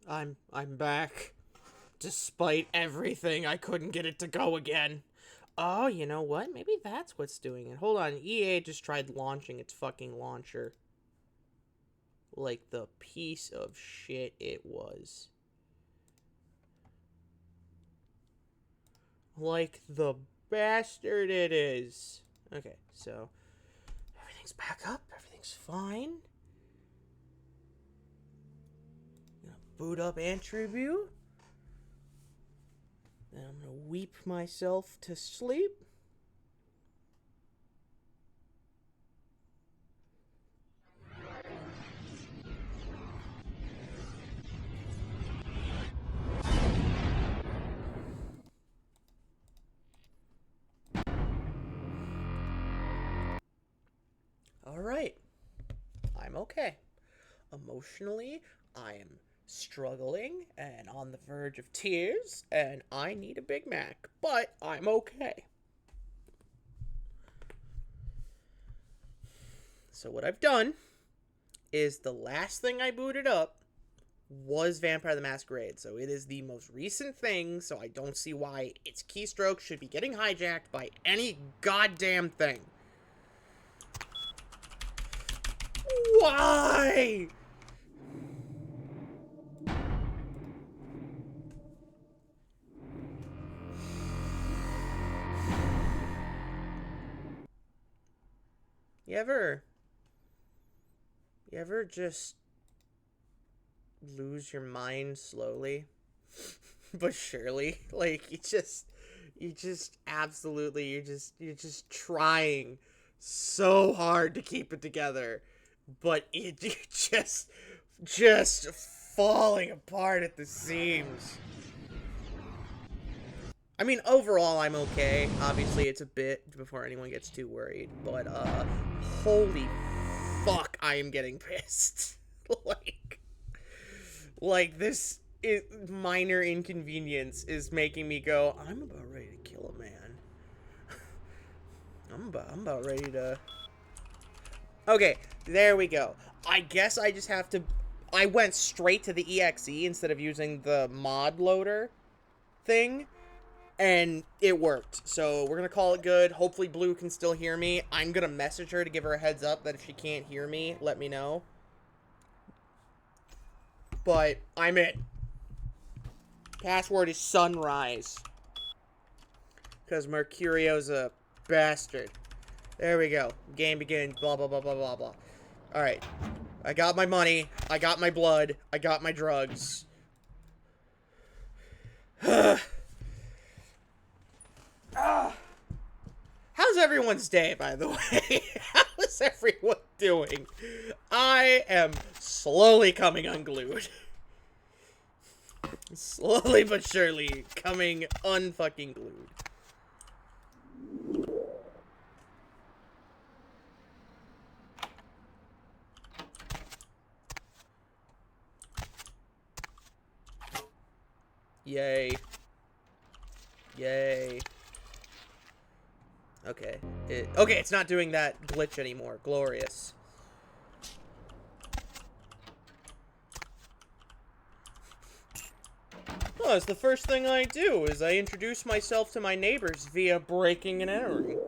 I'm back. Despite everything, I couldn't get it to go again. Oh, you know what? Maybe that's what's doing it. Hold on, EA just tried launching its fucking launcher. Like the piece of shit it was. Like the bastard it is. Okay, so everything's back up. Everything's fine. I'm gonna boot up Antribute. Then I'm gonna weep myself to sleep. Alright. I'm okay. Emotionally, I am struggling and on the verge of tears, and I need a Big Mac, but I'm okay. So what I've done is the last thing I booted up was Vampire the Masquerade, so it is the most recent thing, so I don't see why its keystroke should be getting hijacked by any goddamn thing. Why? You ever just lose your mind slowly but surely? Like you just absolutely you're just trying so hard to keep it together, but you just falling apart at the seams. I mean, overall, I'm okay. Obviously, it's a bit before anyone gets too worried, but, holy fuck, I am getting pissed. like, this minor inconvenience is making me go, I'm about ready to kill a man. I'm about ready to... Okay, there we go. I guess I just have to... I went straight to the EXE instead of using the mod loader thing. And it worked. So we're going to call it good. Hopefully Blue can still hear me. I'm going to message her to give her a heads up that if she can't hear me, let me know. But I'm in. Password is sunrise. Because Mercurio's a bastard. There we go. Game begins. Blah, blah, blah, blah, blah, blah. Alright. I got my money. I got my blood. I got my drugs. How's everyone's day, by the way? How is everyone doing? I am slowly coming unglued. Slowly but surely coming unfucking glued. Yay. Yay. Okay. Okay, it's not doing that glitch anymore. Glorious. Oh, it's the first thing I do, is I introduce myself to my neighbors via breaking and entering.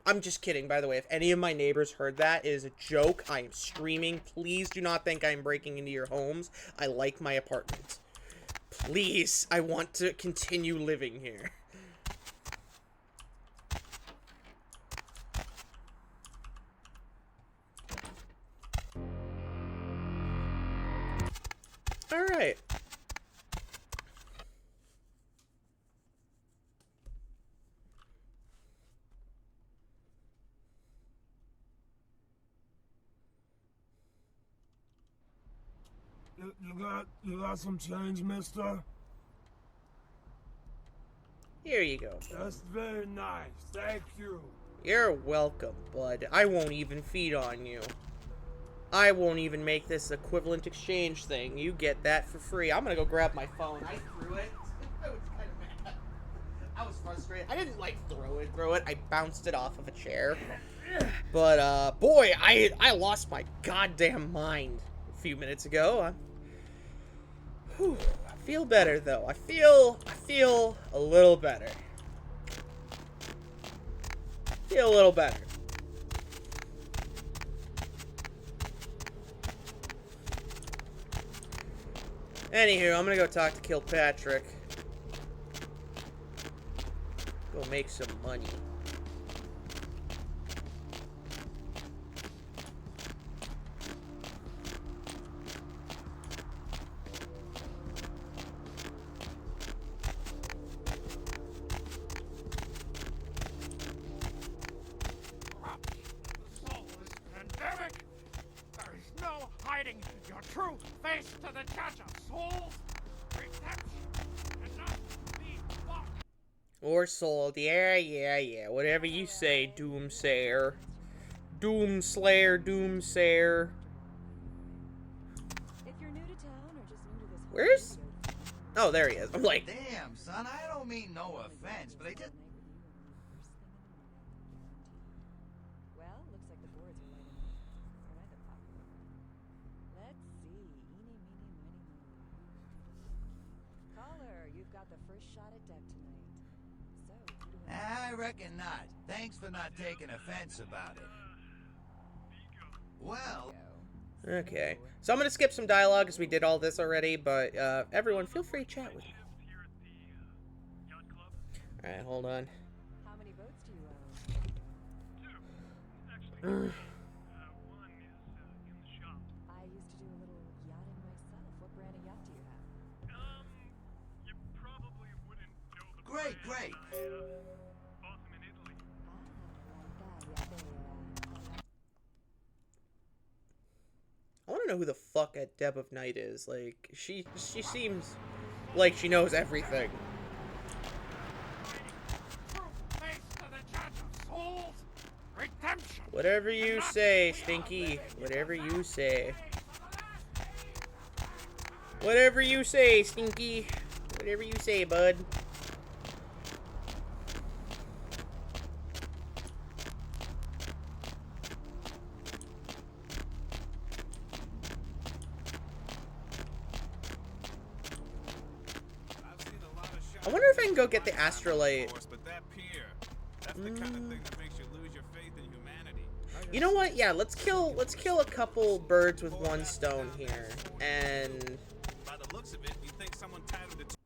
I'm just kidding, by the way. If any of my neighbors heard that, it is a joke. I am streaming. Please do not think I'm breaking into your homes. I like my apartment. Please, I want to continue living here. Alright. You got some change, mister? Here you go. That's very nice. Thank you. You're welcome, bud. I won't even feed on you. I won't even make this equivalent exchange thing. You get that for free. I'm gonna go grab my phone. I threw it. I was kind of mad. I was frustrated. I didn't, like, throw it. I bounced it off of a chair. But, boy, I lost my goddamn mind a few minutes ago. Whew. I feel better though. I feel a little better. Feel a little better. Anywho, I'm gonna go talk to Kilpatrick. Go make some money. Your true face to the judge of souls. Redemption cannot be bought. Or sold. Yeah. Whatever you say, Doomsayer. Doomslayer, Doomsayer. If you're new to town or just new to this Where's... Oh, there he is. I'm like... Damn, son, I don't mean no offense, but I just... Well, looks like the boards are lighting up. Aren't I the popular one? Let's see. Eeny, meeny, miny, moe. Caller, you've got the first shot at deck tonight. So, who do I reckon not. Thanks for not taking offense about it. Well... Okay. So I'm gonna skip some dialogue because we did all this already, but everyone feel free to chat with me. Alright, hold on. How many boats do you own? One is in the shop. I used to do a little yachting myself. What brand of yacht do you have? You probably wouldn't know the Great. bought them in Italy. I want to know who the fuck at Deb of Night is. Like, she seems like she knows everything. True face to the judge of souls. Redemption. Whatever you say, Stinky. Whatever you say. Whatever you say, Stinky. Whatever you say, bud. I wonder if I can go get the astrolite. But that pier, that's the kind of thing that makes you lose your faith in humanity. You know what? Yeah, let's kill a couple birds with one stone here. And By the looks of it, you think someone tied him to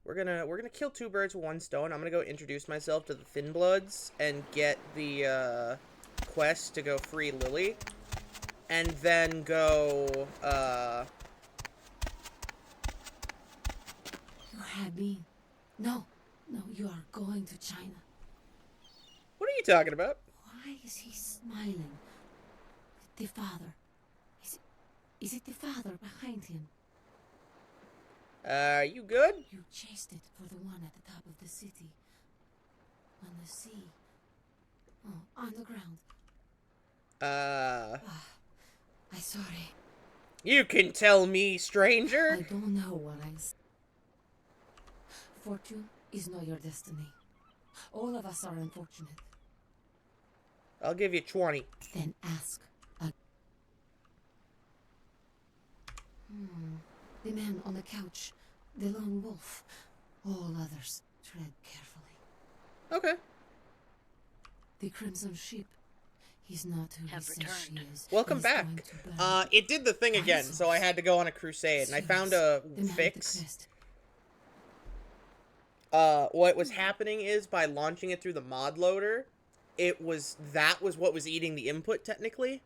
we're gonna kill two birds with one stone. I'm gonna go introduce myself to the Thin Bloods and get the quest to go free Lily. And then go You have been. No, you are going to China. what are you talking about? Why is he smiling? The father. Is it the father behind him? Are you good? You chased it for the one at the top of the city. On the sea. Oh, on the ground. I'm sorry. You can tell me, stranger. I don't know what I said. Fortune is not your destiny. All of us are unfortunate. I'll give you 20. Then ask. The man on the couch, the lone wolf. All others tread carefully. Okay. The crimson sheep. He's not who he says she is. Welcome He's back. going to burn. It did the thing again, so I had to go on a crusade, and I found a The man with the fix. crest. What was happening is by launching it through the mod loader, that was what was eating the input technically.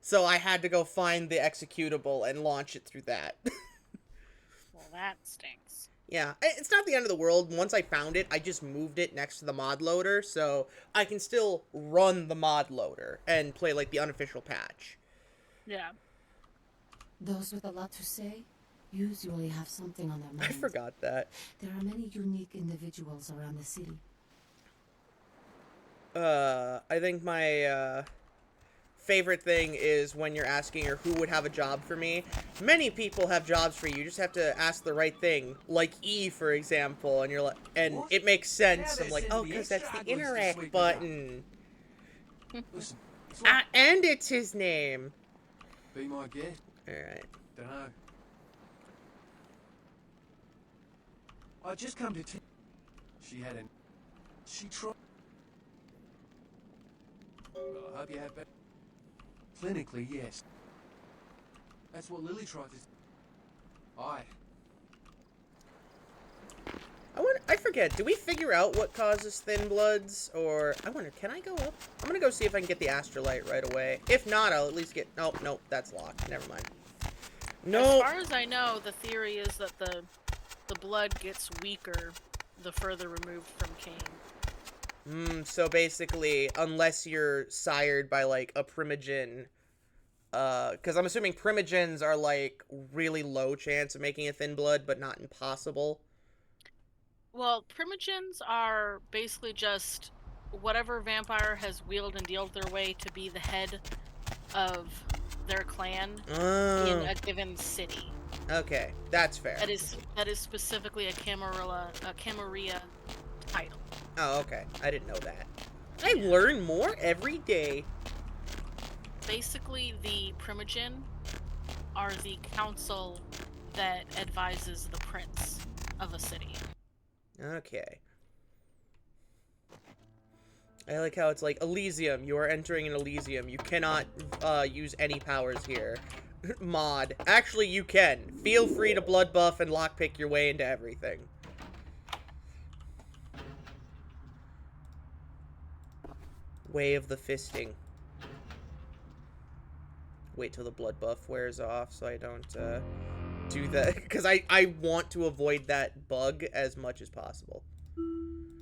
So I had to go find the executable and launch it through that. Well, that stinks. Yeah, it's not the end of the world. Once I found it, I just moved it next to the mod loader, so I can still run the mod loader and play like the unofficial patch. Yeah. Those with a lot to say usually have something on their mind. I forgot that. There are many unique individuals around the city. I think my favorite thing is when you're asking her who would have a job for me. Many people have jobs for you. You just have to ask the right thing. Like E, for example, and you're like, and What? it makes sense. Yeah, I'm like, this oh, is the because that's the extra ones to interact sweep it button. Listen, And it's his name. Be my guest. All right. Dunno. I just come to she had an... She tried... Well, I hope you have better... Clinically, yes. That's what Lily tried to... Aye. I forget, do we figure out what causes thin bloods? Or, I wonder, can I go up? I'm gonna go see if I can get the astrolite right away. If not, I'll at least get... Oh, nope, that's locked. Never mind. No. As far as I know, the theory is that the blood gets weaker the further removed from king. So basically, unless you're sired by, like, a primogen... because I'm assuming primogens are, like, really low chance of making a thin blood, but not impossible. Well, primogens are basically just whatever vampire has wheeled and dealed their way to be the head of their clan in a given city. Okay, that's fair. That is specifically a camarilla title. Oh, okay. I didn't know that. I learn more every day. Basically, the primogen are the council that advises the prince of a city. Okay. I like how it's like, Elysium, you are entering an Elysium. You cannot use any powers here. Mod. Actually, you can. Feel free to blood buff and lockpick your way into everything. Way of the fisting. Wait till the blood buff wears off so I don't do that. Because I want to avoid that bug as much as possible.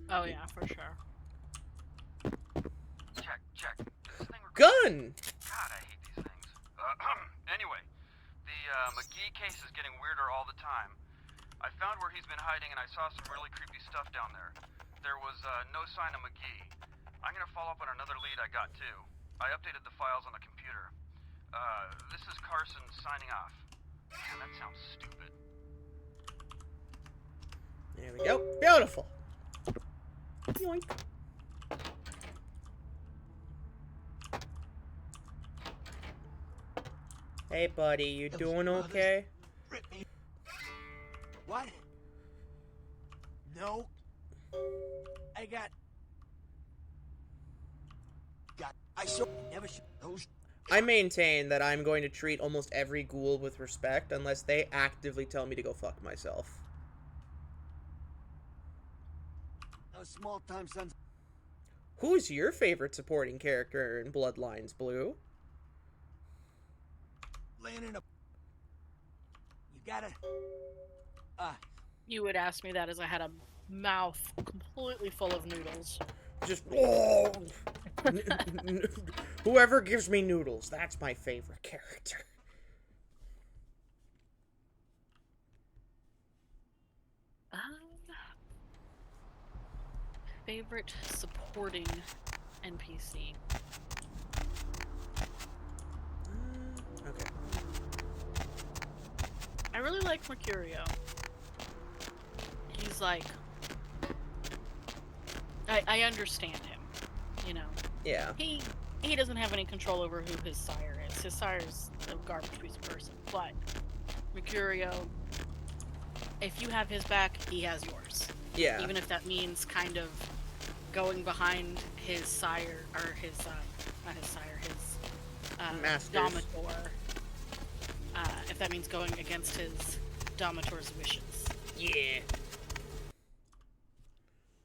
Oh yeah, for sure. Check. This thing Gun! God, I hate these things. Anyway, the McGee case is getting weirder all the time. I found where he's been hiding and I saw some really creepy stuff down there. There was no sign of McGee. I'm gonna follow up on another lead I got too. I updated the files on the computer. This is Carson signing off. Man, that sounds stupid. There we go. Beautiful. Yoink. Hey, buddy, you doing okay? What? No. I got. I saw. Never show those. I maintain that I'm going to treat almost every ghoul with respect unless they actively tell me to go fuck myself. Those small-time sons. Who's your favorite supporting character in Bloodlines, Blue? Laying in a. You gotta. You would ask me that as I had a mouth completely full of noodles. Just whoever gives me noodles, that's my favorite character. Favorite supporting NPC. Okay. I really like Mercurio. He's like, I understand him, you know. Yeah. He doesn't have any control over who his sire is. His sire's a garbage piece of person. But Mercurio, if you have his back, he has yours. Yeah. Even if that means kind of going behind his sire, or his, not his sire, his, Masters. Domitor. If that means going against his Domitor's wishes. Yeah.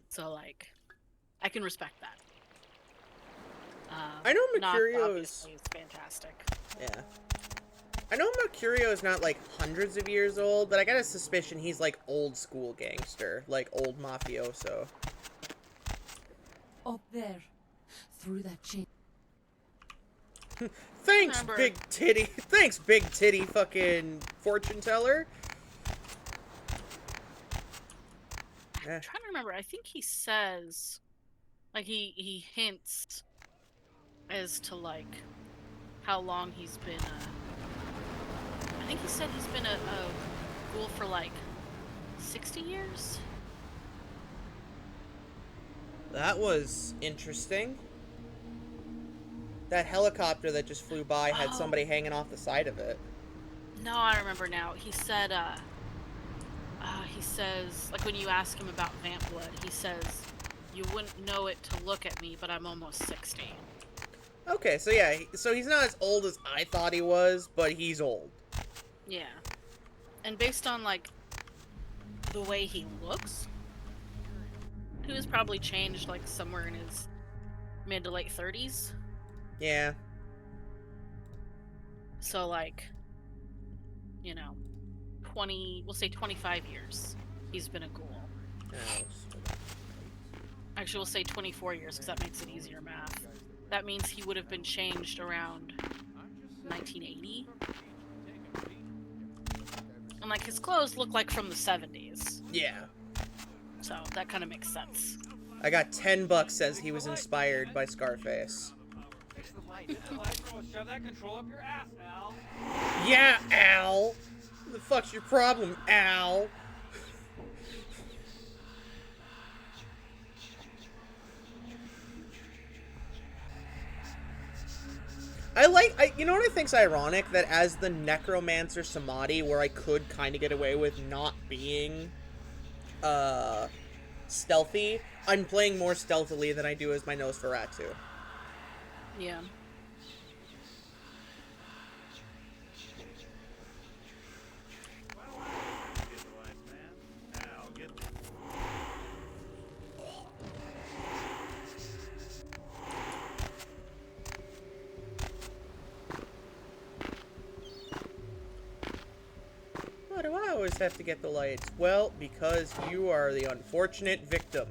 So, like, I can respect that. I know Noct Mercurio's... obviously is fantastic. Yeah. I know Mercurio is not, like, hundreds of years old, but I got a suspicion he's, like, old school gangster. Like, old mafioso. Up there, through that chain. Thanks, Remember. big titty. Thanks, big titty fucking fortune teller. I'm trying to remember. I think he says, like, he hints as to, like, how long he's been, I think he said he's been a ghoul for, like, 60 years? That was interesting. That helicopter that just flew by had somebody hanging off the side of it. No, I remember now. He said, he says, like when you ask him about vamp blood, he says, you wouldn't know it to look at me, but I'm almost 60. Okay, so yeah, so he's not as old as I thought he was, but he's old. Yeah. And based on, like, the way he looks, he was probably changed, like, somewhere in his mid to late 30s. Yeah. So, like, you know, we'll say 25 years he's been a ghoul. Actually, we'll say 24 years, because that makes it easier math. That means he would have been changed around 1980. And, like, his clothes look like from the 70s. Yeah. So, that kind of makes sense. I got $10 says he was inspired by Scarface. Shove that control up your ass, Al. Yeah, Al! What the fuck's your problem, Al? You know what I think's ironic? That as the Necromancer Samadhi, where I could kind of get away with not being, stealthy, I'm playing more stealthily than I do as my Nosferatu. Yeah. Why do I always have to get the lights? Well, because you are the unfortunate victim.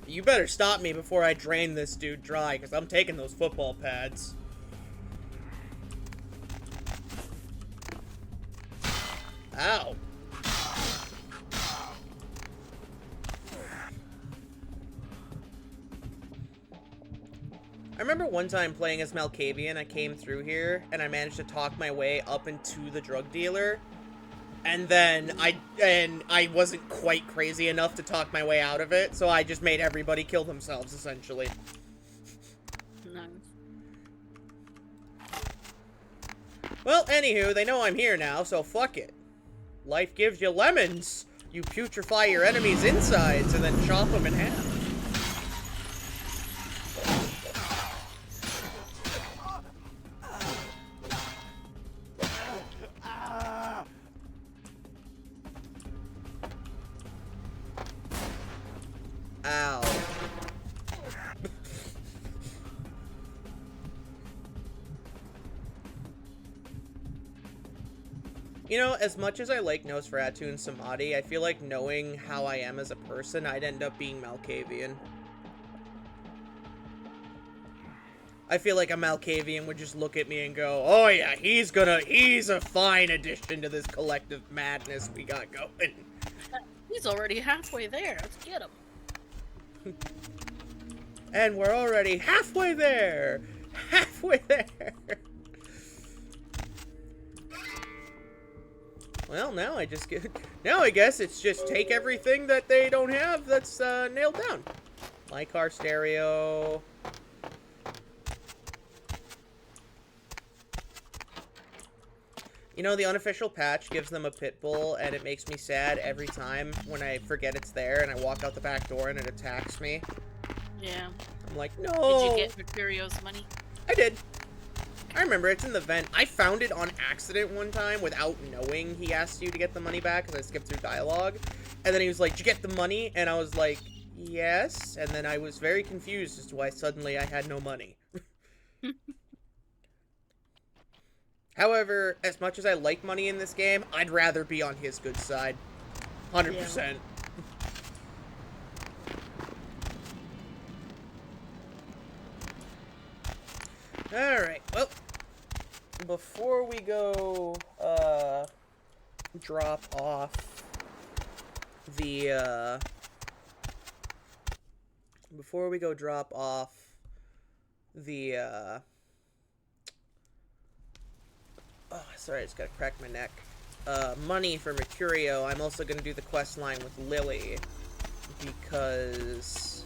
You better stop me before I drain this dude dry, because I'm taking those football pads. Ow. I remember one time playing as Malkavian, I came through here, and I managed to talk my way up into the drug dealer. And then I wasn't quite crazy enough to talk my way out of it, so I just made everybody kill themselves, essentially. Nice. Well, anywho, they know I'm here now, so fuck it. Life gives you lemons. You putrefy your enemy's insides and then chop them in half. Ow. You know, as much as I like Nosferatu and Samadhi, I feel like knowing how I am as a person, I'd end up being Malkavian. I feel like a Malkavian would just look at me and go, oh yeah, he's a fine addition to this collective madness we got going. He's already halfway there. Let's get him. And we're already halfway there! Halfway there! Well, now I guess it's just take everything that they don't have that's nailed down. My car stereo. You know, the unofficial patch gives them a pit bull, and it makes me sad every time when I forget it's there and I walk out the back door and it attacks me. Yeah. I'm like, no! Did you get Mercurio's money? I did. I remember, it's in the vent. I found it on accident one time without knowing he asked you to get the money back because I skipped through dialogue. And then he was like, did you get the money? And I was like, yes. And then I was very confused as to why suddenly I had no money. However, as much as I like money in this game, I'd rather be on his good side. 100%. Yeah. Alright, well, before we go, drop off the, before we go drop off the, oh, sorry, I just gotta crack my neck. Money for Mercurio, I'm also gonna do the quest line with Lily. Because,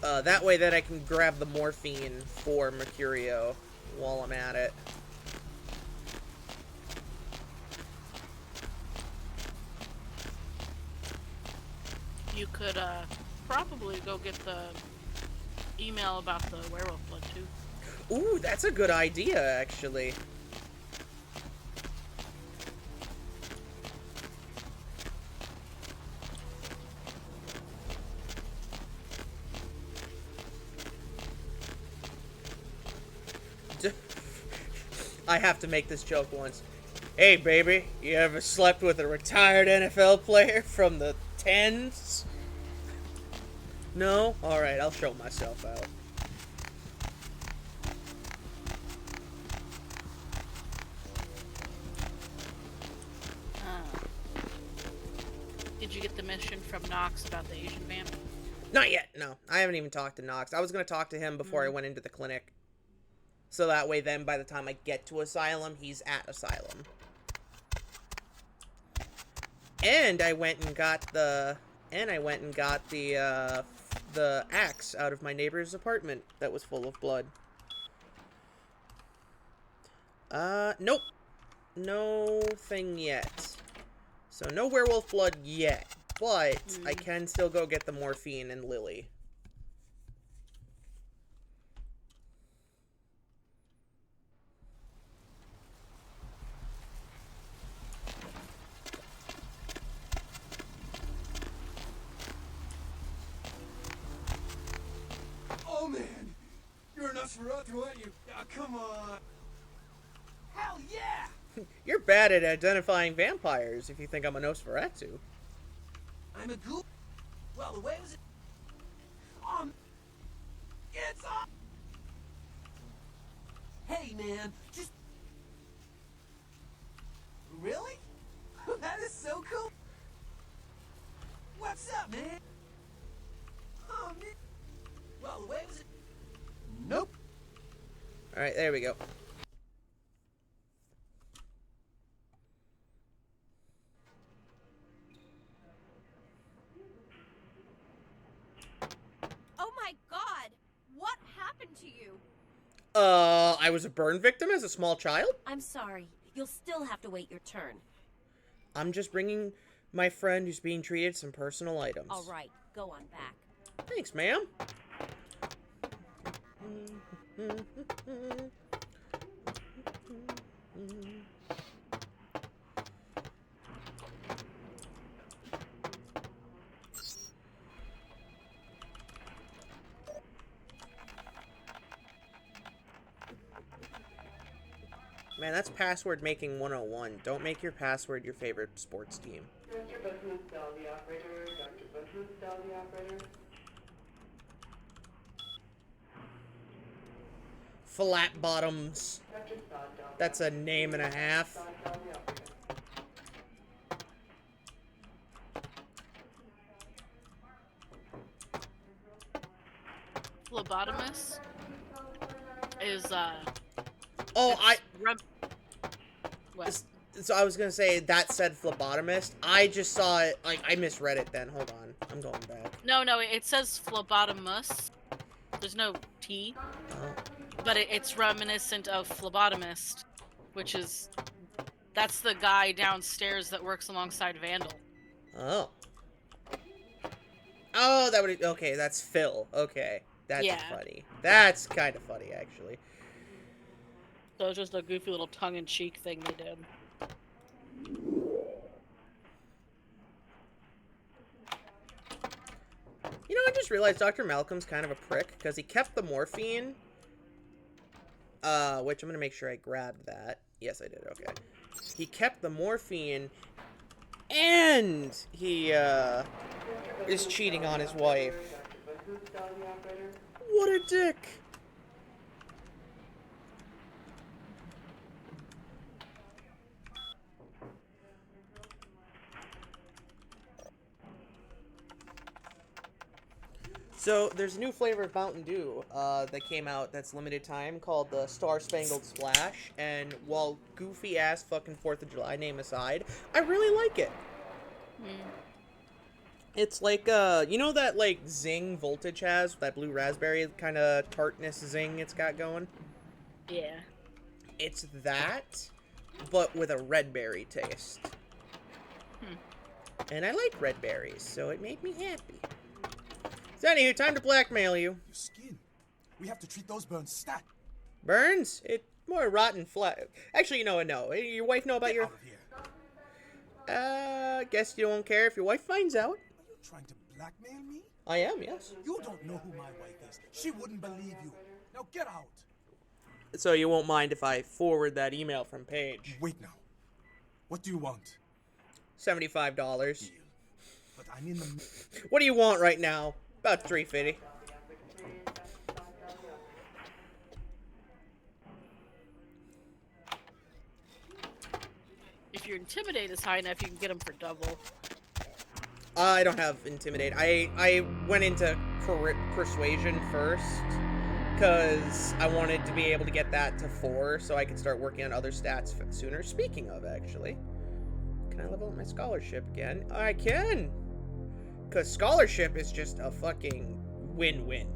that way that I can grab the morphine for Mercurio while I'm at it. You could probably go get the email about the werewolf blood too. Ooh, that's a good idea, actually. I have to make this joke once. Hey, baby, you ever slept with a retired NFL player from the 10s? No? Alright, I'll show myself out. Did you get the mission from Knox about the Asian vamp? Not yet, no. I haven't even talked to Knox. I was going to talk to him before I went into the clinic. So that way then, by the time I get to Asylum, he's at Asylum. And I went and got the axe out of my neighbor's apartment that was full of blood. Nope. No thing yet. So no werewolf blood yet. But I can still go get the morphine and Lily. Oh man, you're a Nosferatu, aren't you? Oh, come on. Hell yeah! You're bad at identifying vampires if you think I'm a Nosferatu. I'm a goop. Well, the way was it? It's up. Hey man, just really? That is so cool. What's up, man? Oh man. Well, the way was it? Nope. Alright, there we go. Oh my god! What happened to you? I was a burn victim as a small child? I'm sorry. You'll still have to wait your turn. I'm just bringing my friend who's being treated some personal items. Alright, go on back. Thanks, ma'am. Man, that's password making 101. Don't make your password your favorite sports team. Dr. Button, install the operator. Dr. Button, install the operator. Flat bottoms. That's a name and a half. Phlebotomist is Oh, what? So I was gonna say that said phlebotomist. I just saw it. Like I misread it. Then hold on, I'm going back. No, it says phlebotomist. There's no T, but it's reminiscent of phlebotomist, which is that's the guy downstairs that works alongside Vandal. Oh. Oh, that would okay. That's Phil. Okay, that's funny. That's kind of funny actually. So it's just a goofy little tongue-in-cheek thing they did. You know, I just realized Dr. Malcolm's kind of a prick because he kept the morphine. Which I'm gonna make sure I grabbed that. Yes, I did. Okay. He kept the morphine, and he is cheating on his wife. What a dick! So there's a new flavor of Mountain Dew that came out that's limited time called the Star Spangled Splash, and while goofy ass fucking 4th of July name aside, I really like it. It's like you know that like zing Voltage has, that blue raspberry kind of tartness zing it's got going? Yeah. It's that, but with a red berry taste. And I like red berries, so it made me happy. So anywho, time to blackmail you. Your skin. We have to treat those burns stat. Burns? It's more rotten flesh. Actually, no. Your wife know about Get your... out of here. Guess you don't care if your wife finds out. Are you trying to blackmail me? I am, yes. You don't know who my wife is. She wouldn't believe you. Now get out. So you won't mind if I forward that email from Paige. Wait now. What do you want? $75. Deal. But I'm in the... What do you want right now? About $3.50. If your intimidate is high enough, you can get them for double. I don't have intimidate. I went into persuasion first because I wanted to be able to get that to 4 so I could start working on other stats sooner. Speaking of, actually, can I level up my scholarship again? I can! Because scholarship is just a fucking win-win.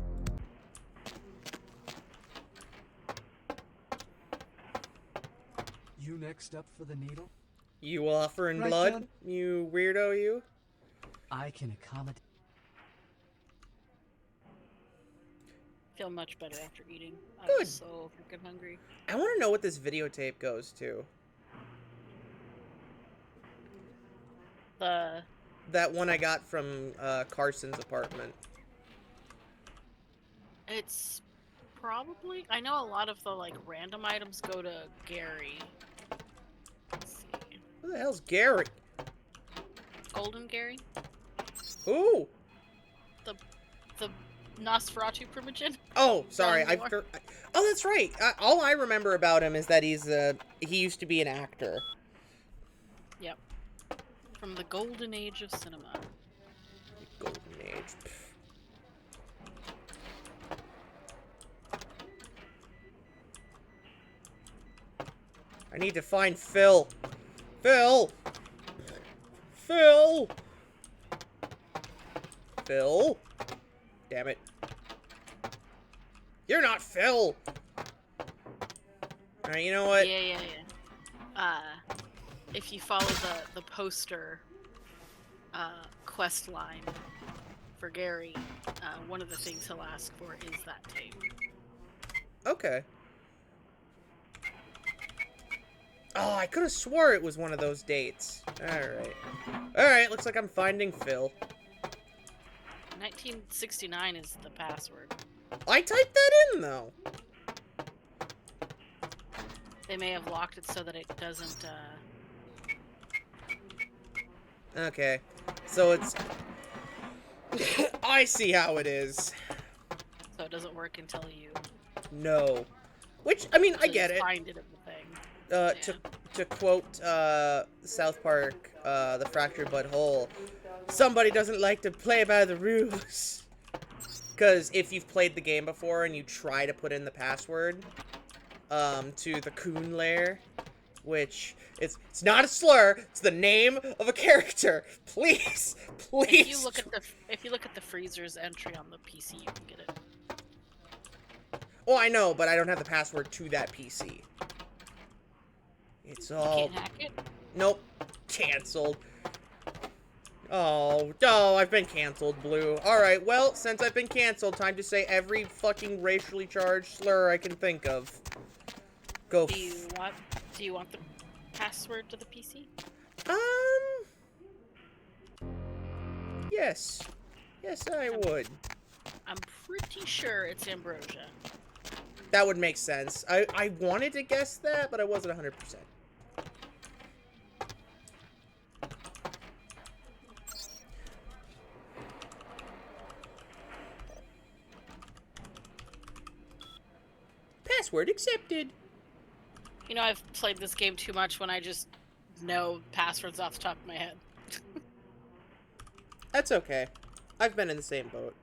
You next up for the needle? You offering Right, blood? John? You weirdo, you? I can accommodate. Feel much better after eating. I Good. was so freaking hungry. I want to know what this videotape goes to. That one I got from Carson's apartment. It's probably... I know a lot of the, like, random items go to Gary. Let's see. Who the hell's Gary? Golden Gary? Who? The Nosferatu primogen? Oh, sorry. Moore. Oh, that's right. All I remember about him is that he used to be an actor. Yep. From the golden age of cinema. The golden age. I need to find Phil. Phil! Phil! Phil? Damn it. You're not Phil! Alright, you know what? Yeah. If you follow the poster quest line for Gary, one of the things he'll ask for is that tape. Okay. Oh, I could have swore it was one of those dates. Alright. Alright, looks like I'm finding Phil. 1969 is the password. I typed that in, though. They may have locked it so that it doesn't, Okay. So it's... I see how it is. so it doesn't work until you... No. Which, I mean, I get it. Find it in the thing. To quote South Park, The Fractured But Whole, somebody doesn't like to play by the rules. Because if you've played the game before and you try to put in the password to the Coon Lair, which it's not a slur, it's the name of a character. Please. If you look at the freezer's entry on the PC, you can get it. Oh, I know, but I don't have the password to that PC. It's all... Can't hack it? Nope. Cancelled. Oh, I've been canceled, Blue. Alright, well, since I've been canceled, time to say every fucking racially charged slur I can think of. Go. Do you want the password to the PC? Yes. Yes, I would. I'm pretty sure it's Ambrosia. That would make sense. I wanted to guess that, but I wasn't 100%. Password accepted. You know, I've played this game too much when I just know passwords off the top of my head. That's okay. I've been in the same boat.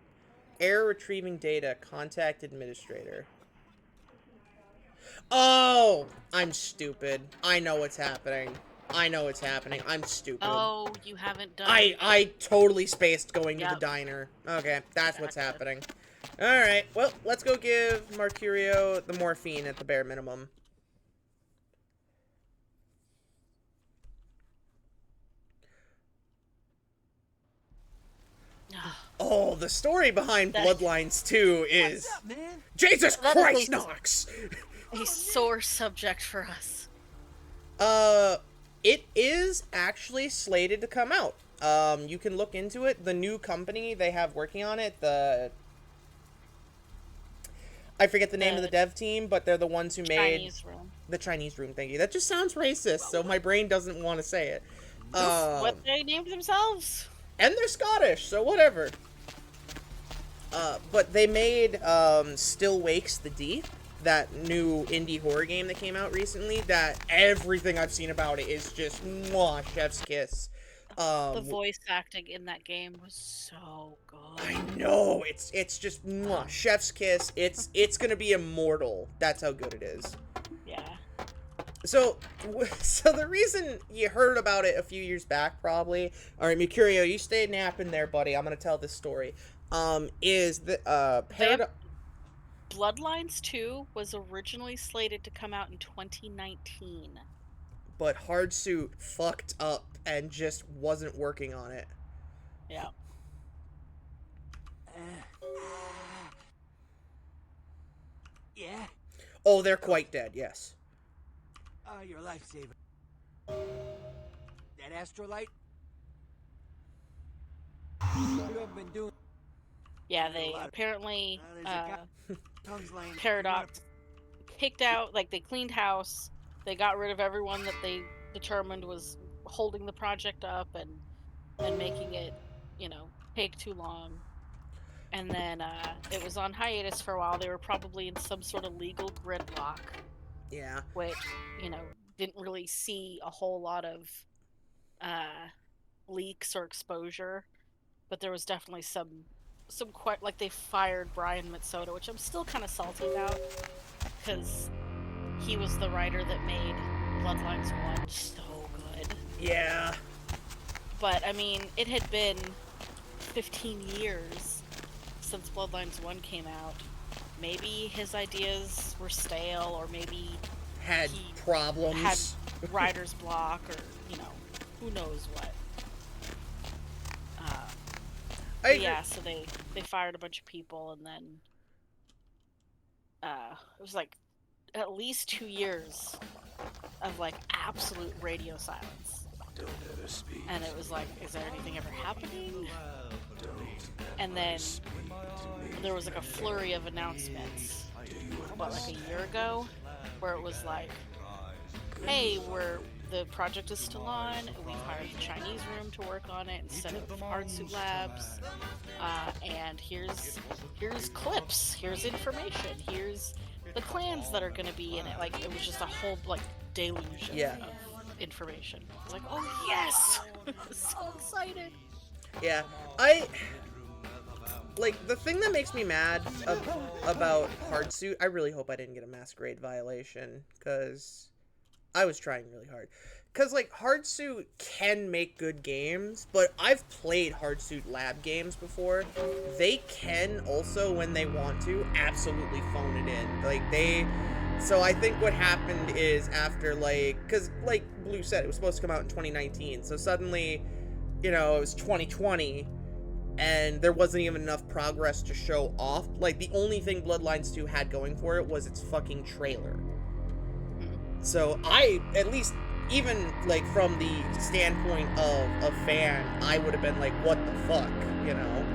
Error retrieving data. Contact administrator. Oh! I'm stupid. I know what's happening. I'm stupid. Oh, you haven't done... I totally spaced going to the Yep. diner. Okay, that's what's Gotcha. happening. Alright, well, let's go give Mercurio the morphine at the bare minimum. Oh, the story behind Bloodlines 2 is... What's up, man? Jesus That Christ, is Knox! a sore subject for us. It is actually slated to come out. You can look into it. The new company they have working on it, I forget the name of the dev team, but they're the ones who made... Chinese Room. The Chinese Room, thank you. That just sounds racist, so my brain doesn't want to say it. What they named themselves? And they're Scottish, so whatever. But they made Still Wakes the Deep, that new indie horror game that came out recently, that everything I've seen about it is just mwah, chef's kiss. The voice acting in that game was so good. I know, it's just mwah, chef's kiss. It's gonna be immortal. That's how good it is. Yeah. So the reason you heard about it a few years back, probably. All right, Mercurio, you stay napping there, buddy. I'm gonna tell this story. Is the Bloodlines 2 was originally slated to come out in 2019. But Hardsuit fucked up and just wasn't working on it. Yeah. Yeah? Oh, they're quite dead, yes. Oh, you're a lifesaver. That astrolight? You have been doing... Yeah, they apparently, Tongues lying... Paradox kicked out, like, they cleaned house, they got rid of everyone that they determined was holding the project up and making it, you know, take too long. And then, it was on hiatus for a while. They were probably in some sort of legal gridlock. Yeah. Which, you know, didn't really see a whole lot of, leaks or exposure. But there was definitely some quite, like, they fired Brian Mitsoda, which I'm still kind of salty about, because he was the writer that made Bloodlines 1 so good. Yeah. But, I mean, it had been 15 years since Bloodlines 1 came out. Maybe his ideas were stale, or maybe had he problems. had writer's block, or, you know, who knows what. Yeah, so they fired a bunch of people, and then it was like at least 2 years of like absolute radio silence. Don't ever speak. And it was like, is there anything ever happening? And then there was like a flurry of announcements, what, like a year ago, where it was like, hey, the project is still on, we've hired the Chinese Room to work on it instead of Hardsuit Labs, and here's clips, here's information, here's the clans that are gonna be in it. Like, it was just a whole, like, deluge of information. I was like, oh yes! So excited! Yeah, like, the thing that makes me mad about Hardsuit, I really hope I didn't get a Masquerade violation, because I was trying really hard. Because, like, Hardsuit can make good games, but I've played Hardsuit Lab games before. They can also, when they want to, absolutely phone it in. Like, so I think what happened is after, like, because, like Blue said, it was supposed to come out in 2019, so suddenly, you know, it was 2020, and there wasn't even enough progress to show off. Like, the only thing Bloodlines 2 had going for it was its fucking trailer. So I, at least, even, like, from the standpoint of a fan, I would have been like, what the fuck, you know?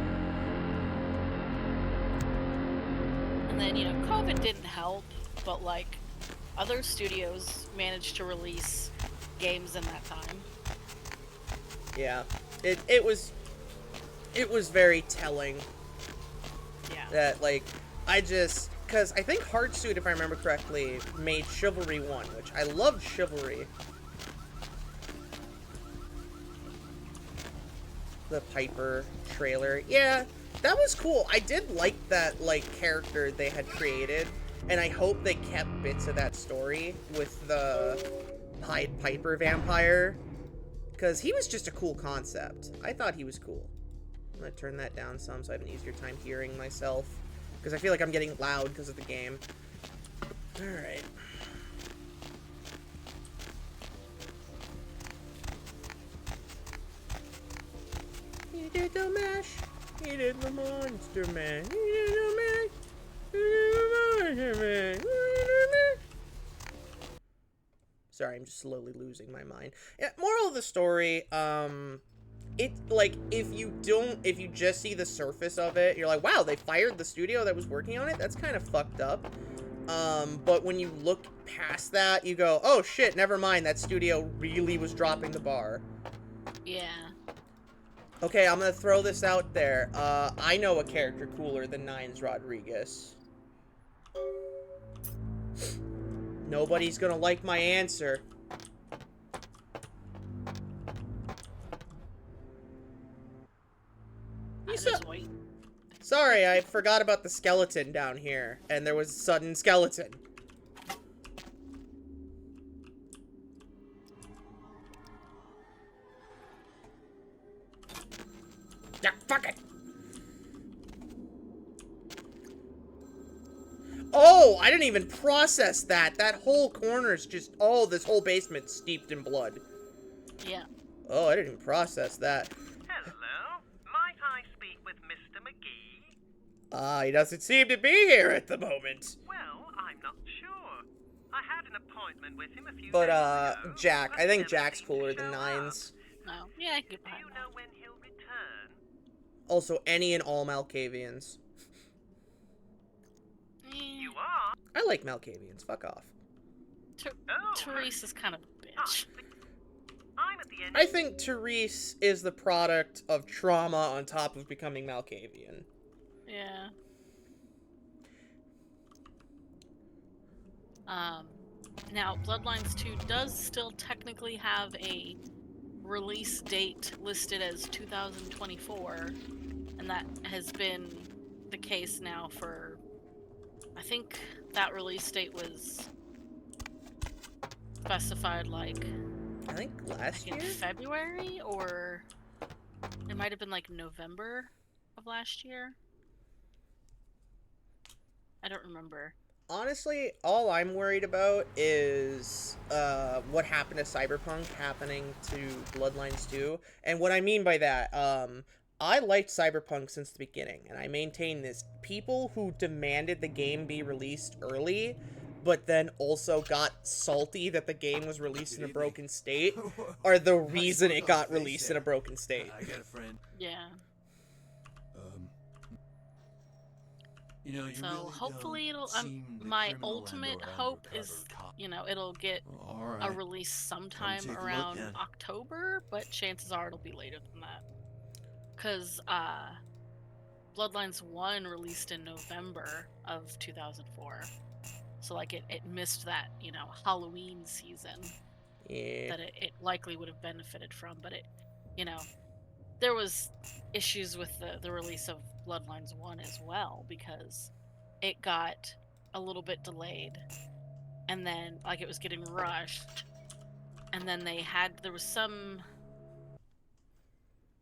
And then, you know, COVID didn't help, but, like, other studios managed to release games in that time. Yeah. It was very telling. Yeah. That, like, because I think Hardsuit, if I remember correctly, made Chivalry 1, which I loved Chivalry. The Piper trailer. Yeah, That was cool. I did like that, like, character they had created, and I hope they kept bits of that story with the Pied Piper vampire, because he was just a cool concept. I thought he was cool. I'm gonna turn that down some so I have an easier time hearing myself, because I feel like I'm getting loud because of the game. Alright. He did the mash. He did the monster man. He did the mash. He did the monster man. He did the mash. Sorry, I'm just slowly losing my mind. Yeah, moral of the story, it, like, if you just see the surface of it, you're like, wow, they fired the studio that was working on it? That's kind of fucked up. But when you look past that, you go, oh shit, never mind, that studio really was dropping the bar. Yeah. Okay, I'm gonna throw this out there. I know a character cooler than Nines Rodriguez. Nobody's gonna like my answer. Sorry, I forgot about the skeleton down here, and there was a sudden skeleton. Yeah, fuck it! Oh, I didn't even process that. That whole corner's just, oh, this whole basement's steeped in blood. Yeah. Oh, I didn't even process that. Hello, might I speak with Mr. McGee? He doesn't seem to be here at the moment. Well, I'm not sure. I had an appointment with him a few But, days ago. Jack, I think Jack's cooler than Nines. No. Yeah, I could Do you know when he'll return? Also, any and all Malkavians. You are? I like Malkavians. Fuck off. Therese is kind of a bitch. I'm at the end. I think Therese is the product of trauma on top of becoming Malkavian. Yeah. Now, Bloodlines 2 does still technically have a release date listed as 2024, and that has been the case now for, I think that release date was specified like, I think last year? February, or it might have been like November of last year. I don't remember. Honestly, all I'm worried about is what happened to Cyberpunk happening to Bloodlines 2. And what I mean by that, I liked Cyberpunk since the beginning, and I maintain this. People who demanded the game be released early, but then also got salty that the game was released in a broken state, are the reason it got released in a broken state. I got a friend. Yeah. You know, you So really hopefully don't it'll. seem the My criminal ultimate and/or hope undercover is, cop. you know, it'll get All a right. release sometime take a look around then. October, but chances are it'll be later than that. Cause Bloodlines 1 released in November of 2004, so like it missed that, you know, Halloween season Yeah. that it likely would have benefited from, but it, you know, there was issues with the release of Bloodlines 1 as well, because it got a little bit delayed, and then like it was getting rushed, and then there was some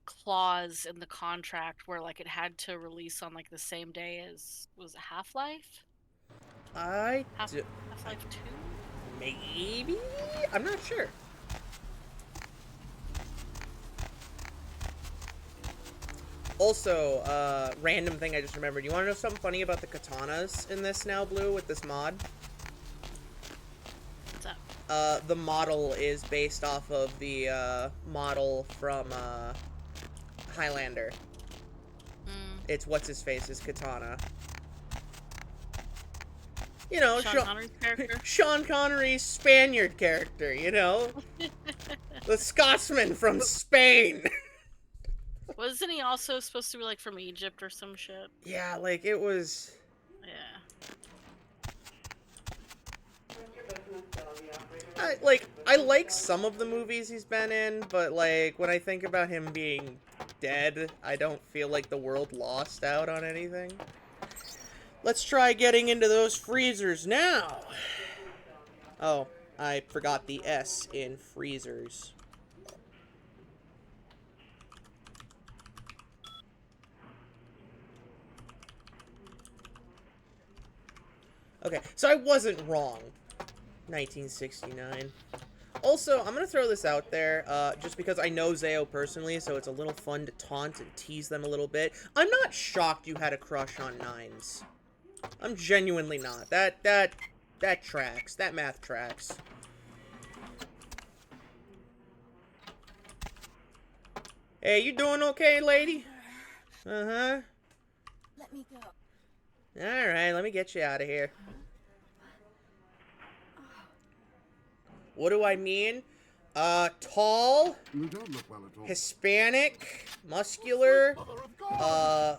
clause in the contract where like it had to release on like the same day as, was it Half-Life? Half-Life 2? Maybe? I'm not sure. Also, random thing I just remembered. You want to know something funny about the katanas in this now, Blue, with this mod? What's up? The model is based off of the, model from, Highlander. It's what's-his-face's katana. You know, Sean Connery's character? Sean Connery's Spaniard character, you know? The Scotsman from Spain! Wasn't he also supposed to be like from Egypt or some shit? Yeah, like it was. Yeah. I like some of the movies he's been in, but like when I think about him being dead, I don't feel like the world lost out on anything. Let's try getting into those freezers now. Oh, I forgot the S in freezers. Okay, so I wasn't wrong. 1969. Also, I'm gonna throw this out there, just because I know Zayo personally, so it's a little fun to taunt and tease them a little bit. I'm not shocked you had a crush on Nines. I'm genuinely not. That tracks. That math tracks. Hey, you doing okay, lady? Uh-huh. Let me go. Alright, let me get you out of here. What do I mean? Tall, You don't look well at all. Hispanic, muscular,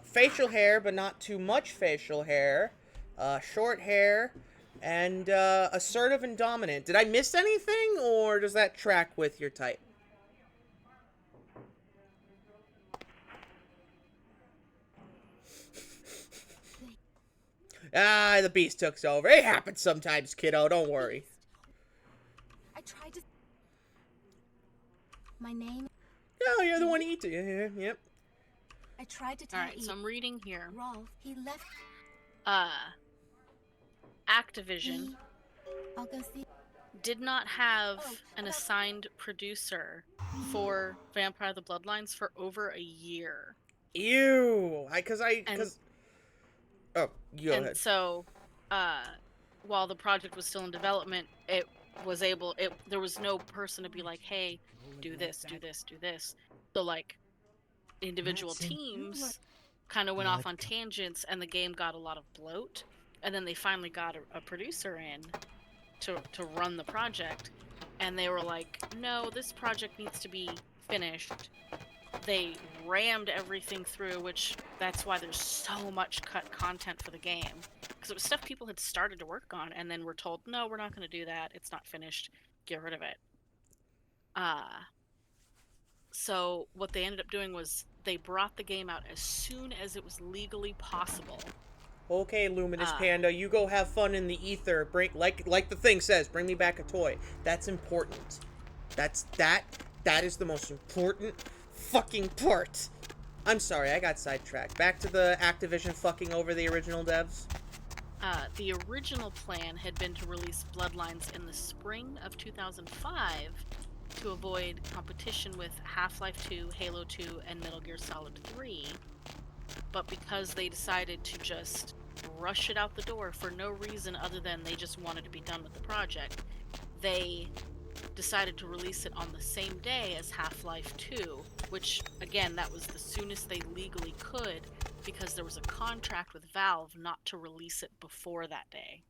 facial hair, but not too much facial hair, short hair, and, assertive and dominant. Did I miss anything, or does that track with your type? Ah, the beast took over. It happens sometimes, kiddo. Don't worry. I tried to... My name... Oh, you're the one eating. Yeah, yep. I tried to tell Alright, so I'm reading here. Rolf, he left... Activision I'll go see... did not have an assigned producer for Vampire the Bloodlines for over a year. Ew. Oh, go ahead. And so, while the project was still in development, there was no person to be like, hey, do this, do this, do this. So, like, individual teams kind of went off on tangents, and the game got a lot of bloat. And then they finally got a producer in to run the project. And they were like, no, this project needs to be finished. They rammed everything through, which that's why there's so much cut content for the game. Because it was stuff people had started to work on and then were told, no, we're not going to do that. It's not finished. Get rid of it. So what they ended up doing was they brought the game out as soon as it was legally possible. Okay, Luminous Panda, you go have fun in the ether. Bring like the thing says, bring me back a toy. That's important. That is the most important fucking part. I'm sorry, I got sidetracked. Back to the Activision fucking over the original devs. The original plan had been to release Bloodlines in the spring of 2005 to avoid competition with Half-Life 2, Halo 2, and Metal Gear Solid 3. But because they decided to just rush it out the door for no reason other than they just wanted to be done with the project, they decided to release it on the same day as Half-Life 2, which, again, that was the soonest they legally could because there was a contract with Valve not to release it before that day.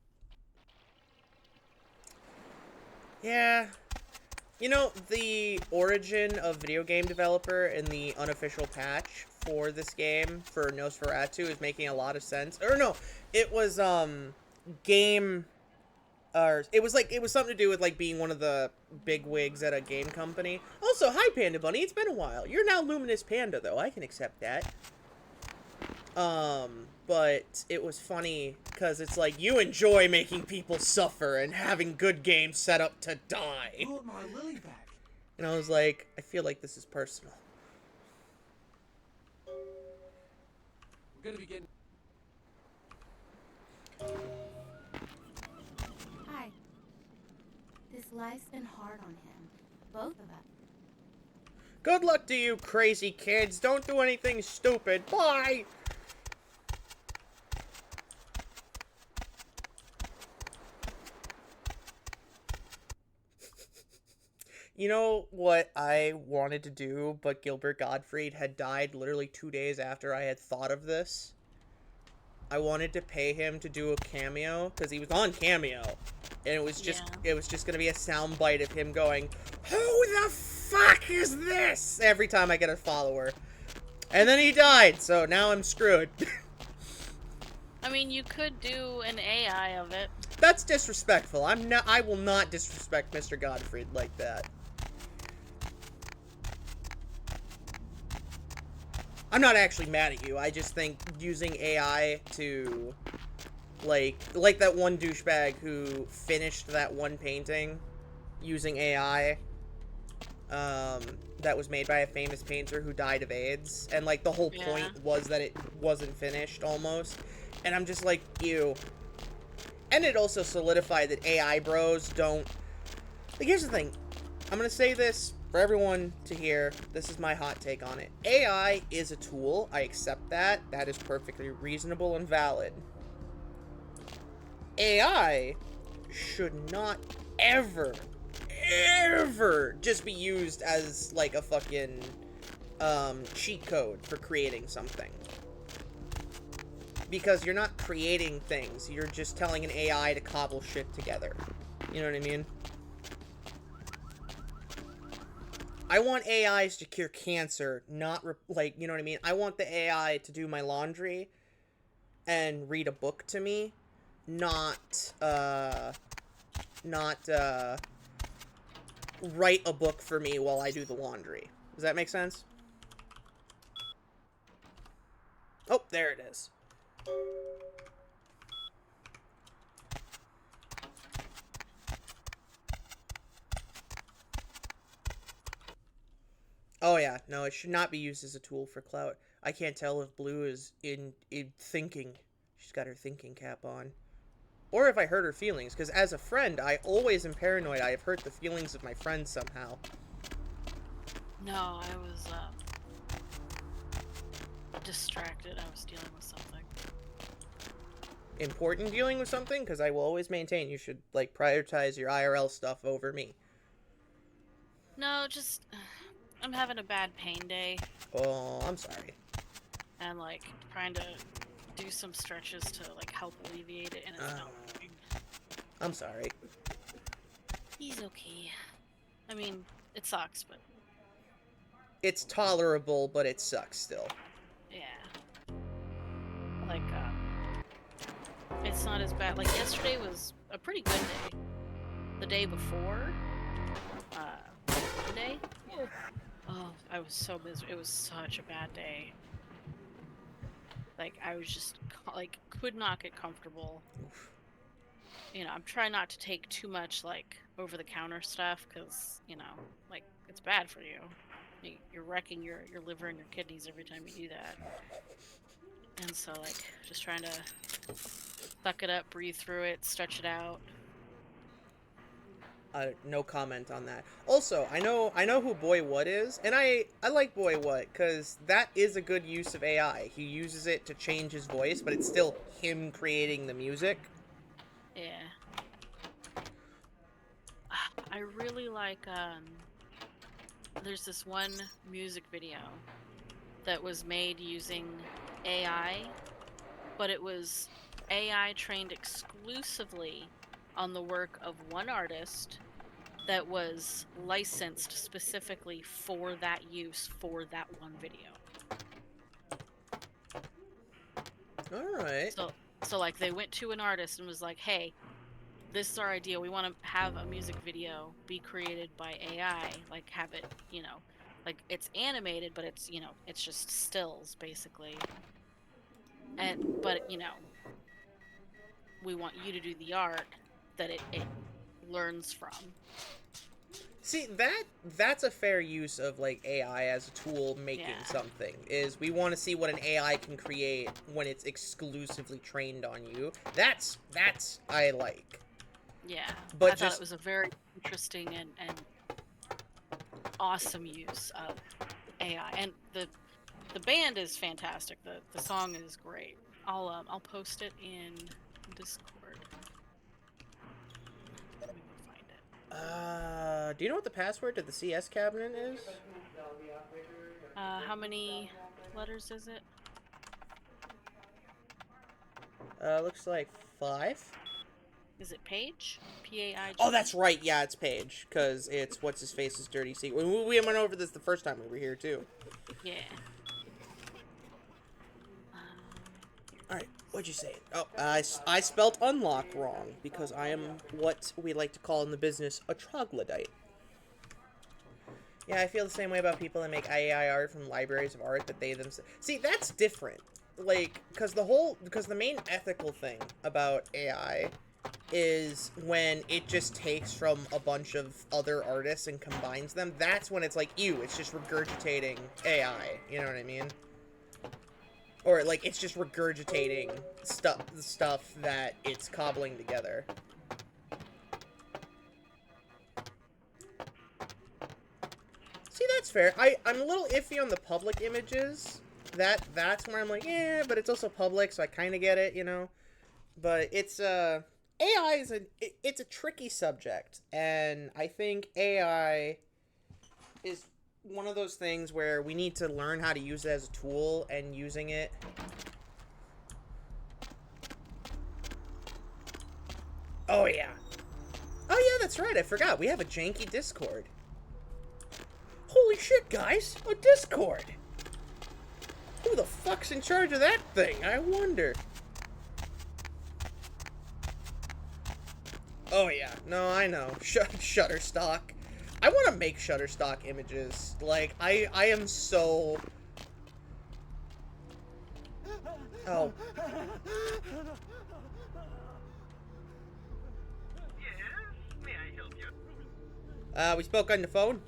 Yeah. You know, the origin of video game developer in the unofficial patch for this game, for Nosferatu, is making a lot of sense. Or no, it was, game... it was something to do with, like, being one of the big wigs at a game company. Also, hi, Panda Bunny, it's been a while. You're now Luminous Panda, though. I can accept that. But it was funny, because it's like, you enjoy making people suffer and having good games set up to die. I want my Lily back. And I was like, I feel like this is personal. We're gonna be getting... Hi. This life's been hard on him. Both of us. Good luck to you, crazy kids. Don't do anything stupid. Bye! You know what I wanted to do, but Gilbert Gottfried had died literally 2 days after I had thought of this? I wanted to pay him to do a cameo, because he was on Cameo. And it was just, it was just going to be a soundbite of him going, "Who the fuck is this?" every time I get a follower. And then he died, so now I'm screwed. I mean, you could do an AI of it. That's disrespectful. I will not disrespect Mr. Gottfried like that. I'm not actually mad at you. I just think using AI to, like that one douchebag who finished that one painting using AI, that was made by a famous painter who died of AIDS, and, like, the whole point was that it wasn't finished, almost, and I'm just like, ew. And it also solidified that AI bros don't, like, here's the thing, I'm gonna say this for everyone to hear, this is my hot take on it. AI is a tool, I accept that, that is perfectly reasonable and valid. AI should not ever just be used as, like, a fucking, cheat code for creating something. Because you're not creating things, you're just telling an AI to cobble shit together. You know what I mean? I want AIs to cure cancer, not, like, you know what I mean? I want the AI to do my laundry and read a book to me, not write a book for me while I do the laundry. Does that make sense? Oh, there it is. Oh yeah, no, it should not be used as a tool for clout. I can't tell if Blue is in thinking. She's got her thinking cap on. Or if I hurt her feelings, because as a friend, I always am paranoid I have hurt the feelings of my friends somehow. No, I was, distracted. I was dealing with something. Important dealing with something? Because I will always maintain you should, like, prioritize your IRL stuff over me. No, just, I'm having a bad pain day. Oh, I'm sorry. And, like, trying to do some stretches to, like, help alleviate it, and it's not working. I'm sorry. He's okay. I mean, it sucks, but... It's tolerable, but it sucks still. Yeah. Like, it's not as bad. Like, yesterday was a pretty good day. The day before, Monday, oh, I was so miserable. It was such a bad day. Like, I was just, like, could not get comfortable. You know, I'm trying not to take too much, like, over-the-counter stuff, because, you know, like, it's bad for you. You're wrecking your liver and your kidneys every time you do that. And so, like, just trying to suck it up, breathe through it, stretch it out. No comment on that. Also, I know who Boy What is, and I like Boy What, because that is a good use of AI. He uses it to change his voice, but it's still him creating the music. Yeah. I really like, there's this one music video that was made using AI, but it was AI trained exclusively on the work of one artist that was licensed specifically for that use for that one video. Alright. So like, they went to an artist and was like, hey, this is our idea. We want to have a music video be created by AI. Like, have it, you know, like, it's animated, but it's, you know, it's just stills, basically. But, you know, we want you to do the art that it learns from. See, that's a fair use of, like, AI as a tool making something, is we want to see what an AI can create when it's exclusively trained on you. That's I like. Yeah, but I thought it was a very interesting and awesome use of AI, and the band is fantastic. The song is great. I'll post it in Discord. Let me go find it. Do you know what the password to the CS cabinet is? How many letters is it? Looks like 5. Is it Paige? P-A-I-G? Oh, that's right. Yeah, it's Paige, because it's what's-his-face's dirty secret. We went over this the first time we were here, too. Yeah. Alright, what'd you say? Oh, I spelt unlock wrong, because I am what we like to call in the business a troglodyte. Yeah, I feel the same way about people that make AI art from libraries of art that they themselves... See, that's different. Like, because the main ethical thing about AI is when it just takes from a bunch of other artists and combines them. That's when it's like, ew, it's just regurgitating AI. You know what I mean? Or, like, it's just regurgitating stuff that it's cobbling together. See, that's fair. I'm a little iffy on the public images. That's where I'm like, yeah, but it's also public, so I kind of get it, you know? But it's, AI is it's a tricky subject, and I think AI is one of those things where we need to learn how to use it as a tool, and using it... Oh, yeah. Oh, yeah, that's right. I forgot. We have a janky Discord. Holy shit, guys! A Discord! Who the fuck's in charge of that thing? I wonder. Oh, yeah. No, I know. Shutterstock. I want to make Shutterstock images. Like, I am so... Oh. Yes, may I help you? We spoke on the phone.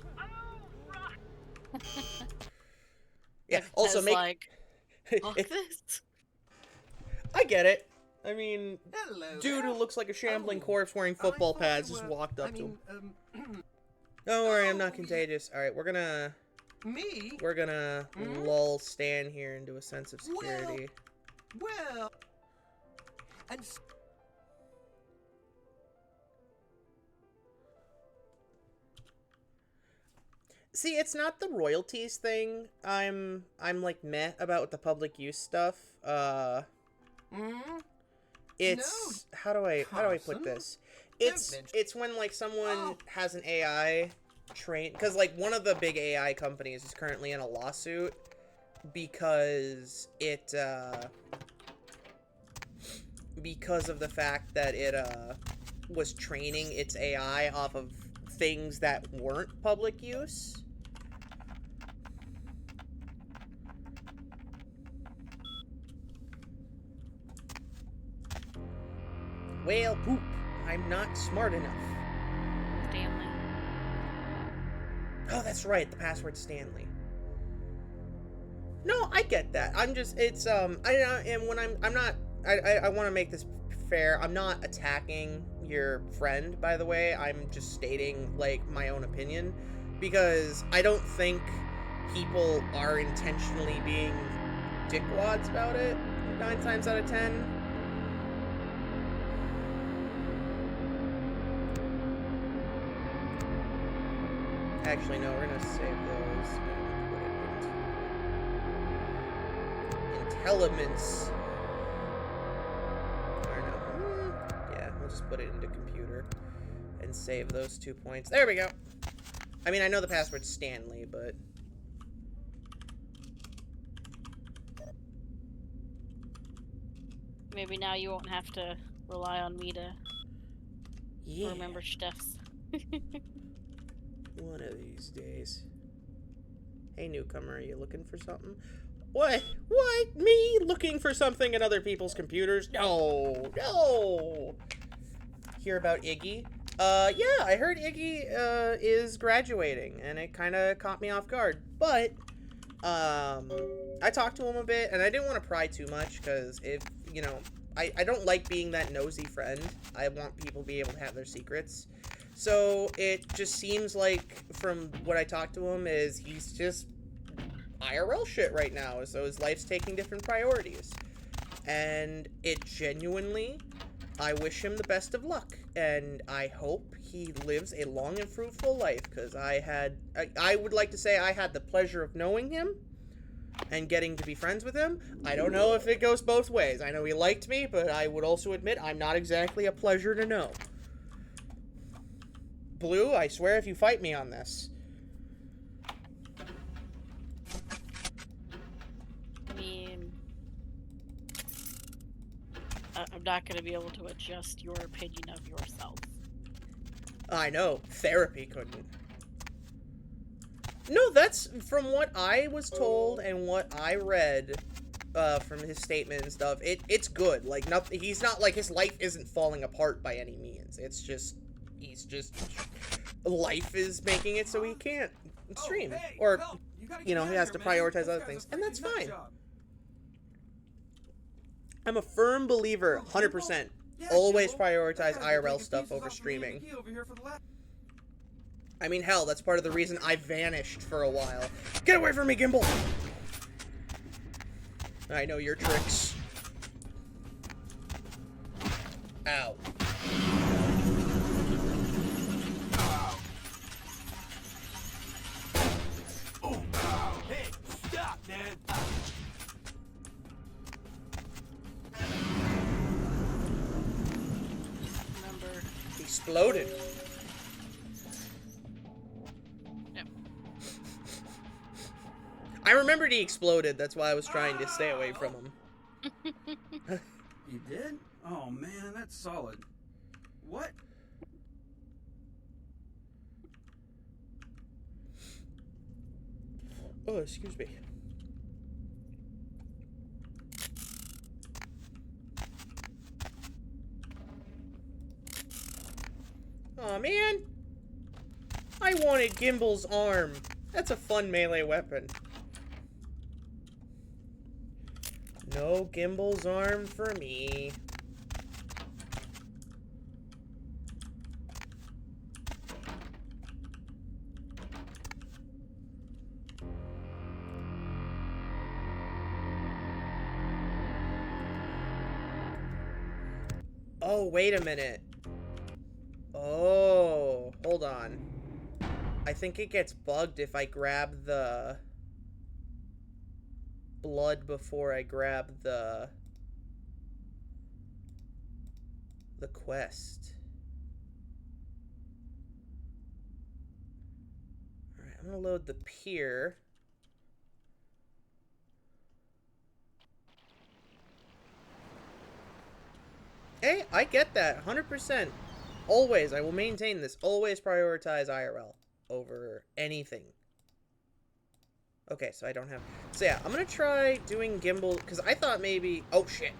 Yeah, also make... like, fuck this. I get it. I mean, Hello dude there. who looks like a shambling Oh, corpse wearing I football thought pads you just were- walked up I to him. mean, Don't worry, I'm not Oh, contagious. Alright, we're gonna me? lull Stan here into a sense of security. Well, and See, it's not the royalties thing I'm like meh about with the public use stuff. It's how do I put Carson? this? It's when like someone has an AI trained, because like one of the big AI companies is currently in a lawsuit because because of the fact that it was training its AI off of things that weren't public use. Well, poop. I'm not smart enough. Stanley. Oh, that's right. The password's Stanley. No, I get that. I'm just, it's, and when I'm not, I want to make this fair. I'm not attacking your friend, by the way. I'm just stating, like, my own opinion. Because I don't think people are intentionally being dickwads about it 9 times out of 10. Actually, no, we're gonna save those and put it into Intelliments. Or no, yeah, we'll just put it into computer and save those 2 points. There we go. I mean, I know the password's Stanley, but... Maybe now you won't have to rely on me to remember stuffs. One of these days. Hey, newcomer, are you looking for something? What? What? Me looking for something in other people's computers? No, no. Hear about Iggy? Yeah, I heard Iggy, is graduating, and it kind of caught me off guard. But, I talked to him a bit, and I didn't want to pry too much, because if, you know, I don't like being that nosy friend. I want people to be able to have their secrets. So, it just seems like, from what I talked to him, is he's just IRL shit right now, so his life's taking different priorities. And it genuinely, I wish him the best of luck, and I hope he lives a long and fruitful life, because I would like to say I had the pleasure of knowing him, and getting to be friends with him. I don't know if it goes both ways. I know he liked me, but I would also admit I'm not exactly a pleasure to know. Blue, I swear if you fight me on this. I mean, I'm not going to be able to adjust your opinion of yourself. I know. Therapy couldn't. No, that's from what I was told and what I read from his statement and stuff. It's good. Like, nothing. He's not like his life isn't falling apart by any means. It's just life is making it so he can't stream, or he has to prioritize other things, and that's fine. I'm a firm believer, 100%. Always prioritize IRL stuff over streaming. I mean, hell, that's part of the reason I vanished for a while. Get away from me, Gimbal! I know your tricks. Ow. Oh, hey, stop, man! Remember. Exploded. Yep. I remembered he exploded, that's why I was trying to stay away from him. You did? Oh man, that's solid. What? Oh, excuse me. Aw, man. I wanted Gimbal's arm. That's a fun melee weapon. No Gimbal's arm for me. Oh, wait a minute. Oh, hold on. I think it gets bugged if I grab the blood before I grab the quest. Alright, I'm gonna load the pier. Hey, I get that, 100%. Always, I will maintain this. Always prioritize IRL over anything. Okay, so I don't have... So yeah, I'm gonna try doing Gimbal, because I thought maybe... Oh, shit.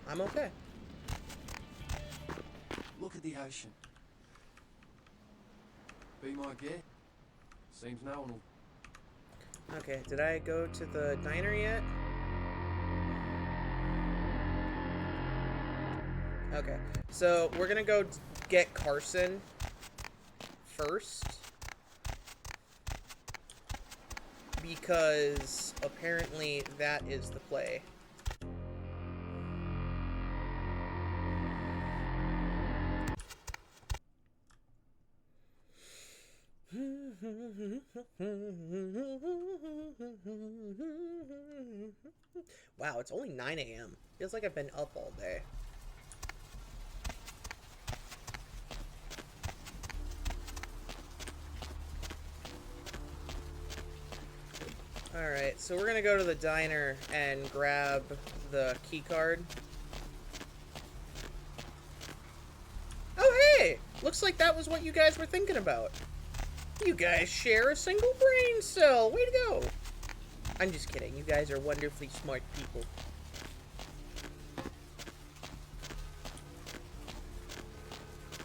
I'm okay. Look at the ocean. Be my guest. Seems no one will... Okay, did I go to the diner yet? Okay, so we're gonna go get Carson first. Because apparently that is the play. Wow, it's only 9 a.m. Feels like I've been up all day. Alright, so we're gonna go to the diner and grab the key card. Oh hey! Looks like that was what you guys were thinking about. You guys share a single brain cell! Way to go! I'm just kidding, you guys are wonderfully smart people.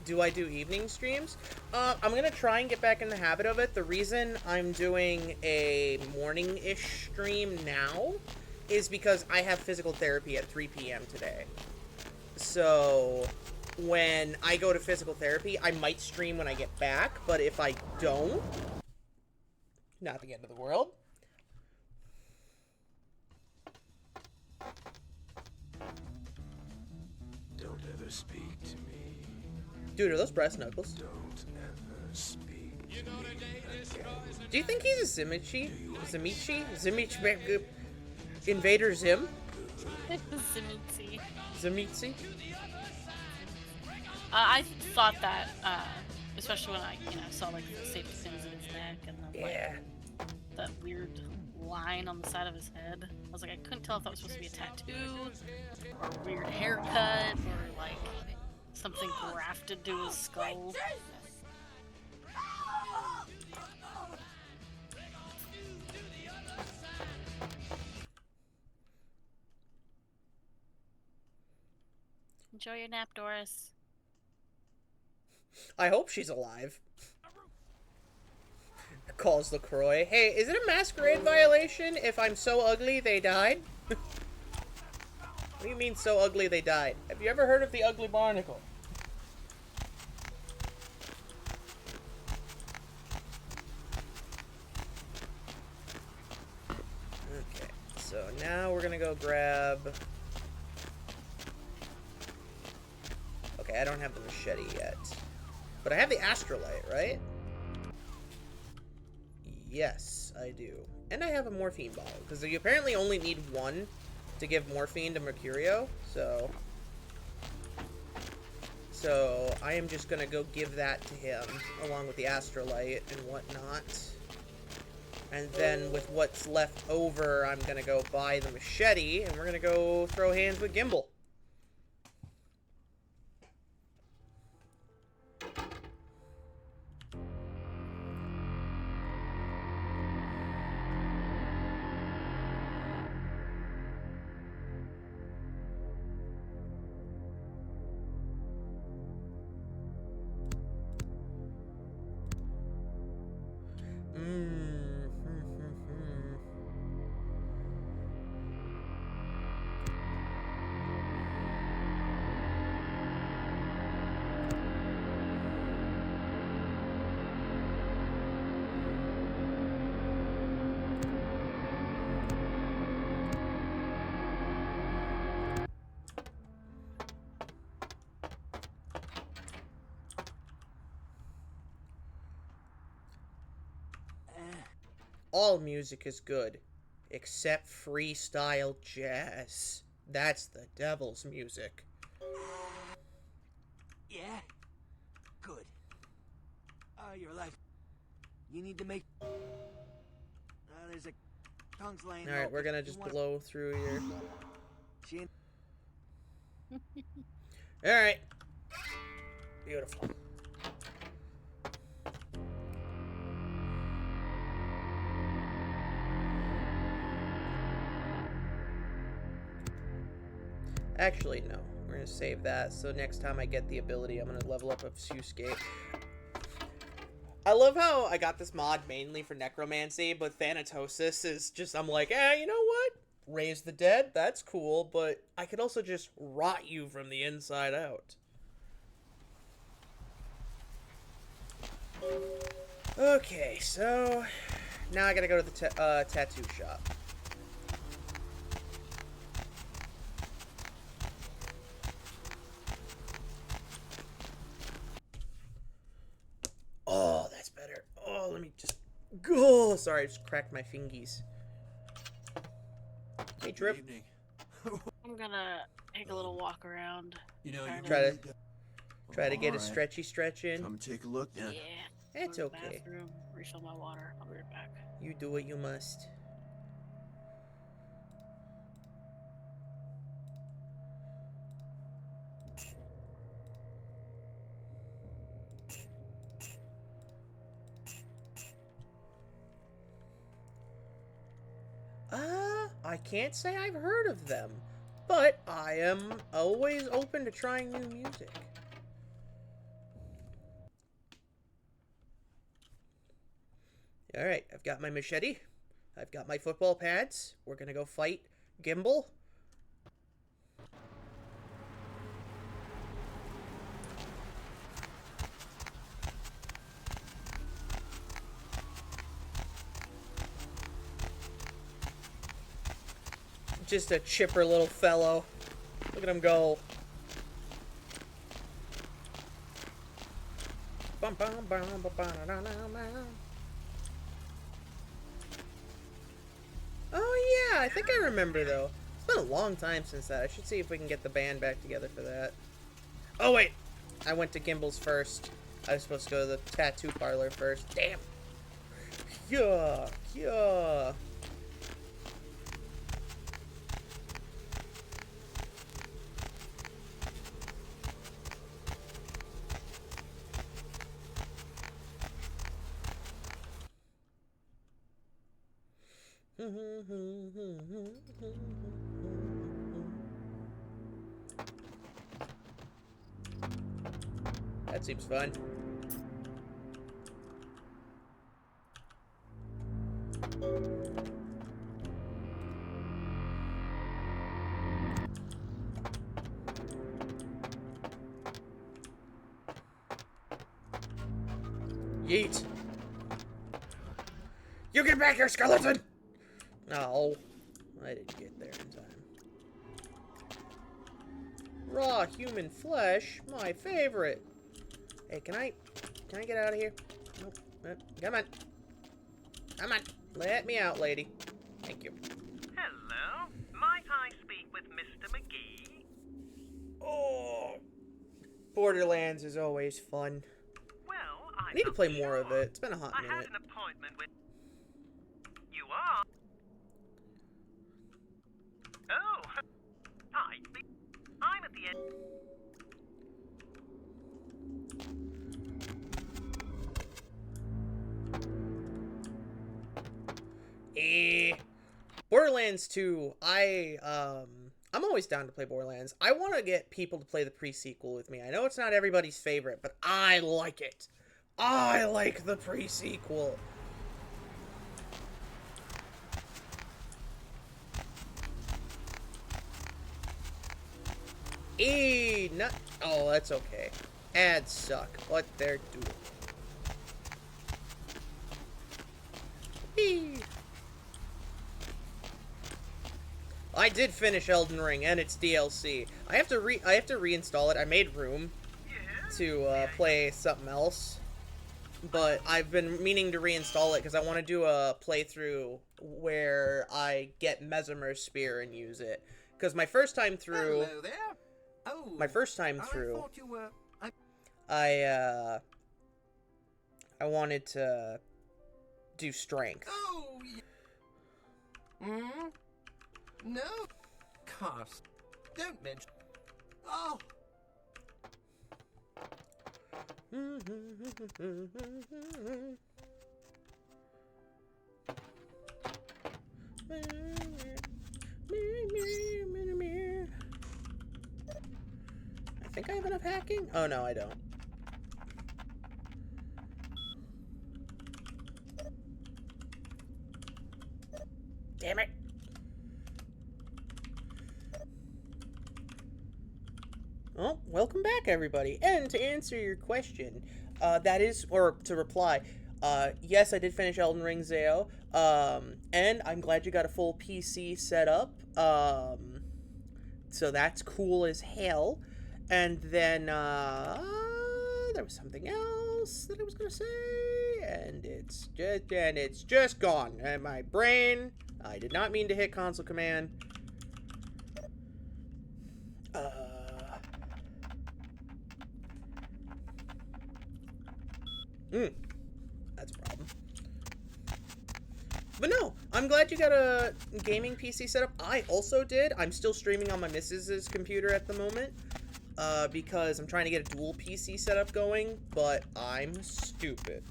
Do I do evening streams? I'm gonna try and get back in the habit of it. The reason I'm doing a morning-ish stream now is because I have physical therapy at 3 p.m. today. So when I go to physical therapy, I might stream when I get back, but if I don't, not the end of the world. Don't ever speak to me. Dude, are those breast knuckles? Don't ever speak to me. Do you think he's a Zimichi? Zimich Invader Zim? Zimitzi? I thought that, especially when I, saw like the safety pins in his neck and then like that weird line on the side of his head. I was like, I couldn't tell if that was supposed to be a tattoo or a weird haircut or like something grafted to his skull. Enjoy your nap, Doris. I hope she's alive. Calls LaCroix. Hey, is it a masquerade violation if I'm so ugly they died? What do you mean so ugly they died? Have you ever heard of the ugly barnacle? Okay, so now we're gonna go grab... Okay, I don't have the machete yet. But I have the astrolite, right? Yes, I do. And I have a morphine bottle, because you apparently only need one to give morphine to Mercurio, so... So, I am just gonna go give that to him, along with the astrolite and whatnot. And then, with what's left over, I'm gonna go buy the machete, and we're gonna go throw hands with Gimbal. All music is good, except freestyle jazz. That's the devil's music. Yeah? Good. Your life. You need to make... there's a... tongue's laying low. Alright, we're gonna just blow through here. Alright. Beautiful. Actually, no. We're gonna save that, so next time I get the ability, I'm gonna level up Obfuscate. I love how I got this mod mainly for Necromancy, but Thanatosis is just, I'm like, you know what? Raise the dead, that's cool, but I could also just rot you from the inside out. Okay, so now I gotta go to the tattoo shop. Oh, that's better. Oh, let me just go. Sorry, I just cracked my fingies. Hey, Drip. Good evening. I'm gonna take a little walk around. You know, you Try to get a stretchy stretch in. Come take a look then. Yeah. It's Go to the okay. bathroom, refill my water. I'll be right back. You do what you must. I can't say I've heard of them, but I am always open to trying new music. Alright, I've got my machete. I've got my football pads. We're gonna go fight Gimbal. Just a chipper little fellow. Look at him go. Oh yeah, I think I remember though. It's been a long time since that. I should see if we can get the band back together for that. Oh wait, I went to Gimbal's first. I was supposed to go to the tattoo parlor first. Damn. Yeah, yeah. That seems fun. Yeet. You get back here, skeleton! No. I didn't get there in time. Raw human flesh, my favorite. Hey, can I get out of here? Nope. Come on. Come on. Let me out, lady. Thank you. Hello. Might I speak with Mr. McGee? Oh. Borderlands is always fun. Well, I need to play more of it. It's been a hot I minute. had an appointment with... You are? Oh. Hi. I'm at the end... Borderlands 2, I'm always down to play Borderlands. I want to get people to play the pre-sequel with me. I know it's not everybody's favorite, but I like it. I like the pre-sequel. Not. Oh, that's okay. Ads suck. What they're doing. I did finish Elden Ring and its DLC. I have to reinstall it. I made room to play something else, but I've been meaning to reinstall it because I want to do a playthrough where I get Mesmer's Spear and use it. Because my first time through, Hello there. Oh, my first time I through, thought you were... I wanted to do strength. Oh, no, Cars. Don't mention... Oh! I think I have enough hacking? Oh, no, I don't. Damn it. Oh, welcome back, everybody. And to answer your question, to reply, yes, I did finish Elden Ring, Zeo. And I'm glad you got a full PC set up. So that's cool as hell. And then, there was something else that I was gonna say, and it's just gone. And my brain, I did not mean to hit console command. That's a problem. But no, I'm glad you got a gaming PC set up. I also did. I'm still streaming on my missus's computer at the moment. Because I'm trying to get a dual PC setup going, but I'm stupid.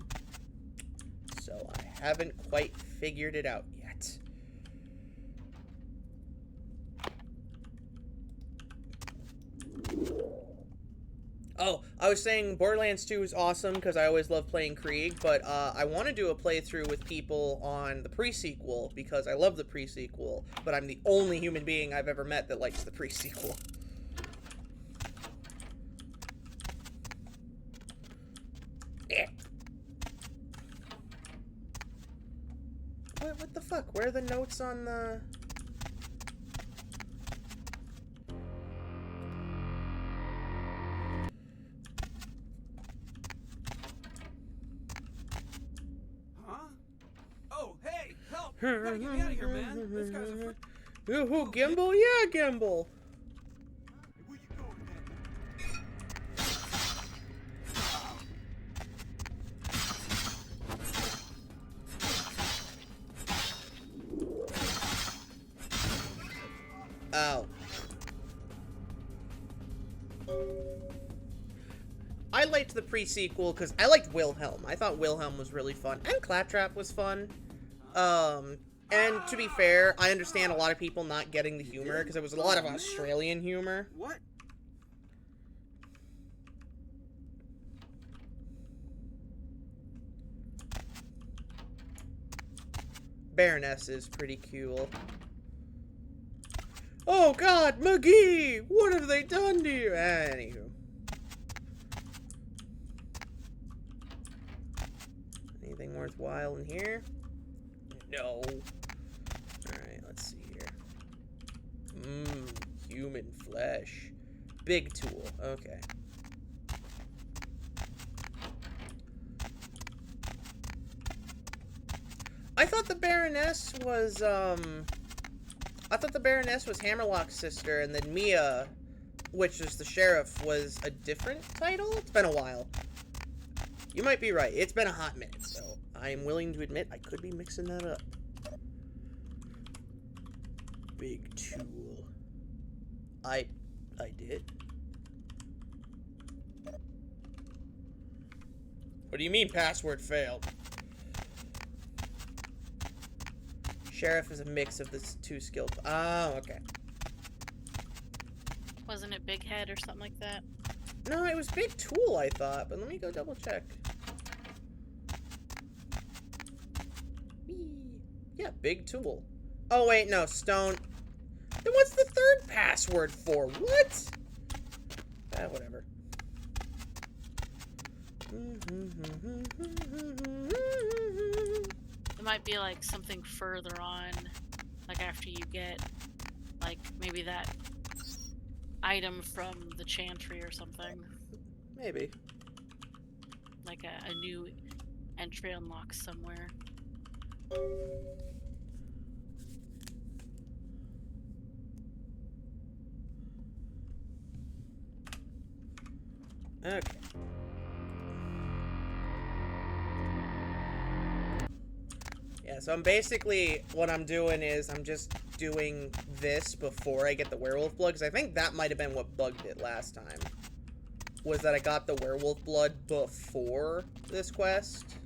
So I haven't quite figured it out yet. Oh, I was saying Borderlands 2 is awesome because I always love playing Krieg, but I want to do a playthrough with people on the pre-sequel because I love the pre-sequel, but I'm the only human being I've ever met that likes the pre-sequel. What the fuck? Where are the notes on the... Huh? Oh, hey, help! You gotta get me out of here, man. This guy's a... Who, Gimbal? Yeah, Gimbal. Where you going, man? Ow. I liked the pre-sequel because I liked Wilhelm. I thought Wilhelm was really fun. And Claptrap was fun. And to be fair, I understand a lot of people not getting the humor because it was a lot of Australian humor. What? Baroness is pretty cool. Oh God, McGee! What have they done to you? Anywho. Anything worthwhile in here? No. Alright, let's see here. Human flesh. Big tool. Okay. I thought the Baroness was, I thought the Baroness was Hammerlock's sister, and then Mia, which is the sheriff, was a different title? It's been a while. You might be right. It's been a hot minute, so I am willing to admit I could be mixing that up. Big tool. I did. What do you mean password failed? Sheriff is a mix of the two skilled. Oh, okay. Wasn't it Big Head or something like that? No, it was Big Tool, I thought, but let me go double check. Yeah, Big Tool. Oh, wait, no, Stone. Then what's the third password for? What? Whatever. It might be like something further on, like after you get, like, maybe that item from the Chantry or something. Maybe. Like a new entry unlocked somewhere. Okay. Yeah, so I'm basically, what I'm doing is I'm just doing this before I get the werewolf blood, because I think that might have been what bugged it last time. Was that I got the werewolf blood before this quest.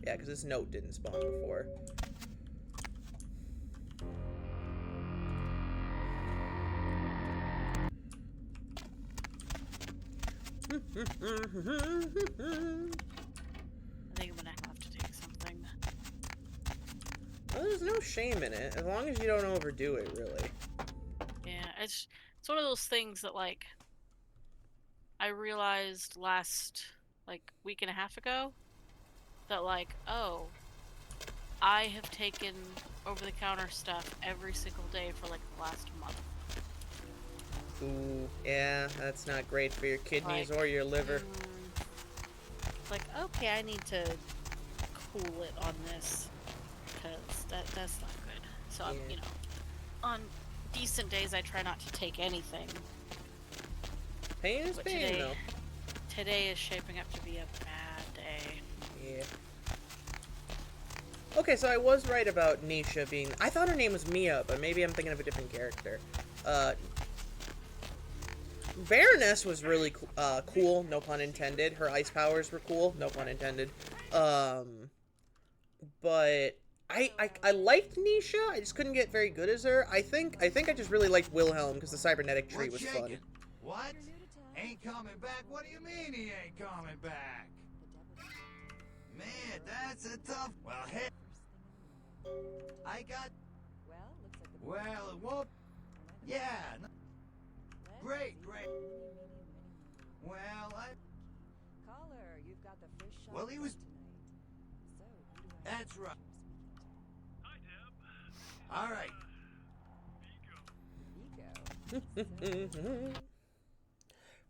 Yeah, because this note didn't spawn before. I think I'm gonna have to take something. Well, there's no shame in it, as long as you don't overdo it, really. Yeah, it's one of those things that, like, I realized last, like, week and a half ago, that, like, oh, I have taken over-the-counter stuff every single day for, like, the last month. Ooh, yeah, that's not great for your kidneys or your liver. Like, okay, I need to cool it on this, because that's not good. So, Yeah. you know, on decent days, I try not to take anything. Pain is But pain, though. Today is shaping up to be a bad day. Yeah. Okay, so I was right about Nisha being... I thought her name was Mia, but maybe I'm thinking of a different character. Baroness was really cool, no pun intended. Her ice powers were cool, no pun intended. But I liked Nisha. I just couldn't get very good as her. I think I just really liked Wilhelm because the cybernetic tree was fun. What? Ain't coming back? What do you mean he ain't coming back? Man, that's a tough... Well, hey... I got... Well, it won't... Yeah... Great. Well, Caller, you've got the first shot. Well, he was... That's right. All right.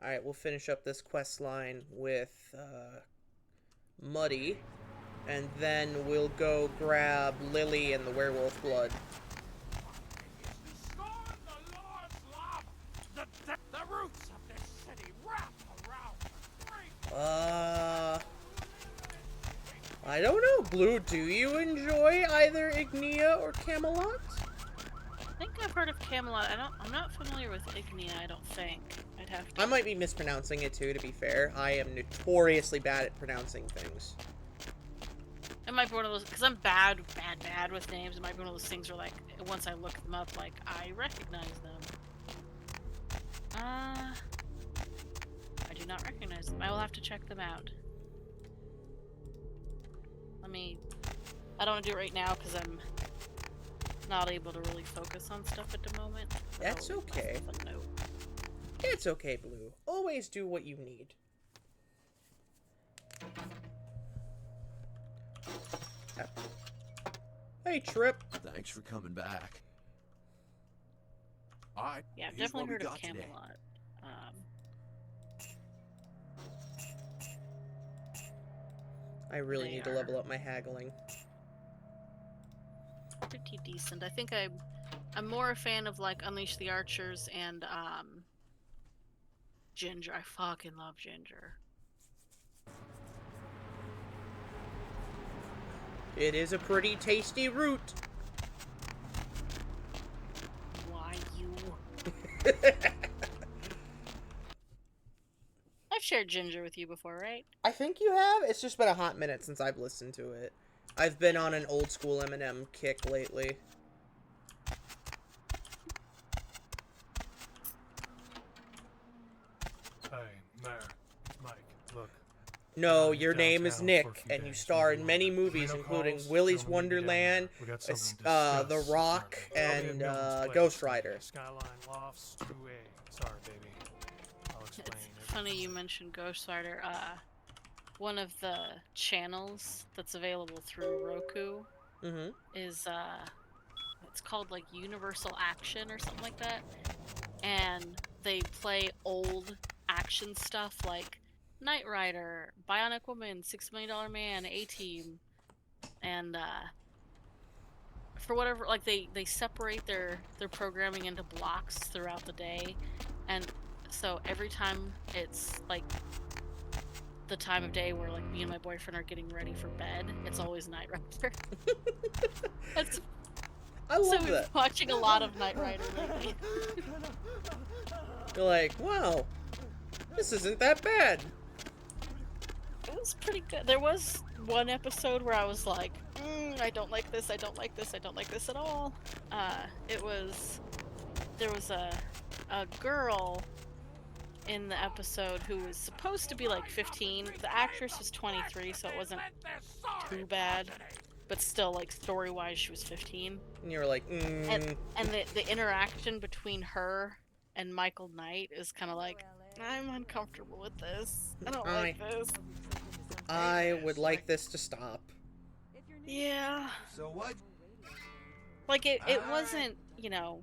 Alright, we'll finish up this quest line with Muddy, and then we'll go grab Lily and the werewolf blood. The roots of this city wrap around I don't know, Blue, do you enjoy either Ignia or Camelot? I think I've heard of Camelot. I'm not familiar with Ignia, I don't think. I'd have to... I might be mispronouncing it too, to be fair. I am notoriously bad at pronouncing things. It might be one of those, because I'm bad with names. It might be one of those things where, like, once I look them up, like, I recognize them. I do not recognize them. I will have to check them out. I don't want to do it right now because I'm not able to really focus on stuff at the moment. That's okay. Note. It's okay, Blue. Always do what you need. Hey, Trip. Thanks for coming back. Alright. Yeah, I've definitely heard of Camelot. I really need to level up my haggling. Pretty decent. I think I'm more a fan of like Unleash the Archers and Ginger. I fucking love Ginger. It is a pretty tasty root. Why you? I've shared Ginger with you before, right? I think you have. It's just been a hot minute since I've listened to it. I've been on an old school Eminem kick lately. Hey, Mayor, it's Mike. Look. No, your name is Nick, and you star in many movies, including Willy's Wonderland, The Rock, and Ghost Rider. Skyline Lofts 2A. Sorry, baby. I'll explain. It's funny you mentioned Ghost Rider. One of the channels that's available through Roku is it's called like Universal Action or something like that, and they play old action stuff like Knight Rider, Bionic Woman, $6 Million Man, A-Team, and for whatever, like they separate their programming into blocks throughout the day, and so every time it's like the time of day where like me and my boyfriend are getting ready for bed, it's always Knight Rider. I love so we've been that. watching a lot of Knight Rider lately. You're like, wow, this isn't that bad. It was pretty good. There was one episode where I was like, I don't like this, I don't like this, I don't like this at all. There was a girl in the episode who was supposed to be like 15. The actress was 23, so it wasn't too bad. But still, like, story-wise, she was 15. And you were like, And the interaction between her and Michael Knight is kind of like, I'm uncomfortable with this. I don't like this. I would like this to stop. Yeah. So what? Like, it wasn't, you know,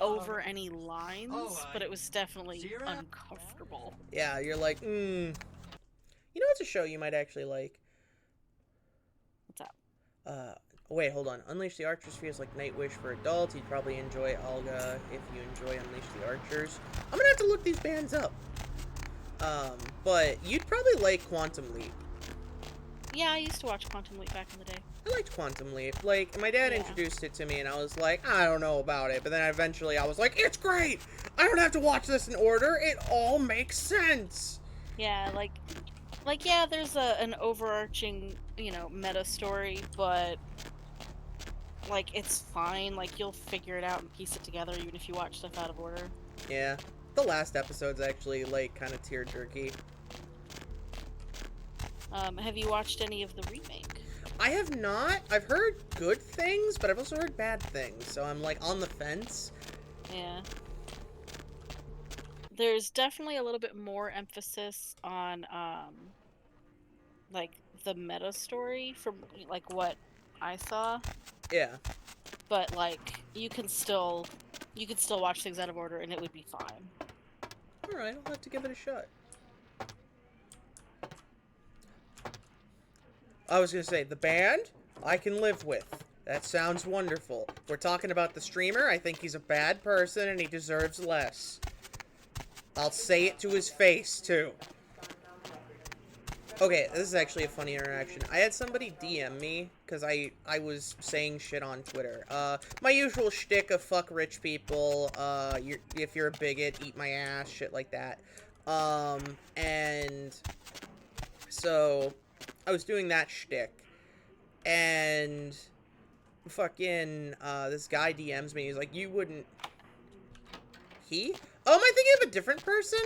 over any lines, but it was definitely uncomfortable. Yeah, you're like, You know what's a show you might actually like? What's up? Wait, hold on. Unleash the Archers feels like Nightwish for adults. You'd probably enjoy Olga if you enjoy Unleash the Archers. I'm gonna have to look these bands up. But you'd probably like Quantum Leap. Yeah, I used to watch Quantum Leap back in the day. I liked Quantum Leap. Like, my dad introduced it to me, and I was like, I don't know about it. But then eventually I was like, it's great! I don't have to watch this in order. It all makes sense. Yeah, yeah, there's an overarching, you know, meta story, but like, it's fine. Like, you'll figure it out and piece it together even if you watch stuff out of order. Yeah. The last episode's actually, like, kind of tear-jerky. Have you watched any of the remake? I have not. I've heard good things, but I've also heard bad things, so I'm, like, on the fence. Yeah. There's definitely a little bit more emphasis on, like, the meta story from, like, what I saw. Yeah. But, like, you can still watch things out of order and it would be fine. Alright, I'll have to give it a shot. I was gonna say, the band, I can live with. That sounds wonderful. If we're talking about the streamer, I think he's a bad person and he deserves less. I'll say it to his face, too. Okay, this is actually a funny interaction. I had somebody DM me, because I was saying shit on Twitter. My usual shtick of fuck rich people, if you're a bigot, eat my ass, shit like that. And so I was doing that shtick, and fucking, this guy DMs me, he's like, you wouldn't... He? Oh, am I thinking of a different person?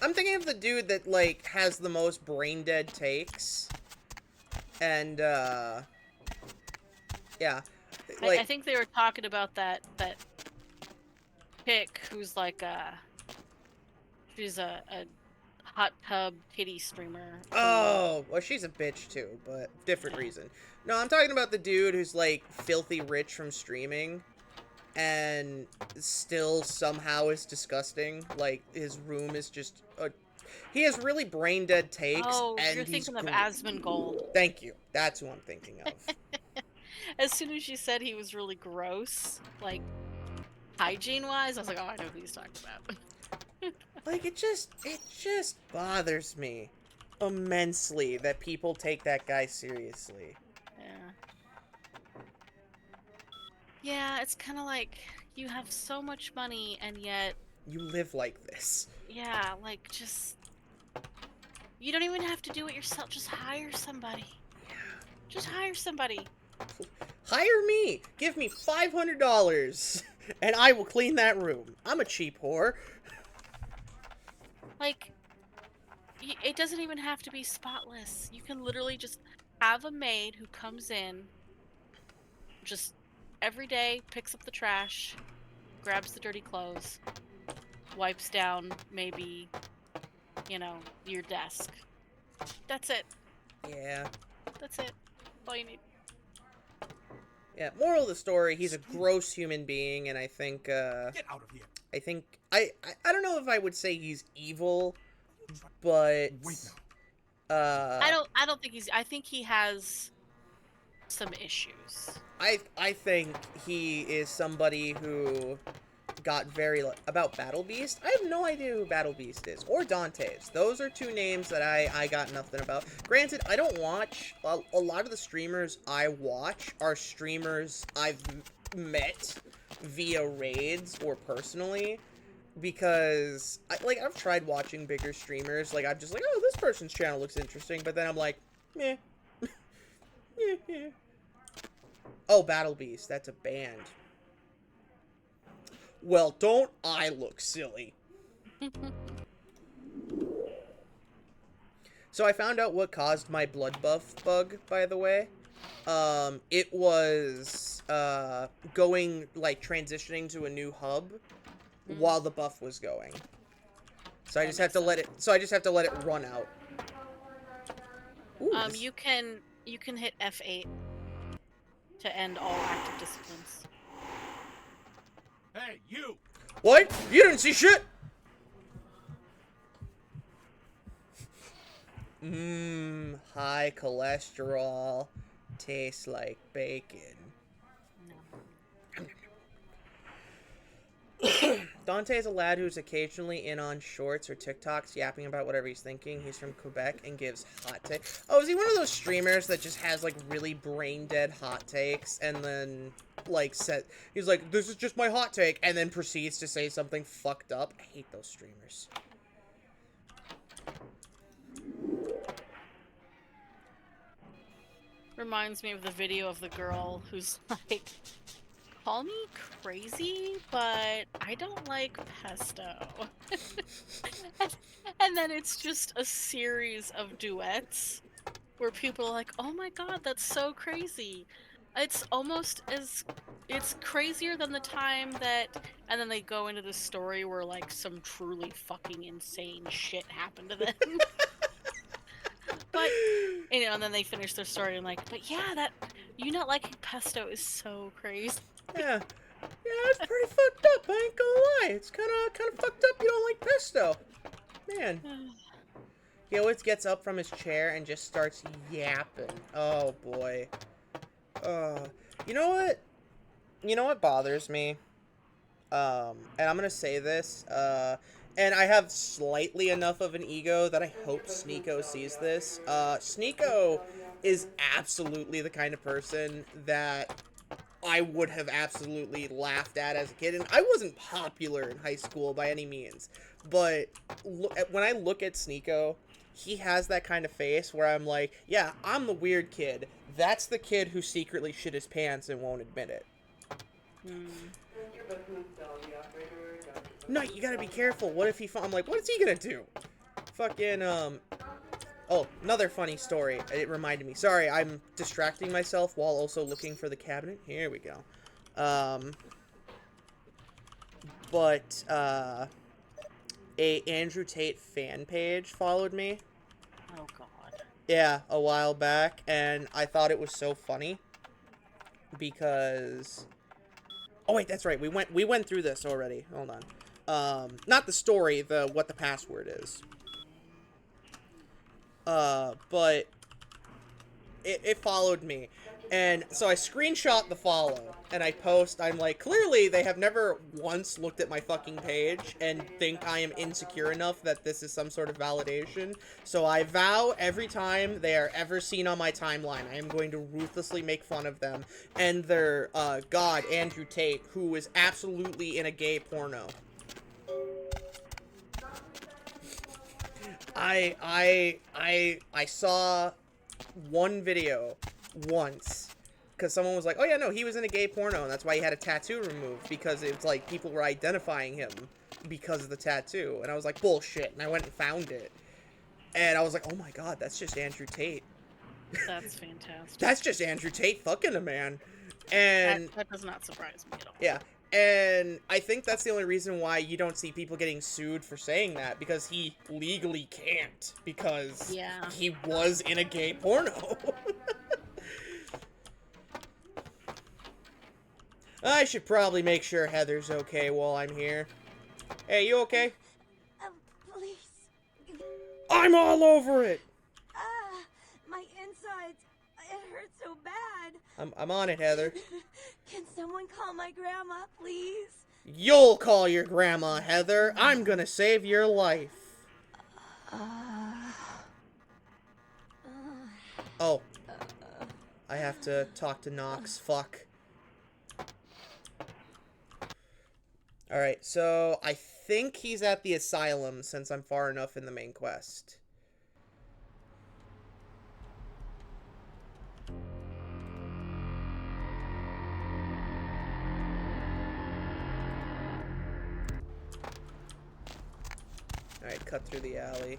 I'm thinking of the dude that, like, has the most brain-dead takes. And, yeah. Like, I think they were talking about that chick who's like she's a hot tub titty streamer. oh, well, she's a bitch too, but different reason. No, I'm talking about the dude who's like filthy rich from streaming and still somehow is disgusting. Like, his room is just a... He has really brain dead takes, Oh, and you're he's... thinking of Asmongold. Thank you. That's who I'm thinking of. As soon as you said he was really gross, like, hygiene-wise, I was like, oh, I know who he's talking about. Like, it just bothers me immensely that people take that guy seriously. Yeah. Yeah, it's kind of like, you have so much money, and yet... You live like this. Yeah, like, just... You don't even have to do it yourself, just hire somebody. Yeah. Just hire somebody. Hire me! Give me $500, and I will clean that room. I'm a cheap whore. Like, it doesn't even have to be spotless. You can literally just have a maid who comes in, just every day, picks up the trash, grabs the dirty clothes, wipes down maybe, you know, your desk. That's it. Yeah. That's it. All you need. Yeah, moral of the story, he's a gross human being, and I think, Get out of here. I think, I don't know if I would say he's evil, but, Wait now. I don't think he's, I think he has some issues. I think he is somebody who got very... About Battle Beast? I have no idea who Battle Beast is. Or Dante's. Those are two names that I got nothing about. Granted, I don't watch... A lot of the streamers I watch are streamers I've met via raids or personally. Because, I've tried watching bigger streamers. Like, I'm just like, oh, this person's channel looks interesting. But then I'm like, meh. Yeah. Oh, Battle Beast. That's a band. Well, don't I look silly? So I found out what caused my blood buff bug, by the way. It was, transitioning to a new hub while the buff was going. So I just have to let it run out. Ooh, You can hit F8 to end all active disciplines. Hey, you! What? You didn't see shit? High cholesterol. Tastes like bacon. Dante is a lad who's occasionally in on shorts or TikToks yapping about whatever he's thinking. He's from Quebec and gives hot takes. Oh, is he one of those streamers that just has, like, really brain-dead hot takes and then, like, he's like, this is just my hot take, and then proceeds to say something fucked up? I hate those streamers. Reminds me of the video of the girl who's like, call me crazy, but I don't like pesto. And then it's just a series of duets where people are like, oh my god, that's so crazy. It's almost as... It's crazier than the time that... And then they go into the story where, like, some truly fucking insane shit happened to them. But, you know, and then they finish their story and like, but yeah, that... You not liking pesto is so crazy. Yeah. Yeah, it's pretty fucked up, I ain't gonna lie. It's kinda fucked up you don't like pesto. Man. He always gets up from his chair and just starts yapping. Oh, boy. You know what? You know what bothers me? And I'm gonna say this, and I have slightly enough of an ego that I hope Sneeko sees this. Sneeko is absolutely the kind of person that I would have absolutely laughed at as a kid, and I wasn't popular in high school by any means, but when I look at Sneeko, he has that kind of face where I'm like, yeah, I'm the weird kid. That's the kid who secretly shit his pants and won't admit it. No, you gotta be careful. What if he... I'm like, what is he gonna do? Fucking, Oh, another funny story. It reminded me. Sorry, I'm distracting myself while also looking for the cabinet. Here we go. A Andrew Tate fan page followed me. Oh god. Yeah, a while back, and I thought it was so funny because. Oh wait, that's right. We went through this already. Hold on. Not the story, what the password is. But it followed me. And so I screenshot the follow, and I post, I'm like, clearly they have never once looked at my fucking page and think I am insecure enough that this is some sort of validation. So I vow every time they are ever seen on my timeline, I am going to ruthlessly make fun of them and their, god, Andrew Tate, who is absolutely in a gay porno. I saw one video once because someone was like, oh yeah, no, he was in a gay porno and that's why he had a tattoo removed, because it's like people were identifying him because of the tattoo. And I was like, bullshit. And I went and found it, and I was like, oh my god, that's just Andrew Tate. That's fantastic. That's just Andrew Tate fucking a man. And that does not surprise me at all. yeah. And I think that's the only reason why you don't see people getting sued for saying that, because he legally can't, because he was in a gay porno. I should probably make sure Heather's okay while I'm here. Hey, you okay? Please. I'm all over it! My insides. It hurts so bad. I'm on it, Heather. Can someone call my grandma, please? You'll call your grandma, Heather. I'm gonna save your life. Oh. I have to talk to Knox. Fuck. Alright, so I think he's at the asylum since I'm far enough in the main quest. Alright, cut through the alley.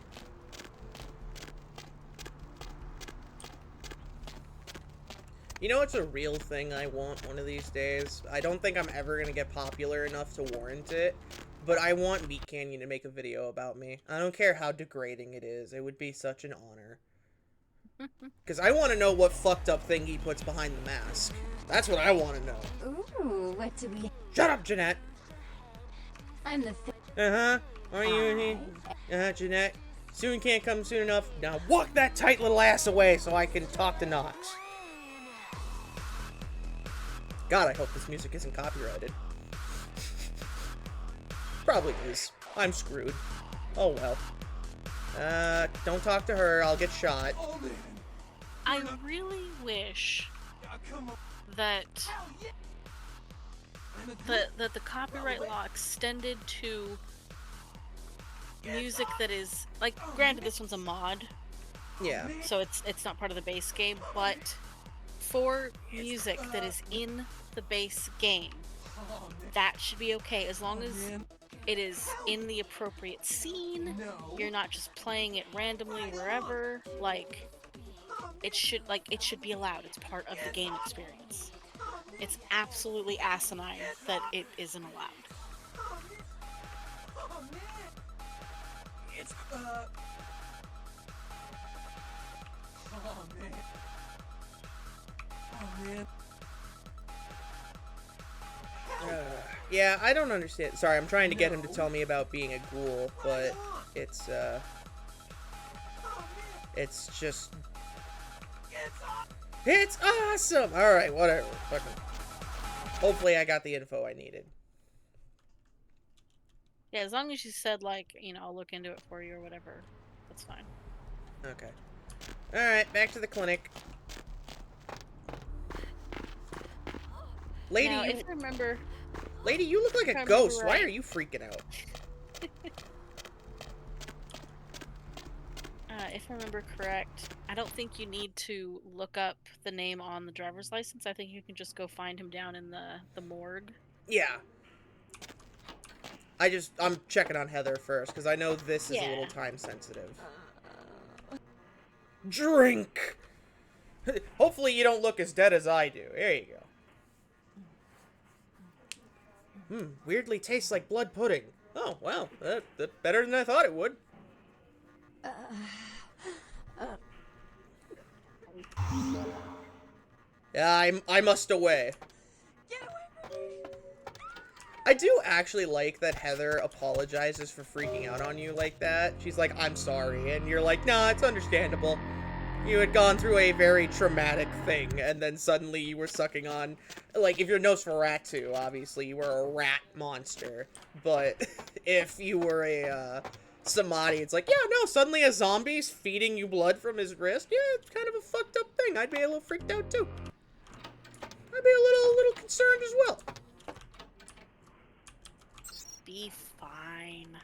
You know what's a real thing I want one of these days? I don't think I'm ever going to get popular enough to warrant it, but I want Meat Canyon to make a video about me. I don't care how degrading it is. It would be such an honor. Because I want to know what fucked up thing he puts behind the mask. That's what I want to know. Ooh, what do we... Shut up, Jeanette! I'm the... Uh-huh. Are you here? Uh-huh, Jeanette. Soon can't come soon enough. Now walk that tight little ass away so I can talk to Knox. God, I hope this music isn't copyrighted. Probably is. I'm screwed. Oh well. Don't talk to her, I'll get shot. I really wish that the copyright law extended to music that is, like, granted this one's a mod. Yeah. So it's not part of the base game, but for music that is in the base game, that should be okay as long as it is in the appropriate scene. You're not just playing it randomly wherever. Like, it should be allowed. It's part of the game experience. It's absolutely asinine that it isn't allowed. It's oh man. Oh man. Yeah, I don't understand. Sorry, I'm trying to get him to tell me about being a ghoul, but it's just... It's awesome! Alright, whatever. Fucking... Hopefully I got the info I needed. Yeah, as long as you said, like, you know, I'll look into it for you or whatever, that's fine. Okay. Alright, back to the clinic. Lady, now, if I remember... Lady, you look like a ghost. Why are you freaking out? If I remember correct, I don't think you need to look up the name on the driver's license. I think you can just go find him down in the morgue. Yeah. I'm checking on Heather first, because I know this is a little time sensitive. Drink! Hopefully you don't look as dead as I do. There you go. Weirdly tastes like blood pudding. Oh, wow. That's better than I thought it would. Yeah, I must away. Get away from me! I do actually like that Heather apologizes for freaking out on you like that. She's like, I'm sorry. And you're like, nah, it's understandable. You had gone through a very traumatic thing, and then suddenly you were sucking on... Like, if you're Nosferatu, obviously, you were a rat monster. But if you were a, Samadhi, it's like, yeah, no, suddenly a zombie's feeding you blood from his wrist. Yeah, it's kind of a fucked up thing. I'd be a little freaked out, too. I'd be a little concerned as well. Be fine.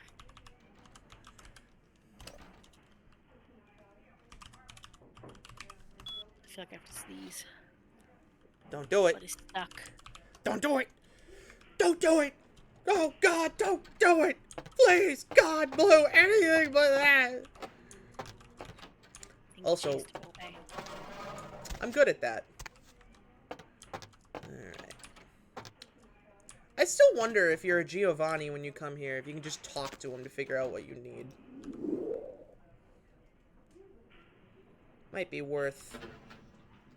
I feel like I have to sneeze. Don't do it. But it's stuck. Don't do it. Don't do it. Oh, God, don't do it. Please, God, Blue, anything but that. Also, I'm good at that. Alright. I still wonder if you're a Giovanni when you come here, if you can just talk to him to figure out what you need. Might be worth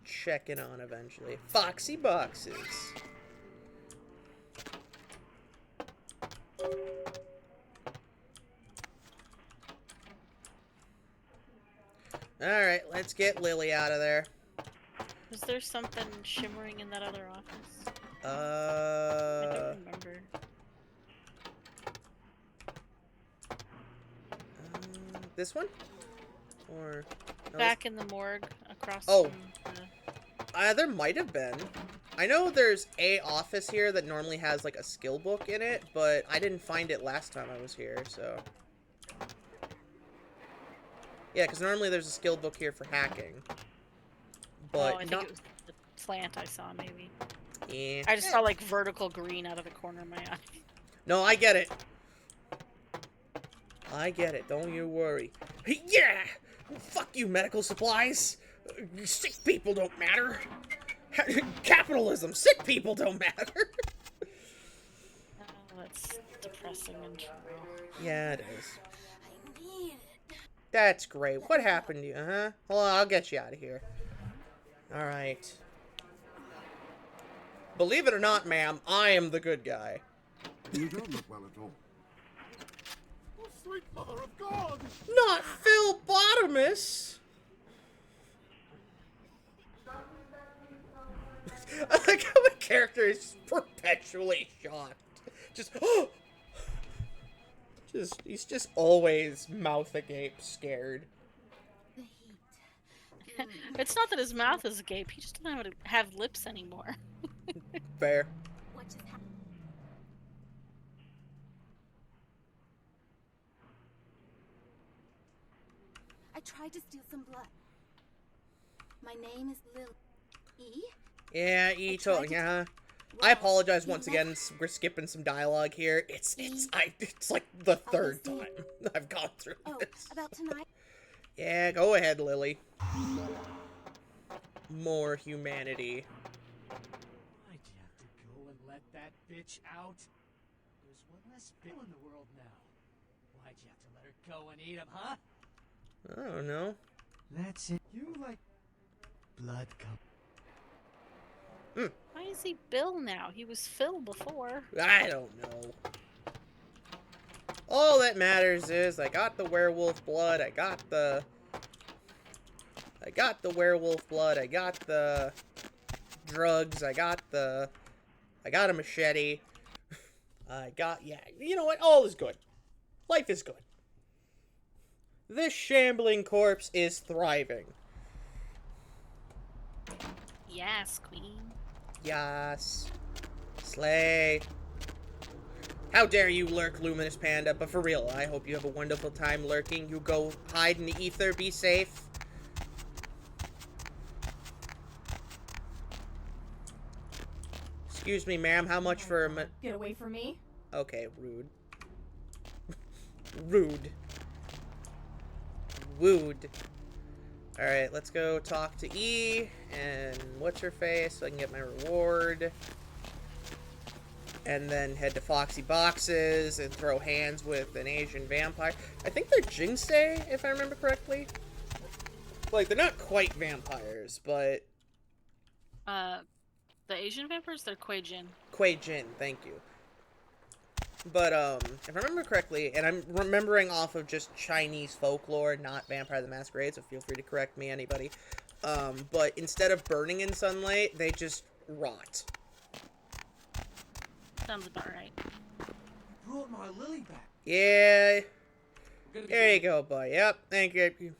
checking on eventually. Foxy boxes. Alright, let's get Lily out of there. Was there something shimmering in that other office? I don't remember. This one? Or... No, Back in the morgue, across from the... there might have been. I know there's a office here that normally has, like, a skill book in it, but I didn't find it last time I was here, so... Yeah, because normally there's a skill book here for hacking. But I think it was the plant I saw, maybe. Yeah. I just saw, like, vertical green out of the corner of my eye. No, I get it. I get it. Don't you worry. Yeah! Fuck you, medical supplies! Sick people don't matter! Capitalism! Sick people don't matter! Oh, that's depressing and true. Yeah, it is. That's great. What happened to you, huh? Hold on, I'll get you out of here. Alright. Believe it or not, ma'am, I am the good guy. You don't look well at all. Oh, sweet mother of God! Not Phil Bottomus! I like how my character is perpetually shocked. He's just always mouth agape, scared. It's not that his mouth is agape, he just doesn't have lips anymore. Fair. What just happened? I tried to steal some blood. My name is Lil. E? Yeah, yeah. I apologize once again. We're skipping some dialogue here. It's like the third time I've gone through this. About tonight? Yeah, go ahead, Lily. More humanity. Why'd you have to go and let that bitch out? There's one less Bill in the world now. Why'd you have to let her go and eat him, huh? I don't know. That's it. You like blood cup. Why is he Bill now? He was Phil before. I don't know. All that matters is I got the werewolf blood. I got the werewolf blood. I got the drugs. I got a machete. Yeah, you know what? All is good. Life is good. This shambling corpse is thriving. Yes, queen. Yes. Slay. How dare you lurk, Luminous Panda, but for real, I hope you have a wonderful time lurking. You go hide in the ether, be safe. Excuse me, ma'am, how much for a Get away from me. Okay, rude. Rude. Wooed. Alright, let's go talk to E and what's her face so I can get my reward. And then head to Foxy Boxes and throw hands with an Asian vampire. I think they're Jingsei, if I remember correctly. Like, they're not quite vampires, but... The Asian vampires, they're Kuei-jin. Kuei-jin, thank you. But, if I remember correctly, and I'm remembering off of just Chinese folklore, not Vampire the Masquerade, so feel free to correct me, anybody. But instead of burning in sunlight, they just rot. Sounds about right. Brought my Lily back. Yeah. There you go, boy. Yep, thank you.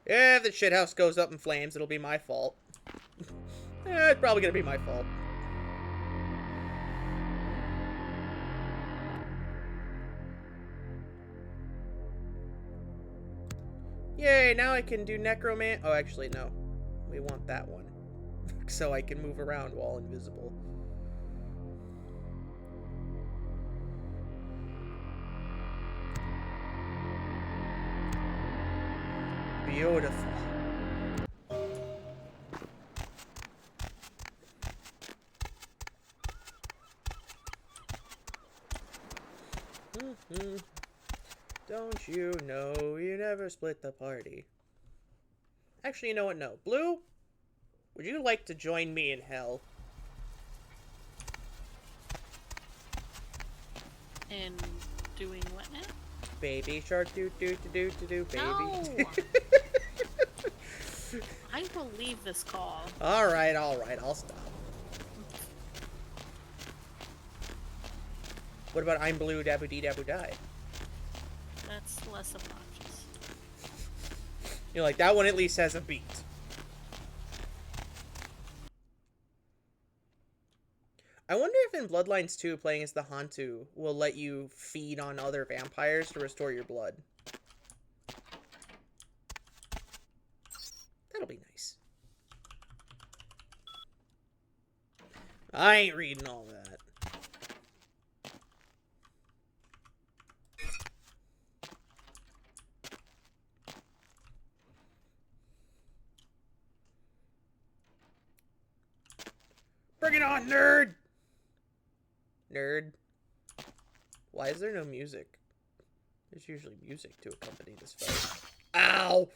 Yeah, if the shithouse goes up in flames, it'll be my fault. It's probably gonna be my fault. Yay, now I can do necroman- oh, actually, no. We want that one. So I can move around while invisible. Beautiful. Don't you know you never split the party? Actually, you know what? No. Blue, would you like to join me in hell? In doing what now? Baby shark do do do do do baby. No! I will leave this call. Alright, I'll stop. What about I'm blue, dabu dee dabu die? That's less obnoxious. You're like, that one at least has a beat. I wonder if in Bloodlines 2, playing as the Hantu will let you feed on other vampires to restore your blood. That'll be nice. I ain't reading all that. Bring it on, nerd! Nerd. Why is there no music? There's usually music to accompany this fight. Ow!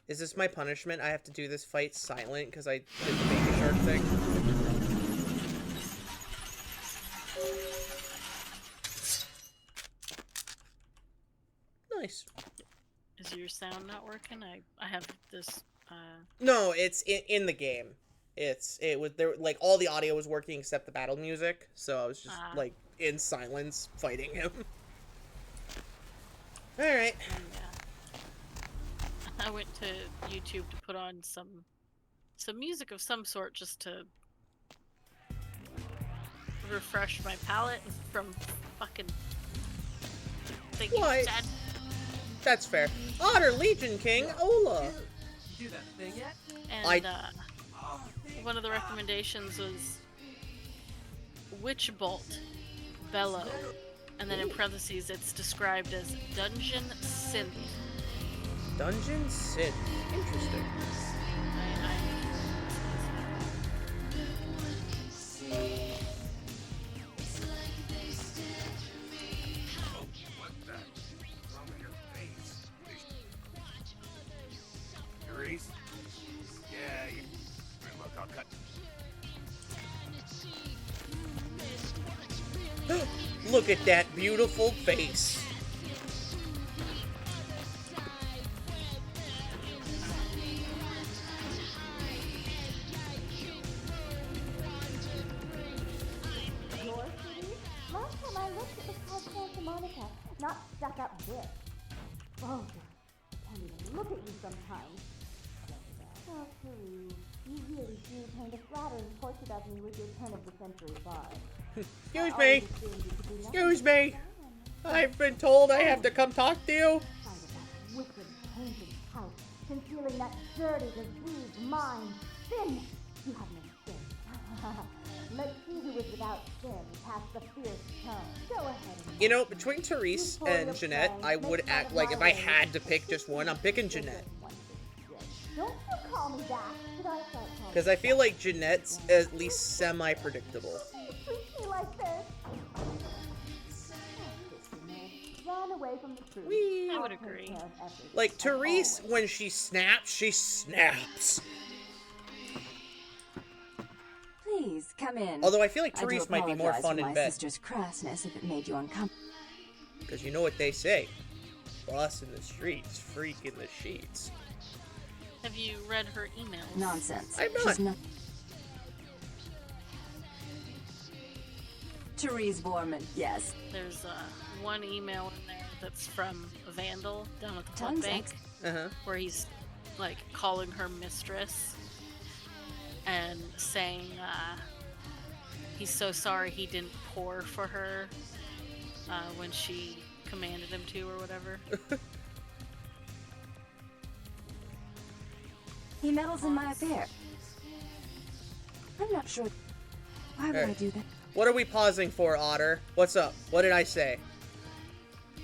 Is this my punishment? I have to do this fight silent because I did the baby shark thing? Nice. Is your sound not working? I have this, No, it's in the game. It was there, like, all the audio was working except the battle music, so I was just, like, in silence fighting him. Alright. I went to YouTube to put on some music of some sort just to refresh my palate from fucking thinking What? Dad. That's fair. Otter Legion King, Ola! Do that thing yet? And one of the recommendations was Witch Bolt Bellow, and then in parentheses it's described as Dungeon Synth. Dungeon Synth. Interesting. Look at that beautiful face. Your city? Last time I looked, it was called Santa Monica, not stuck up this. Oh, can't even look at you sometimes. Oh, Peru, you really do paint a flattering portrait of me with your turn-of-the-century vibe. Excuse me. Excuse me. I've been told I have to come talk to you. Wicked, painted house. Since feeling that dirty, diseased mind. Sin! You have no sin. Let's see who is without sin past the fierce tone. Go ahead and... You know, between Therese and Jeanette, I would act like if I had to pick just one, I'm picking Jeanette. Don't you call me that. Should I start calling Because I feel like Jeanette's at least semi-predictable. treat me like this? Run away from the truth. I would agree. Like, Therese, when she snaps, she snaps. Please, come in. Although I feel like Therese might be more fun in my bed. sister's crassness if it made you uncomfortable. Because you know what they say. Boss in the streets, freak in the sheets. Have you read her emails? Nonsense. I'm not. She's not. Therese Borman, yes. There's one email in there that's from Vandal down at the blood Tons bank, Uh-huh. where he's like calling her mistress and saying he's so sorry he didn't pour for her when she commanded him to or whatever. He meddles in my affair. I'm not sure. Why would I do that? What are we pausing for, Otter? What's up? What did I say?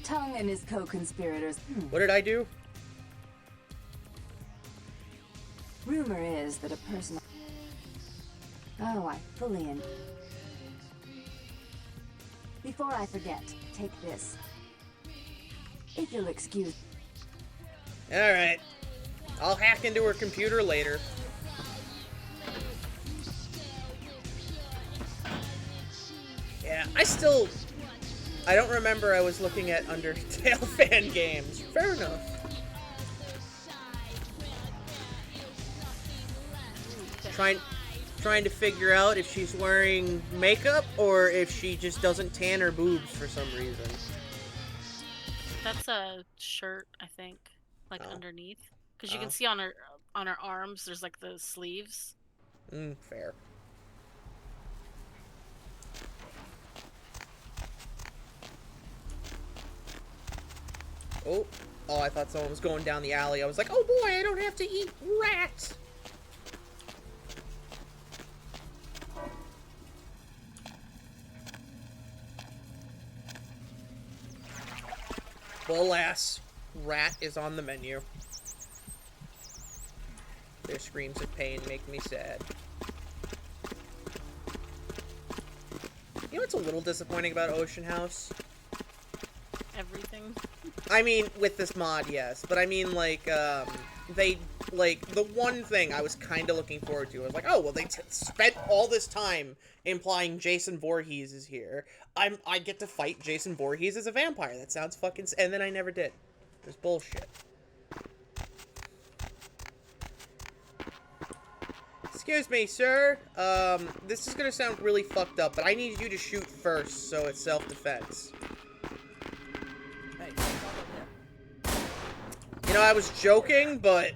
Tongue and his co-conspirators. What did I do? Rumor is that a person... Oh, I fully in. Before I forget, take this. If you'll excuse... Alright. I'll hack into her computer later. Yeah, I don't remember I was looking at Undertale fan games. Fair enough. Trying to figure out if she's wearing makeup or if she just doesn't tan her boobs for some reason. That's a shirt, I think, like underneath, because you can see on her arms. There's like the sleeves. Fair. Oh, I thought someone was going down the alley. I was like, oh boy, I don't have to eat rats. Well, alas, rat is on the menu. Their screams of pain make me sad. You know what's a little disappointing about Ocean House? Everything. I mean, with this mod, yes. But I mean, like, the one thing I was kind of looking forward to was like, oh, well, they spent all this time implying Jason Voorhees is here. I get to fight Jason Voorhees as a vampire. That sounds fucking... And then I never did. It was bullshit. Excuse me, sir. This is gonna sound really fucked up, but I need you to shoot first, so it's self-defense. You know, I was joking, but...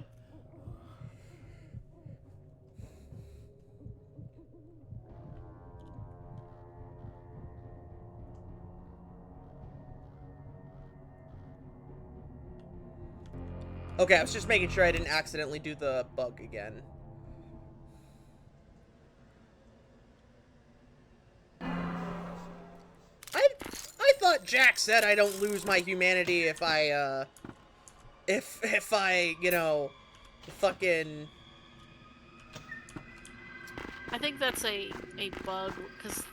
Okay, I was just making sure I didn't accidentally do the bug again. I thought Jack said I don't lose my humanity if I, if I, you know, fucking... I think that's a bug, because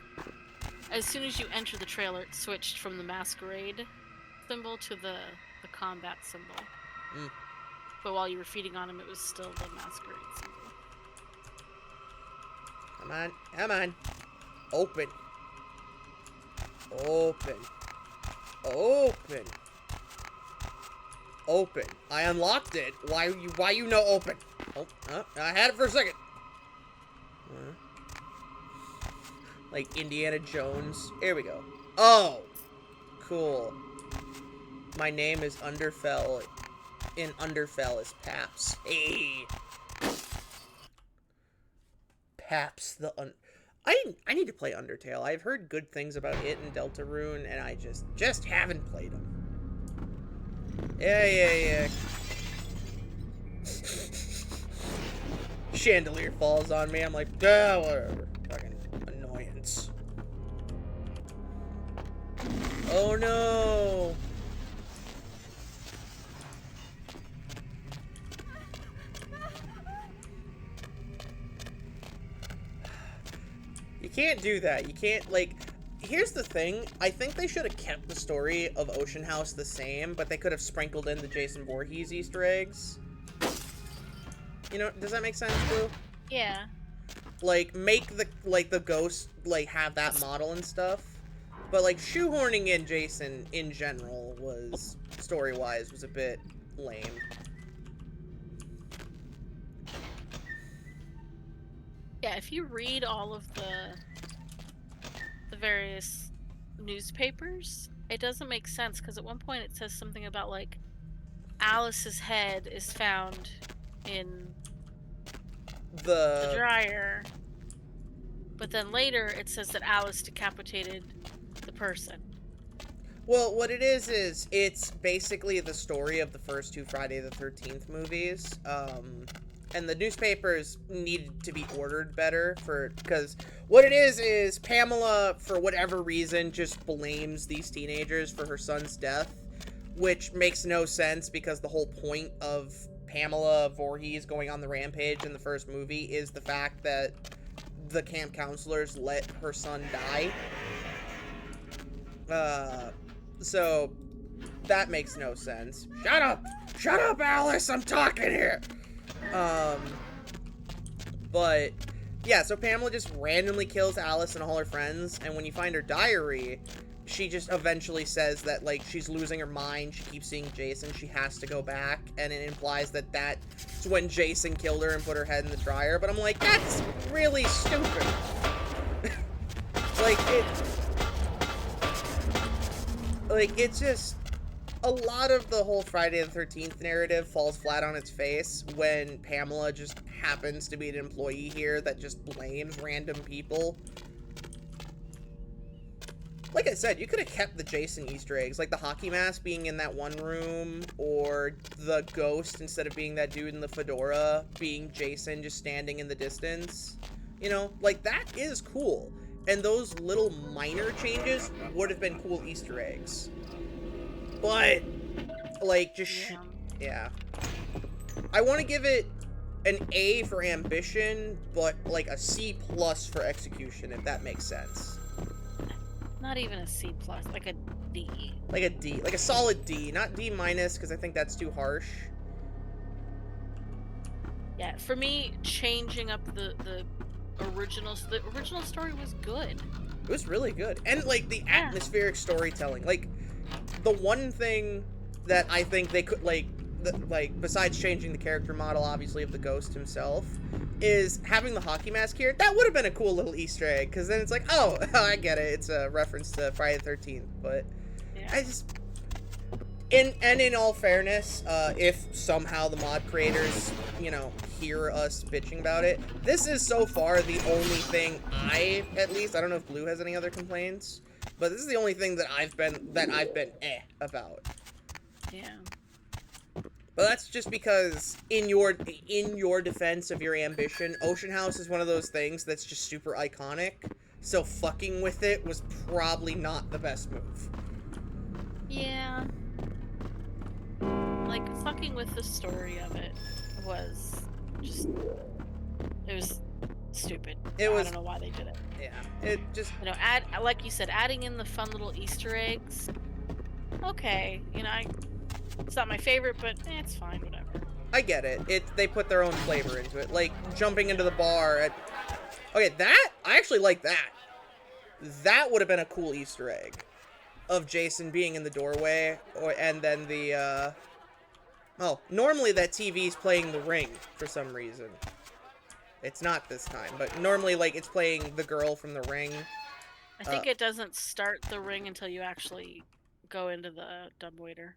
as soon as you enter the trailer, it switched from the masquerade symbol to the combat symbol. But while you were feeding on him, it was still the masquerade symbol. Come on, come on. Open. Open. Open. Open. I unlocked it. Why you no open? Oh, I had it for a second. Like Indiana Jones. Here we go. Oh! Cool. My name is Underfell. In Underfell is Paps. Hey! Paps the I need to play Undertale. I've heard good things about it and Deltarune, and I just haven't played them. Yeah. Chandelier falls on me. I'm like, ah, whatever. Fucking annoyance. Oh no! You can't do that. You can't, like... Here's the thing. I think they should have kept the story of Ocean House the same, but they could have sprinkled in the Jason Voorhees Easter eggs. You know, does that make sense, Blue? Yeah. Like, make the ghost, like, have that model and stuff. But, like, shoehorning in Jason in general was, story-wise, was a bit lame. Yeah, if you read all of the various newspapers, it doesn't make sense, because at one point it says something about, like, Alice's head is found in the dryer, but then later it says that Alice decapitated the person. Well, what it is it's basically the story of the first two Friday the 13th movies. And the newspapers needed to be ordered better because what it is Pamela, for whatever reason, just blames these teenagers for her son's death, which makes no sense because the whole point of Pamela Voorhees going on the rampage in the first movie is the fact that the camp counselors let her son die. So that makes no sense. Shut up! Shut up, Alice! I'm talking here! But, yeah, so Pamela just randomly kills Alice and all her friends, and when you find her diary, she just eventually says that, like, she's losing her mind, she keeps seeing Jason, she has to go back, and it implies that that's when Jason killed her and put her head in the dryer, but I'm like, that's really stupid. It's just... A lot of the whole Friday the 13th narrative falls flat on its face when Pamela just happens to be an employee here that just blames random people. Like I said, you could have kept the Jason Easter eggs, like the hockey mask being in that one room, or the ghost, instead of being that dude in the fedora, being Jason just standing in the distance. You know, like, that is cool. And those little minor changes would have been cool Easter eggs. But, like, just, yeah. I want to give it an A for ambition, but, like, a C+ for execution, if that makes sense. Not even a C+, like a D. Like a D, like a solid D, not D-, because I think that's too harsh. Yeah, for me, changing up the original story was good. It was really good. And, like, the atmospheric storytelling, like... The one thing that I think they could, like, besides changing the character model, obviously, of the ghost himself, is having the hockey mask here. That would have been a cool little Easter egg, because then it's like, oh, I get it. It's a reference to Friday the 13th, but I just... in all fairness, if somehow the mod creators, you know, hear us bitching about it, this is so far the only thing I don't know if Blue has any other complaints, but this is the only thing that I've been about. Yeah. But that's just because in your defense of your ambition, Ocean House is one of those things that's just super iconic. So fucking with it was probably not the best move. Yeah. Like, fucking with the story of it was just... It was stupid. I don't know why they did it. Yeah. It just... You know, like you said, adding in the fun little Easter eggs. Okay. You know, it's not my favorite, but it's fine, whatever. I get it. They put their own flavor into it. Like, jumping into the bar at... Okay, I actually like that. That would have been a cool Easter egg. Of Jason being in the doorway, and then the, Oh, normally that TV's playing The Ring, for some reason. It's not this time, but normally, like, it's playing the girl from The Ring. I think it doesn't start The Ring until you actually go into the dumbwaiter.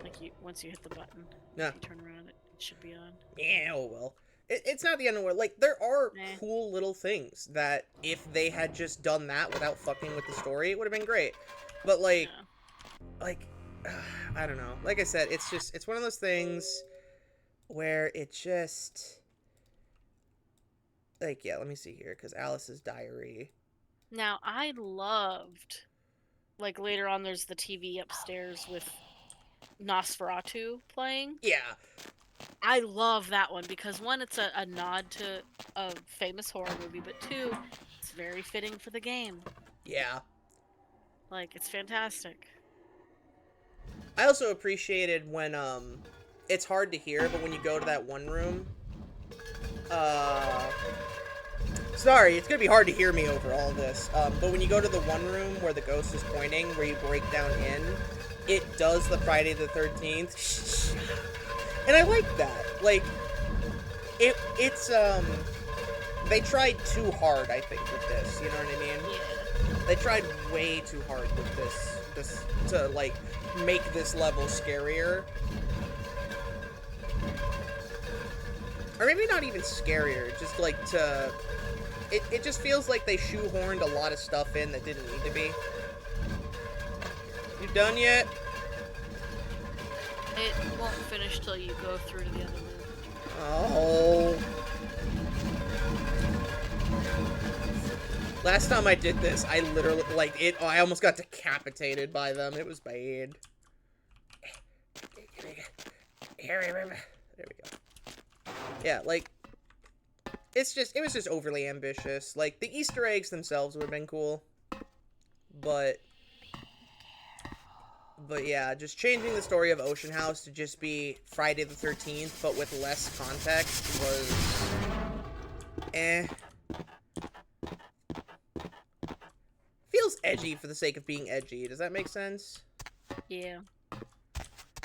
Like, once you hit the button. Yeah. If you turn around, it should be on. Yeah, oh well. It's not the end of the world. Like, there are cool little things that if they had just done that without fucking with the story, it would have been great. But, like, I don't know. Like I said, it's one of those things where it just, like, yeah, let me see here, because Alice's Diary. Now, I loved, like, later on there's the TV upstairs with Nosferatu playing. Yeah. I love that one because, one, it's a nod to a famous horror movie, but two, it's very fitting for the game. Yeah. Like, it's fantastic. I also appreciated when, it's hard to hear, but when you go to that one room, sorry, it's gonna be hard to hear me over all this, but when you go to the one room where the ghost is pointing, where you break down in, it does the Friday the 13th, and I like that. Like, it's, they tried too hard, I think, with this, you know what I mean? Yeah. They tried way too hard with this, to, like, make this level scarier. Or maybe not even scarier, just, like, to... It just feels like they shoehorned a lot of stuff in that didn't need to be. You done yet? It won't finish till you go through to the other room. Oh. Last time I did this, I literally, like, I almost got decapitated by them. It was bad. There we go. Yeah, like, it was just overly ambitious. Like, the Easter eggs themselves would have been cool. But yeah, just changing the story of Ocean House to just be Friday the 13th, but with less context was... eh. Feels edgy for the sake of being edgy. Does that make sense? Yeah.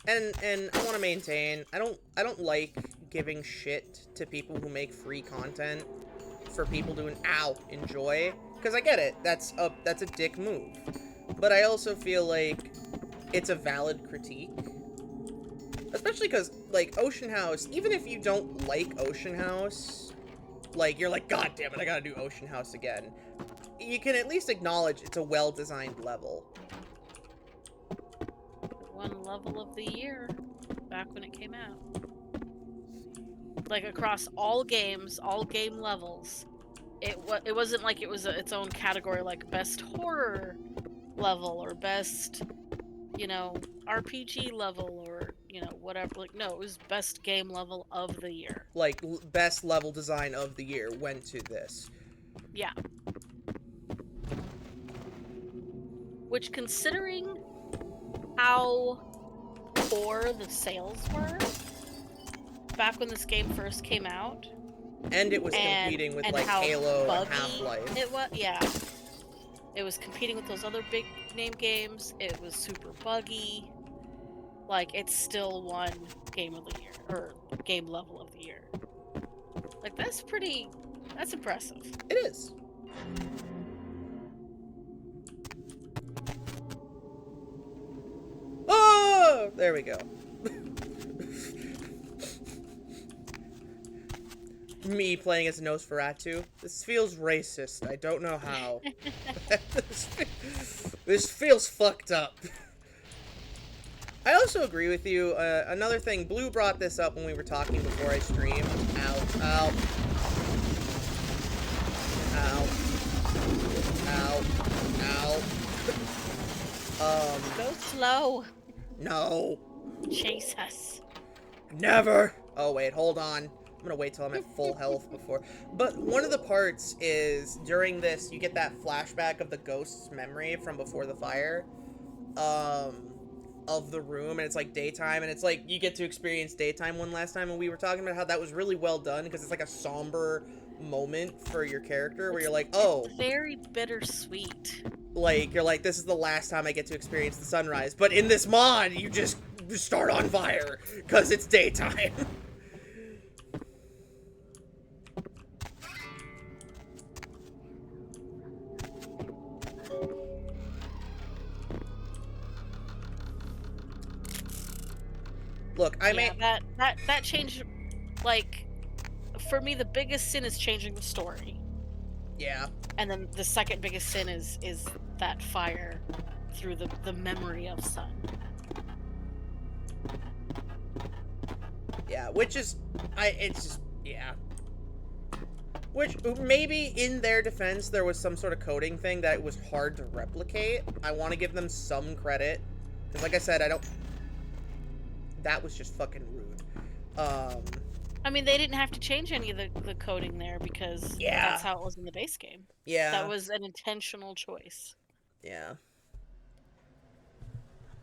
And I want to maintain, I don't like giving shit to people who make free content for people to enjoy, because I get it. That's a dick move. But I also feel like it's a valid critique. Especially because, like, Ocean House, even if you don't like Ocean House, like, you're like, God damn it, I gotta do Ocean House again. You can at least acknowledge it's a well-designed level. One level of the year back when it came out. Like, across all games, all game levels, it wasn't like it was its own category, like best horror level or best, you know, RPG level or, you know, whatever. Like, no, it was best game level of the year. Like, best level design of the year went to this. Yeah. Which, considering how poor the sales were back when this game first came out, and it was competing with, like, Halo and Half-Life. It was, yeah. It was competing with those other big name games. It was super buggy. Like, it's still won game of the year, or game level of the year. Like, that's impressive. It is. Oh, there we go. Me playing as a Nosferatu. This feels racist. I don't know how. This feels fucked up. I also agree with you. Another thing, Blue brought this up when we were talking before I streamed. Ow, ow. Ow. Ow. Ow. Go slow. No. Chase us. Never. Oh, wait, hold on. I'm gonna wait till I'm at full health before. But one of the parts is, during this, you get that flashback of the ghost's memory from before the fire. Of the room, and it's like daytime, and it's like you get to experience daytime one last time, and we were talking about how that was really well done, because it's like a somber moment for your character, where you're like, oh. It's very bittersweet. Like, you're like, this is the last time I get to experience the sunrise. But in this mod, you just start on fire, because it's daytime. Look, that changed, like, for me, the biggest sin is changing the story. Yeah. And then the second biggest sin is that fire through the memory of Sun. Yeah, which is, it's just, yeah. Which, maybe in their defense, there was some sort of coding thing that it was hard to replicate. I want to give them some credit. Because like I said, that was just fucking rude. I mean, they didn't have to change any of the coding there because that's how it was in the base game. Yeah. That was an intentional choice. Yeah.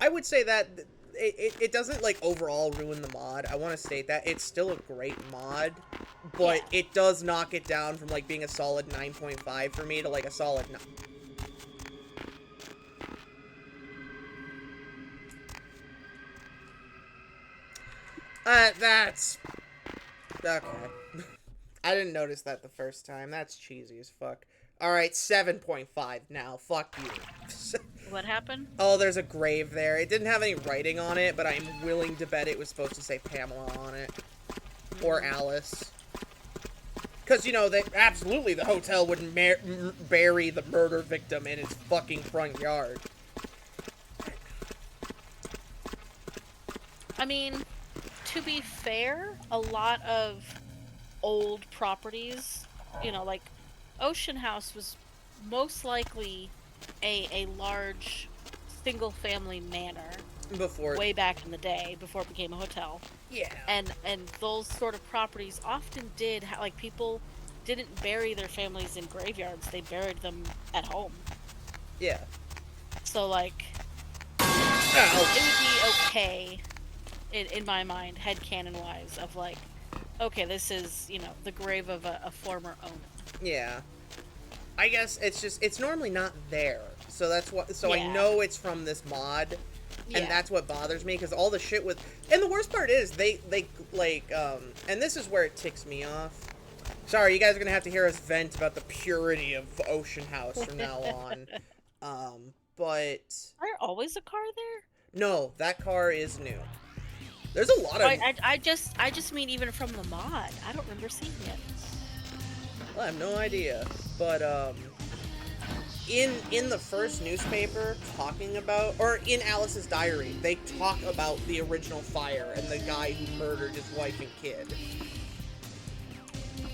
I would say that it doesn't, like, overall ruin the mod. I want to state that. It's still a great mod, but it does knock it down from, like, being a solid 9.5 for me to, like, a solid 9. That's... Okay. I didn't notice that the first time. That's cheesy as fuck. Alright, 7.5 now. Fuck you. What happened? Oh, there's a grave there. It didn't have any writing on it, but I'm willing to bet it was supposed to say Pamela on it. Or Alice. Because, you know, absolutely the hotel would bury the murder victim in its fucking front yard. I mean, to be fair, a lot of old properties, you know, like Ocean House was most likely a large single-family manor way back in the day before it became a hotel. Yeah. And those sort of properties often did like people didn't bury their families in graveyards; they buried them at home. Yeah. So like, it would be okay in my mind, headcanon-wise, of like, okay, this is, you know, the grave of a former owner. Yeah. I guess it's normally not there. So that's what, so I know it's from this mod, and that's what bothers me, because all the shit with, and the worst part is, they like, and this is where it ticks me off. Sorry, you guys are gonna have to hear us vent about the purity of Ocean House from now on. But... Are there always a car there? No, that car is new. There's a lot of... I just mean even from the mod. I don't remember seeing it. Well, I have no idea. But, in the first newspaper talking about... Or in Alice's diary, they talk about the original fire and the guy who murdered his wife and kid.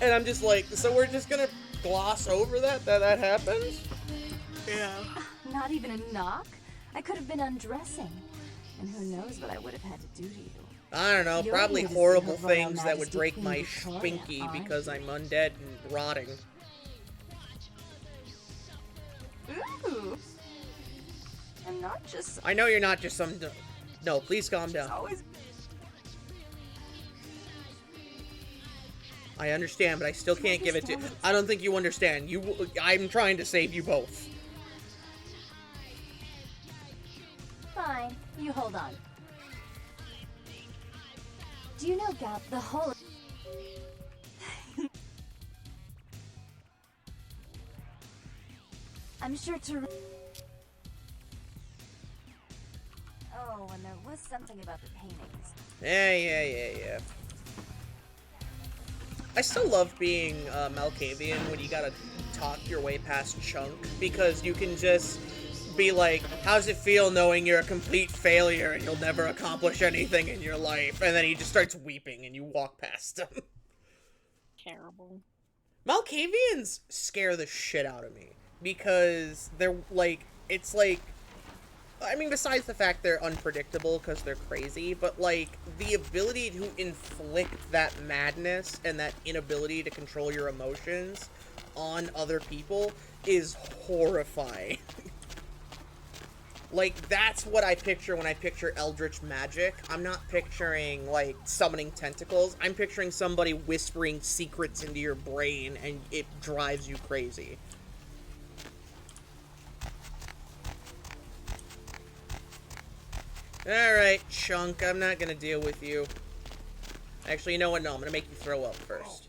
And I'm just like, so we're just gonna gloss over that happened? Yeah. Not even a knock? I could have been undressing. And who knows what I would have had to do to you. I don't know, You're probably here to see horrible Her Royal things that would Majesty break Queen my Victoria, spinky aren't because you? I'm undead and rotting. Ooh. I'm not just... I know you're not just some... No, please calm down. I understand, but I still can't give it to you. I don't think you understand. I'm trying to save you both. Fine, you hold on. Do you know, Gal, the whole... I'm sure to... Oh, and there was something about the paintings. Yeah. I still love being Malkavian when you gotta talk your way past Chunk, because you can just be like, how's it feel knowing you're a complete failure and you'll never accomplish anything in your life? And then he just starts weeping and you walk past him. Terrible. Malkavians scare the shit out of me, because they're like, it's like, I mean, besides the fact they're unpredictable because they're crazy, but, like, the ability to inflict that madness and that inability to control your emotions on other people is horrifying. Like, that's what I picture when I picture eldritch magic. I'm not picturing, like, summoning tentacles. I'm picturing somebody whispering secrets into your brain and it drives you crazy. Alright, Chunk, I'm not gonna deal with you. Actually, you know what? No, I'm gonna make you throw up first.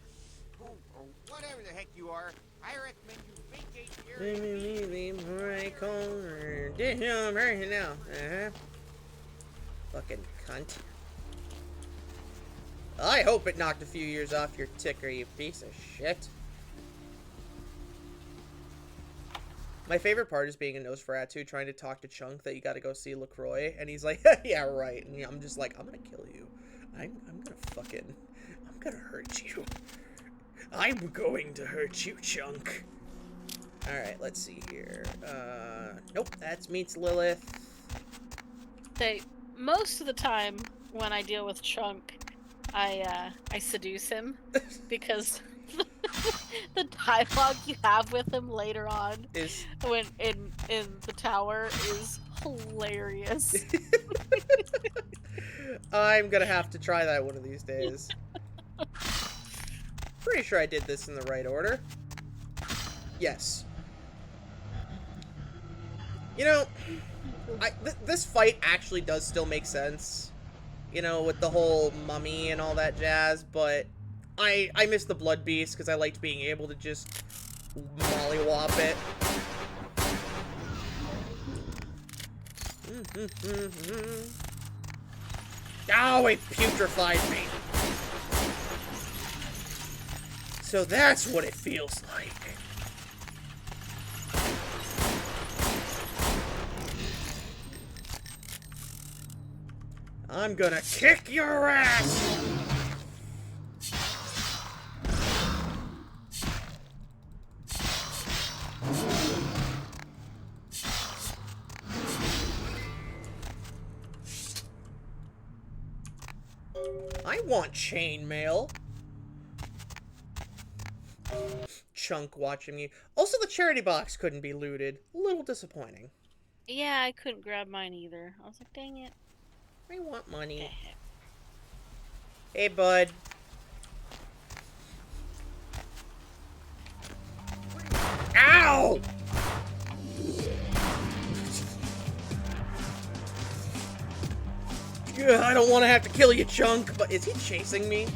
Whatever the heck you are, I recommend you vacate the area. Right corner. Damn, right now. Fucking cunt. I hope it knocked a few years off your ticker, you piece of shit. My favorite part is being a Nosferatu trying to talk to Chunk that you gotta go see LaCroix, and he's like, yeah, right. And I'm just like, I'm gonna kill you. I'm gonna hurt you. I'm going to hurt you, Chunk. Alright, let's see here. Nope, that's meets Lilith. Most of the time when I deal with Chunk, I seduce him because the dialogue you have with him later on is when in the tower is hilarious. I'm gonna have to try that one of these days. Pretty sure I did this in the right order. Yes. You know, this fight actually does still make sense. You know, with the whole mummy and all that jazz, but I miss the Blood Beast because I liked being able to just mollywop it. Oh, it putrefied me. So that's what it feels like. I'm gonna kick your ass! I want chainmail. Chunk watching me. Also, the charity box couldn't be looted. A little disappointing. Yeah, I couldn't grab mine either. I was like, dang it. I want money. Hey, bud. Ow! Ugh, I don't want to have to kill you, Chunk, but is he chasing me?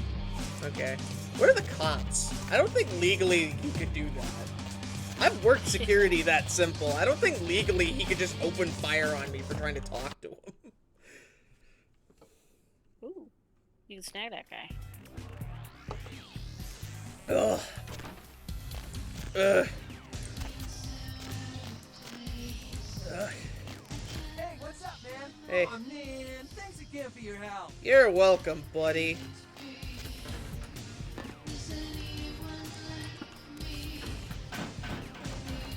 Okay. Where are the cops? I don't think legally he could do that. I've worked security that simple. I don't think legally he could just open fire on me for trying to talk to him. Ooh, you can snag that guy. Ugh. Ugh. Ugh. Hey, what's up, man? Hey. Oh, man, thanks again for your help. You're welcome, buddy.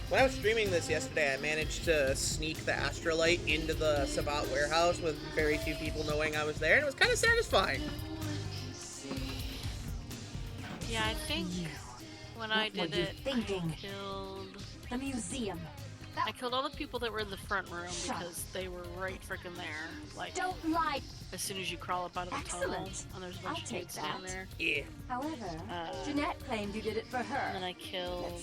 When I was streaming this yesterday, I managed to sneak the Astrolite into the Sabat warehouse with very few people knowing I was there, and it was kind of satisfying. Yeah, I think when I did it, I killed the museum. I killed all the people that were in the front room because they were right freaking there. Like, don't lie. As soon as you crawl up out of the tunnel, and there's a bunch of dudes down there. Yeah. However, Jeanette claimed you did it for her. And then I killed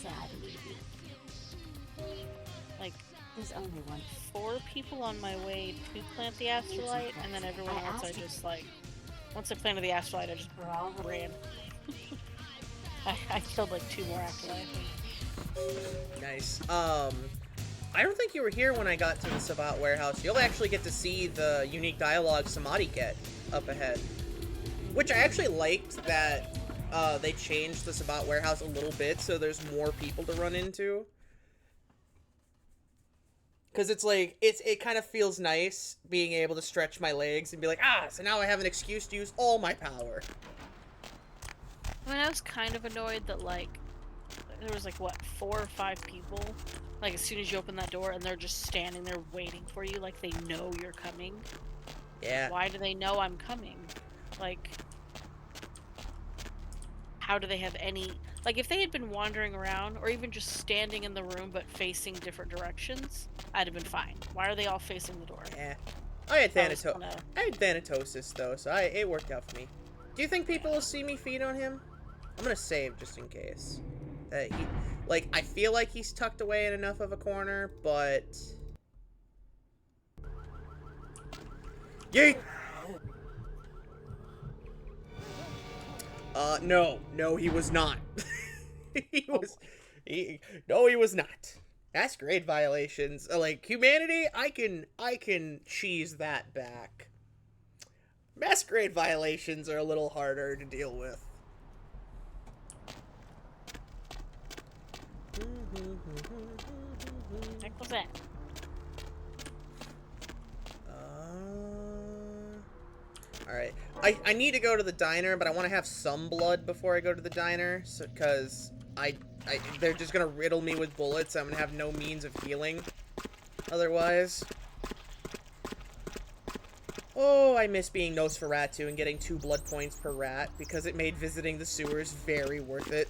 like there's only one. 4 people on my way to plant the Astrolite, and then everyone else I just like. Once I planted the Astrolite, I just ran. I killed like 2 more after that, I think. Nice. I don't think you were here when I got to the Sabat warehouse. You'll actually get to see the unique dialogue Samadhi get up ahead. Which I actually liked that they changed the Sabat warehouse a little bit so there's more people to run into. Because it's like, it kind of feels nice being able to stretch my legs and be like, so now I have an excuse to use all my power. I mean, I was kind of annoyed that, like, there was, like, what, 4 or 5 people? Like, as soon as you open that door, and they're just standing there waiting for you, like, they know you're coming. Yeah. Why do they know I'm coming? Like, how do they have any... Like, if they had been wandering around, or even just standing in the room, but facing different directions, I'd have been fine. Why are they all facing the door? Yeah. I had Thanatosis, though, so it worked out for me. Do you think people will see me feed on him? I'm gonna save just in case. I feel like he's tucked away in enough of a corner, but... Yeet! No, he was not. No, he was not. That's grade violations. Like, humanity, I can cheese that back. Mass grade violations are a little harder to deal with. Heck was that? Alright. I need to go to the diner, but I want to have some blood before I go to the diner, so, because they're just gonna riddle me with bullets. I'm gonna have no means of healing otherwise. Oh, I miss being Nosferatu and getting 2 blood points per rat, because it made visiting the sewers very worth it.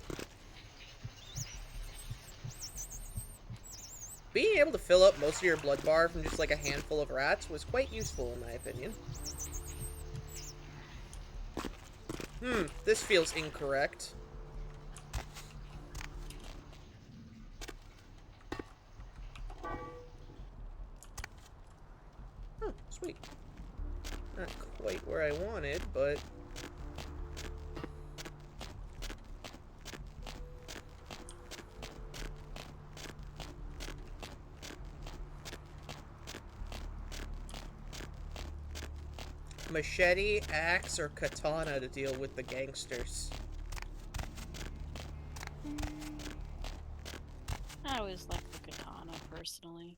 Being able to fill up most of your blood bar from just like a handful of rats was quite useful in my opinion. This feels incorrect. Oh, sweet. Not quite where I wanted, but... Machete, axe, or katana to deal with the gangsters. I always like the katana, personally.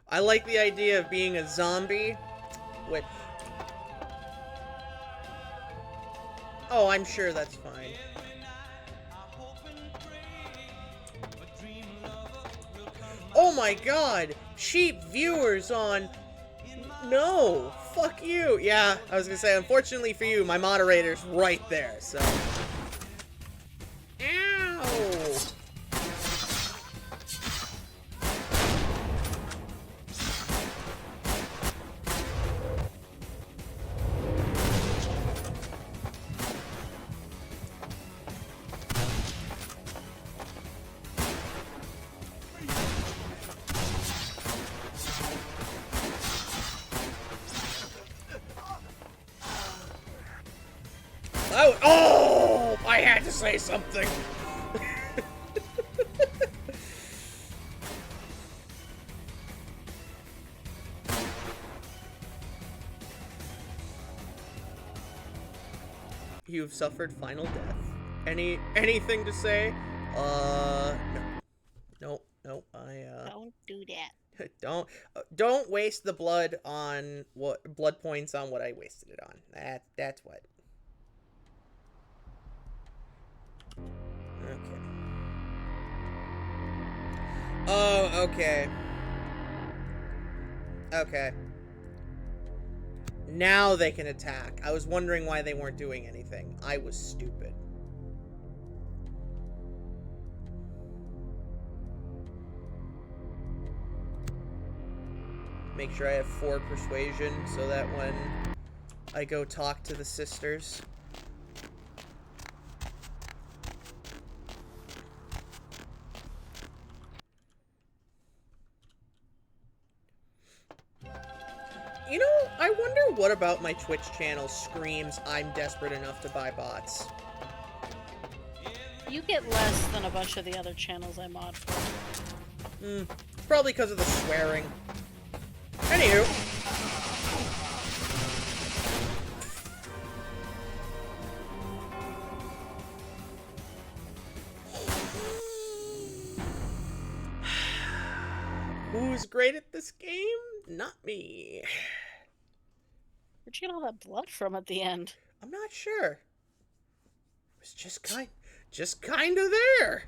I like the idea of being a zombie with... Oh, I'm sure that's fine. Oh my god! Cheap viewers on... No! Fuck you! Yeah, I was gonna say, unfortunately for you, my moderator's right there, so... Ow! Oh! I had to say something! You've suffered final death. Anything to say? No. Nope, Don't do that. Don't waste the blood on blood points on what I wasted it on. That's what. Okay. Oh, okay. Okay. Now they can attack. I was wondering why they weren't doing anything. I was stupid. Make sure I have 4 persuasion so that when I go talk to the sisters... You know, I wonder what about my Twitch channel screams I'm desperate enough to buy bots. You get less than a bunch of the other channels I mod for. Probably because of the swearing. Anywho. Who's great at this game? Not me. Where'd you get all that blood from at the end? I'm not sure. It was just kind of there.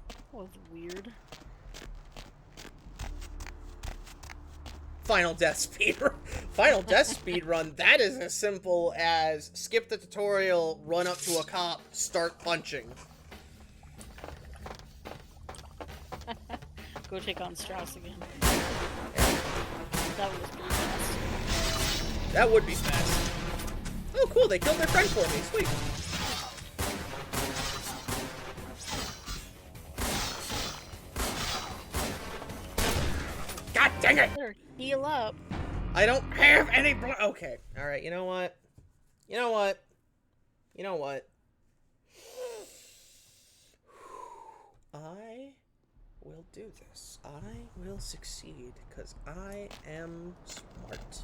That was weird. Final death speedrun. Final death speedrun. That is as simple as skip the tutorial, run up to a cop, start punching. Go take on Strauss again. That was pretty fast. That would be fast. Oh, cool. They killed their friend for me. Sweet. God dang it! Better heal up. I don't have any blood. Okay. All right. You know what? You know what? You know what? I will do this. I will succeed because I am smart.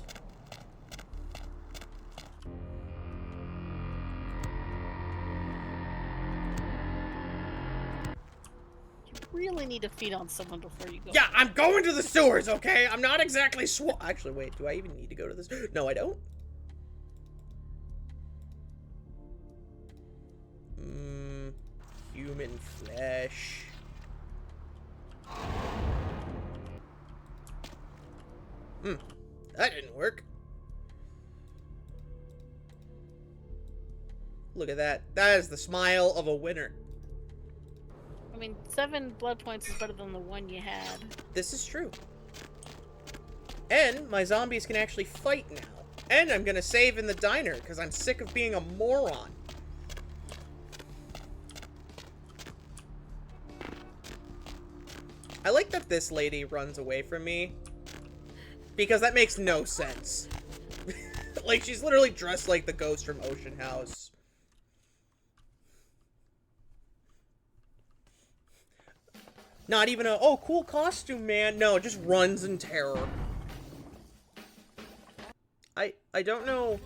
You really definitely need to feed on someone before you go. Yeah, I'm going to the sewers, okay? I'm not exactly Actually, wait, do I even need to go to this? No, I don't. Human flesh. That didn't work. Look at that. That is the smile of a winner. I mean, 7 blood points is better than the 1 you had. This is true. And my zombies can actually fight now. And I'm gonna save in the diner, because I'm sick of being a moron. I like that this lady runs away from me. Because that makes no sense. Like, she's literally dressed like the ghost from Ocean House. Not even a, oh, cool costume, man. No, it just runs in terror. I don't know.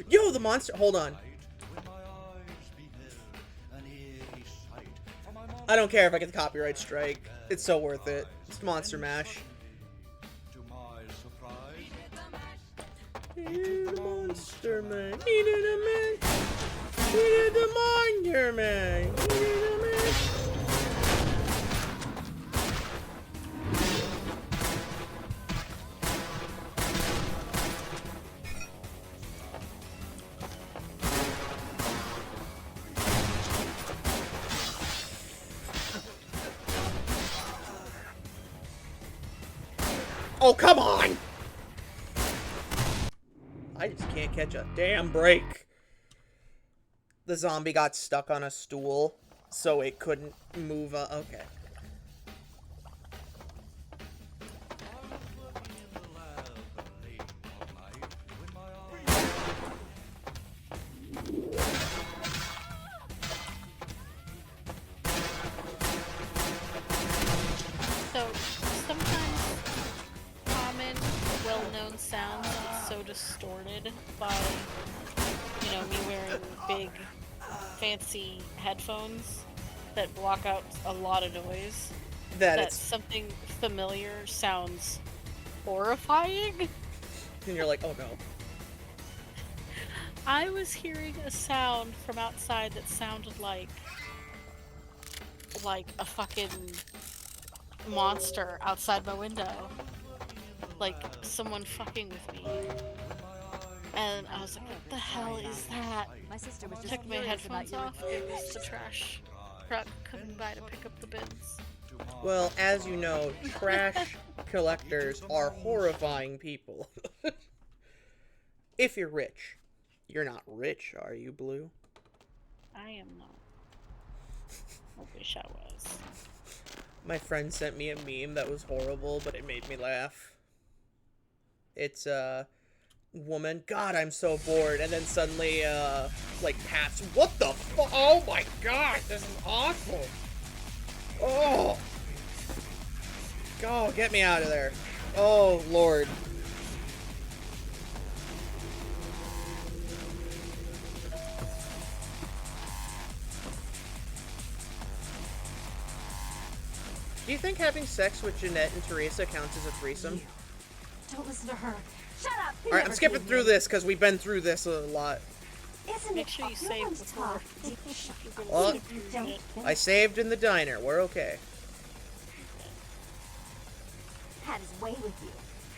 Yo, the monster. Hold on. I don't care if I get the copyright strike. It's so worth it. It's Monster Mash. Needed the Monster Man. Needed a man. Needed the Monster Man. Needed a man. Oh, come on! I just can't catch a damn break. The zombie got stuck on a stool, so it couldn't move. Okay. So, sometimes common, well-known sounds get so distorted by, you know, me wearing big, fancy headphones that block out a lot of noise. That something familiar sounds horrifying. And you're like, oh no. I was hearing a sound from outside that sounded like a fucking monster outside my window. Like someone fucking with me. And I was like, what the hell is that? My sister was just Took my curious about headphones your off. It was the trash truck coming by to pick up the bins. Well, as you know, trash collectors are horrifying people. If you're rich. You're not rich, are you, Blue? I am not. I wish I was. My friend sent me a meme that was horrible, but it made me laugh. It's a woman. God, I'm so bored. And then suddenly, like, pats. What the fuck? Oh my god, this is awful. Oh. God, get me out of there. Oh, Lord. Do you think having sex with Jeanette and Teresa counts as a threesome? Don't listen to her. Shut up! Alright, I'm skipping through this because we've been through this a lot. Make sure you save before. Well, I saved in the diner. We're okay. Had his way with you,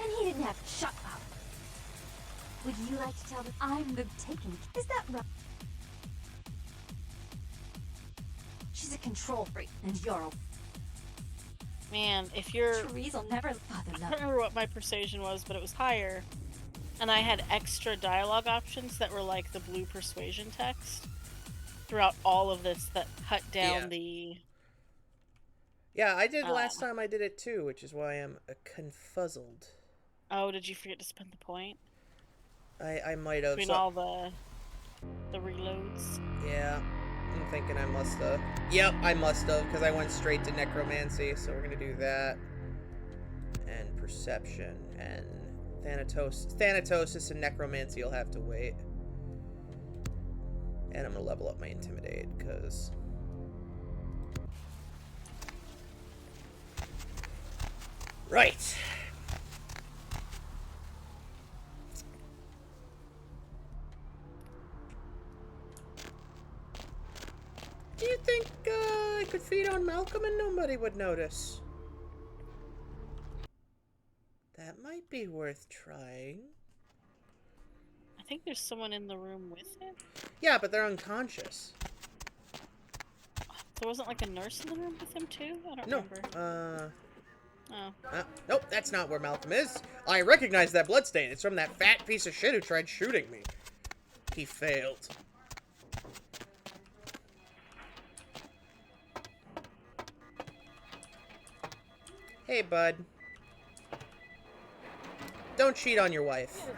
and he didn't have to shut up. Would you like to tell them I'm the taking? Is that right? She's a control freak, and you're a... Man, if you're... Terese'll never father I don't remember what my persuasion was, but it was higher. And I had extra dialogue options that were like the blue persuasion text throughout all of this that cut down the... Yeah, I did last time I did it too, which is why I'm confuzzled. Oh, did you forget to spend the point? I might have. Between all the reloads? Yeah, I'm thinking I must have. Yep, I must have, because I went straight to necromancy, so we're gonna do that. And perception, and Thanatosis and necromancy will have to wait. And I'm gonna level up my intimidate, because... Right. Do you think I could feed on Malcolm and nobody would notice? That might be worth trying. I think there's someone in the room with him. Yeah, but they're unconscious. There wasn't like a nurse in the room with him too? I don't remember. Oh. Nope, that's not where Malcolm is. I recognize that bloodstain. It's from that fat piece of shit who tried shooting me. He failed. Hey, bud. Don't cheat on your wife.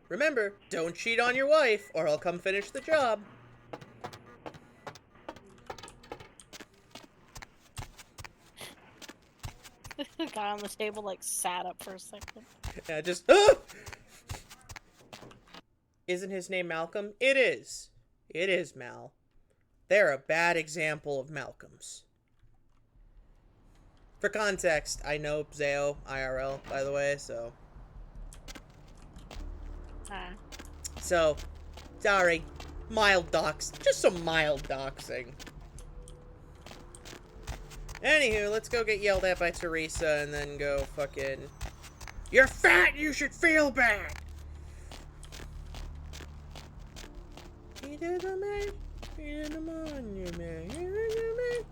Remember, don't cheat on your wife, or I'll come finish the job. The guy on the table like sat up for a second. Yeah, just ah! Isn't his name Malcolm? It is. It is, Mal. They're a bad example of Malcolms. For context, I know Zao IRL, by the way, so... So, sorry. Mild dox. Just some mild doxing. Anywho, let's go get yelled at by Teresa and then go fucking... You're fat! You should feel bad! He did a man. He did a monument. He did a man.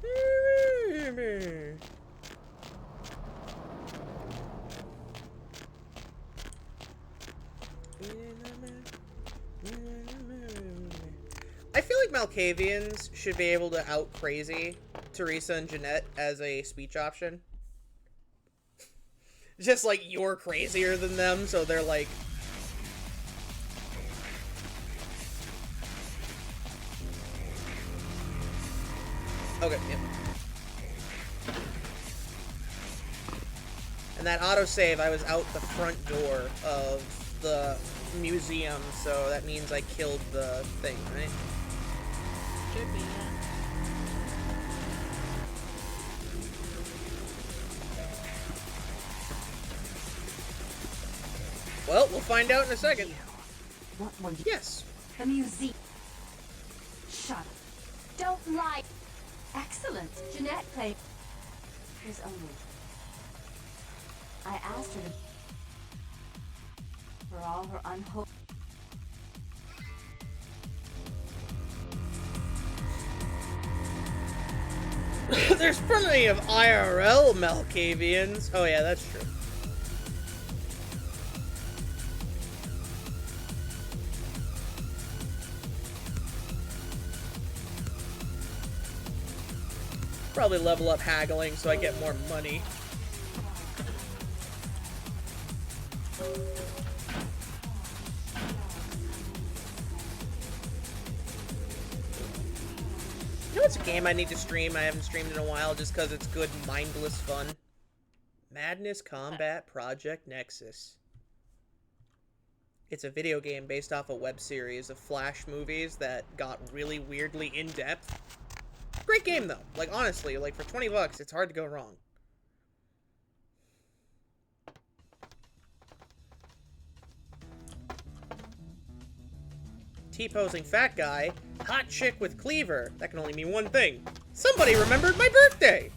He did a man. I feel like Malkavians should be able to out-crazy Teresa and Jeanette as a speech option. Just like, you're crazier than them, so they're like... Okay, yep. And that autosave, I was out the front door of the museum, so that means I killed the thing, right? Should be, yeah. Well, we'll find out in a second. What were you? Yes. The museum. Shut up. Don't lie. Excellent. Jeanette played. There's only. I asked her to. For all her unholy. There's plenty of IRL Malkavians. Oh yeah, that's true. Probably level up haggling so I get more money. You know what's a game I need to stream? I haven't streamed in a while just because it's good, mindless fun. Madness Combat Project Nexus. It's a video game based off a web series of Flash movies that got really weirdly in-depth. Great game, though. Like, honestly, like, for 20 bucks, it's hard to go wrong. T-posing fat guy, hot chick with cleaver. That can only mean one thing. Somebody remembered my birthday!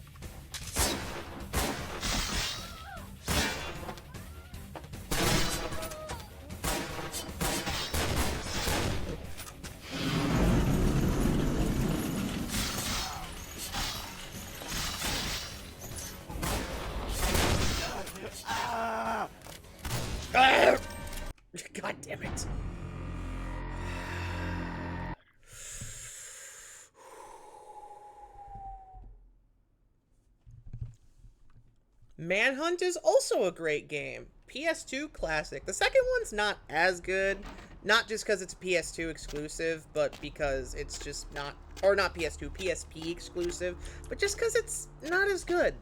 God damn it. Manhunt is also a great game. PS2 classic. The second one's not as good. Not just because it's a PS2 exclusive, but because it's just not... Or not PS2, PSP exclusive, but just because it's not as good.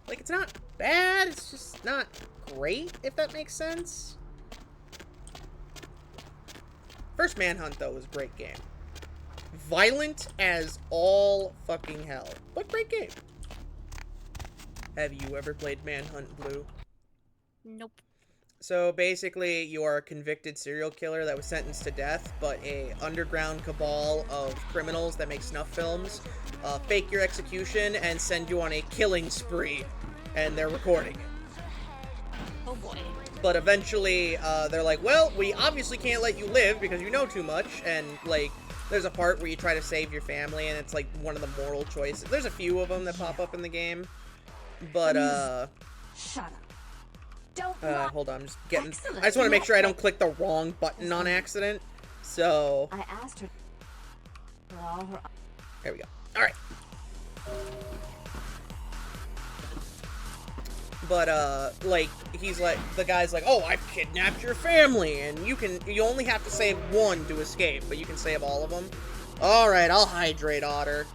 Like, it's not bad, it's just not great, if that makes sense. First Manhunt, though, was a great game. Violent as all fucking hell, but great game. Have you ever played Manhunt Blue? Nope. So basically, you are a convicted serial killer that was sentenced to death, but a underground cabal of criminals that make snuff films fake your execution and send you on a killing spree, and they're recording. Oh boy. But eventually, they're like, well, we obviously can't let you live because you know too much, and, like, there's a part where you try to save your family, and it's, like, one of the moral choices. There's a few of them that pop up in the game, but, Shut up. Don't hold on, I'm just getting... I just want to make sure I don't click the wrong button on accident, so... I asked her for all her... There we go. Alright. But, like, he's like... The guy's like, oh, I've kidnapped your family, and you only have to save one to escape, but you can save all of them. Alright, I'll hydrate, Otter.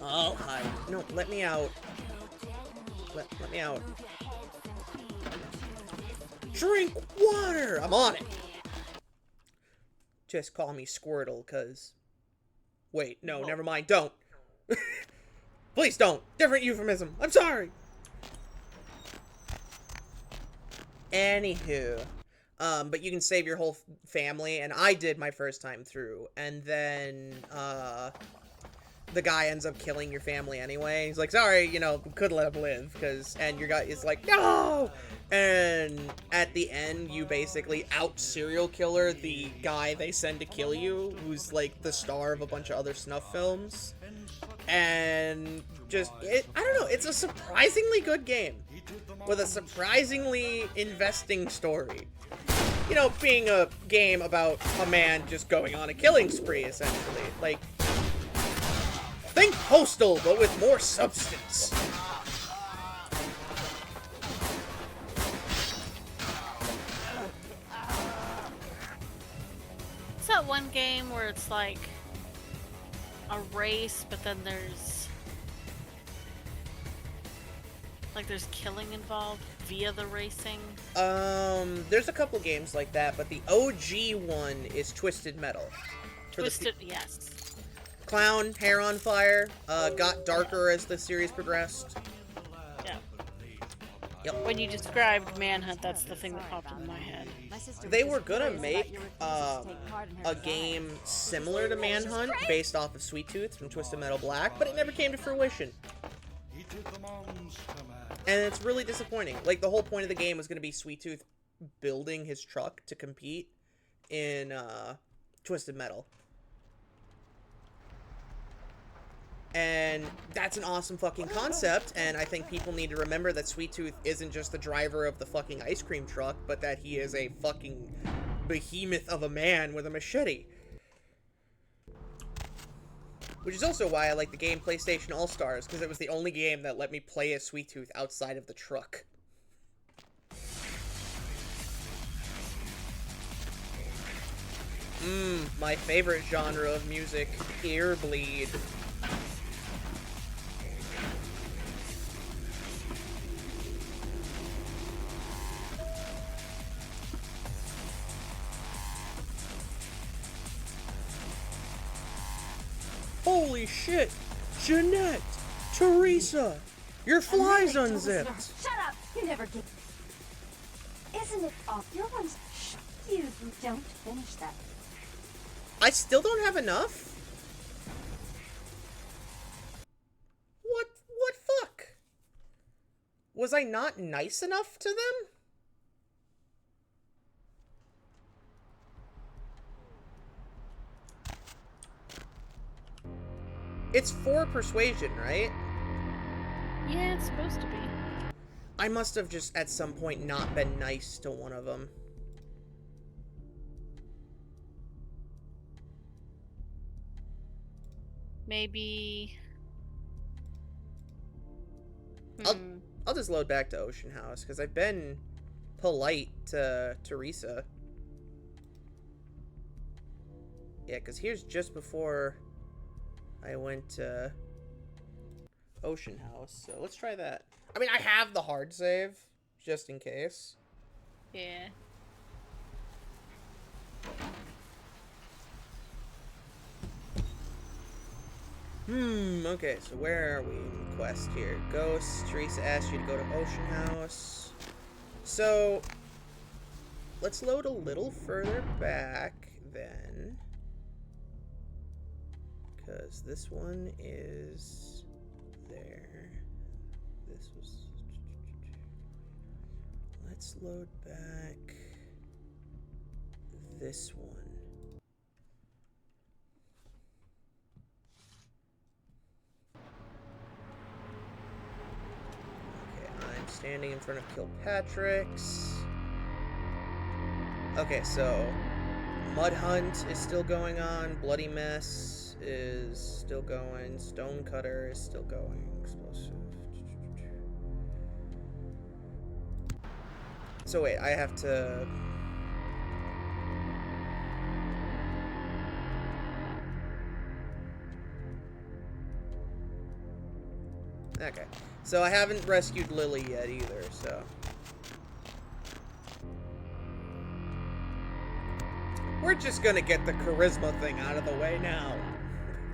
I'll hide. No, let me out. Let me out. Drink water! I'm on it! Just call me Squirtle, cause... Wait, no, never mind, don't! Please don't! Different euphemism! I'm sorry! Anywho. But you can save your whole family, and I did my first time through, and then, the guy ends up killing your family anyway. He's like, sorry, you know, could let him live, and your guy is like, no! And at the end, you basically out-serial killer the guy they send to kill you, who's, like, the star of a bunch of other snuff films. And just, I don't know, it's a surprisingly good game. With a surprisingly investing story. You know, being a game about a man just going on a killing spree, essentially. Like, think Postal, but with more substance. It's that one game where it's like a race, but then there's killing involved via the racing. There's a couple games like that, but the OG one is Twisted Metal. Yes. Clown, hair on fire, got darker as the series progressed. Yeah. Yep. When you described Manhunt, that's the thing that popped into my head. They were gonna make a game similar to Manhunt based off of Sweet Tooth from Twisted Metal Black, but it never came to fruition. And it's really disappointing. Like, the whole point of the game was gonna be Sweet Tooth building his truck to compete in Twisted Metal. And that's an awesome fucking concept, and I think people need to remember that Sweet Tooth isn't just the driver of the fucking ice cream truck, but that he is a fucking behemoth of a man with a machete. Which is also why I like the game PlayStation All-Stars, because it was the only game that let me play as Sweet Tooth outside of the truck. My favorite genre of music, ear bleed. Holy shit! Jeanette! Teresa! Your fly's unzipped! Shut up! You never get... Isn't it off? Your one's... You don't finish that. I still don't have enough? What fuck? Was I not nice enough to them? It's 4 persuasion, right? Yeah, it's supposed to be. I must have just at some point not been nice to one of them. Maybe... I'll just load back to Ocean House, because I've been polite to Teresa. Yeah, because here's just before I went to Ocean House. So let's try that. I mean, I have the hard save, just in case. Yeah. Okay, so where are we in the quest here? Ghost, Teresa asked you to go to Ocean House. So, let's load a little further back then. Because this one is there. This was... Let's load back this one. I'm standing in front of Kilpatrick's. Okay, so Mud Hunt is still going on. Bloody Mess is still going. Stonecutter is still going. Explosive. So wait, I have to... Okay. So I haven't rescued Lily yet either, so... We're just gonna get the charisma thing out of the way now,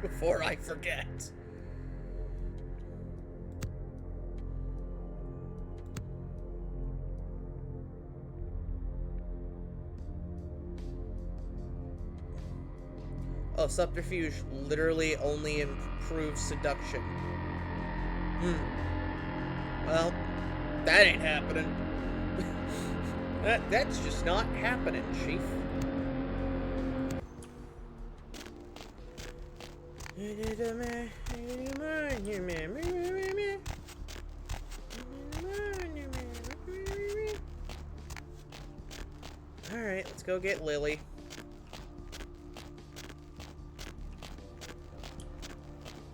before I forget. Oh, subterfuge literally only improves seduction. Well, that ain't happening. That's just not happening, Chief. Alright, let's go get Lily.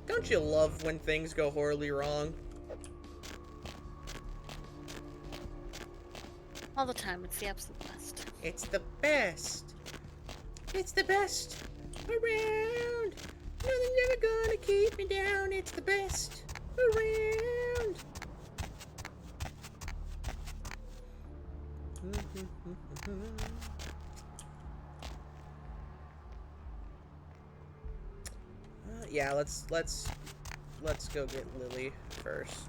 Don't you love when things go horribly wrong? All the time. It's the absolute best. It's the best. It's the best around. Nothing's ever gonna keep me down. It's the best around. Yeah, let's go get Lily first.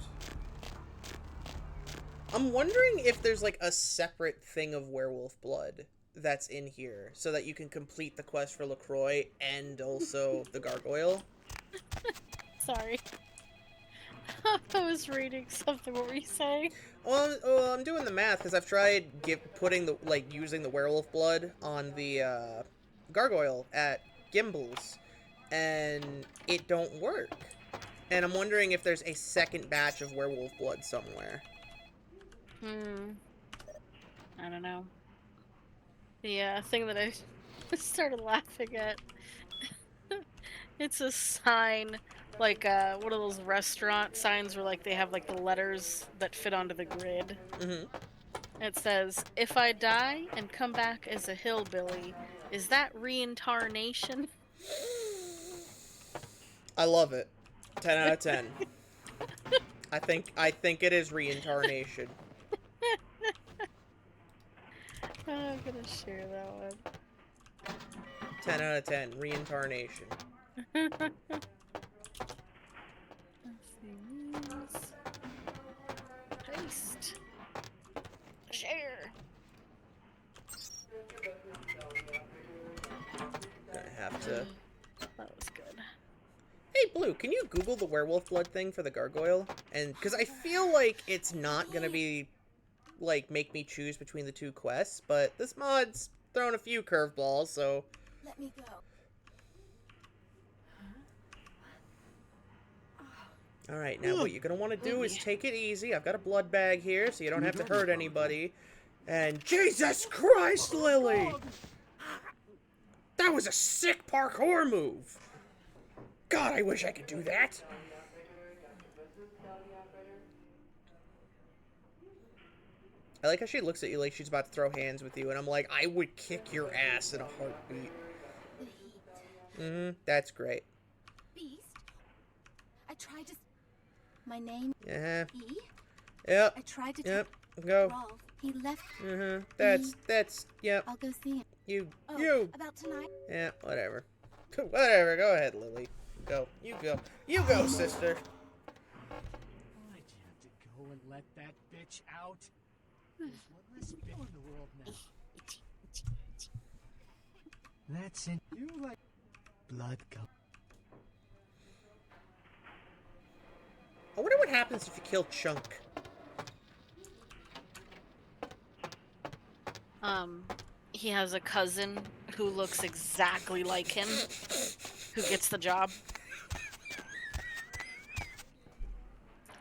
I'm wondering if there's like a separate thing of werewolf blood that's in here so that you can complete the quest for LaCroix and also the gargoyle. Sorry. I was reading something. What were you saying? Well, I'm doing the math because I've tried using the werewolf blood on the gargoyle at Gimbals, and it don't work. And I'm wondering if there's a second batch of werewolf blood somewhere. I don't know. The thing that I started laughing at. It's a sign, like one of those restaurant signs where like they have like the letters that fit onto the grid. It says, "If I die and come back as a hillbilly, is that reincarnation?" I love it. 10 out of 10. I think it is reincarnation. I'm gonna share that one. 10 out of 10. Reincarnation. Paste. Share. Gonna have to. That was good. Hey, Blue, can you Google the werewolf blood thing for the gargoyle? And because I feel like it's not gonna be like make me choose between the two quests, but this mod's thrown a few curveballs, so. Let me go. Alright, now what you're gonna want to do is take it easy. I've got a blood bag here, so you don't have to hurt anybody. And Jesus Christ, Lily! That was a sick parkour move! God, I wish I could do that! like how she looks at you like she's about to throw hands with you, and I'm like, I would kick your ass in a heartbeat. That's great. Beast. I tried to. My name. Yeah. E. Yep. I tried to. Yep. Go. Rolf. He left. That's. Yep. I'll go see him. You. About tonight. Yeah. Whatever. Whatever. Go ahead, Lily. Go. You go. You go, sister. Why'd you have to go and let that bitch out? There's one less bitch in the world now. That's it. You like blood cum. I wonder what happens if you kill Chunk. He has a cousin who looks exactly like him, who gets the job.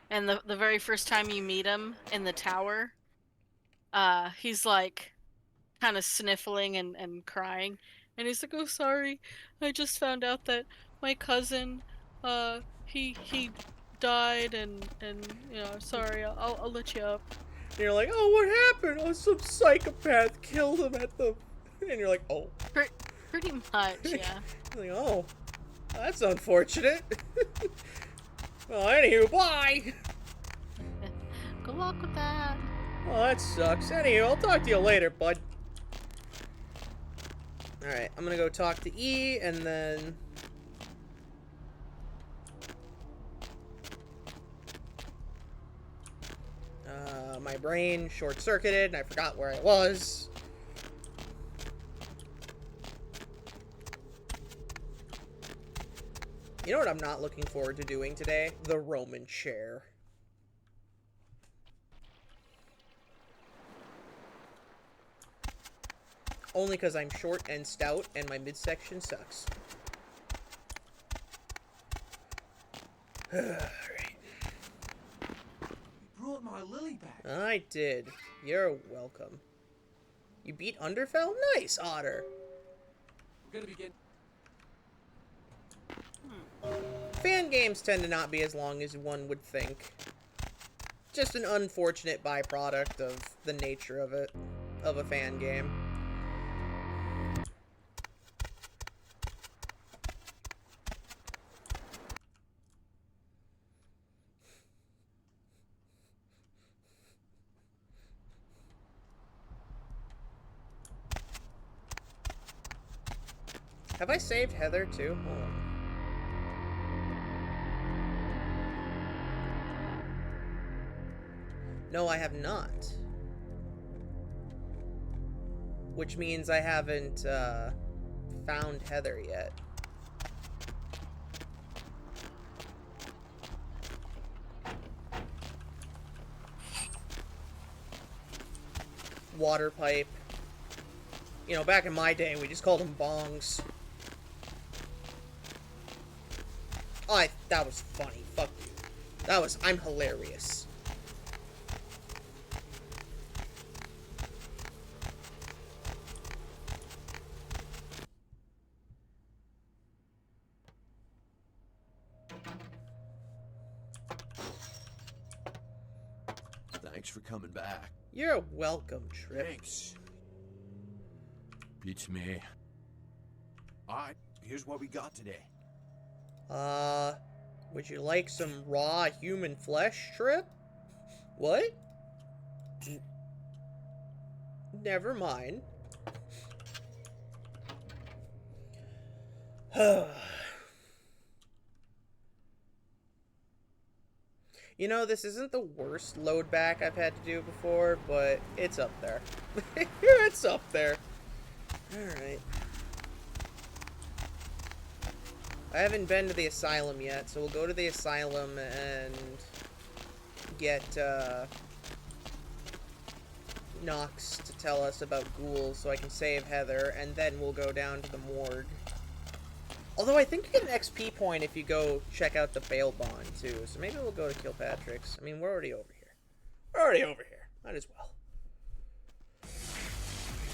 And the very first time you meet him in the tower, he's like kind of sniffling and crying. And he's like, oh, sorry, I just found out that my cousin, he died and you know, sorry, I'll let you up. And you're like, oh, what happened? Oh, some psychopath killed him at the... And you're like, oh. Pretty much, yeah. Like, oh, that's unfortunate. Well, anywho, bye! Good luck with that. Oh, that sucks. Anywho, I'll talk to you later, bud. Alright, I'm gonna go talk to E, and then... my brain short-circuited, and I forgot where I was. You know what I'm not looking forward to doing today? The Roman chair. Only because I'm short and stout, and my midsection sucks. Alright. Brought my Lily back. I did. You're welcome. You beat Underfell? Nice, Otter. We're gonna begin. Fan games tend to not be as long as one would think. Just an unfortunate byproduct of the nature of it, of a fan game. Have I saved Heather too? Hold on. No, I have not. Which means I haven't found Heather yet. Water pipe. You know, back in my day, we just called them bongs. Oh, that was funny. Fuck you. I'm hilarious. Thanks for coming back. You're welcome, Trip. Thanks. Beats me. Alright, here's what we got today. Would you like some raw human flesh, Trip? What? Never mind. You know, this isn't the worst load back I've had to do before, but it's up there. It's up there. Alright. I haven't been to the asylum yet, so we'll go to the asylum and get Nox to tell us about ghouls so I can save Heather, and then we'll go down to the morgue. Although I think you get an XP point if you go check out the bail bond too, so maybe we'll go to Kilpatrick's. I mean, we're already over here. We're already over here. Might as well.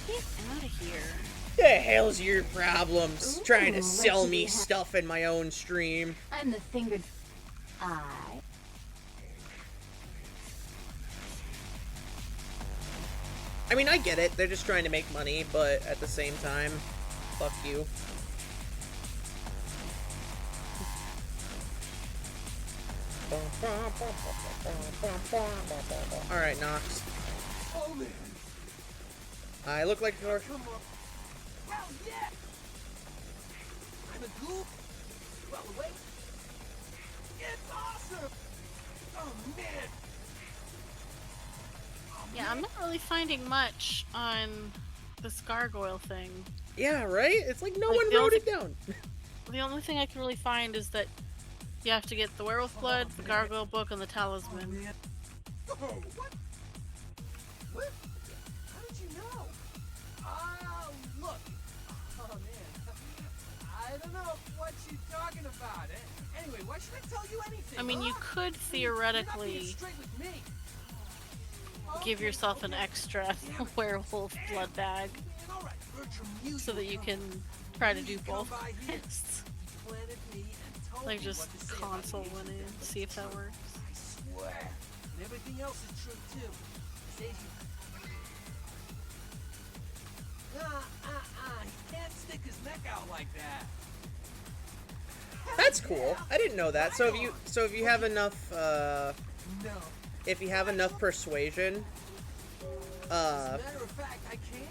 Get out of here. The hell's your problems? Ooh, trying to sell what do me you have? stuff in my own stream. I'm the fingered eye. I mean, I get it. They're just trying to make money, but at the same time, fuck you. Alright, Nox. Oh, man. I look like a... Come on. Hell yeah! I'm a ghoul. Well, wait. It's awesome! Oh, man. Yeah, I'm not really finding much on this gargoyle thing. Yeah, right? It's like no Like, one wrote it down. The only thing I can really find is that you have to get the werewolf blood, the gargoyle book, and the talisman. Oh, what? What? How did you know? Look. Oh, man. I don't know what you're talking about. Anyway, why should I tell you anything? I mean, you could theoretically give yourself an extra werewolf blood bag so that you can try to do both quests. Like just console one in, see if that works. I swear. And everything else is true too. Saves you. He can't stick his neck out like that. That's cool. I didn't know that. So if you have enough No. if you have enough persuasion, As a matter of fact, I can.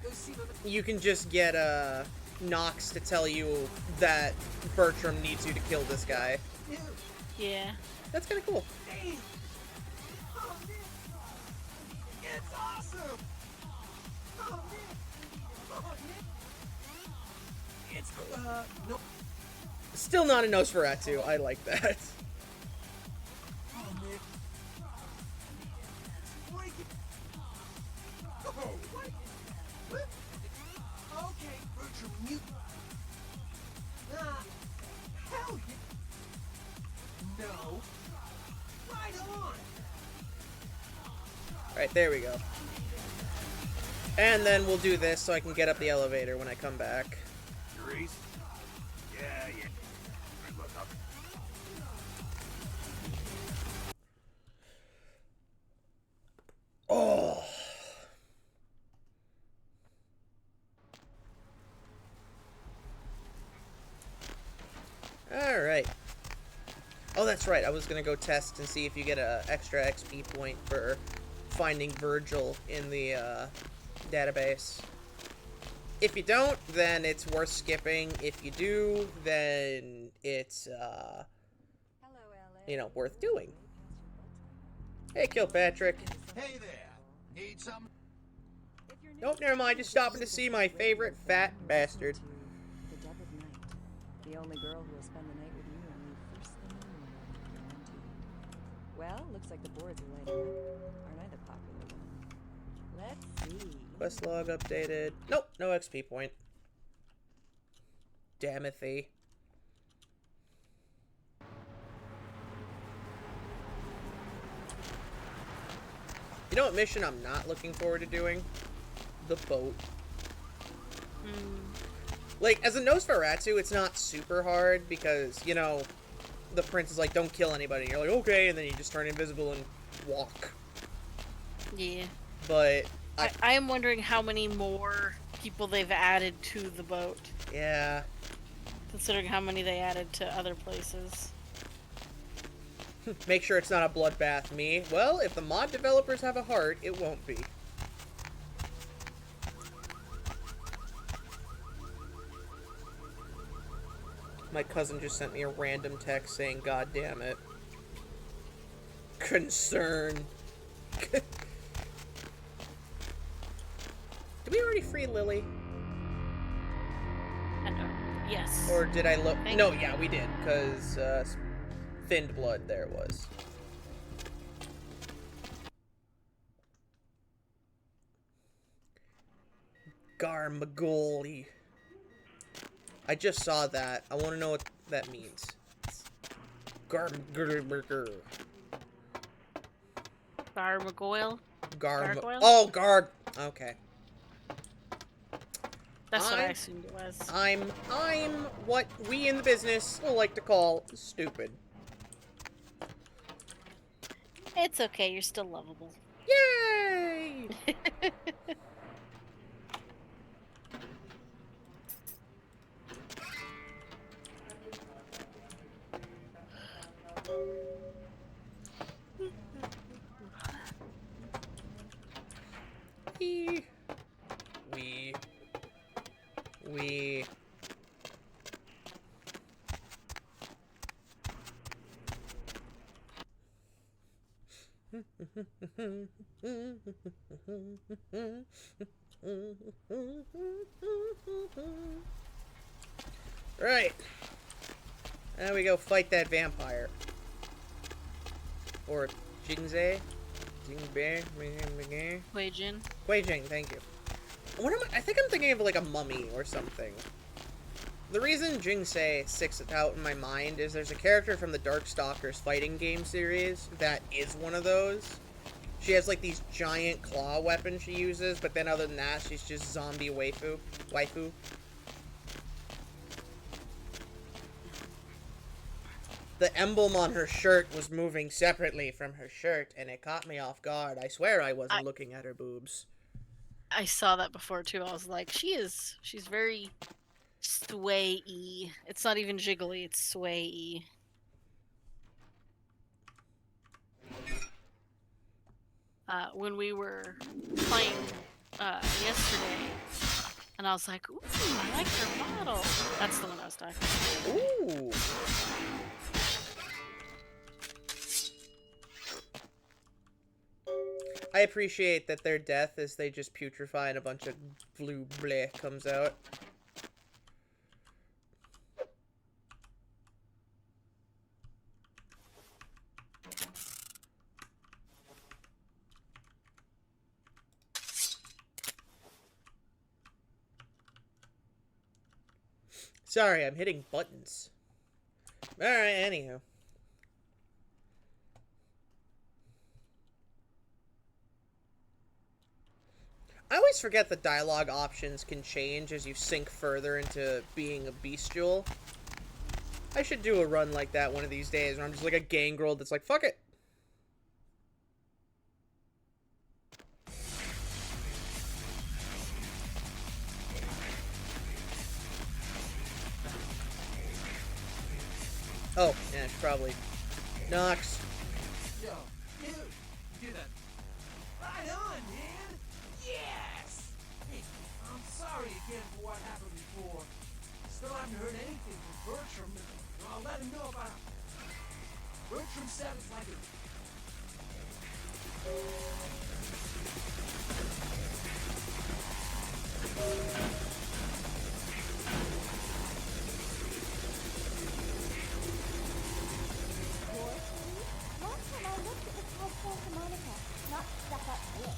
Go see my... you can just get Nox to tell you that Bertram needs you to kill this guy. Yeah. That's kind of cool. Damn. Oh, man. It's awesome. Oh, man. Oh, man. It's, no. Still not a Nosferatu. I like that. Oh, man. Break it. Oh, what? What? Okay, Bertram, you... hell yeah. No. Right on. Alright, there we go. And then we'll do this so I can get up the elevator when I come back. Grease? Yeah. Good luck up. Oh. Alright. Oh, that's right. I was gonna go test and see if you get a extra XP point for finding Virgil in the database. If you don't, then it's worth skipping. If you do, then it's you know, worth doing. Hey, Kilpatrick. Hey there. Need some? Nope, never mind. Just stopping to see my favorite fat bastard. The dead of night. The only girl who will spend the night with you and leave first thing in the morning, guaranteed. Well, looks like the boards are lighting up. Aren't I the popular one? Let's see. Quest log updated. Nope, no XP point. Damithy. You know what mission I'm not looking forward to doing? The boat. Like, as a Nosferatu, it's not super hard because, you know, the prince is like, don't kill anybody. And you're like, okay, and then you just turn invisible and walk. Yeah. But I am wondering how many more people they've added to the boat. Yeah. Considering how many they added to other places. Make sure it's not a bloodbath, me. Well, if the mod developers have a heart, it won't be. My cousin just sent me a random text saying, God damn it. Concern. Did we already free Lily? Yes. Or did I look? No, yeah, we did, because thinned blood there it was. Garmagoli. I just saw that. I want to know what that means. Garmagoyle. Gargoyle? Oh, okay. That's what I assumed it was. I'm what we in the business will like to call stupid. It's okay, you're still lovable. Yay! We. Right. Now we go fight that vampire. Or Jingze. Huijin. Huijin, thank you. What am I think I'm thinking of like a mummy or something. The reason Jingse sticks out in my mind is there's a character from the Darkstalkers fighting game series that is one of those. She has like these giant claw weapons she uses, but then other than that, she's just zombie waifu. The emblem on her shirt was moving separately from her shirt, and it caught me off guard. I swear I wasn't looking at her boobs. I saw that before too. I was like, she's very sway-y. It's not even jiggly, it's sway-y. When we were playing yesterday, and I was like, ooh, I like her model. That's the one I was talking about. Ooh. I appreciate that their death is they just putrefy and a bunch of blue bleh comes out. Sorry, I'm hitting buttons. Alright, anywho. I always forget that dialogue options can change as you sink further into being a bestial. I should do a run like that one of these days where I'm just like a gangrel that's like, fuck it. Oh, yeah, I should probably. Nox. Yo, dude, do that. Right on, man. Yes. Hey, I'm sorry again for what happened before. Still haven't heard anything from Bertram. I'll let him know about it. Bertram said it's like a... Last time I looked, it was called Santa Monica, not stuck up this.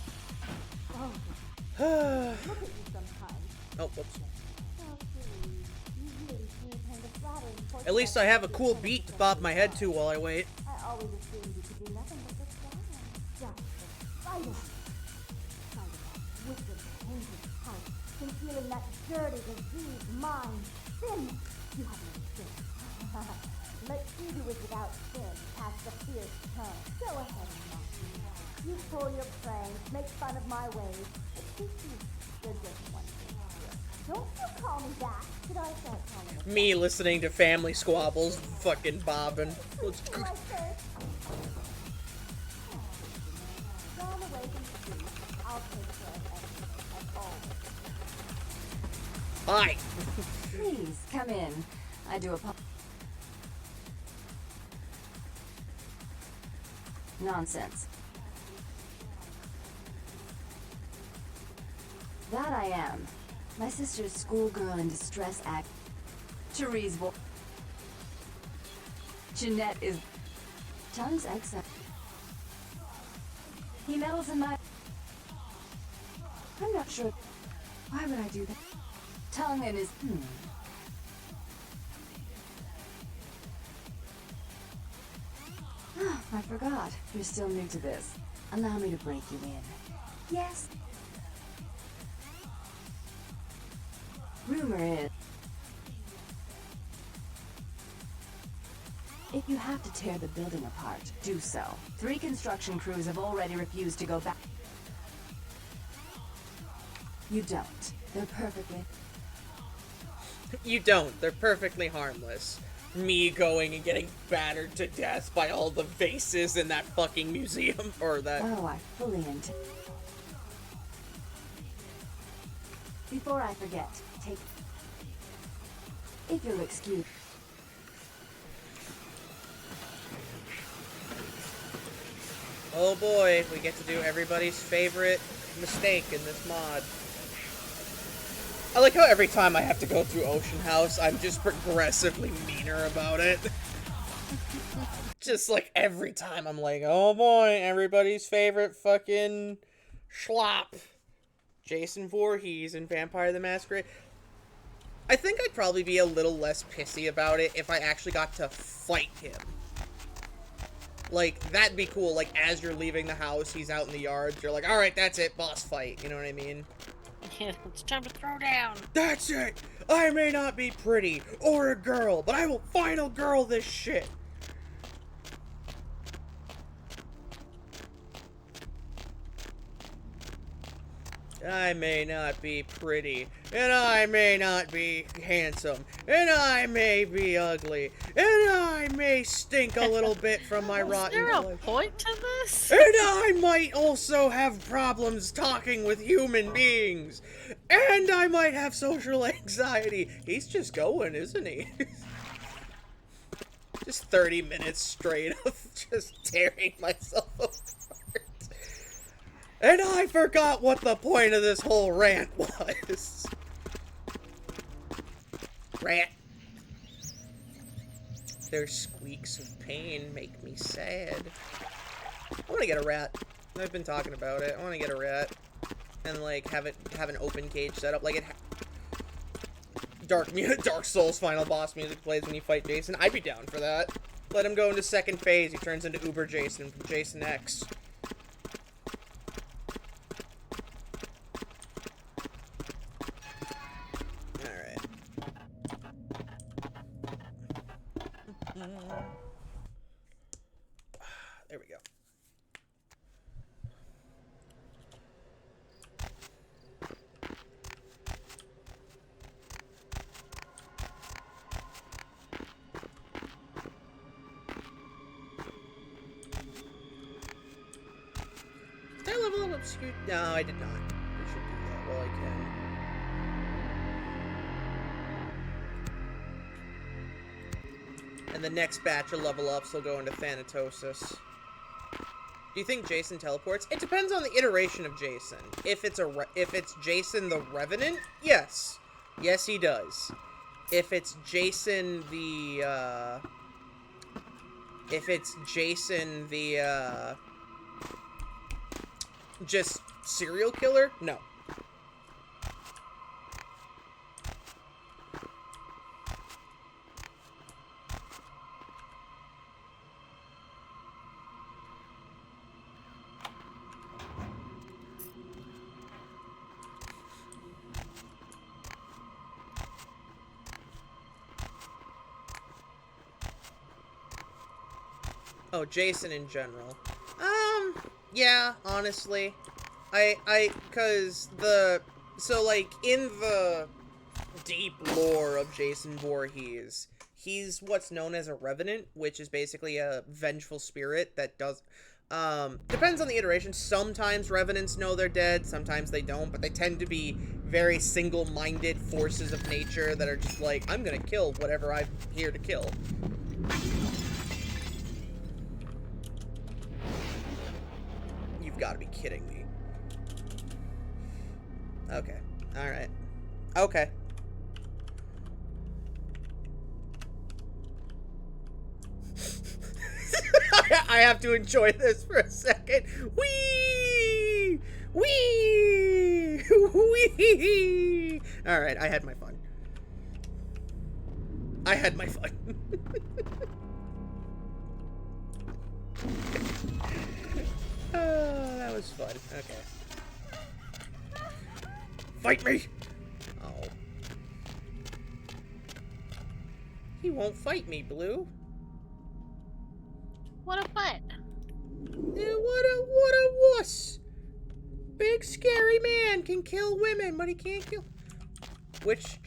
Oh, look at you sometimes. Oh, whoops. Oh, please. You really seem kind of flattering for At least I have a cool beat to bob my head to while I wait. I always assumed you could do nothing but look down. Just the sight of you. Kind of that wicked, painted type, concealing that dirty, diseased mind. Sin! You have no sin. Let you do it without sin, past the fierce tongue. Go ahead and mock me. You pull your pranks, make fun of my ways. But you're just one thing. Don't you call me that. Should I start calling it? Me listening to family squabbles, fucking bobbing. Let's go. Gone away from the street. I'll take care of everything, as always. Hi. Please, come in. I do apologize. Nonsense. That I am. My sister's schoolgirl in distress act. Therese Jeanette is... Tongue's exile. He meddles in my... I'm not sure. Why would I do that? Tongue in his... I forgot. You're still new to this. Allow me to break you in. Yes. Rumor is... If you have to tear the building apart, do so. 3 construction crews have already refused to go back. You don't. They're perfectly... You don't. They're perfectly harmless. Me going and getting battered to death by all the vases in that fucking museum, or that... Oh, I fully intend... Before I forget, take... If you'll excuse... Oh boy, we get to do everybody's favorite mistake in this mod. I like how every time I have to go through Ocean House, I'm just progressively meaner about it. Just like every time I'm like, oh boy, everybody's favorite fucking schlop. Jason Voorhees in Vampire the Masquerade. I think I'd probably be a little less pissy about it if I actually got to fight him. Like, that'd be cool. Like, as you're leaving the house, he's out in the yards. You're like, alright, that's it, boss fight. You know what I mean? Yeah, it's time to throw down. That's it! I may not be pretty or a girl, but I will final girl this shit! I may not be pretty, and I may not be handsome, and I may be ugly, and I may stink a little bit from my rotten Is there a flesh. point to this? And I might also have problems talking with human beings. And I might have social anxiety. He's just going, isn't he? Just 30 minutes straight of just tearing myself apart. And I forgot what the point of this whole rant was. Rant. Their squeaks of pain make me sad. I want to get a rat. I've been talking about it. I want to get a rat. And, like, have an open cage set up. Like, it Dark Souls final boss music plays when you fight Jason. I'd be down for that. Let him go into second phase. He turns into Uber Jason from Jason X. Alright. There we go. Did I level up Scoot? No, I did not. I should do that while I can. And the next batch of level ups will go into Thanatosis. Do you think Jason teleports? It depends on the iteration of Jason. If it's Jason the Revenant, yes. Yes, he does. If it's Jason the, just serial killer? No. Oh, Jason in general. Yeah, honestly. So, like, in the deep lore of Jason Voorhees, he's what's known as a Revenant, which is basically a vengeful spirit that does, depends on the iteration. Sometimes Revenants know they're dead, sometimes they don't, but they tend to be very single-minded forces of nature that are just like, I'm gonna kill whatever I'm here to kill. You've got to be kidding me. Okay. Alright. Okay. I have to enjoy this for a second. Whee! Whee! Whee! Alright, I had my fun. I had my fun. Oh, that was fun. Okay. Fight me! Oh. He won't fight me, Blue. What a butt. Yeah, what a wuss. Big scary man can kill women, but he can't kill... Which,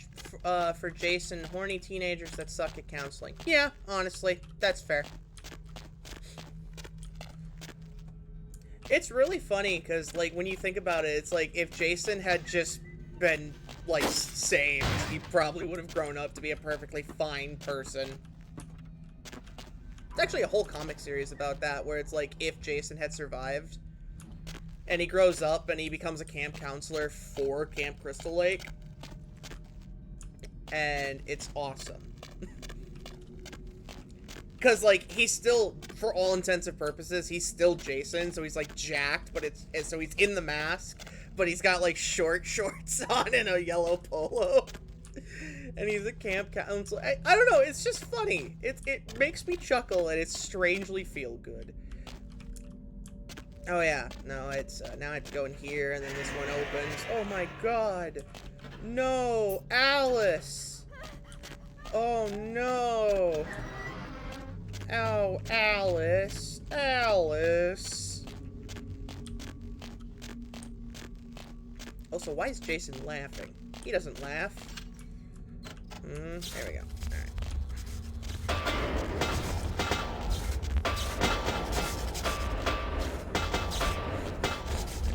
for Jason, horny teenagers that suck at counseling. Yeah, honestly, that's fair. It's really funny, because, like, when you think about it, it's like, if Jason had just been, like, saved, he probably would have grown up to be a perfectly fine person. There's actually a whole comic series about that, where it's like, if Jason had survived, and he grows up, and he becomes a camp counselor for Camp Crystal Lake. And it's awesome. Because, like, he's still, for all intents and purposes, he's still Jason, so he's, like, jacked, but so he's in the mask, but he's got, like, short shorts on and a yellow polo. And he's a camp counselor. I don't know, it's just funny. It makes me chuckle, and it's strangely feel good. Oh, yeah. No, it's, now I have to go in here, and then this one opens. Oh, my God. No, Alice. Oh, no. Oh, Alice. Alice. Also, why is Jason laughing? He doesn't laugh. There we go. Alright.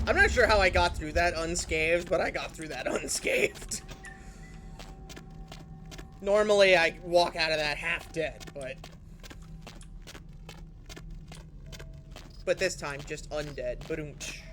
I'm not sure how I got through that unscathed, but I got through that unscathed. Normally, I walk out of that half dead, but this time, just undead. Ba-doom-tsh.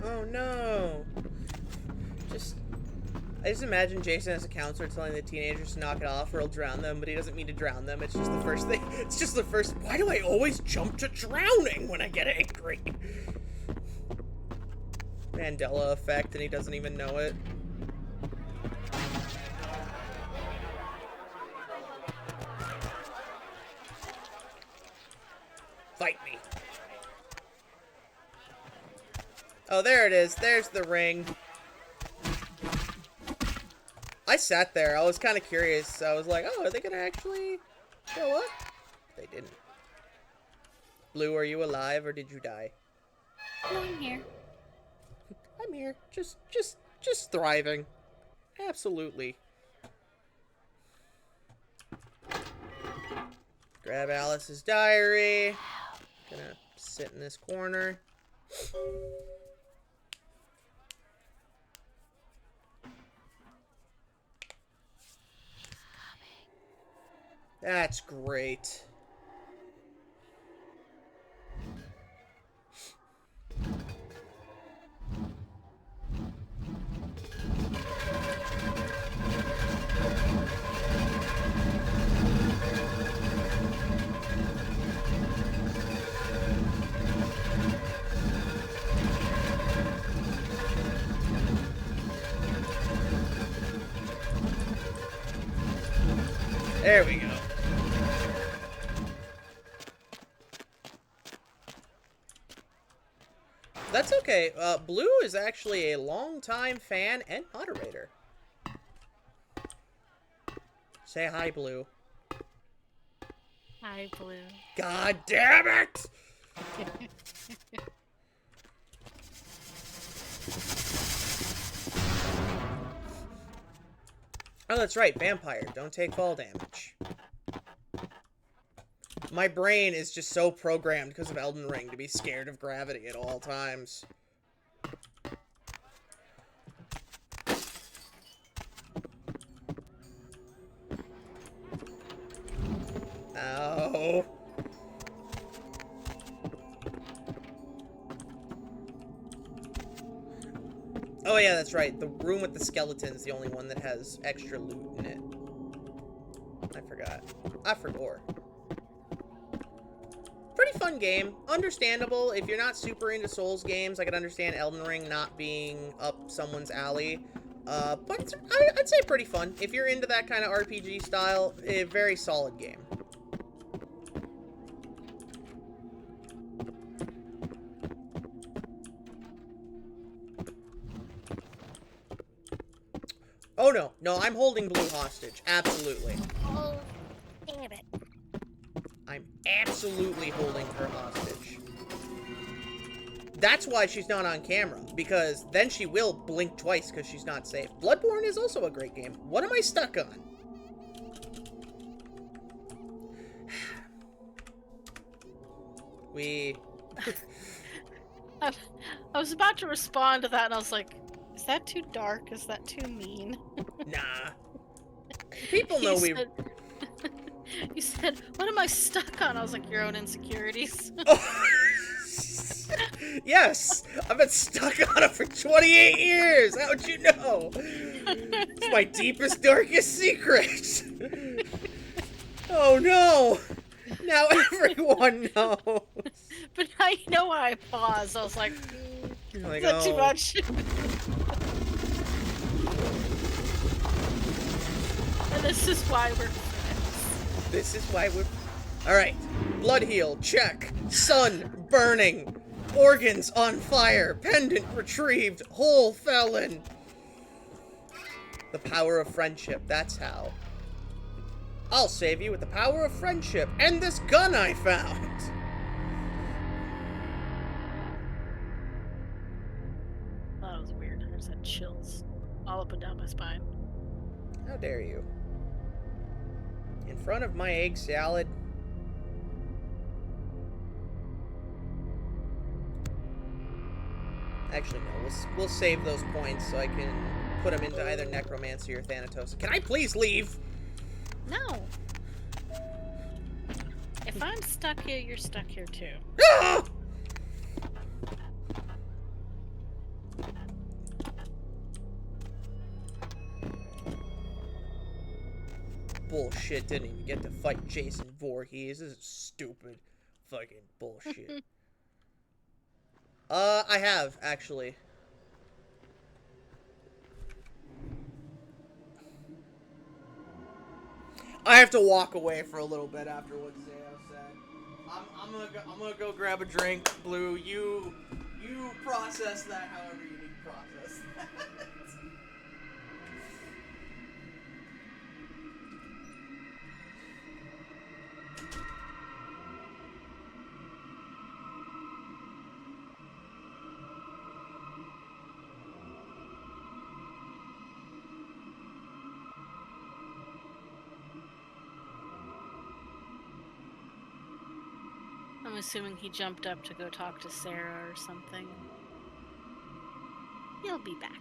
Oh no! I just imagine Jason as a counselor telling the teenagers to knock it off or he'll drown them, but he doesn't mean to drown them. It's just the first thing. It's just the first. Why do I always jump to drowning when I get angry? Mandela effect, and he doesn't even know it. Fight me. Oh, there it is. There's the ring. I sat there. I was kind of curious. I was like, oh, are they going to actually show up? They didn't. Blue, are you alive or did you die? No, I'm here. I'm here. Just thriving. Absolutely. Grab Alice's diary. Gonna sit in this corner. That's great. There we go. That's okay. Blue is actually a longtime fan and moderator. Say hi, Blue. Hi, Blue. God damn it! Oh, that's right. Vampire. Don't take fall damage. My brain is just so programmed because of Elden Ring to be scared of gravity at all times. Ow. Oh yeah, that's right. The room with the skeleton is the only one that has extra loot in it. I forgot. I forgot. fun game. Understandable. If you're not super into Souls games, I could understand Elden Ring not being up someone's alley. But I'd say pretty fun. If you're into that kind of RPG style, a very solid game. Oh no, no, I'm holding Blue hostage. Absolutely. Oh, damn it. I'm absolutely holding her hostage. That's why she's not on camera, because then she will blink twice because she's not safe. Bloodborne is also a great game. What am I stuck on? I was about to respond to that, and I was like, is that too dark? Is that too mean? Nah. People know we... You said, what am I stuck on? I was like, your own insecurities. Yes! I've been stuck on it for 28 years! How'd you know? It's my deepest, darkest secret! Oh no! Now everyone knows! But now you know why I paused. I was like, You're like, is that too much? And this is why we're friends. This is why we're... Alright. Blood heal, check. Sun burning. Organs on fire. Pendant retrieved. Hole fell in. The power of friendship, that's how. I'll save you with the power of friendship and this gun I found. That was weird. I just had chills all up and down my spine. How dare you? In front of my egg salad. Actually, no. We'll save those points so I can put them into either Necromancy or Thanatos. Can I please leave? No. If I'm stuck here, you're stuck here too. Ah! Bullshit, didn't even get to fight Jason Voorhees. This is stupid. Fucking bullshit. I have, actually. I have to walk away for a little bit after what Zayo said. I'm gonna go grab a drink. Blue, you process that however you need to process that. I'm assuming he jumped up to go talk to Sarah or something. He'll be back.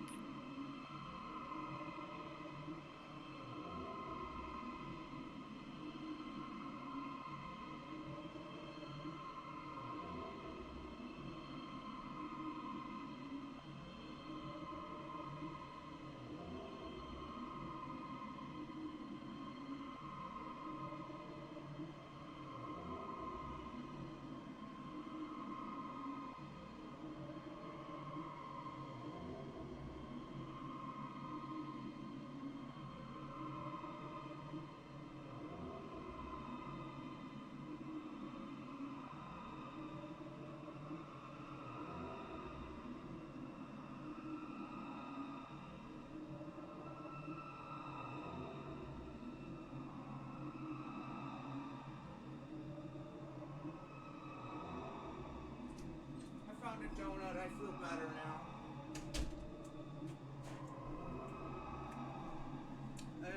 A donut, I feel better now.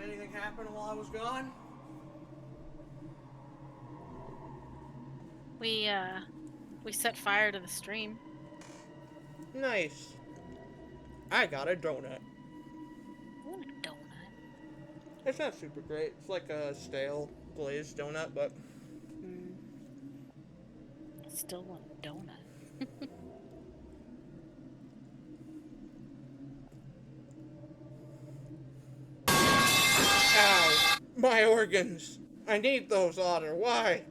Anything happen while I was gone? We set fire to the stream. Nice. I got a donut. What a donut? It's not super great. It's like a stale glazed donut, but... Still want a donut. Ow! My organs! I need those, Otter. Why?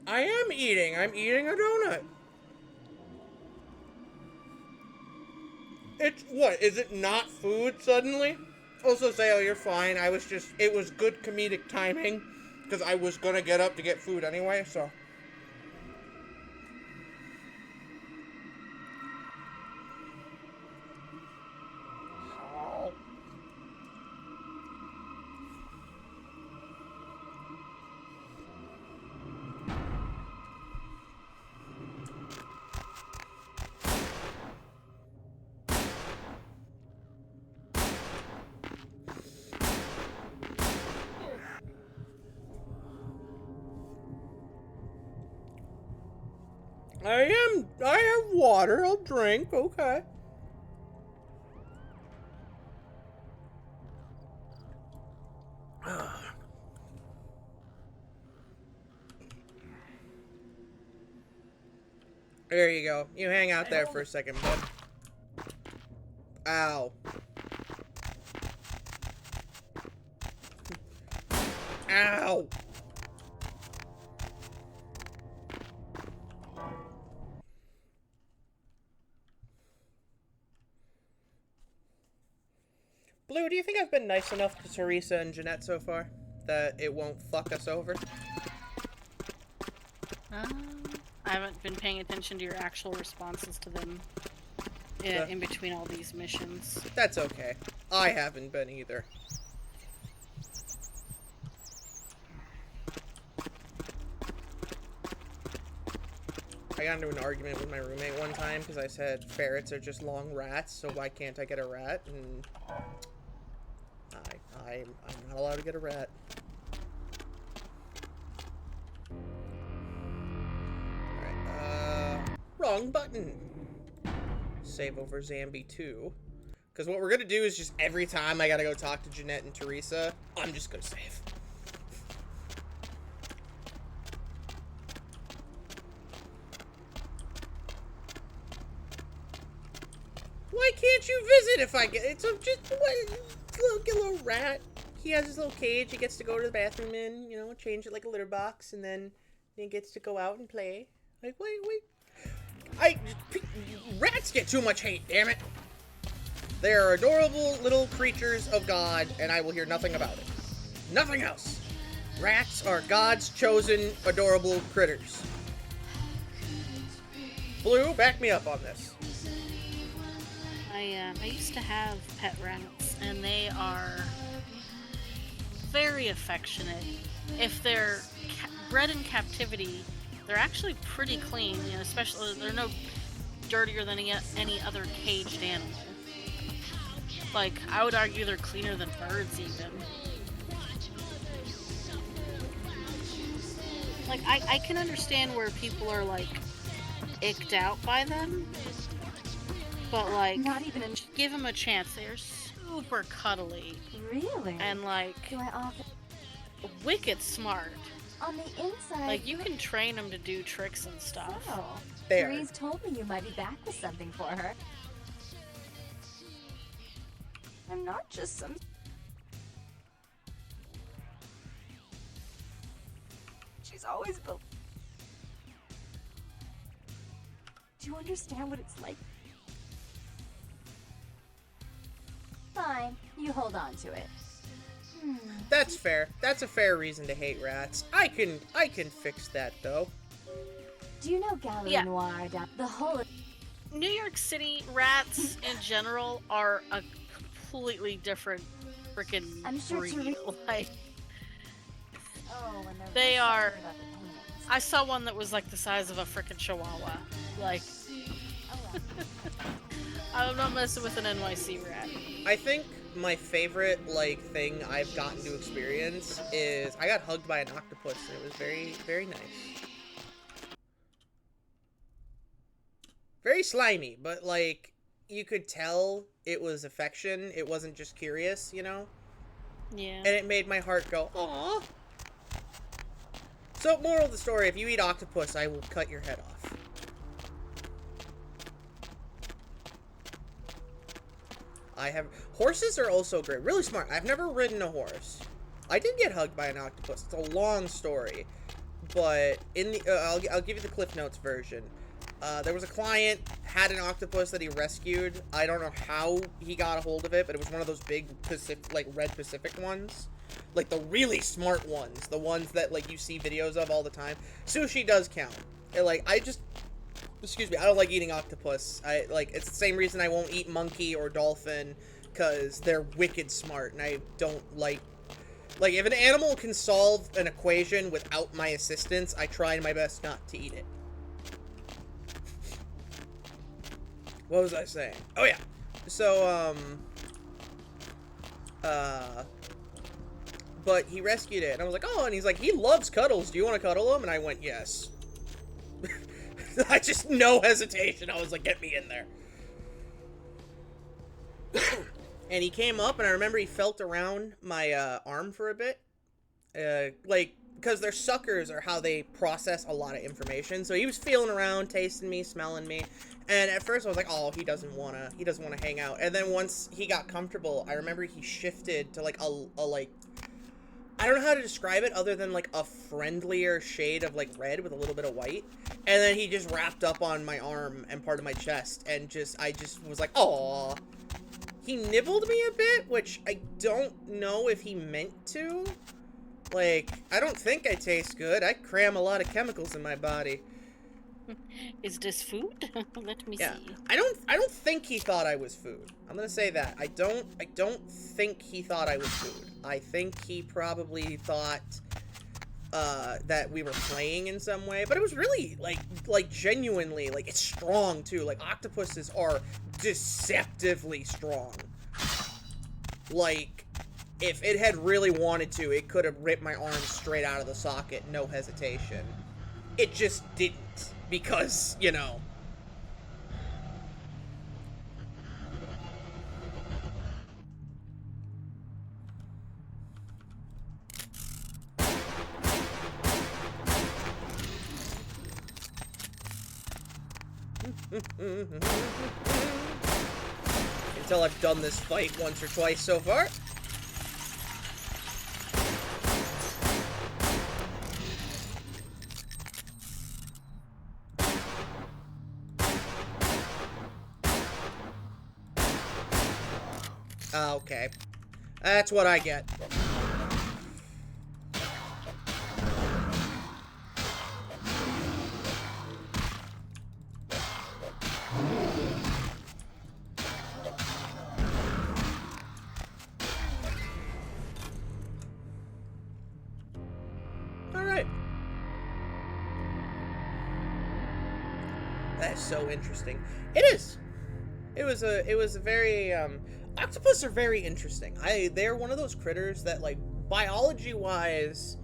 I am eating. I'm eating a donut. It's what? Is it not food suddenly? Also, Zale, you're fine. It was good comedic timing because I was gonna get up to get food anyway, so. I have water. I'll drink. Okay. There you go. You hang out there for a second, bud. Ow. Ow. Blue, do you think I've been nice enough to Teresa and Jeanette so far? That it won't fuck us over? I haven't been paying attention to your actual responses to them in between all these missions. That's okay. I haven't been either. I got into an argument with my roommate one time because I said ferrets are just long rats, so why can't I get a rat? And I'm not allowed to get a rat. Alright, wrong button. Save over Zambie 2. Because what we're gonna do is just every time I gotta go talk to Jeanette and Teresa, I'm just gonna save. Why can't you visit if I get... It's just a little rat. He has his little cage. He gets to go to the bathroom in, you know, change it like a litter box, and then he gets to go out and play. Like, wait. Rats get too much hate, damn it. They are adorable little creatures of God, and I will hear nothing about it. Nothing else. Rats are God's chosen adorable critters. Blue, back me up on this. I used to have pet rats, and they are very affectionate. If they're bred in captivity, they're actually pretty clean, you know, especially they're no dirtier than any other caged animal. Like, I would argue they're cleaner than birds even. Like, I can understand where people are like icked out by them. But, like, give them a chance. They're super cuddly. Really? And, like, Do I offer... wicked smart. On the inside... Like, you can train them to do tricks and stuff. So, there. Therese told me you might be back with something for her. I'm not just some... She's always been... Do you understand what it's like? Fine, you hold on to it. That's fair. That's a fair reason to hate rats. I can fix that though. Do you know Gallery Noir down the whole New York City rats in general are a completely different freaking breed. Like, and they are. I saw one that was like the size of a freaking chihuahua. Like, I'm not messing with an NYC rat. I think my favorite, like, thing I've gotten to experience is I got hugged by an octopus, and it was very, very nice. Very slimy, but, like, you could tell it was affection. It wasn't just curious, you know? Yeah. And it made my heart go, aww. So, moral of the story, if you eat octopus, I will cut your head off. Horses are also great. Really smart. I've never ridden a horse. I did get hugged by an octopus. It's a long story. but in the I'll give you the Cliff Notes version. There was a client, had an octopus that he rescued. I don't know how he got a hold of it, but it was one of those big red Pacific ones. Like the really smart ones. The ones that, like, you see videos of all the time. Sushi does count. And, like, excuse me, I don't like eating octopus. It's the same reason I won't eat monkey or dolphin, because they're wicked smart, and I don't like, if an animal can solve an equation without my assistance, I try my best not to eat it. What was I saying? Oh, yeah. So, but he rescued it, and I was like, oh, and he's like, he loves cuddles. Do you want to cuddle him? And I went, yes. I just, no hesitation. I was like, get me in there. And he came up, and I remember he felt around my arm for a bit. Because their suckers are how they process a lot of information. So he was feeling around, tasting me, smelling me. And at first I was like, oh, he doesn't wanna hang out. And then once he got comfortable, I remember he shifted to like I don't know how to describe it other than like a friendlier shade of like red with a little bit of white. And then he just wrapped up on my arm and part of my chest, and I just was like, aw. He nibbled me a bit, which I don't know if he meant to. Like, I don't think I taste good. I cram a lot of chemicals in my body. Is this food? Let me see. I don't think he thought I was food. I'm gonna say that. I don't think he thought I was food. I think he probably thought that we were playing in some way, but it was really like genuinely, like, it's strong too. Like, octopuses are deceptively strong. Like, if it had really wanted to, it could have ripped my arm straight out of the socket, no hesitation. It just didn't, because, you know. Until I've done this fight once or twice so far. Okay. That's what I get. Alright. That is so interesting. It is. It was a very, octopus are very interesting. They're one of those critters that, like, biology-wise,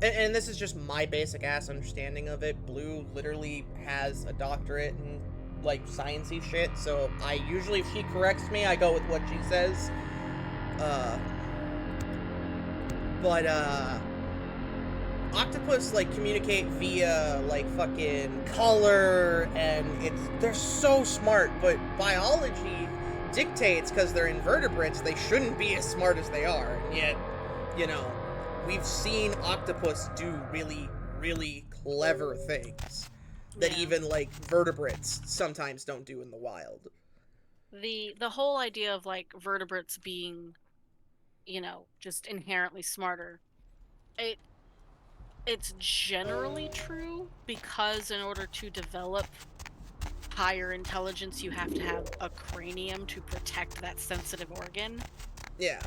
and this is just my basic-ass understanding of it. Blue literally has a doctorate in, like, science-y shit, so I usually, if she corrects me, I go with what she says. Octopus, like, communicate via, like, fucking color, and they're so smart, but biology dictates, because they're invertebrates, they shouldn't be as smart as they are, and yet, you know, we've seen octopus do really, really clever things that even, like, vertebrates sometimes don't do in the wild. The whole idea of, like, vertebrates being, you know, just inherently smarter, it's generally true, because in order to develop higher intelligence, you have to have a cranium to protect that sensitive organ. Yeah.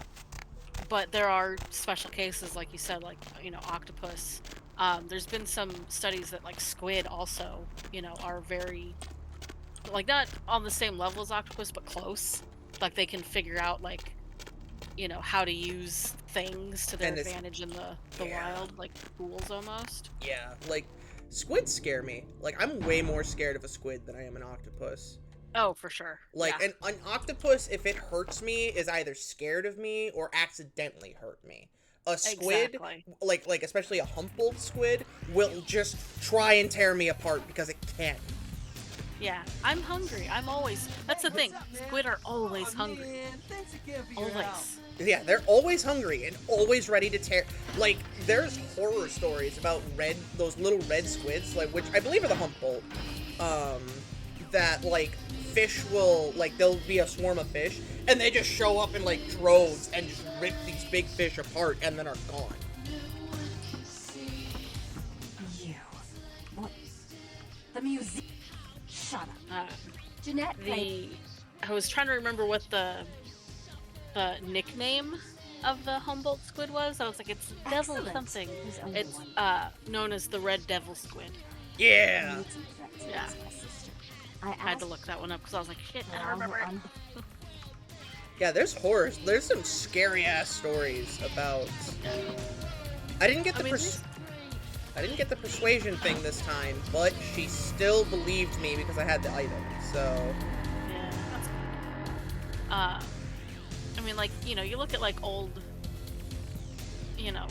But there are special cases, like you said, like, you know, octopus. There's been some studies that, like, squid also, you know, are very, like, not on the same level as octopus, but close. Like, they can figure out, like, you know, how to use things to their advantage in the wild, like tools almost. Yeah, like, squids scare me. Like, I'm way more scared of a squid than I am an octopus. Oh, for sure. Like, yeah. an octopus, if it hurts me, is either scared of me or accidentally hurt me. A squid, like especially a humbled squid, will just try and tear me apart because it can. Yeah, I'm hungry. I'm always. That's the thing. Squid are always hungry. Man, thanks again for your help. Always. Yeah, they're always hungry and always ready to tear. Like, there's horror stories about those little red squids, like, which I believe are the Humboldt. That, like, fish will, like, there'll be a swarm of fish, and they just show up in, like, droves and just rip these big fish apart and then are gone. You. What? The museum. Shut up. Jeanette, I was trying to remember what the nickname of the Humboldt squid was. I was like, it's devil something. It's known as the red devil squid. Yeah. Yeah. I had to look that one up because I was like, shit, I don't remember it. Yeah, there's horrors. There's some scary ass stories about. I didn't get the persuasion thing this time, but she still believed me because I had the item. So. Yeah, that's good. I mean, like, you know, you look at like old, you know,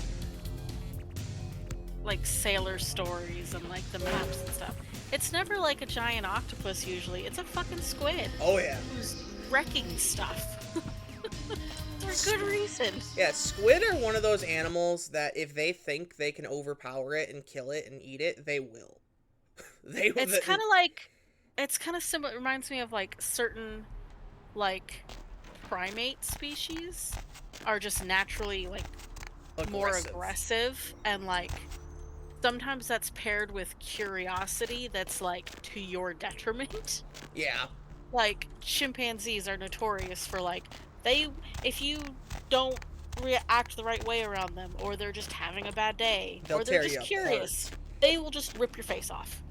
like sailor stories and like the maps and stuff. It's never like a giant octopus usually. It's a fucking squid. Oh yeah. Who's wrecking stuff. For good reason. Yeah, squid are one of those animals that if they think they can overpower it and kill it and eat it, they will. It's kind of like, it's kind of similar. It reminds me of like certain like primate species are just naturally like more aggressive, and like sometimes that's paired with curiosity that's like to your detriment. Yeah. Like chimpanzees are notorious for like if you don't react the right way around them, or they're just having a bad day, They'll or they're tear just you curious, they will just rip your face off.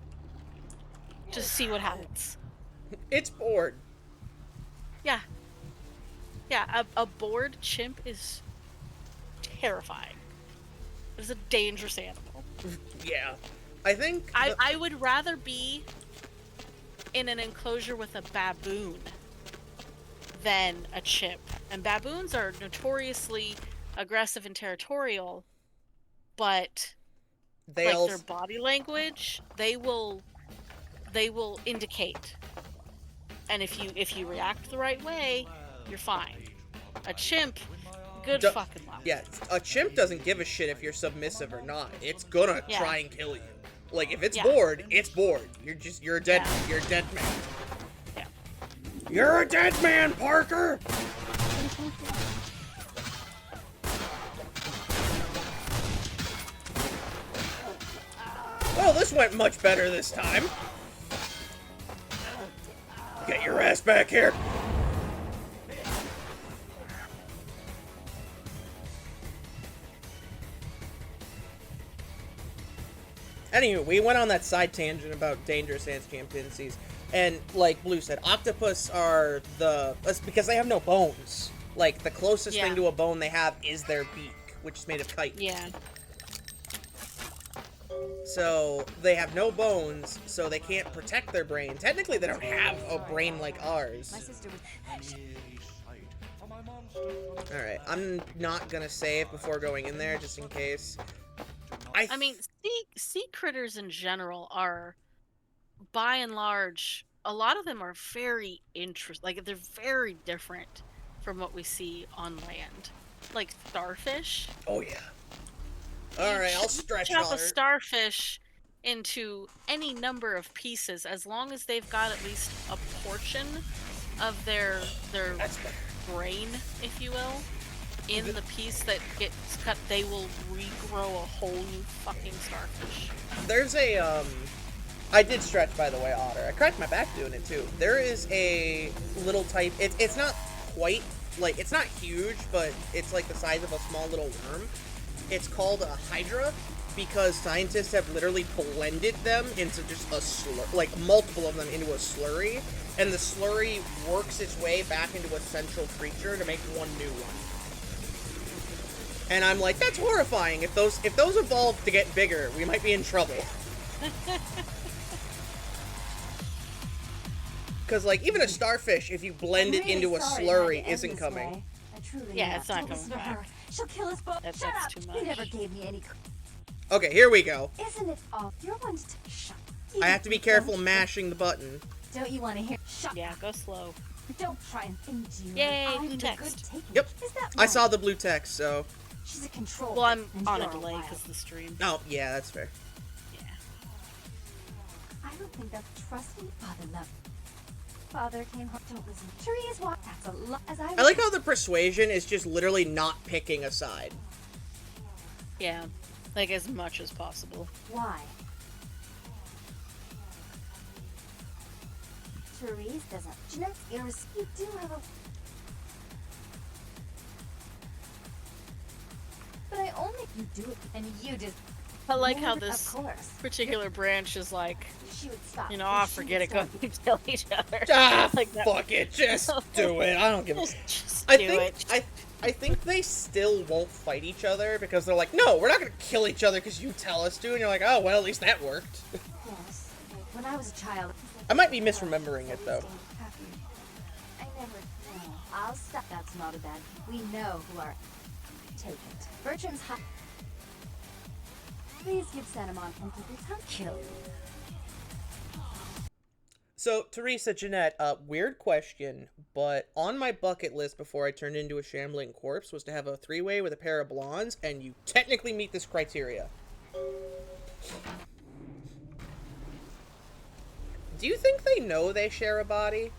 Just see what happens. It's bored. Yeah. Yeah, a bored chimp is terrifying. It's a dangerous animal. Yeah. I think I would rather be in an enclosure with a baboon than a chimp. And baboons are notoriously aggressive and territorial, but their body language, they will indicate. And if you react the right way, you're fine. A chimp, good fucking luck. Yeah, a chimp doesn't give a shit if you're submissive or not. It's gonna try and kill you. Like, if it's bored, it's bored. You're a dead man. Yeah. You're a dead man, Parker! Well, this went much better this time. Get your ass back here. Anyway, we went on that side tangent about dangerous ants chimpanzees, and like Blue said, octopus are because they have no bones. Like, the closest thing to a bone they have is their beak, which is made of chitin. Yeah. So they have no bones, so they can't protect their brain. Technically, they don't have a brain like ours. My sister would... Alright, I'm not gonna say it before going in there, just in case. I mean, sea critters in general are, by and large, a lot of them are very like, they're very different from what we see on land. Like starfish. Oh, yeah. Alright, I'll stretch chop a starfish into any number of pieces, as long as they've got at least a portion of their brain, if you will, in the piece that gets cut, they will regrow a whole new fucking starfish. There's a, I did stretch, by the way, Otter. I cracked my back doing it, too. There is a little type, it's not quite, like, it's not huge, but it's like the size of a small little worm. It's called a hydra, because scientists have literally blended them into just a slurry, like multiple of them into a slurry, and the slurry works its way back into a central creature to make one new one. And I'm like, that's horrifying. If those evolve to get bigger, we might be in trouble. Because, like, even a starfish, if you blend it into a slurry, isn't coming. Yeah, it's not coming back. She'll kill us both. That's too much. You never gave me any... Okay, here we go. Isn't it all? You're one to... Shut. I have to be careful mashing the button. Don't you want to hear? Shut Yeah, up. go slow. Don't try and endure. Yay, I'm blue the text. good taken. Yep. Is that I saw the blue text, so. She's a control. Well, I'm and on a you're delay wild. because of the stream. Oh, yeah, that's fair. I don't think that's trusting. Father love. Father came home. Don't listen. Therese walked. That's a lot. As I like how the persuasion is just literally not picking a side. Yeah, like as much as possible. Why? Therese doesn't. Jeanette's ears. You do have a. But I only. You do it, and you just. I like how Of this course. particular branch is like, She would stop. you know, Or oh, she forget would it, go stop. and kill each other. Ah, Like that. fuck it, just do it. I don't give a. Just I do think it. I think they still won't fight each other because they're like, no, we're not gonna kill each other because you tell us to, and you're like, oh well, at least that worked. Yes. Like when I was a child. I might be misremembering it though. I never. No. I'll stop. That's not a bad. We know who are. Take it. Bertram's hot. Please give Sanamon and keep your tongue killed. So, Teresa, Jeanette, weird question, but on my bucket list before I turned into a shambling corpse was to have a three-way with a pair of blondes, and you technically meet this criteria. Do you think they know they share a body?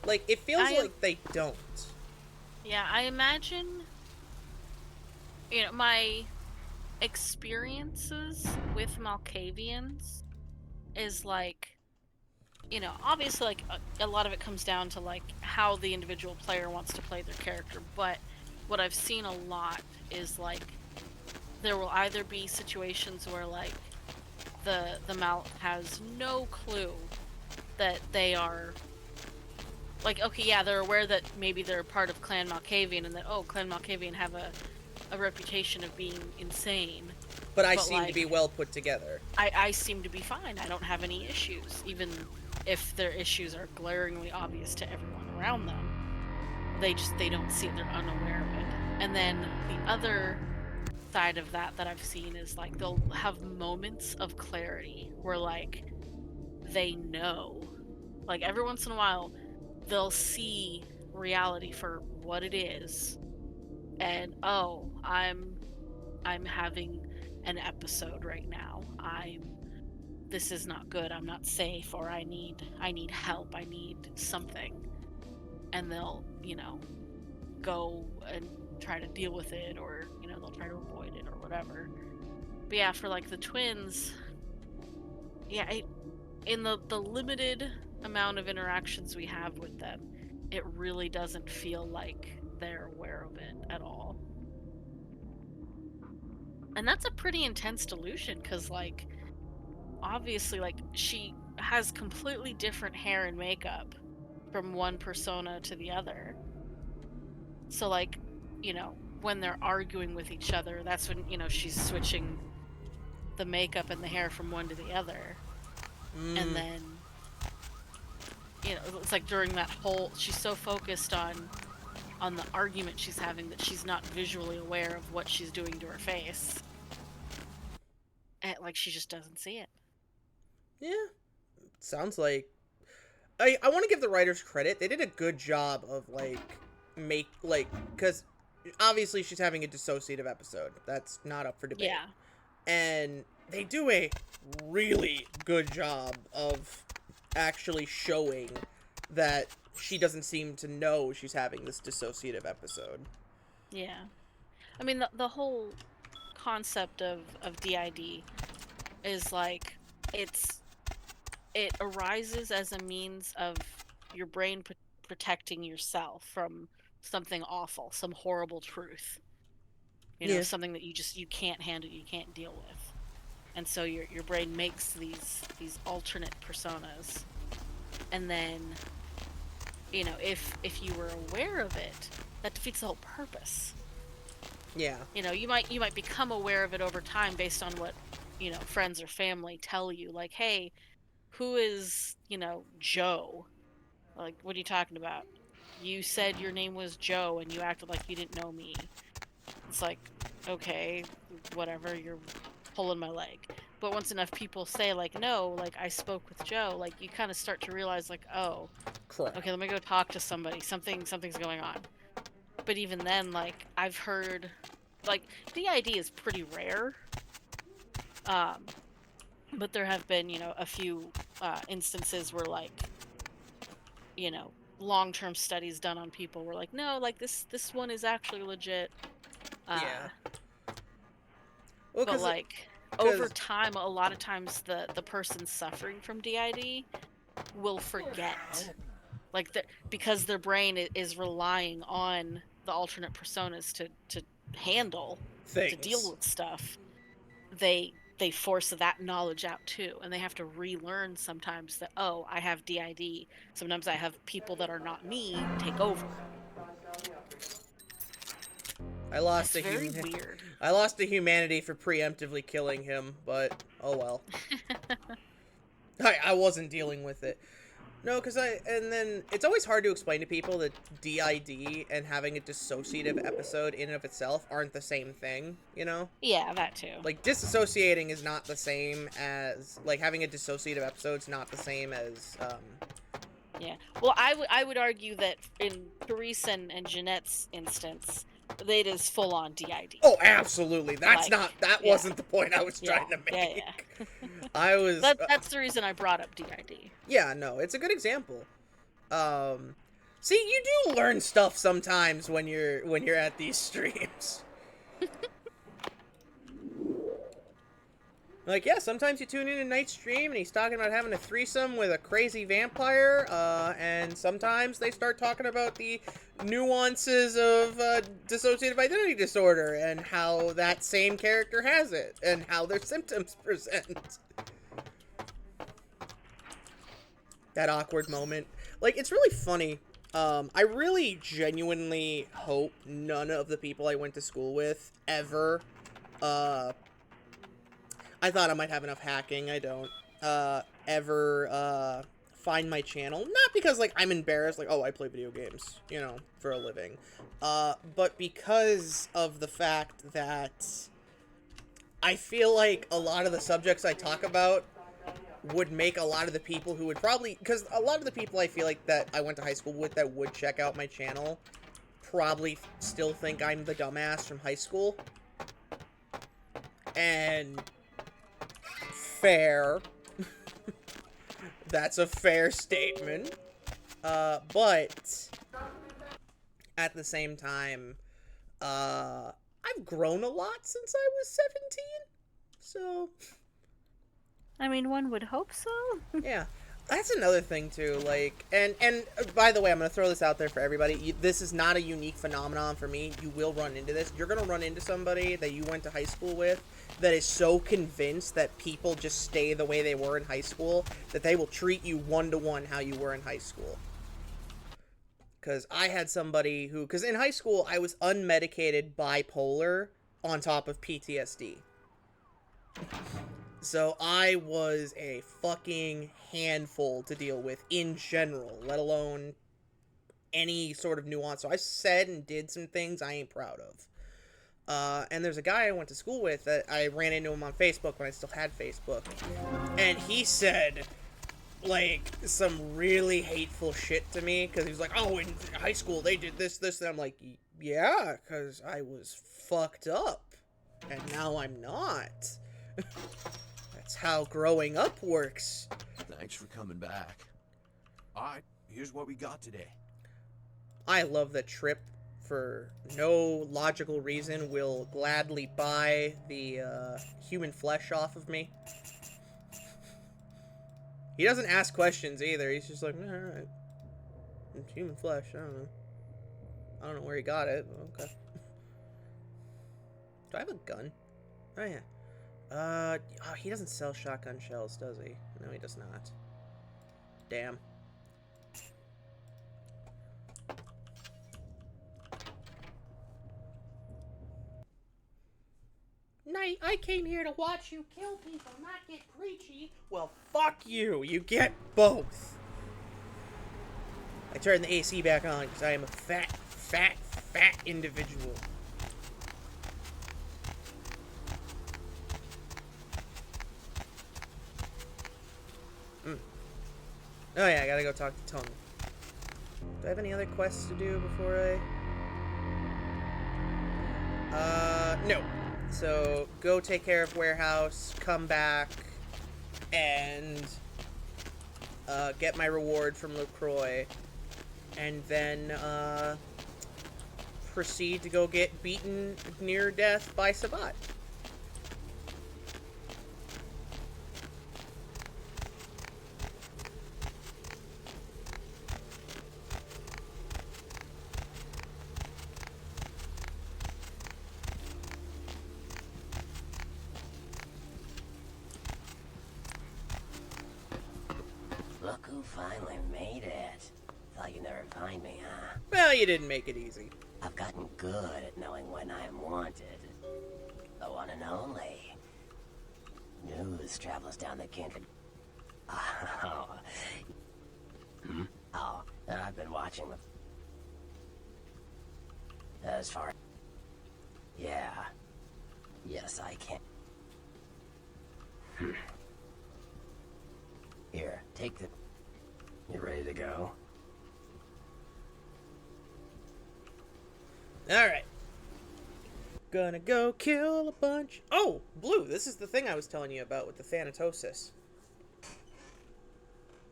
Like, it feels like they don't. Yeah, I imagine, you know, my experiences with Malkavians is like, you know, obviously like a lot of it comes down to like how the individual player wants to play their character, but what I've seen a lot is like there will either be situations where like the Mal has no clue that they are like, okay, yeah, they're aware that maybe they're part of Clan Malkavian and that, oh, Clan Malkavian have a reputation of being insane. But I seem to be well put together. I seem to be fine. I don't have any issues, even if their issues are glaringly obvious to everyone around them. They don't see it, they're unaware of it. And then the other side of that I've seen is like they'll have moments of clarity where like they know. Like every once in a while they'll see reality for what it is. And oh, I'm having an episode right now. This is not good. I'm not safe, or I need help. I need something. And they'll, you know, go and try to deal with it, or, you know, they'll try to avoid it or whatever. But yeah, for like the twins, yeah, in the limited amount of interactions we have with them, it really doesn't feel like they're aware of it at all. And that's a pretty intense delusion, because like obviously like she has completely different hair and makeup from one persona to the other. So like, you know, when they're arguing with each other, that's when, you know, she's switching the makeup and the hair from one to the other. And then, you know, it's like during that whole, she's so focused on the argument she's having that she's not visually aware of what she's doing to her face. And like she just doesn't see it. Yeah. Sounds like I want to give the writers credit. They did a good job of because obviously she's having a dissociative episode. That's not up for debate. Yeah. And they do a really good job of actually showing that she doesn't seem to know she's having this dissociative episode. Yeah. I mean, the whole concept of DID is like, it arises as a means of your brain protecting yourself from something awful, some horrible truth. You know, something that you can't handle, you can't deal with. And so your brain makes these alternate personas. And then, you know, if you were aware of it, that defeats the whole purpose. Yeah. You know, you might become aware of it over time based on what, you know, friends or family tell you. Like, hey, who is, you know, Joe? Like, what are you talking about? You said your name was Joe and you acted like you didn't know me. It's like, okay, whatever, you're pulling my leg. But once enough people say, like, no, like, I spoke with Joe, like, you kind of start to realize, like, oh, Correct. okay, let me go talk to somebody. Something's going on. But even then, like, I've heard, like, DID is pretty rare. But there have been, you know, a few instances where, like, you know, long-term studies done on people were like, no, like, this one is actually legit. Yeah. Well, But like over time, a lot of times the person suffering from DID will forget, like, because their brain is relying on the alternate personas to handle things. to deal with stuff. They force that knowledge out too, and they have to relearn sometimes that, oh, I have DID. Sometimes I have people that are not me take over. I lost It's very weird. I lost the humanity for preemptively killing him, but oh well. I wasn't dealing with it. No, and then it's always hard to explain to people that DID and having a dissociative episode in and of itself aren't the same thing, you know? Yeah, that too. Like, disassociating is not the same as, like, having a dissociative episode is not the same as, Yeah. Well, I would argue that in Therese and Jeanette's instance, it is full on DID. Oh, absolutely. That's like, that wasn't the point I was trying to make. Yeah. That's the reason I brought up DID. Yeah, no, it's a good example. See, you do learn stuff sometimes when you're at these streams. Like, yeah, sometimes you tune in a night stream and he's talking about having a threesome with a crazy vampire, and sometimes they start talking about the nuances of dissociative identity disorder and how that same character has it and how their symptoms present. That awkward moment. Like, it's really funny. I really genuinely hope none of the people I went to school with ever, I thought I might have enough hacking, I don't, ever, find my channel. Not because, like, I'm embarrassed, like, oh, I play video games, you know, for a living. But because of the fact that I feel like a lot of the subjects I talk about would make a lot of the people who would probably, because a lot of the people I feel like that I went to high school with that would check out my channel probably still think I'm the dumbass from high school. And fair. That's a fair statement. But at the same time, I've grown a lot since I was 17. So, I mean, one would hope so. Yeah. That's another thing, too, like, and by the way, I'm going to throw this out there for everybody. This is not a unique phenomenon for me. You will run into this. You're going to run into somebody that you went to high school with that is so convinced that people just stay the way they were in high school that they will treat you one-to-one how you were in high school. Because I had somebody who, because in high school, I was unmedicated bipolar on top of PTSD. So I was a fucking handful to deal with in general, let alone any sort of nuance. So I said and did some things I ain't proud of. And there's a guy I went to school with that I ran into him on Facebook when I still had Facebook. And he said, like, some really hateful shit to me. Because he was like, oh, in high school they did this. And I'm like, yeah, because I was fucked up. And now I'm not. That's how growing up works. Thanks for coming back. Alright, here's what we got today. I love that Trip, for no logical reason, will gladly buy the human flesh off of me. He doesn't ask questions either. He's just like, alright. It's human flesh, I don't know. I don't know where he got it. Okay. Do I have a gun? Oh, yeah. Oh, he doesn't sell shotgun shells, does he? No, he does not. Damn. Night, I came here to watch you kill people, not get preachy. Well, fuck you. You get both. I turned the AC back on because I am a fat individual. Oh yeah, I gotta go talk to Tony. Do I have any other quests to do before I... No. So, go take care of Warehouse, come back, and get my reward from LaCroix, and then proceed to go get beaten near death by Sabat. Look who finally made it. Thought you'd never find me, huh? Well, you didn't make it easy. I've gotten good at knowing when I'm wanted. The one and only. News travels down the kindred. Oh. Hmm? Oh, I've been watching the... As far... Yeah. Yes, I can. Here, take the... You ready to go? Alright. Gonna go kill a bunch... Oh! Blue! This is the thing I was telling you about with the Thanatosis.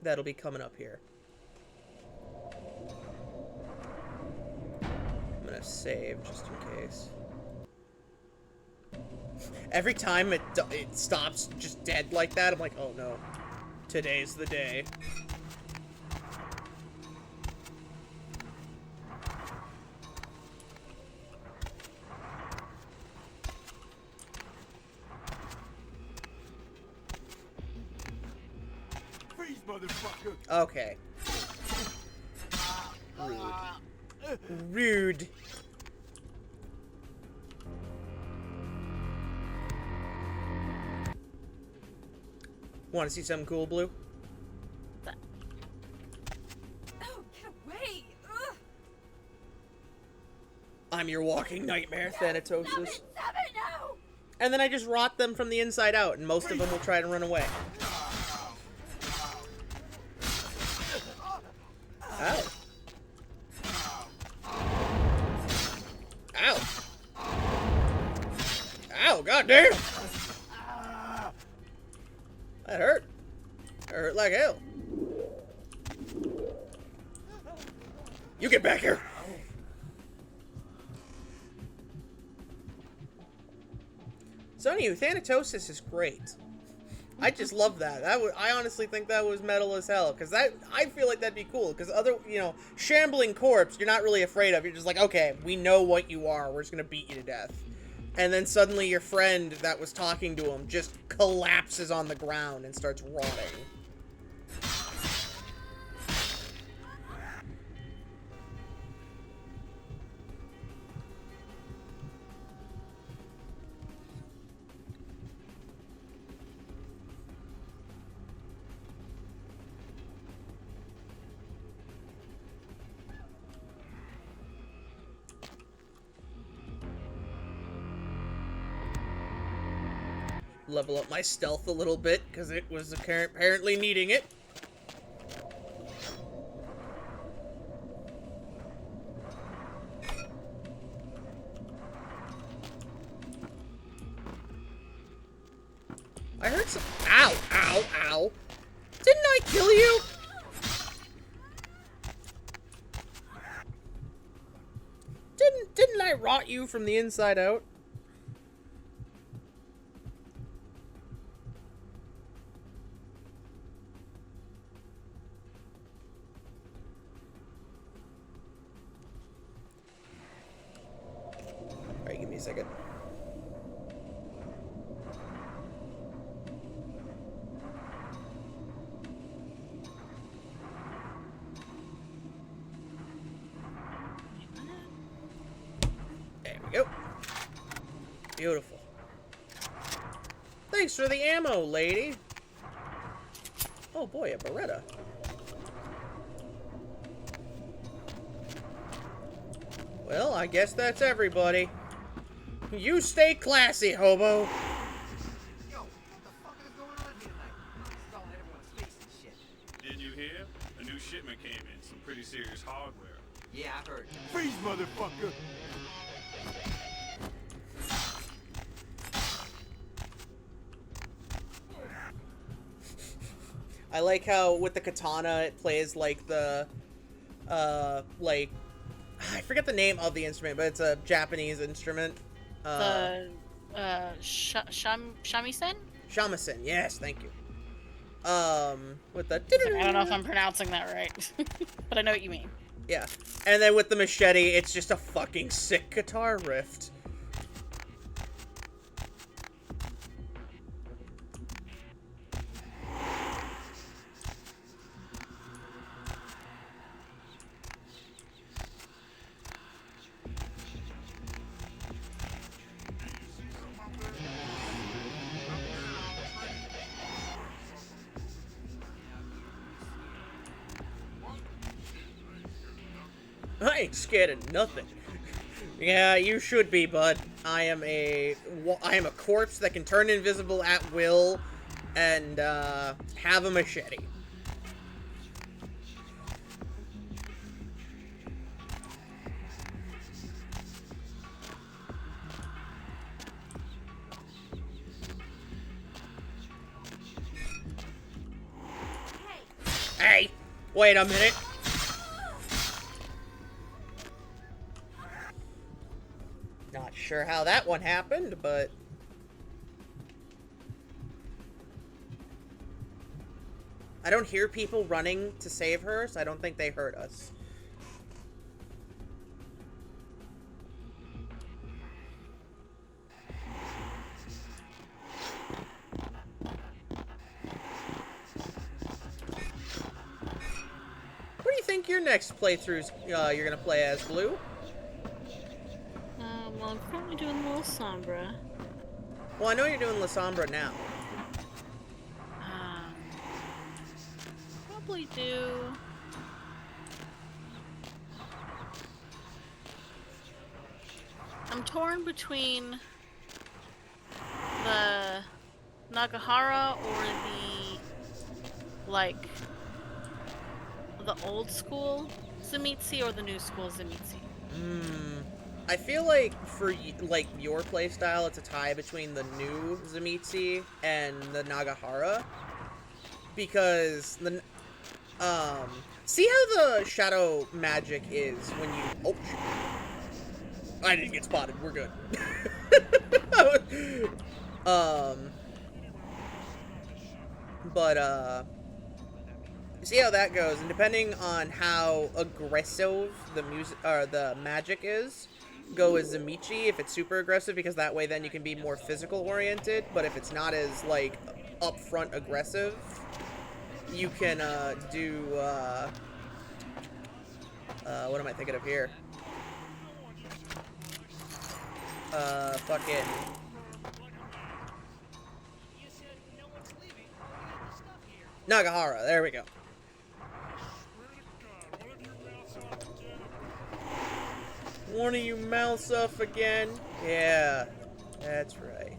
That'll be coming up here. I'm gonna save, just in case. Every time it stops just dead like that, I'm like, oh no. Today's the day. Freeze, motherfucker! Okay. Rude. Rude. Want to see something cool, Blue? Oh, get away! Ugh. I'm your walking nightmare, Thanatosis. Stop it, no! And then I just rot them from the inside out, and most of them will try to run away. Ow. Ow. Ow, goddamn! That hurt. That hurt like hell. You get back here! So anyway, Thanatosis is great. I just love that. I honestly think that was metal as hell, because I feel like that'd be cool, because other, shambling corpse, you're not really afraid of. You're just like, okay, we know what you are. We're just gonna beat you to death. And then suddenly your friend that was talking to him just collapses on the ground and starts rotting. Level up my stealth a little bit, because it was apparently needing it. I heard some... Ow, ow, ow. Didn't I kill you? Didn't I rot you from the inside out? Alright, give me a second. There we go. Beautiful. Thanks for the ammo, lady. Oh boy, a Beretta. Well, I guess that's everybody. You stay classy, hobo. Yo, what the fuck is going on here tonight? Stalling everyone's face and shit. Did you hear? serious hardware. Yeah, I've heard. Freeze, motherfucker! I like how with the katana it plays like the, like, I forget the name of the instrument, but it's a Japanese instrument. Shamisen? Shamisen, yes, thank you. With the... I don't know if I'm pronouncing that right, but I know what you mean. Yeah, and then with the machete, it's just a fucking sick guitar riff. I ain't scared of nothing. Yeah, you should be, bud. I am a corpse that can turn invisible at will and have a machete. Hey, wait a minute. Not sure how that one happened, but... I don't hear people running to save her, so I don't think they heard us. What do you think your next playthroughs you're gonna play as, Blue? Well, I'm currently doing La Sombra. Well, I know you're doing La Sombra now. Probably do... I'm torn between the Nagahara or the, like, the old school Zamitsu or the new school Zamitsu. I feel like for like your playstyle, it's a tie between the new Zamitsu and the Nagahara, because the see how the shadow magic is when you I didn't get spotted. We're good. But see how that goes, and depending on how aggressive the music or the magic is, go with Zamichi if it's super aggressive, because that way then you can be more physical oriented. But if it's not as like upfront aggressive, you can do what am I thinking of here? Fucking Nagahara, there we go. One of you mouths off again? Yeah, that's right.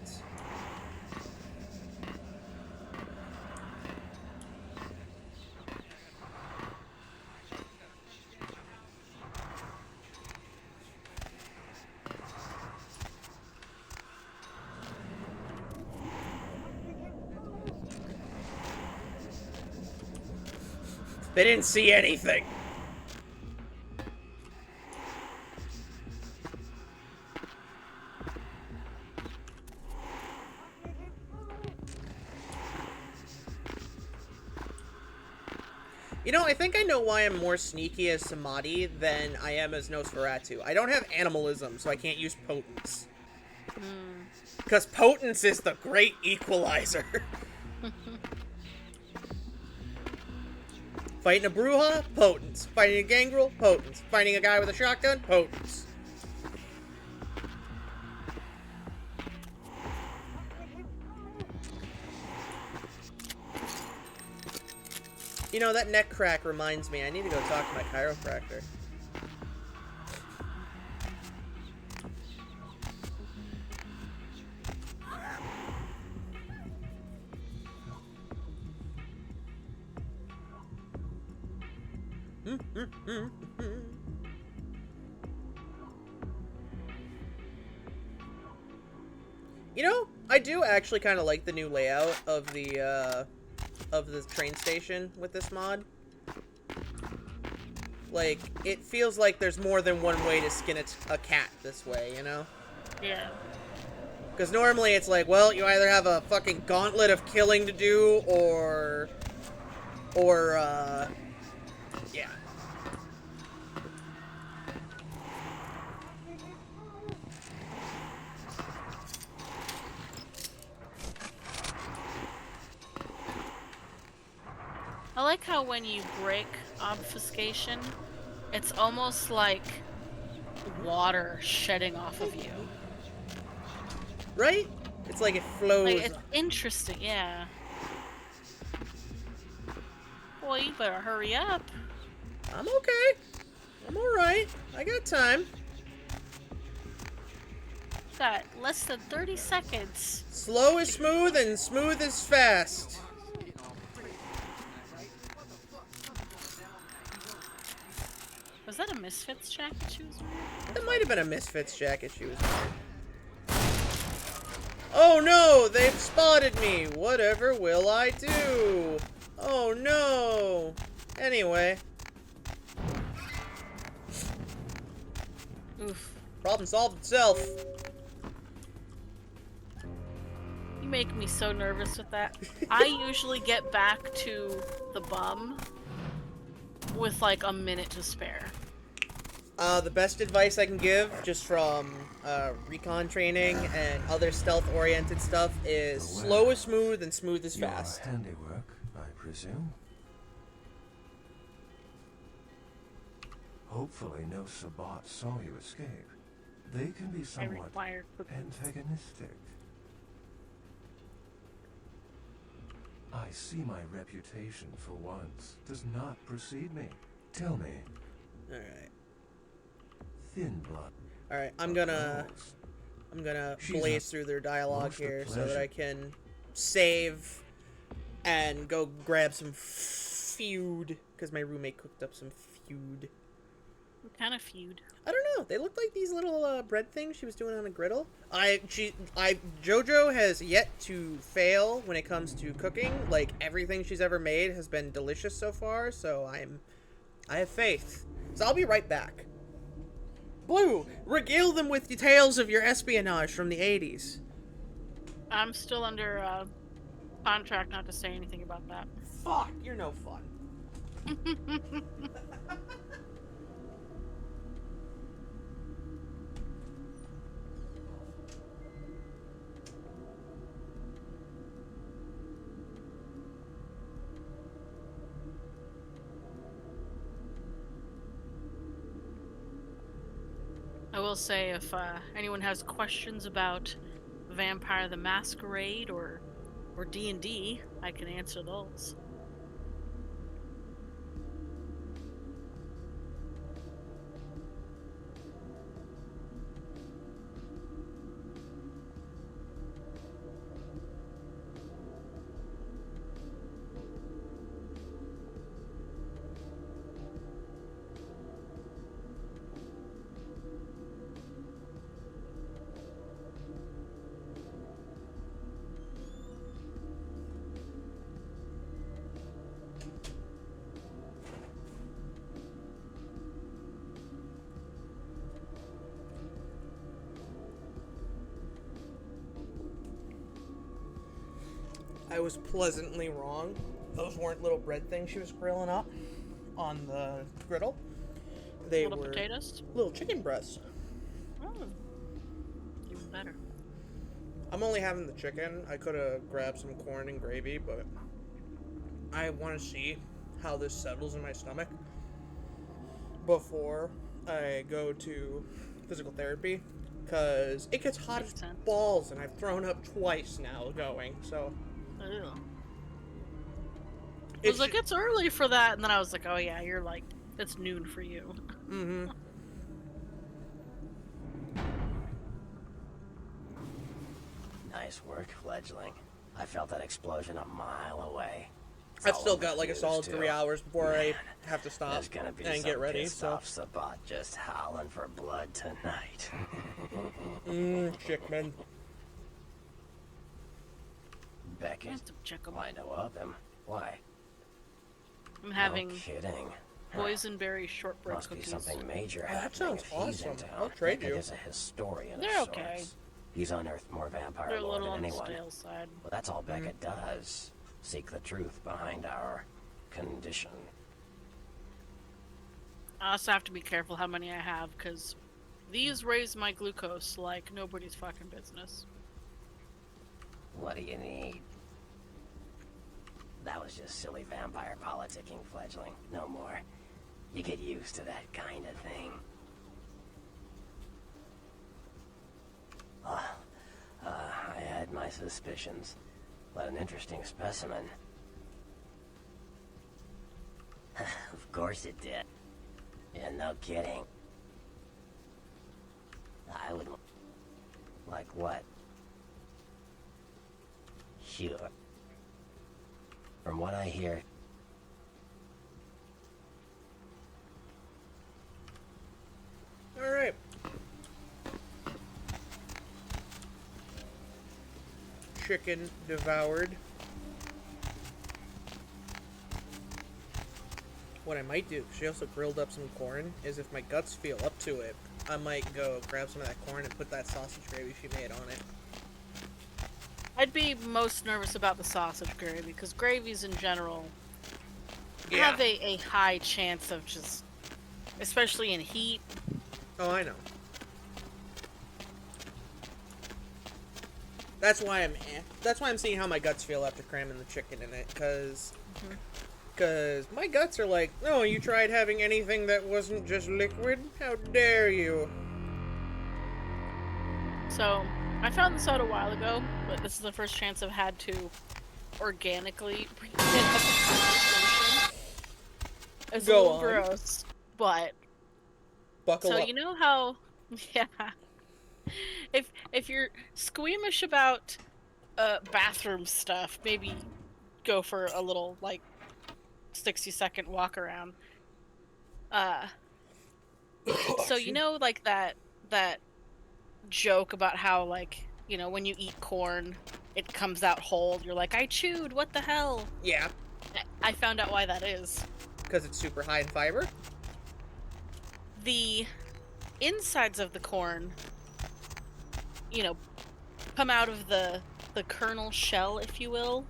They didn't see anything. You know, I think I know why I'm more sneaky as Samadhi than I am as Nosferatu. I don't have animalism, so I can't use potence. Because potence is the great equalizer. Fighting a Bruja? Potence. Fighting a Gangrel? Potence. Fighting a guy with a shotgun? Potence. You know, that neck crack reminds me, I need to go talk to my chiropractor. You know, I do actually kind of like the new layout of the train station with this mod. Like, it feels like there's more than one way to skin a cat this way, you know? Yeah. Because normally it's like, well, you either have a fucking gauntlet of killing to do, or, yeah. I like how when you break obfuscation, it's almost like water shedding off of you. Right? It's like it flows. Like, it's interesting, yeah. Boy, you better hurry up. I'm okay. I'm alright. I got time. Got less than 30 seconds. Slow is smooth and smooth is fast. Was that a Misfits jacket she was wearing? That might have been a Misfits jacket she was wearing. Oh no! They've spotted me! Whatever will I do? Oh no! Anyway. Oof. Problem solved itself. You make me so nervous with that. I usually get back to the bum with like a minute to spare. The best advice I can give, just from recon training and other stealth-oriented stuff, is slow is smooth and smooth is fast. Your handiwork, I presume. Hopefully no Sabbat saw you escape. They can be somewhat antagonistic. I see my reputation for once does not precede me. Tell me. Alright. Thin blood. Alright, I'm gonna blaze through their dialogue here so that I can save and go grab some food, because my roommate cooked up some food. What kind of feud? I don't know. They look like these little bread things she was doing on a griddle. JoJo has yet to fail when it comes to cooking. Like, everything she's ever made has been delicious so far, so I have faith. So I'll be right back. Blue, regale them with details of your espionage from the 80s. I'm still under contract not to say anything about that. Fuck, you're no fun. I will say, if anyone has questions about Vampire the Masquerade or D&D, I can answer those. I was pleasantly wrong. Those weren't little bread things she was grilling up on the griddle. They little were potatoes? Little chicken breasts. Oh. Even better. I'm only having the chicken. I could have grabbed some corn and gravy, but I want to see how this settles in my stomach before I go to physical therapy, because it gets hot as balls, and I've thrown up twice now going, so... Ew. I was like, it's early for that, and then I was like, oh yeah, you're like, it's noon for you. Mm-hmm. Nice work, fledgling. I felt that explosion a mile away. I've still got like a solid 3 hours before I have to stop There's gonna be and some get ready. pissed So, off Sabat just howling for blood tonight. Chickman. Beckett, I know of him. Why? I'm having No kidding. boysenberry shortbread Must cookies. be something major Oh, that happening sounds if he's in awesome. town. I'll trade Beckett you. is a historian They're of okay. sorts. He's unearthed more vampire They're a lore little than on the anyone. stale side. Well, that's all Beckett does. Seek the truth behind our condition. I also have to be careful how many I have, because these raise my glucose like nobody's fucking business. What do you need? That was just silly vampire politicking, fledgling. No more. You get used to that kind of thing. I had my suspicions, but an interesting specimen. Of course it did. Yeah, no kidding. I would... Like what? Sure. From what I hear... Alright. Chicken devoured. What I might do, she also grilled up some corn, is if my guts feel up to it, I might go grab some of that corn and put that sausage gravy she made on it. I'd be most nervous about the sausage gravy, because gravies in general Yeah. have a high chance of just, especially in heat. Oh, I know. That's why I'm seeing how my guts feel after cramming the chicken in it, because my guts are like, oh, you tried having anything that wasn't just liquid? How dare you? So, I found this out a while ago, but this is the first chance I've had to organically bring it up in conversation. It's Go a little on. gross, but... Buckle so up. you know how... Yeah. If you're squeamish about bathroom stuff, maybe go for a little, like, 60-second walk around. So you know, like, that joke about how, like, you know, when you eat corn, it comes out whole. You're like, I chewed, what the hell? Yeah. I found out why that is. Because it's super high in fiber? The insides of the corn, you know, come out of the kernel shell, if you will,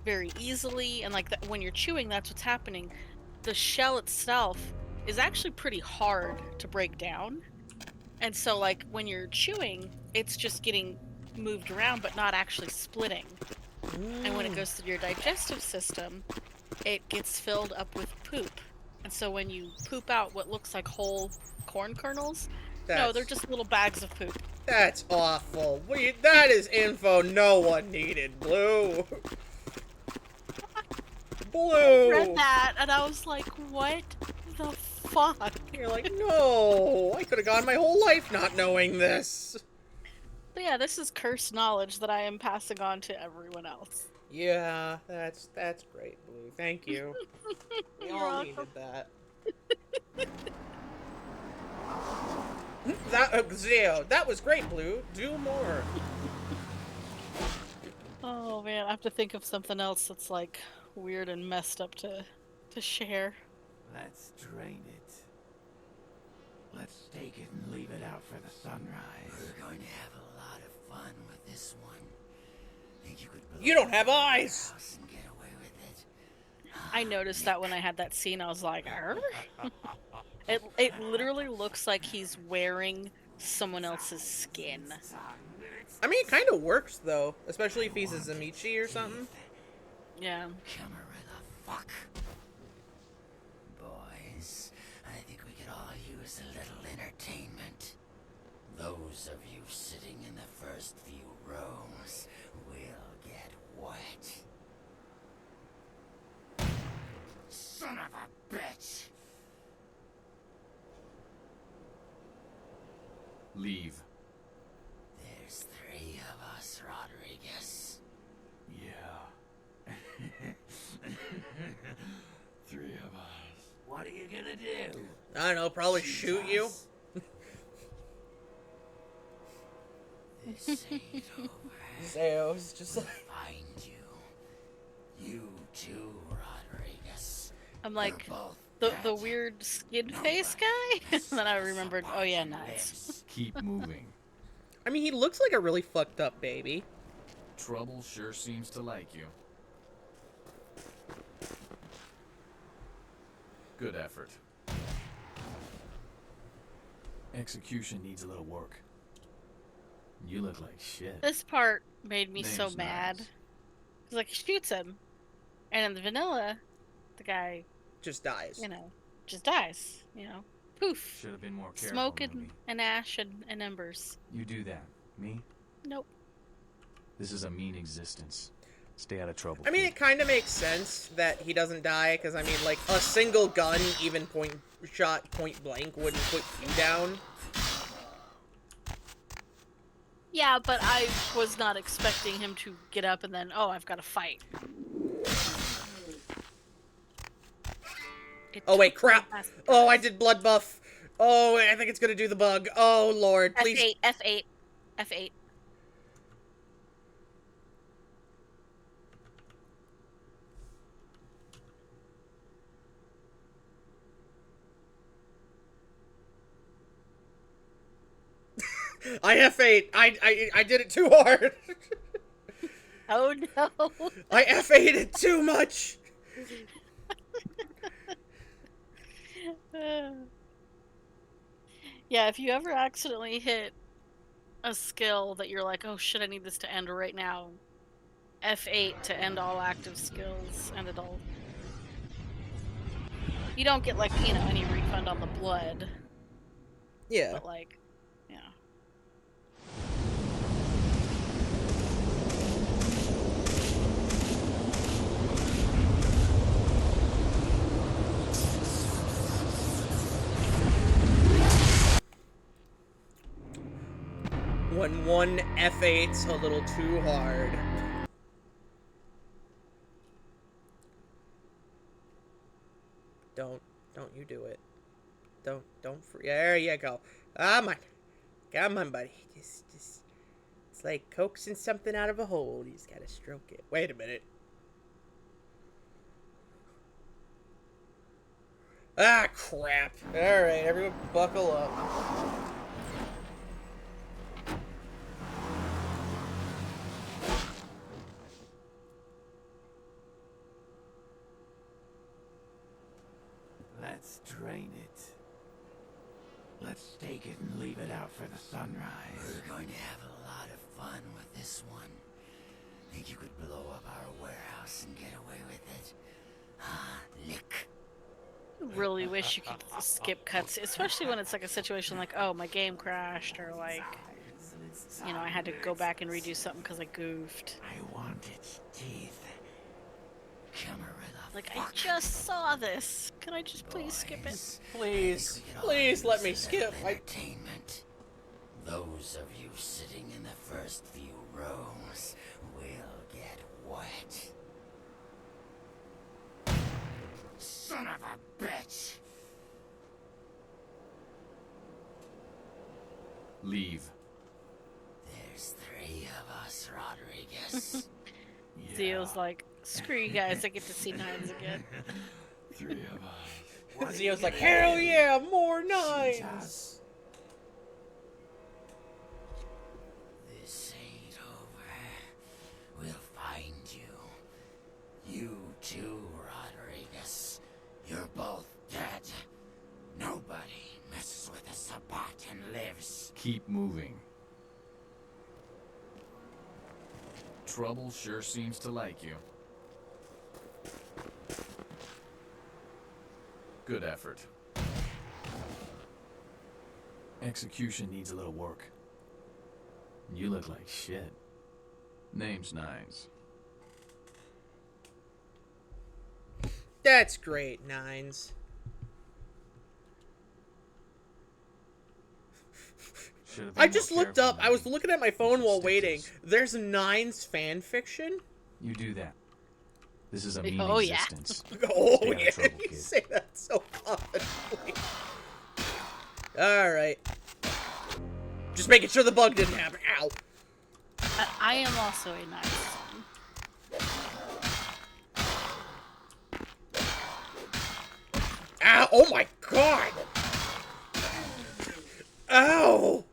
very easily, and like when you're chewing, that's what's happening. The shell itself is actually pretty hard to break down, and so like when you're chewing, it's just getting moved around but not actually splitting. And when it goes through your digestive system, it gets filled up with poop, and so when you poop out what looks like whole corn kernels, no, they're just little bags of poop. That's awful. That is info no one needed, Blue. Blue. I read that and I was like, what the fuck? You're like, no, I could have gone my whole life not knowing this. But yeah, this is cursed knowledge that I am passing on to everyone else. Yeah, that's great, Blue. Thank you. We You're all welcome. needed that. That was great, Blue. Do more. Oh man, I have to think of something else that's like weird and messed up to share. Let's drain it. Let's take it and leave it out for the sunrise. We're going to have a lot of fun with this one. Think you could You don't have eyes. and get away with it? I noticed that when I had that scene, I was like, "Arr?" It literally looks like he's wearing someone else's skin. I mean, it kind of works though, especially if he's a Zamichi or something. Yeah. Fuck. Boys, I think we could all use a little entertainment. Those of you sitting in the first few rows will get wet. Son of a bitch! Leave. There's 3 of us, Rodriguez. Yeah. do? I don't know, probably shoot you. This ain't over. Zeo's just like... Find you. You too, Rodriguez. I'm like, the weird skin face guy? And then I remembered, oh yeah, nice. Keep moving. I mean, he looks like a really fucked up baby. Trouble sure seems to like you. Good effort. Execution needs a little work. You look like shit. This part made me so Name's mad. nice. Cause like, he shoots him. And in the vanilla, the guy... just dies. You know, just dies. You know, poof. Should have been more careful. Smoke movie. and ash and embers. You do that. Me? Nope. This is a mean existence. Stay out of trouble. I mean, it kind of makes sense that he doesn't die, because, I mean, like, a single gun, even point blank, wouldn't put you down. Yeah, but I was not expecting him to get up and then, oh, I've got to fight. Oh, wait, crap! Oh, I did blood buff! Oh, I think it's gonna do the bug. Oh, Lord, please. F8, F8, F8. I F8. I did it too hard. Oh no. I F8'd it too much. Yeah, if you ever accidentally hit a skill that you're like, oh shit, I need this to end right now, F8 to end all active skills, end it all. You don't get, like, you know, any refund on the blood. Yeah. But, like, yeah. When one F8's a little too hard. Don't you do it. Don't, there you go. Come on, buddy. Just, it's like coaxing something out of a hole. You just gotta stroke it. Wait a minute. Ah, crap. Alright, everyone buckle up. Let's drain it. Let's take it and leave it out for the sunrise. We're going to have a lot of fun with this one. Think you could blow up our warehouse and get away with it? Ah, lick. Really wish you could skip cuts, especially when it's like a situation like, oh, my game crashed, or like, you know, I had to go back and redo something because I goofed. I want its teeth. Camera Like, I just saw this. Can I just please skip it? Please, please let me skip. Entertainment. Those of you sitting in the first few rows will get wet. Son of a bitch! Leave. There's 3 of us, Rodriguez. Zeo's like, screw you guys, I get to see Nines again. 3 of us. Zeo's like, hell yeah, more Nines! This ain't over. We'll find you. You too, Rodriguez. You're both dead. Nobody messes with a Sabat and lives. Keep moving. Trouble sure seems to like you. Good effort. Execution needs a little work. You look like shit. Name's Nines. That's great, Nines. I just looked up. I was looking at my phone while waiting. There's Nines fan fiction. You do that. This is a mean Oh, yeah. existence. Oh, Stay out yeah, of trouble, you kid. say that so confidently. Alright. Just making sure the bug didn't happen. Ow. I am also a nice son. Ow! Oh my god! Ow!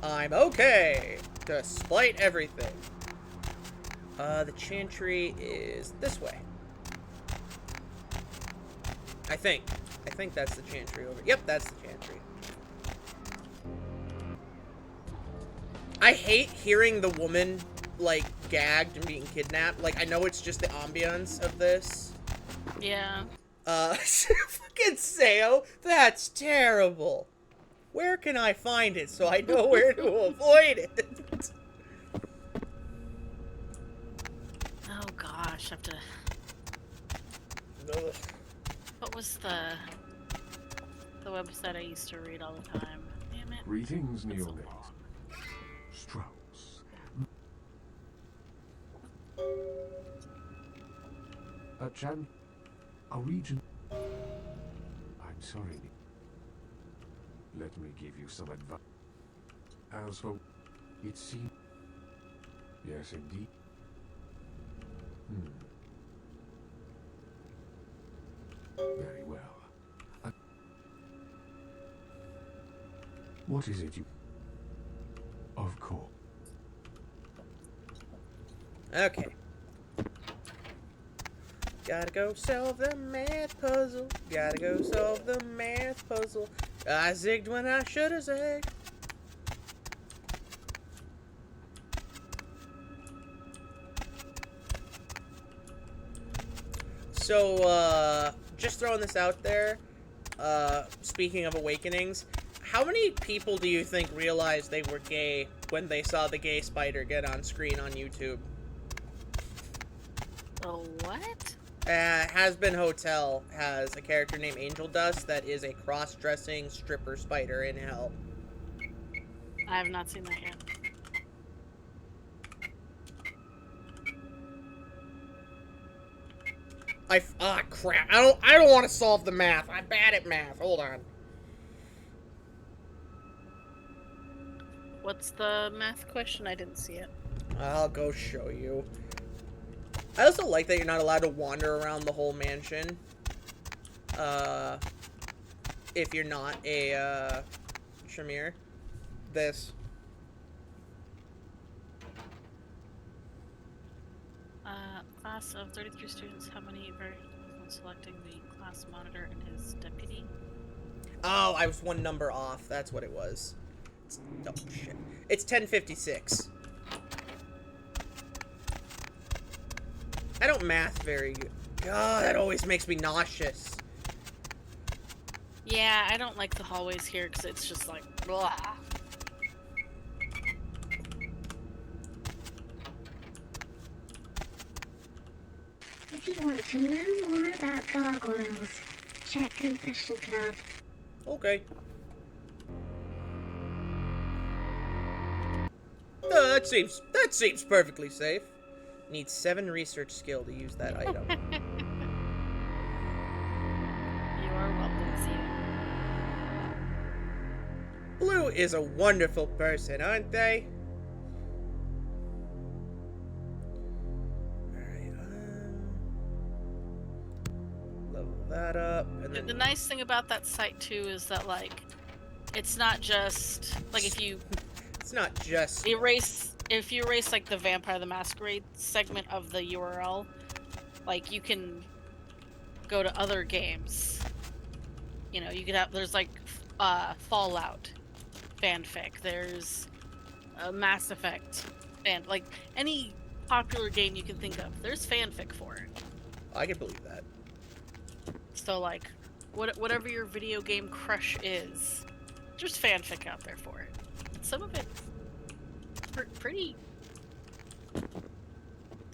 I'm okay, despite everything. The chantry is this way. I think that's the chantry over. Yep, that's the chantry. I hate hearing the woman, like, gagged and being kidnapped. Like, I know it's just the ambience of this. Yeah. Fucking Sayo, that's terrible. Where can I find it so I know where to avoid it? Oh gosh, I have to. What was the website I used to read all the time? Damn it. Greetings, neonate. Strauss. A region. I'm sorry. Let me give you some advice. As for it seems. Yes, indeed. Very well. What is it you... Of course. Okay. Gotta go solve the math puzzle. Gotta go solve the math puzzle. I zigged when I should have zagged. So, just throwing this out there, speaking of awakenings, how many people do you think realized they were gay when they saw the gay spider get on screen on YouTube? Oh, what? Has Been Hotel has a character named Angel Dust that is a cross-dressing stripper spider in hell. I have not seen that yet. Crap. I don't want to solve the math. I'm bad at math. Hold on. What's the math question? I didn't see it. I'll go show you. I also like that you're not allowed to wander around the whole mansion. If you're not a, Shamir. This. Class of 33 students, how many variables when selecting the class monitor and his deputy? Oh, I was one number off. That's what it was. Oh, shit. It's 1056. I don't math very good. God, that always makes me nauseous. Yeah, I don't like the hallways here because it's just like, blah. If you want to know more about gargoyles, check Confession Club. Okay. That seems perfectly safe. Need 7 research skill to use that item. You are welcome, Zia. Blue is a wonderful person, aren't they? That up, and then The nice thing about that site too is that like it's not just like if you it's not just if you erase like the Vampire the Masquerade segment of the URL, like you can go to other games. You know, you could have there's like Fallout fanfic, there's Mass Effect fan, like any popular game you can think of, there's fanfic for it. I can believe that. So like whatever your video game crush is, there's fanfic out there for it. Some of it's pretty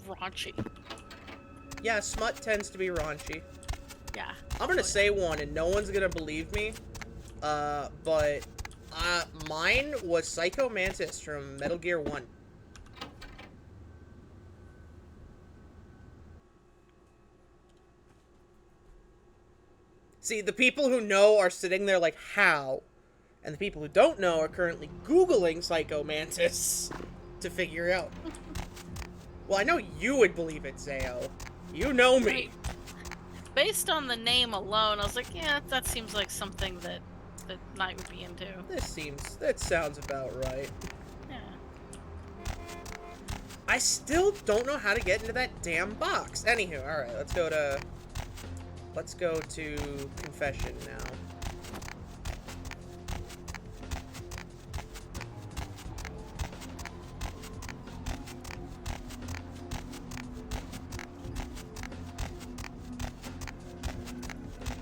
raunchy. Yeah, smut tends to be raunchy. Yeah. I'm gonna say one, and no one's gonna believe me. But mine was Psycho Mantis from Metal Gear 1. See, the people who know are sitting there like, how? And the people who don't know are currently Googling Psycho Mantis to figure out. Well, I know you would believe it, Zayo. You know me. Based on the name alone, I was like, yeah, that seems like something that Knight would be into. That sounds about right. Yeah. I still don't know how to get into that damn box. Anywho, alright, let's go to confession now.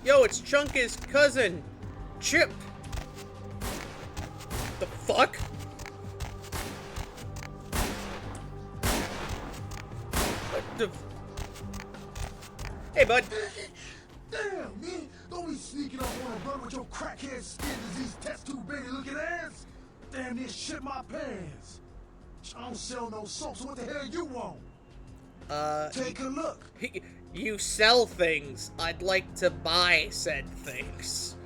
Yo, it's Chunka's cousin, Chip. The fuck? What the? Hey, bud. Damn, man! Don't be sneaking up on a brother with your crackhead skin disease test tube baby looking ass! Damn near shit my pants! I don't sell no soap, so what the hell you want? Take a look. You sell things. I'd like to buy said things.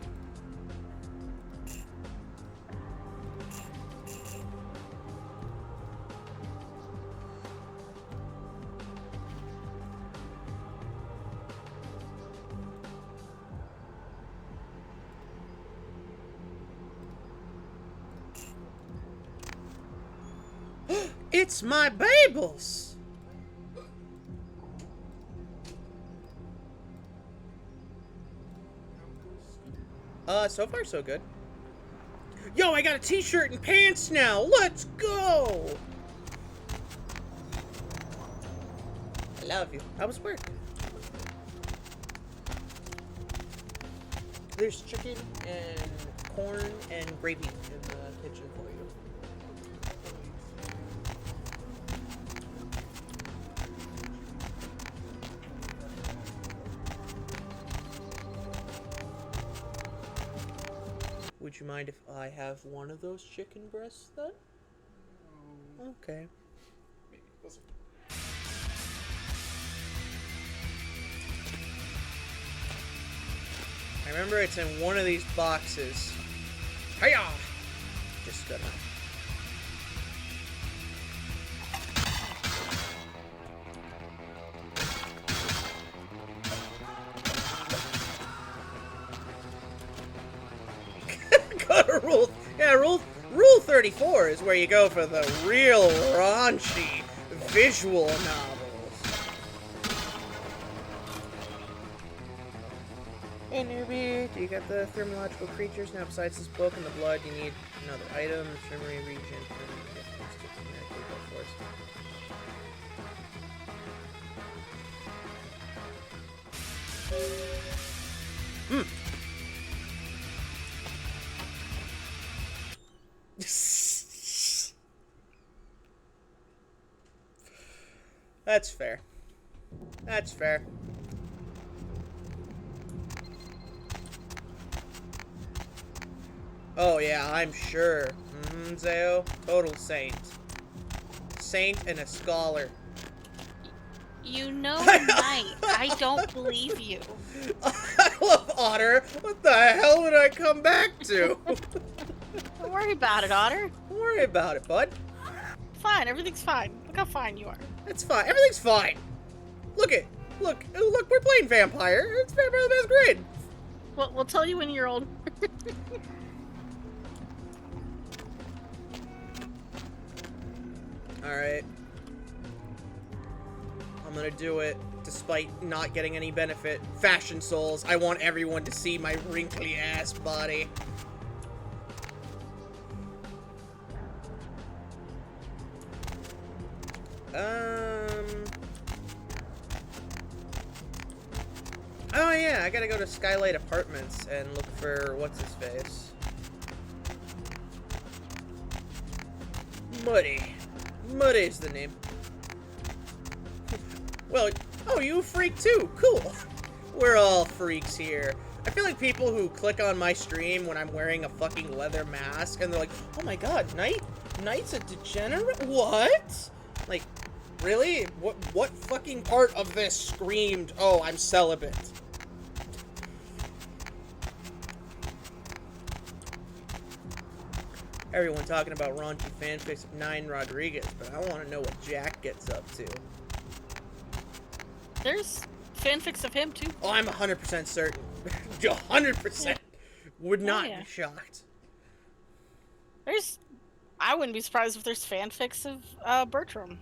It's my Babels! So far so good. Yo, I got a t-shirt and pants now! Let's go! I love you. How was work? There's chicken and corn and gravy in the kitchen for you. Would you mind if I have one of those chicken breasts then? Okay. Maybe. We'll see. I remember it's in one of these boxes. Hiya! Just gonna... Rule 34 is where you go for the real raunchy visual novels. Hey newbie, do you got the thermological creatures? Now besides this book and the blood, you need another item, memory region, That's fair. That's fair. Oh yeah, I'm sure. Zayo. Total saint. Saint and a scholar. You know Knight. I don't believe you. I love Otter. What the hell did I come back to? Don't worry about it, Otter. Don't worry about it, bud. Fine, everything's fine. Look how fine you are. It's fine. Everything's fine. Look, we're playing Vampire. It's Vampire the Masquerade. Well, we'll tell you when you're old. Alright. I'm gonna do it, despite not getting any benefit. Fashion Souls, I want everyone to see my wrinkly ass body. Oh yeah, I gotta go to Skylight Apartments and look for what's-his-face. Muddy. Muddy's the name. Well, oh, you a freak too. Cool. We're all freaks here. I feel like people who click on my stream when I'm wearing a fucking leather mask and they're like, oh my god, Knight's a degenerate? What? Like, really? What fucking part of this screamed, oh, I'm celibate? Everyone talking about raunchy fanfics of Nine Rodriguez, but I want to know what Jack gets up to. There's fanfics of him, too. Oh, I'm 100% certain. 100%. Yeah. Would not be shocked. I wouldn't be surprised if there's fanfics of Bertram.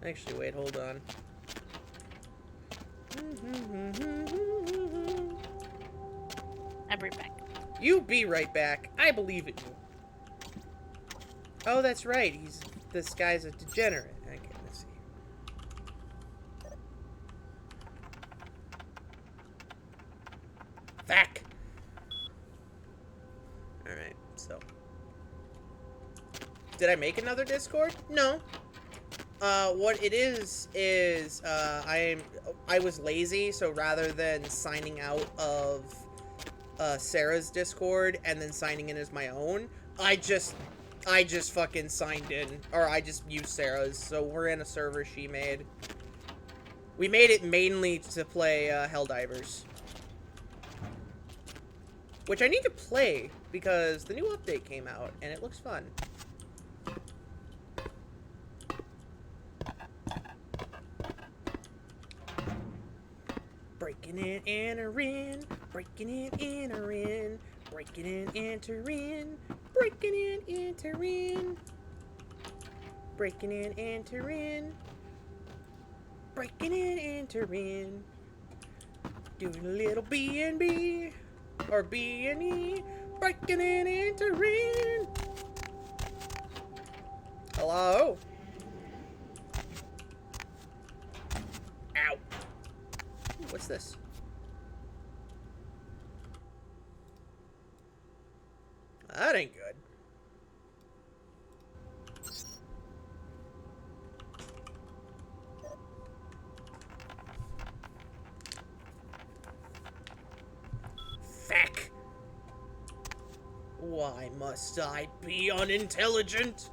Actually, wait, hold on. I'll be right back. You be right back. I believe in you. Oh, that's right. This guy's a degenerate. Okay, let's see. Fuck. Alright, so. Did I make another Discord? No. What it is I was lazy, so rather than signing out of Sarah's Discord and then signing in as my own, I just fucking signed in, or I just used Sarah's, so we're in a server she made. We made it mainly to play Helldivers. Which I need to play, because the new update came out, and it looks fun. Breaking and entering, breaking and entering, breaking and entering, breaking and entering, breaking and entering, breaking and entering, doing a little B&B, or B&E, breaking and entering. Hello? Ow. What's this? That ain't good. Feck. Why must I be unintelligent?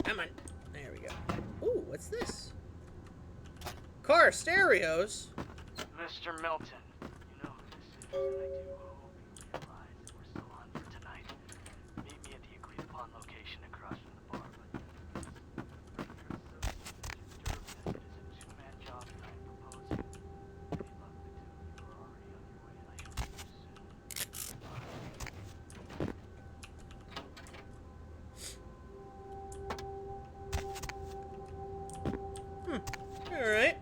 Come on. There we go. Ooh, what's this? Car stereos? Mr. Milton, you know who this is, and I do hope you realize that we're still on for tonight. Meet me at the agreed upon location across from the bar, but your associate, Mr. Durbin, it is a two-man job that I am proposing. Any luck with you, you are already on your way, and I shall see you soon. Alright.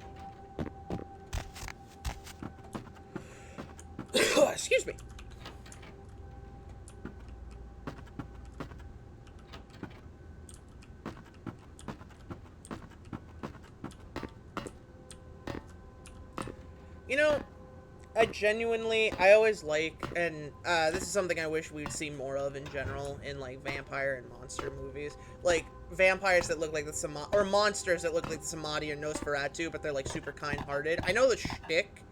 Excuse me. You know, I always like, and this is something I wish we'd see more of in general in, like, vampire and monster movies. Like, vampires that look like the or monsters that look like the Samadhi or Nosferatu, but they're, like, super kind-hearted. I know the shtick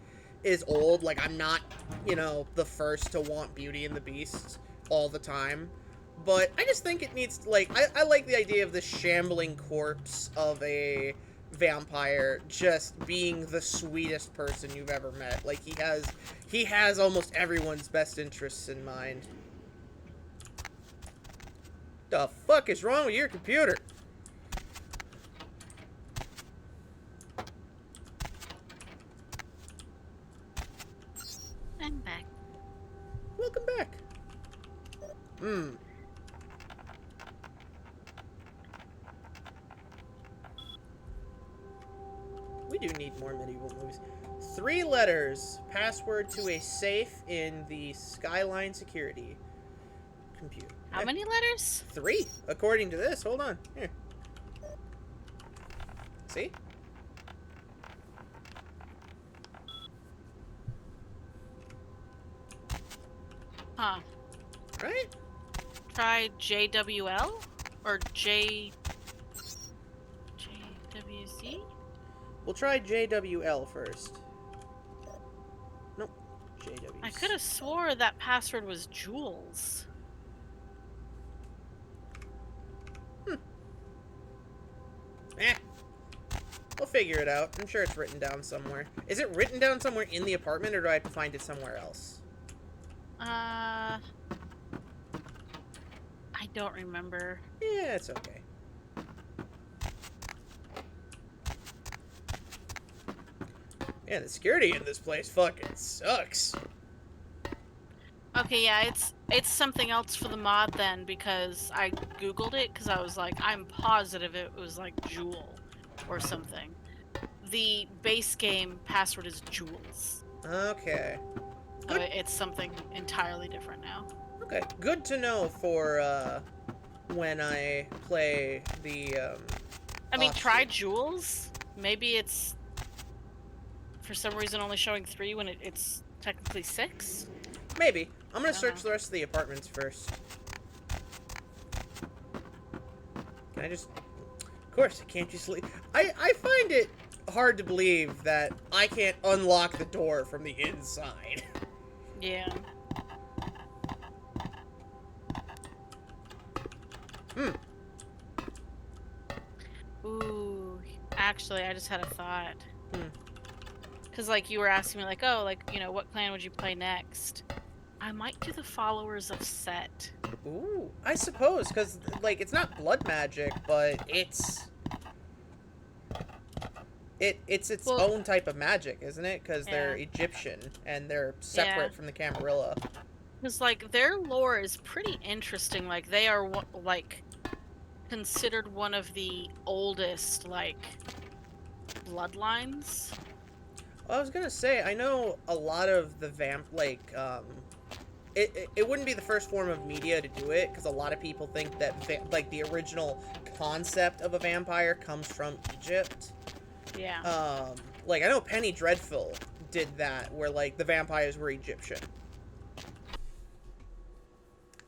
is old, like, I'm not, you know, the first to want Beauty and the Beast all the time. But I just think it needs, like, I like the idea of the shambling corpse of a vampire just being the sweetest person you've ever met. Like, he has almost everyone's best interests in mind. The fuck is wrong with your computer? I'm back. Welcome back. We do need more medieval movies. 3 letters. Password to a safe in the Skyline security computer. How many letters? 3, according to this. Hold on. Here. See? Huh. Right? Try JWL? Or JWC? We'll try JWL first. Nope. JWC. I could have swore that password was Jules. We'll figure it out. I'm sure it's written down somewhere. Is it written down somewhere in the apartment, or do I have to find it somewhere else? I don't remember. Yeah, it's okay. Yeah, the security in this place fucking sucks. Okay, yeah, it's something else for the mod then, because I googled it because I was like, I'm positive it was like Jewel or something. The base game password is Jules. Okay. So it's something entirely different now. Okay, good to know for when I play the I mean, try Jules. Maybe it's for some reason only showing 3 when it's technically 6. Maybe. I'm gonna search the rest of the apartments first. Can I just... Of course, can't you sleep? I find it hard to believe that I can't unlock the door from the inside. Yeah. Ooh, actually, I just had a thought. Because, like, you were asking me, like, oh, like, you know, what clan would you play next? I might do the Followers of Set. Ooh, I suppose, because, like, it's not blood magic, but it's its own type of magic, isn't it? Because they're Egyptian, and they're separate from the Camarilla. Because, like, their lore is pretty interesting. Like, they are, like, considered one of the oldest, like, bloodlines. Well, I was gonna say, I know a lot of the it wouldn't be the first form of media to do it, because a lot of people think that, like, the original concept of a vampire comes from Egypt. Yeah. Like, I know Penny Dreadful did that, where, like, the vampires were Egyptian.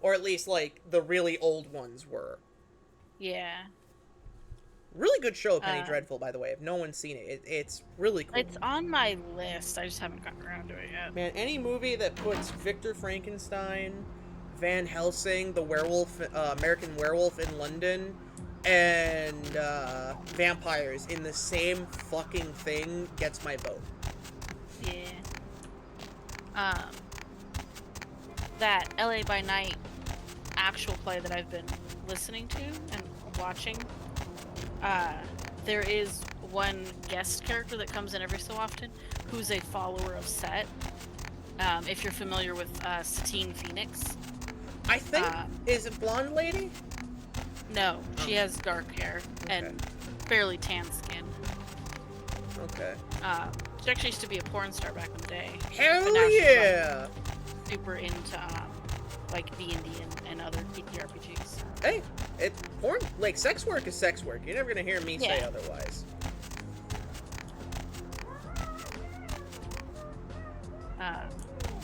Or at least, like, the really old ones were. Yeah. Really good show, Penny Dreadful, by the way. If no one's seen it, it's really cool. It's on my list. I just haven't gotten around to it yet. Man, any movie that puts Victor Frankenstein, Van Helsing, the werewolf, American Werewolf in London, and vampires in the same fucking thing gets my vote. Yeah. That LA by Night actual play that I've been listening to and watching, there is one guest character that comes in every so often who's a follower of Set. If you're familiar with Satine Phoenix. I think, is it blonde lady? No, she has dark hair and fairly tan skin. Okay. She actually used to be a porn star back in the day. Hell yeah! She's, like, super into like D&D and other TTRPGs. Hey, porn, like, sex work is sex work. You're never gonna hear me say otherwise.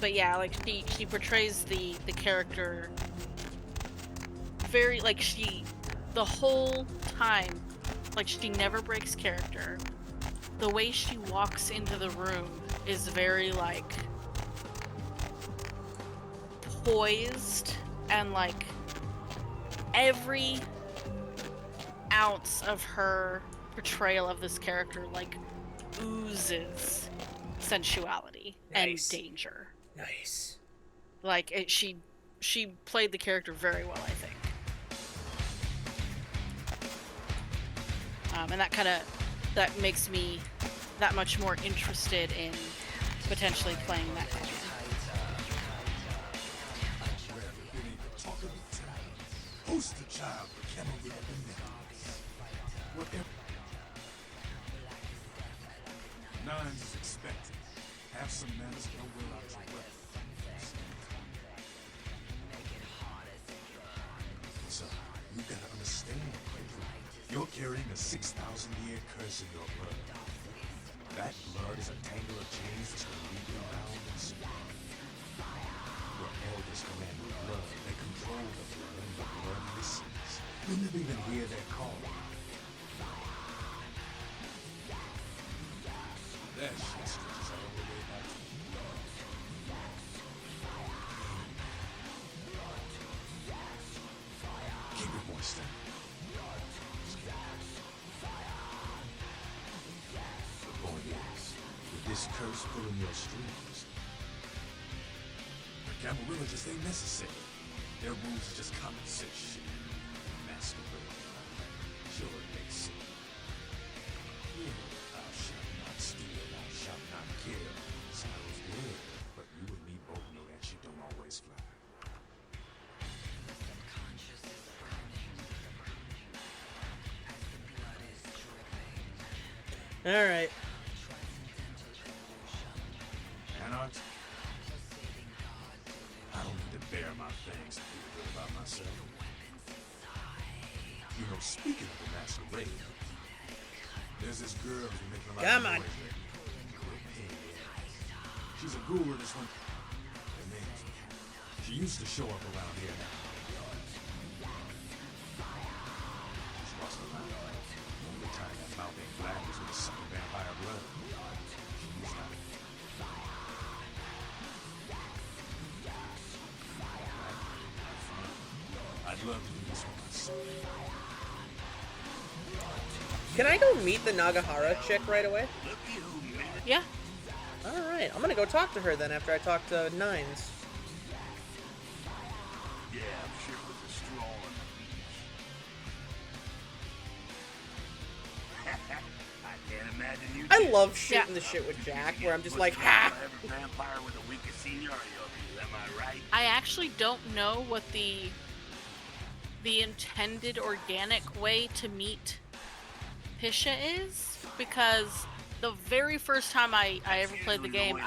But yeah, like, she portrays the character very, like, the whole time, like, she never breaks character. The way she walks into the room is very, like, poised, and, like, every ounce of her portrayal of this character, like, oozes sensuality and danger. Nice. Like, she played the character very well, I think. And that makes me that much more interested in potentially playing that clan. Poster child for Camarilla. Nines is expected. Have some manners, don't wear out your weapon. So, you gotta understand, Craven. You're carrying a 6,000-year curse in your blood. That blood is a tangle of chains that's gonna lead you around and swamp. Your elders command the blood. They control the blood, and the blood listens. You never even hear their call. That shit stretches all the way back to the blood. Keep it moist then. The point is, with this curse pulling your strings, the Camarilla just ain't necessary. Their rules are just common sense shit. Masquerade. Sure it makes sense. Yeah, thou shalt not steal, thou shalt not kill. Sounds good, but you and me both know that shit don't always fly. Alright. Anarch? I don't need to bare my fangs to feel good about myself. You know, speaking of the masquerade, there's this girl who's making a lot Come of on. noise lately. She's a ghoul in this one. Her name's... She used to show up around here now. She's lost her mind. The only time that mouth ain't black is with a sucking vampire blood. She's not. I'd love to do this one myself. Can I go meet the Nagahara chick right away? Yeah. Alright, I'm gonna go talk to her then after I talk to Nines. Yeah, I'm sure it was a stroll on the beach. I can't imagine you. I love shooting the shit with Jack, where I'm just like, ha! Every vampire with the weakest seniority of you, am I right? I actually don't know what the intended organic way to meet Pisha is, because the very first time I ever played the game,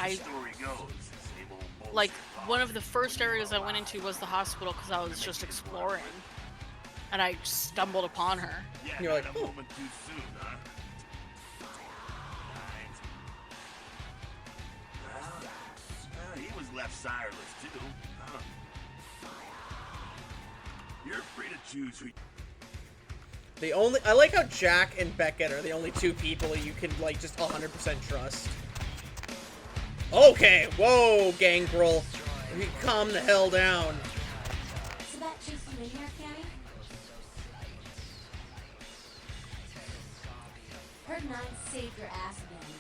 like, one of the first areas I went into was the hospital because I was just exploring, and I stumbled upon her. And you're like, a moment too soon, huh? Well, he was left sireless too. Huh? You're free to choose who. I like how Jack and Beckett are the only two people you can, like, just 100% trust. Okay, whoa, Gangrel. You calm the hell down. So that chased you in here, Cammy? Heard Nine saved your ass again.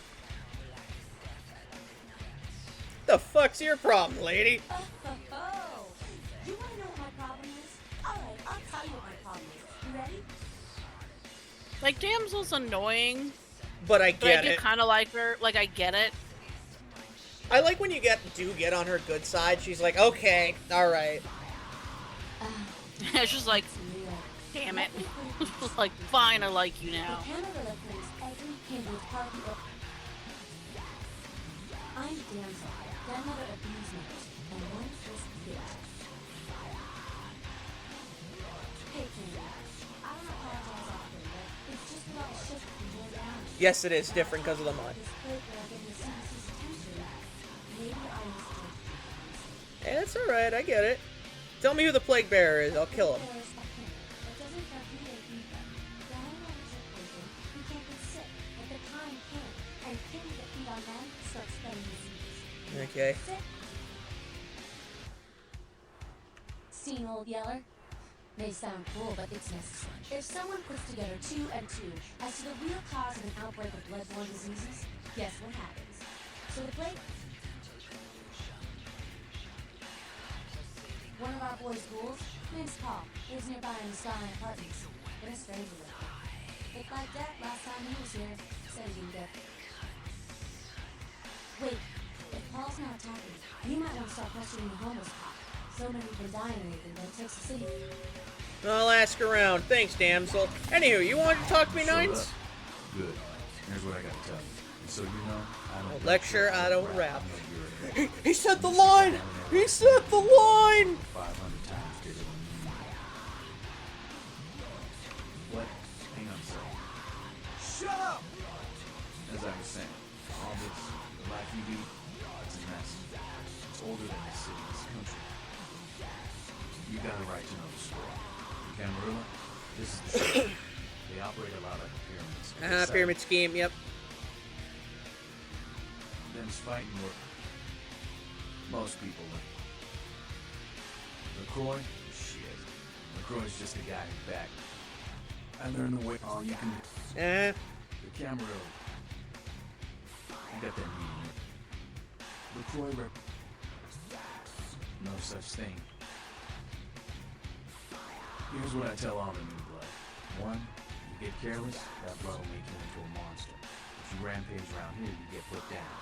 The fuck's your problem, lady? Oh, you want to know what my problem is? Alright, I'll tell you what my problem is. You ready? Like, Damsel's annoying, But I but get I do it. kind of like her. Like, I get it. I like when you do get on her good side. She's like, okay, alright. It's just like, damn it. Like, fine, I like you now. I'm Damsel, grandmother of these mothers, and one first bitch. Hey, Candy, I don't apologize often, but it's just a lot of shit from here down. Yes, it is different because of the mud. This place where I get the CDC's attention, maybe I was just... Hey, that's alright, I get it. Tell me who the plague bearer is, I'll kill him. Okay. Seen Old Yeller? May sound cool, but it's necessary. If someone puts together 2 and 2 as to the real cause of an outbreak of bloodborne diseases, guess what happens? So the plague... One of our boys' ghouls, name's Paul, lives nearby in the Starline Apartments. But a stranger with him. Looked like that last time he was here. Said he didn't get... Wait, if Paul's not attacking, you might want to start questioning the homeless cop. So many have been dying lately that it takes a city. I'll ask around. Thanks, damsel. Anywho, you wanted to talk to me, Shut Nines? up. Good. Here's what I gotta tell you. So you know, I don't lecture, I don't rap. He said the line! He said the line! 500 times bigger than me. What? Hang on a second. Shut up! As I was saying, all this, the life you lead, it's a mess. It's older than this city, this country. You got a right to know the story. The Camarilla, this is the shit. They operate a lot like a pyramid scheme. Pyramid scheme, yep. Them's fighting what most people like. LaCroix? Shit. LaCroix's just a guy who's back. I learned the way all you can do. The Camarilla. You got that meeting. LaCroix no such thing. Here's what I tell all the new blood. 1, you get careless, that blood will make you into a monster. If you rampage around here, you get put down.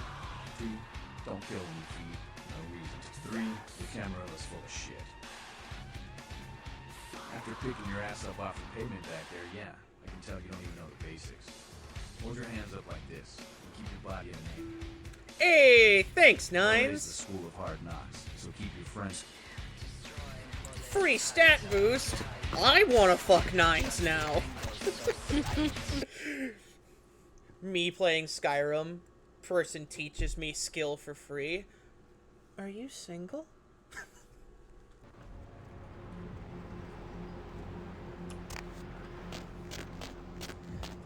2, don't kill when you feed. No reason. 3, the Camarilla's full of shit. After picking your ass up off the pavement back there, yeah, I can tell you don't even know the basics. Hold your hands up like this, and keep your body in aim. Hey, thanks, It's Nines. the school of hard knocks, so keep your friends. Free stat boost. I wanna fuck Nines now. Me playing Skyrim. Person teaches me skill for free. Are you single?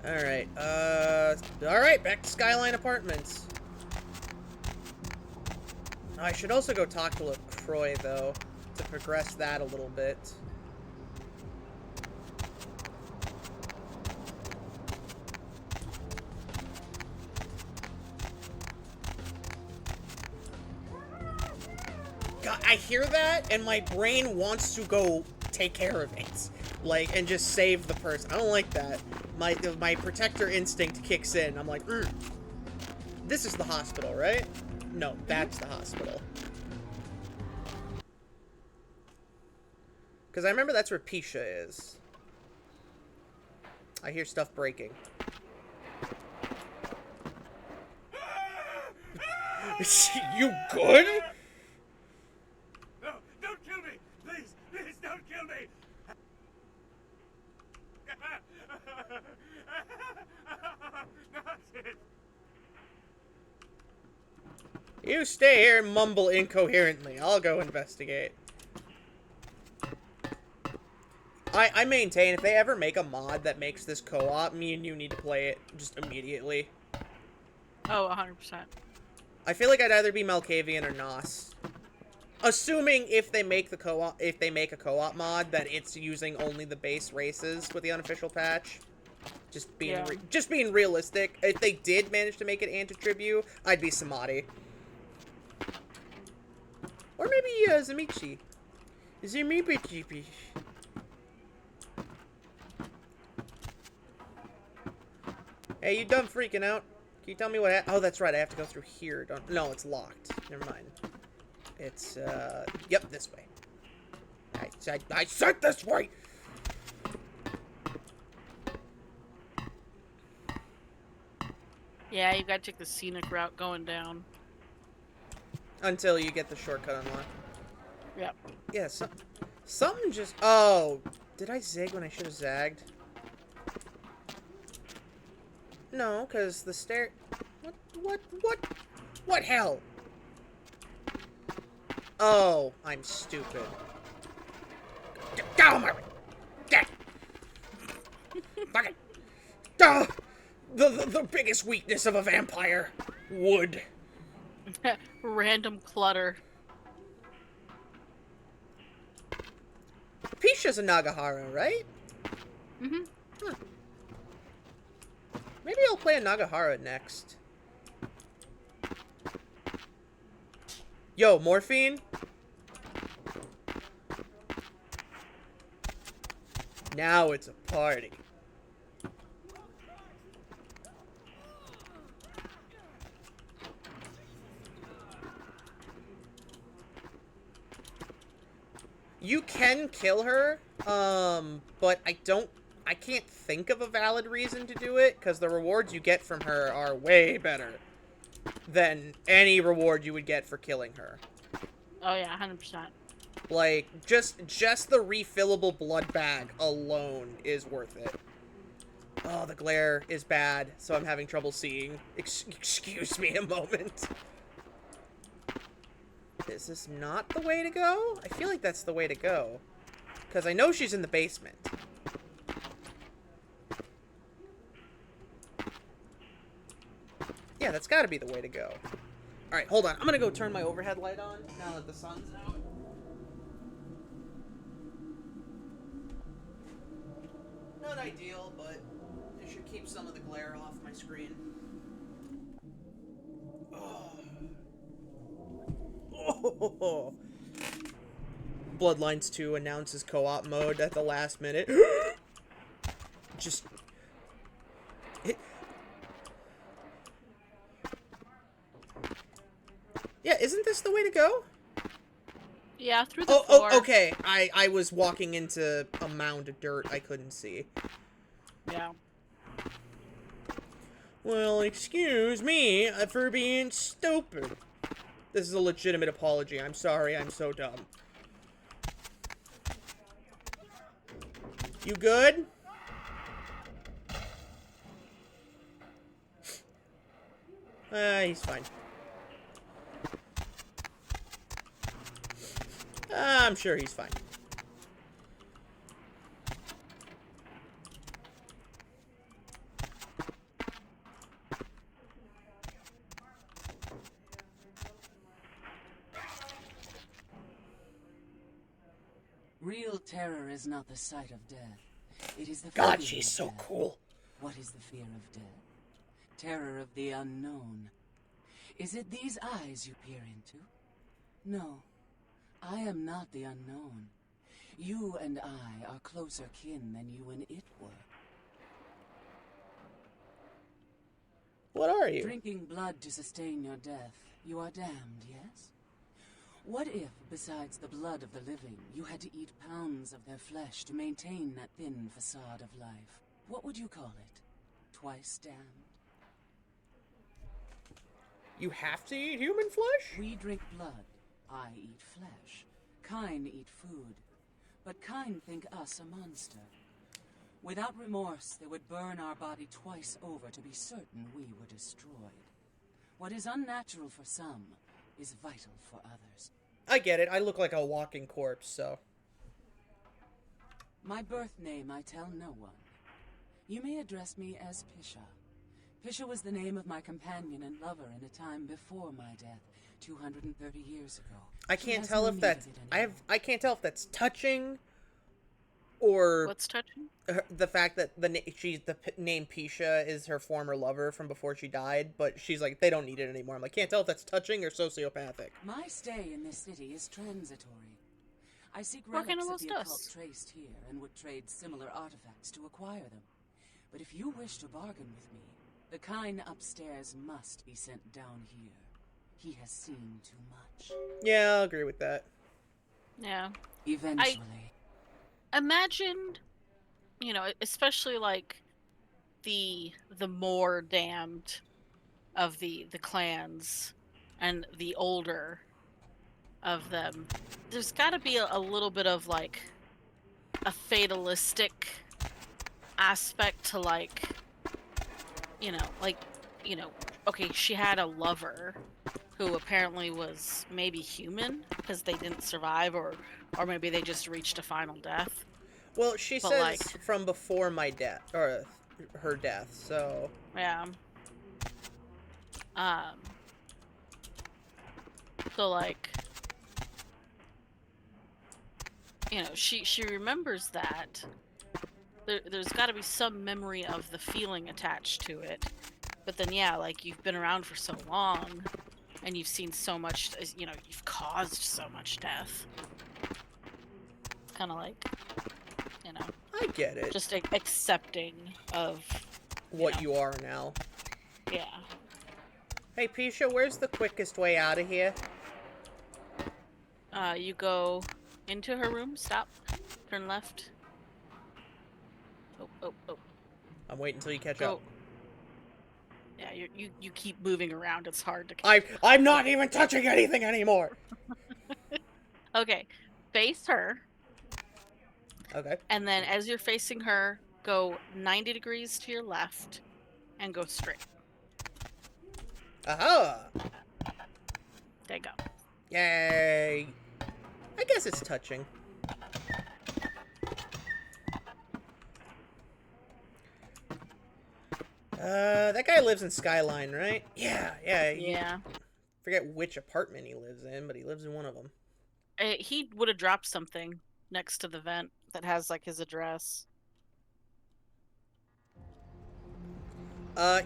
Alright, alright, back to Skyline Apartments. I should also go talk to LaCroix, though, to progress that a little bit. God, I hear that, and my brain wants to go take care of it. Like, and just save the person. I don't like that. My protector instinct kicks in. I'm like, this is the hospital, right? No, that's the hospital. Because I remember that's where Pisha is. I hear stuff breaking. You good? No, don't kill me! Please, please don't kill me! You stay here and mumble incoherently. I'll go investigate. I maintain if they ever make a mod that makes this co-op, me and you need to play it just immediately. Oh, 100%. I feel like I'd either be Malkavian or Nos. Assuming if they make the co-op, if they make a co-op mod that it's using only the base races with the unofficial patch. Just being realistic. If they did manage to make it anti-tribu, I'd be Samadhi. Or maybe Zamichi. Zamichi. Hey, you done freaking out? Can you tell me what happened? Oh, that's right. I have to go through here. No, it's locked. Never mind. It's, yep, this way. I said this way! Yeah, you gotta take the scenic route going down. Until you get the shortcut unlocked. Yep. Yeah, something just... Oh, did I zig when I should have zagged? No, because the stair... What hell? Oh, I'm stupid. Get my... Get! Fucking... Duh! The biggest weakness of a vampire. Wood. Random clutter. Pisha's a Nagahara, right? Mm-hmm. Huh. Maybe I'll play a Nagahara next. Yo, morphine? Now it's a party. You can kill her, but I I can't think of a valid reason to do it, because the rewards you get from her are way better than any reward you would get for killing her. Oh yeah, 100%. Like, just the refillable blood bag alone is worth it. Oh, the glare is bad, so I'm having trouble seeing. Excuse me a moment. Is this not the way to go? I feel like that's the way to go. Because I know she's in the basement. Yeah, that's got to be the way to go. Alright, hold on. I'm going to go turn my overhead light on now that the sun's out. Not ideal, but it should keep some of the glare off my screen. Oh. Bloodlines 2 announces co-op mode at the last minute. Just... Yeah, isn't this the way to go? Yeah, through the floor. Oh, okay. I was walking into a mound of dirt I couldn't see. Yeah. Well, excuse me for being stupid. This is a legitimate apology. I'm sorry. I'm so dumb. You good? He's fine. I'm sure he's fine. Real terror is not the sight of death. It is the God, fear she's of so death. cool. What is the fear of death? Terror of the unknown. Is it these eyes you peer into? No, I am not the unknown. You and I are closer kin than you and it were. What are you? Drinking blood to sustain your death. You are damned, yes? What if, besides the blood of the living, you had to eat pounds of their flesh to maintain that thin facade of life? What would you call it? Twice damned? You have to eat human flesh? We drink blood. I eat flesh. Kine eat food. But Kine think us a monster. Without remorse, they would burn our body twice over to be certain we were destroyed. What is unnatural for some is vital for others. I get it. I look like a walking corpse, so... My birth name I tell no one. You may address me as Pisha. Pisha was the name of my companion and lover in a time before my death, 230 years ago. I can't tell if that's... I can't tell if that's touching or... What's touching? The fact that the name Pisha is her former lover from before she died, but she's like, they don't need it anymore. I'm like, can't tell if that's touching or sociopathic. My stay in this city is transitory. I seek relics of the occult traced here and would trade similar artifacts to acquire them. But if you wish to bargain with me, the Kine upstairs must be sent down here. He has seen too much. Yeah, I'll agree with that. Yeah. Eventually. I imagined, you know, especially like the more damned of the clans and the older of them, there's got to be a little bit of like a fatalistic aspect to like, you know, okay, she had a lover who apparently was maybe human because they didn't survive, or maybe they just reached a final death. Well, she says like, from before my death, or her death, so... Yeah. So, like, you know, she remembers that. There's got to be some memory of the feeling attached to it. But then, yeah, like, you've been around for so long, and you've seen so much, you know, you've caused so much death. It's kind of like, you know... I get it. Just accepting of... what you are now. Yeah. Hey, Pisha, where's the quickest way out of here? You go into her room, stop, turn left. Oh. I'm waiting until you catch Go. up. Yeah, you keep moving around. It's hard to catch. I'm not even touching anything anymore. Okay, face her. Okay. And then as you're facing her, go 90 degrees to your left and go straight. Aha! There you go. Yay! I guess it's touching. That guy lives in Skyline, right? Yeah. Yeah. Forget which apartment he lives in, but he lives in one of them. He would have dropped something next to the vent that has, like, his address.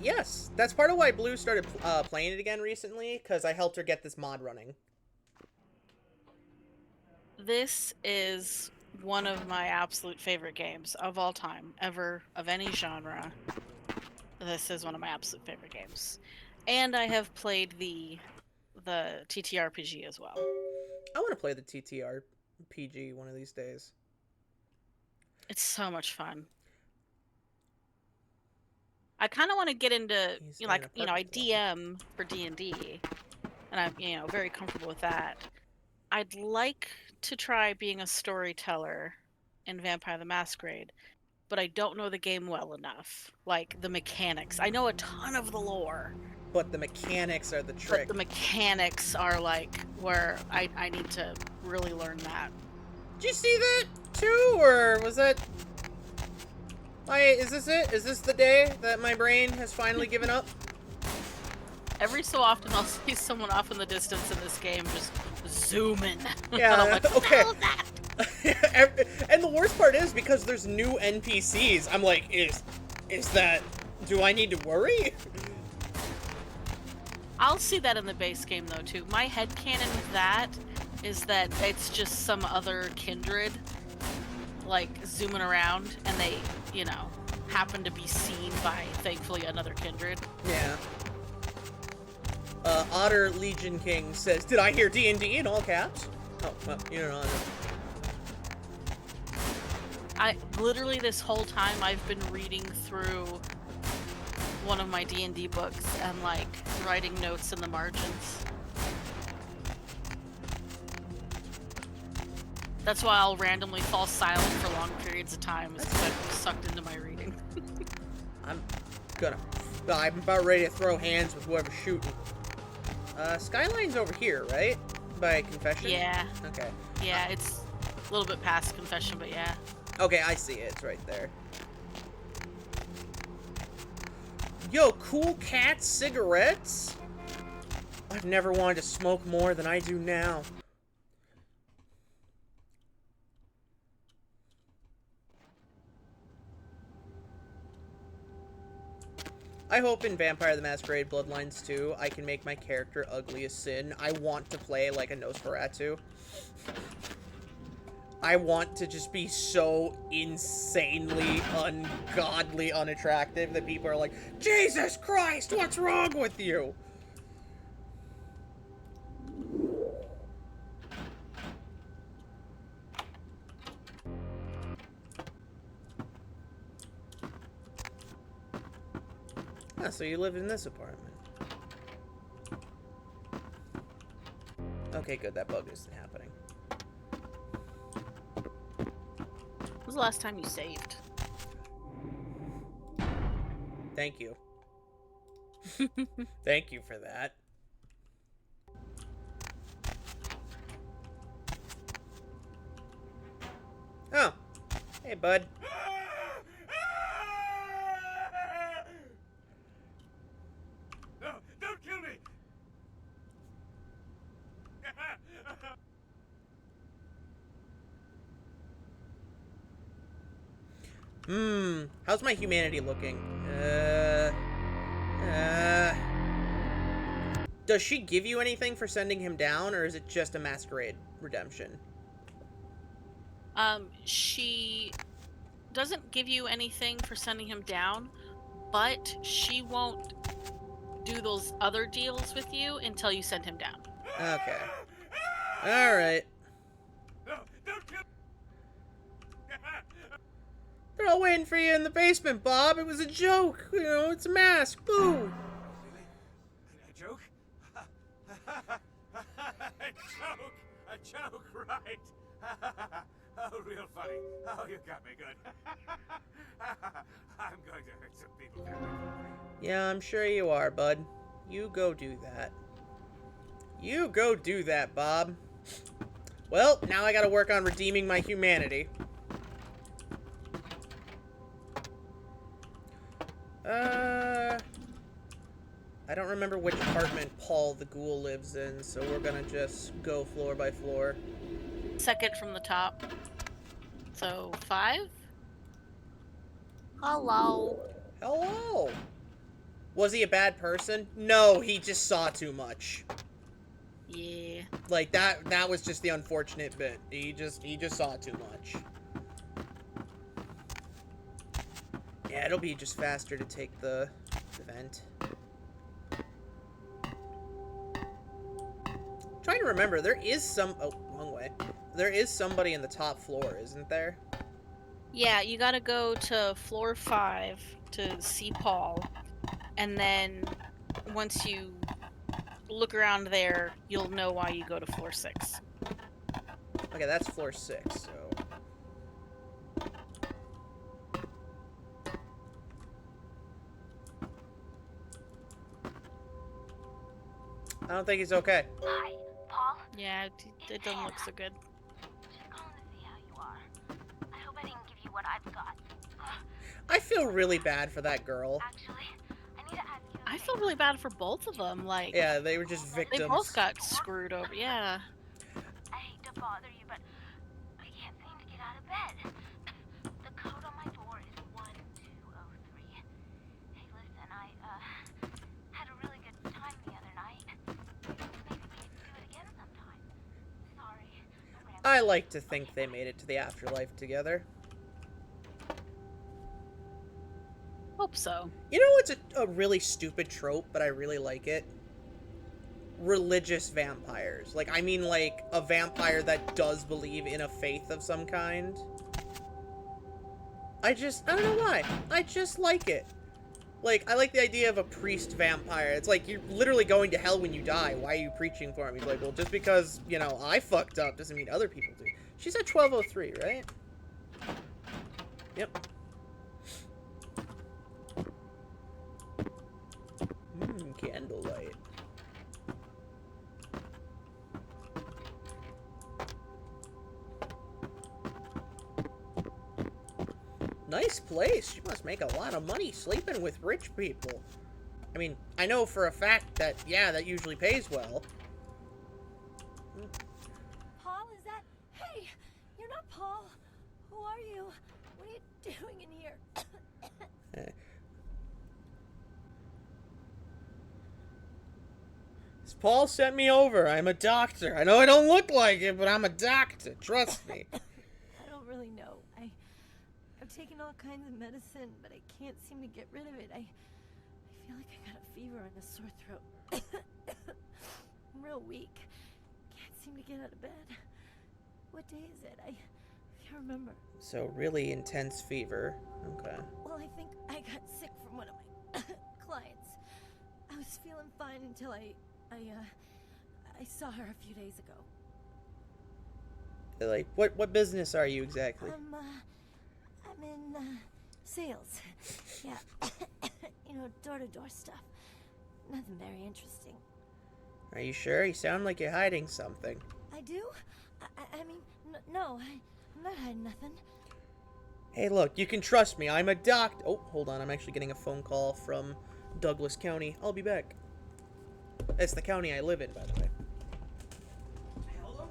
Yes. That's part of why Blue started playing it again recently, because I helped her get this mod running. This is one of my absolute favorite games of all time, ever, of any genre. This is one of my absolute favorite games. And I have played the TTRPG as well. I want to play the TTRPG one of these days. It's so much fun. I kind of want to get into, I DM for D&D, and I'm, very comfortable with that. I'd like to try being a storyteller in Vampire the Masquerade, but I don't know the game well enough. Like, the mechanics. I know a ton of the lore. But the mechanics are the trick. But the mechanics are, like, where I need to really learn that. Did you see that, too? Or was that... is this it? Is this the day that my brain has finally given up? Every so often I'll see someone off in the distance in this game just zooming. Yeah, and I'm like, okay. what the hell is that? And the worst part is, because there's new NPCs, I'm like, is that... Do I need to worry? I'll see that in the base game, though, too. My headcanon with that is that it's just some other kindred, like, zooming around, and they, happen to be seen by, thankfully, another kindred. Yeah. Otter Legion King says, did I hear D&D in all caps? Oh, well, you don't know. Literally this whole time I've been reading through one of my D&D books and, like, writing notes in the margins. That's why I'll randomly fall silent for long periods of time, is because I'm sucked into my reading. I'm about ready to throw hands with whoever's shooting. Skyline's over here, right? By Confession? Yeah. Okay. Yeah, it's a little bit past Confession, but yeah. Okay, I see it. It's right there. Yo, Cool Cat cigarettes? I've never wanted to smoke more than I do now. I hope in Vampire the Masquerade Bloodlines 2, I can make my character ugly as sin. I want to play like a Nosferatu. I want to just be so insanely, ungodly unattractive that people are like, Jesus Christ, what's wrong with you? Ah, so you live in this apartment. Okay, good, that bug isn't happening. When was the last time you saved? Thank you. Thank you for that. Oh. Hey, bud. No, don't kill me! How's my humanity looking? Does she give you anything for sending him down, or is it just a masquerade redemption? She doesn't give you anything for sending him down, but she won't do those other deals with you until you send him down. Okay. Alright. They're all waiting for you in the basement, Bob. It was a joke. You know, it's a mask. Boo. A joke? A joke, right? Oh, real funny. Oh, you got me good. I'm going to hurt some people very quickly. Yeah, I'm sure you are, bud. You go do that. You go do that, Bob. Well, now I gotta work on redeeming my humanity. I don't remember which apartment Paul the Ghoul lives in, so we're gonna just go floor by floor. Second from the top. So 5? Hello. Hello. Was he a bad person? No, he just saw too much. Yeah. Like that was just the unfortunate bit. He just saw too much. Yeah, it'll be just faster to take the vent. Trying to remember, there is some... Oh, wrong way. There is somebody in the top floor, isn't there? Yeah, you gotta go to floor 5 to see Paul. And then once you look around there, you'll know why you go to floor 6. Okay, that's floor 6, so... I don't think he's okay. Hi, Paul. Yeah, it doesn't look so good. Just calling to see how you are. I hope I didn't give you what I've got. I feel really bad for that girl. Actually, I need to ask you. I feel really bad for both of them. Like, yeah, they were just victims. They both got screwed over. Yeah. I hate to bother you, but I can't seem to get out of bed. The code on my door is 1203. Hey, listen, I had a really good time the other night. Maybe we could do it again sometime. Sorry. I like to think they made it to the afterlife together. Hope so. You know what's a really stupid trope, but I really like it? Religious vampires. Like, I mean, like, a vampire that does believe in a faith of some kind. I don't know why. I just like it. Like, I like the idea of a priest vampire. It's like, you're literally going to hell when you die. Why are you preaching for him? He's like, well, just because, you know, I fucked up doesn't mean other people do. She's at 1203, right? Yep. Candlelight. Nice place. She must make a lot of money sleeping with rich people. I mean, I know for a fact that, yeah, that usually pays well. Paul, is that... Hey, you're not Paul. Who are you? What are you doing in here? Paul sent me over. I'm a doctor. I know I don't look like it, but I'm a doctor. Trust me. I don't really know. I've taken all kinds of medicine, but I can't seem to get rid of it. I feel like I got a fever and a sore throat. I'm real weak. Can't seem to get out of bed. What day is it? I can't remember. So really intense fever. Okay. Well, I think I got sick from one of my clients. I was feeling fine until I saw her a few days ago. Like, what business are you exactly? I'm in sales. Yeah. You know, door-to-door stuff. Nothing very interesting. Are you sure? You sound like you're hiding something. I do? I mean, no, I'm not hiding nothing. Hey, look, you can trust me. I'm a doctor. Oh, hold on. I'm actually getting a phone call from Douglas County. I'll be back. It's the county I live in, by the way. Hello?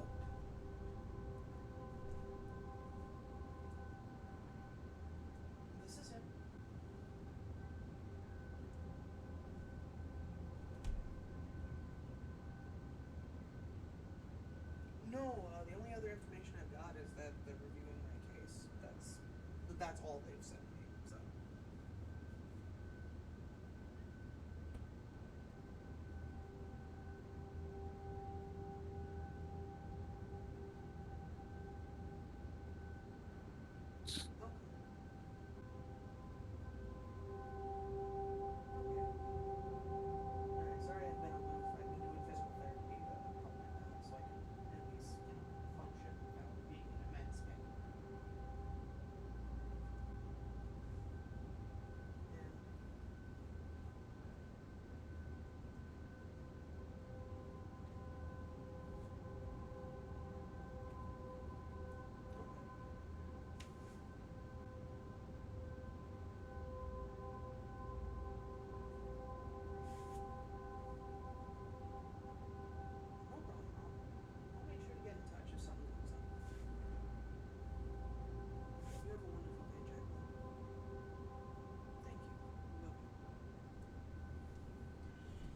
This is him. No, the only other information I've got is that they're reviewing my case. That's all they've sent me. So.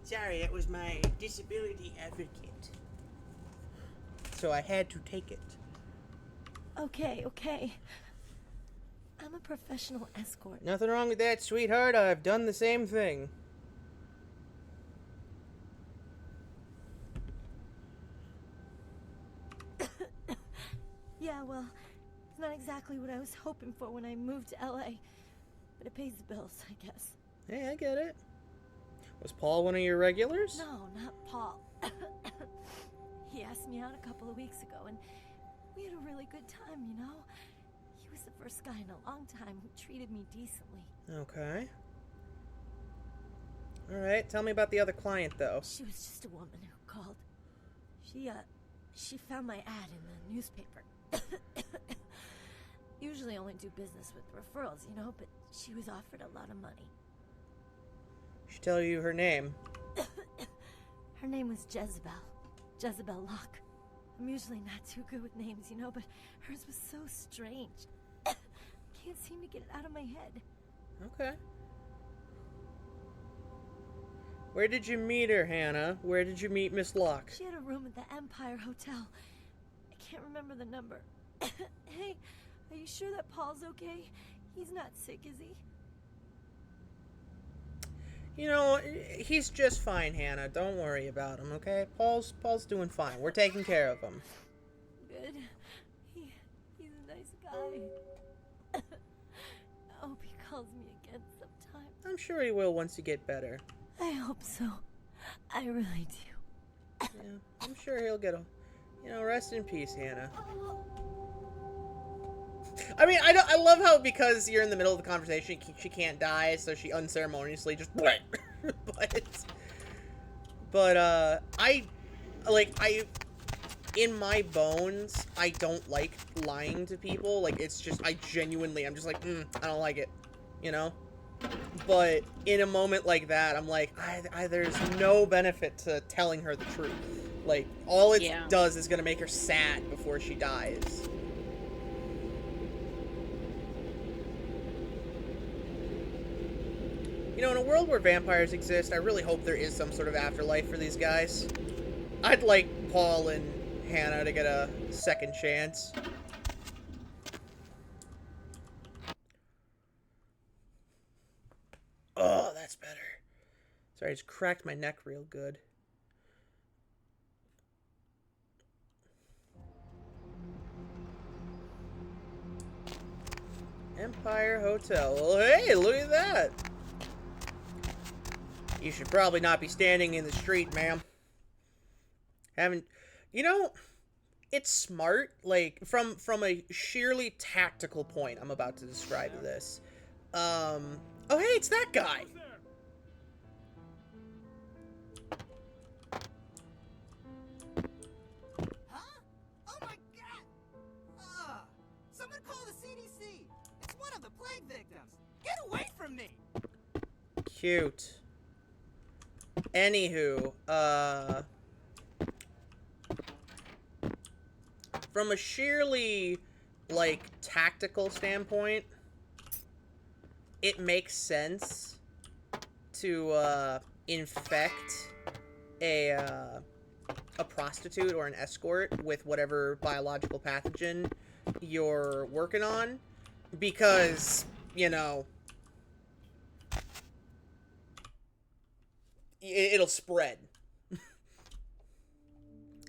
Sorry, that was my disability advocate. So I had to take it. Okay, okay. I'm a professional escort. Nothing wrong with that, sweetheart. I've done the same thing. Yeah, well, it's not exactly what I was hoping for when I moved to LA. But it pays the bills, I guess. Hey, I get it. Was Paul one of your regulars? No, not Paul. He asked me out a couple of weeks ago, and we had a really good time, you know? He was the first guy in a long time who treated me decently. Okay. Alright, tell me about the other client, though. She was just a woman who called. She found my ad in the newspaper. Usually only do business with referrals, you know, but she was offered a lot of money. She tell you her name. Her name was Jezebel. Jezebel Locke. I'm usually not too good with names, you know, but hers was so strange. Can't seem to get it out of my head. Okay. Where did you meet her, Hannah? Where did you meet Miss Locke? She had a room at the Empire Hotel. I can't remember the number. Hey, are you sure that Paul's okay? He's not sick, is he? You know, he's just fine, Hannah. Don't worry about him, okay? Paul's doing fine. We're taking care of him. Good. He's a nice guy. I hope he calls me again sometime. I'm sure he will once you get better. I hope so. I really do. Yeah, I'm sure he'll get a... You know, rest in peace, Hannah. I mean, I love how because you're in the middle of the conversation, she can't die, so she unceremoniously just... But, in my bones, I don't like lying to people. Like, it's just, I'm just like, I don't like it, you know? But in a moment like that, I'm like, there's no benefit to telling her the truth. Like, all it does is gonna make her sad before she dies. You know, in a world where vampires exist, I really hope there is some sort of afterlife for these guys. I'd like Paul and Hannah to get a second chance. Oh, that's better. Sorry, I just cracked my neck real good. Empire Hotel. Well, hey, look at that. You should probably not be standing in the street, ma'am. You know, it's smart, like, from a sheerly tactical point I'm about to describe this. Oh, hey, it's that guy. Huh? Oh my god! Someone call the CDC! It's one of the plague victims! Get away from me! Cute. Anywho, from a sheerly, like, tactical standpoint, it makes sense to, infect a prostitute or an escort with whatever biological pathogen you're working on, because, you know, it'll spread.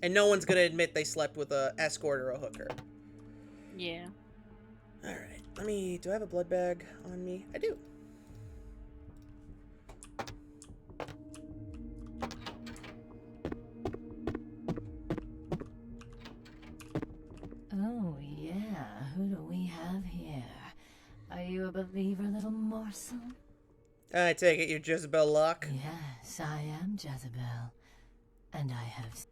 And no one's gonna admit they slept with a escort or a hooker. Yeah. Alright, do I have a blood bag on me? I do. Oh, yeah. Who do we have here? Are you a believer, little morsel? I take it you're Jezebel Locke? Yes, I am Jezebel. And I have...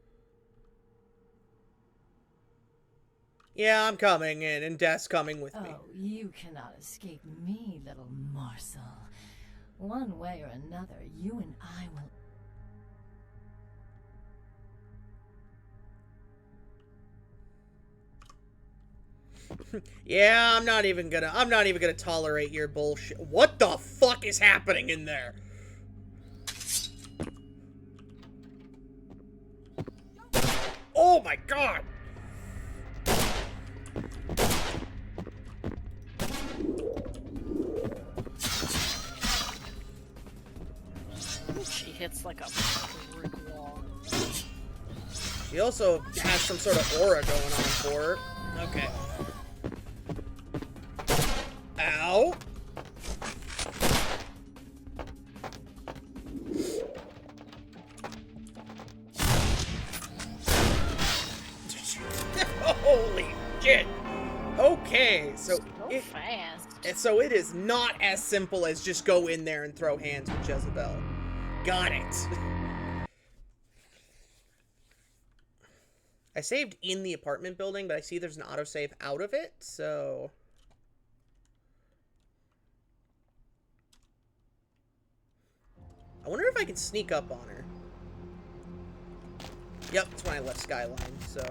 Yeah, I'm coming in, and Death's coming with me. Oh, you cannot escape me, little morsel. One way or another, you and I will... Yeah, I'm not even gonna tolerate your bullshit. What the fuck is happening in there? Oh my god! She hits like a brick wall. She also has some sort of aura going on for her. Okay. Ow! Holy shit! Okay, so so it is not as simple as just go in there and throw hands with Jezebel. Got it. I saved in the apartment building, but I see there's an autosave out of it, so... I wonder if I can sneak up on her. Yep, that's when I left Skyline, so...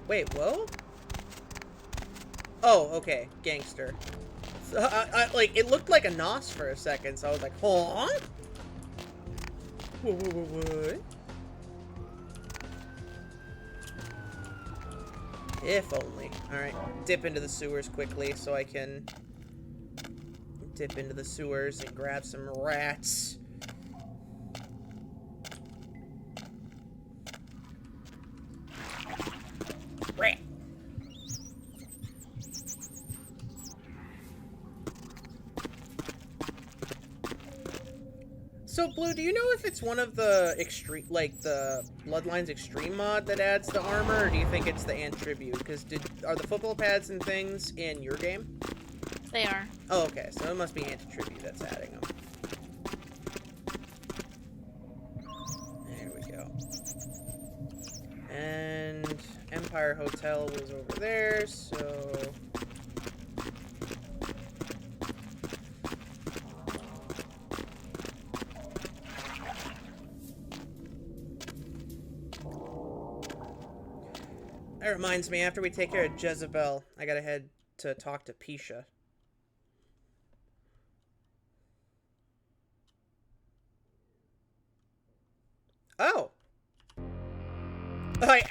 Wait, whoa? Oh, okay. Gangster. So, like, it looked like a NOS for a second, so I was like, huh? What? If only. Alright, dip into the sewers quickly so I can dip into the sewers and grab some rats. Rat! So, Blue, do you know if it's one of the extreme, like the Bloodlines Extreme mod that adds the armor, or do you think it's the Ant Tribute? Because are the football pads and things in your game? They are. Oh, okay. So it must be Ant Tribute that's adding them. There we go. And Empire Hotel was over there, so... That reminds me, after we take care of Jezebel, I gotta head to talk to Pisha. Oh! I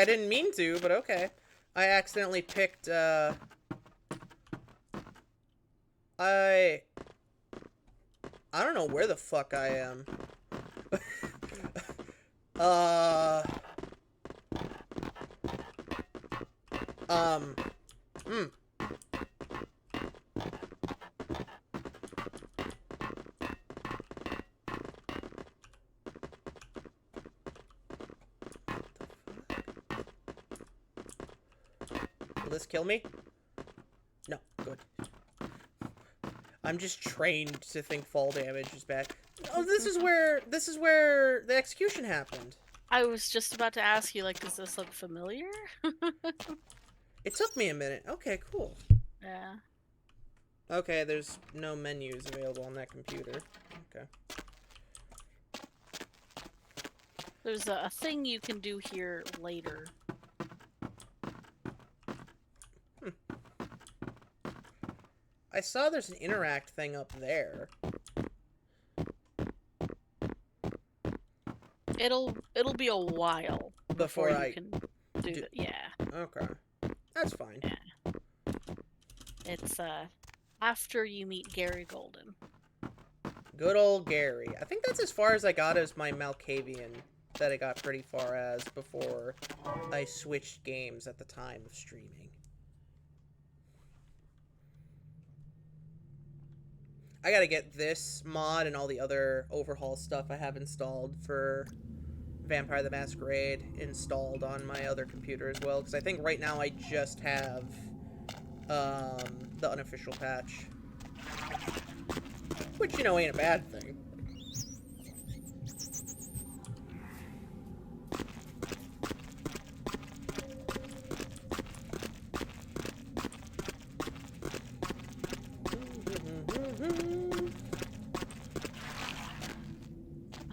didn't mean to, but okay. I accidentally picked, I don't know where the fuck I am. Will this kill me? No, good. I'm just trained to think fall damage is bad. Oh, this is where the execution happened. I was just about to ask you, like, does this look familiar? It took me a minute. Okay, cool. Yeah. Okay, there's no menus available on that computer. Okay. There's a thing you can do here later. I saw there's an interact thing up there. It'll be a while before you can do it. Yeah. Okay. That's fine. Yeah. It's after you meet Gary Golden. Good old Gary. I think that's as far as I got as my Malkavian that I got pretty far as before I switched games at the time of streaming. I gotta get this mod and all the other overhaul stuff I have installed for Vampire the Masquerade installed on my other computer as well, because I think right now I just have the unofficial patch. Which, you know, ain't a bad thing.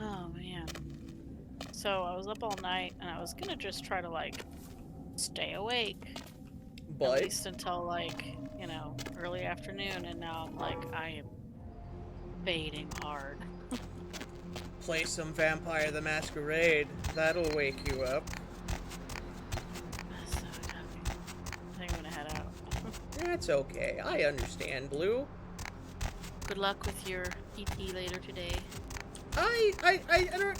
Oh, man. So I was up all night, and I was gonna just try to, like, stay awake. But at least until like, you know, early afternoon, and now I'm like, I am fading hard. play some Vampire the Masquerade. That'll wake you up. So, I think I'm gonna head out. That's okay. I understand, Blue. Good luck with your PT later today. I don't...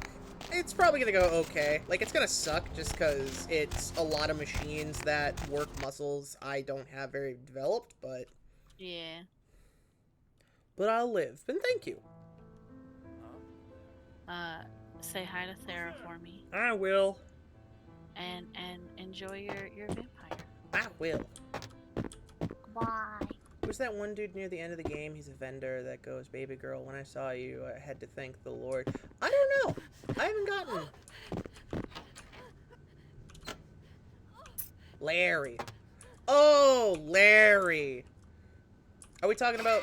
It's probably gonna go okay. Like, it's gonna suck just because it's a lot of machines that work muscles I don't have very developed, but... Yeah. But I'll live. And thank you. Say hi to Sarah for me. I will. And enjoy your vampire. I will. Bye. Who's that one dude near the end of the game? He's a vendor that goes, "Baby girl, when I saw you, I had to thank the Lord." I don't know. I haven't gotten... Larry. Oh, Larry. Are we talking about...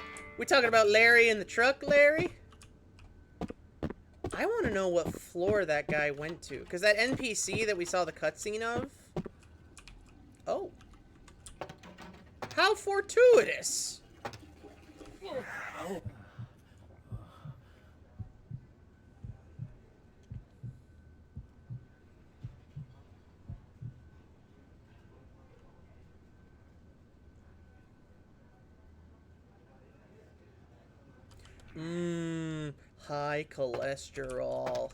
Larry in the truck, Larry? I want to know what floor that guy went to. Because that NPC that we saw the cutscene of... Oh. How fortuitous! High cholesterol.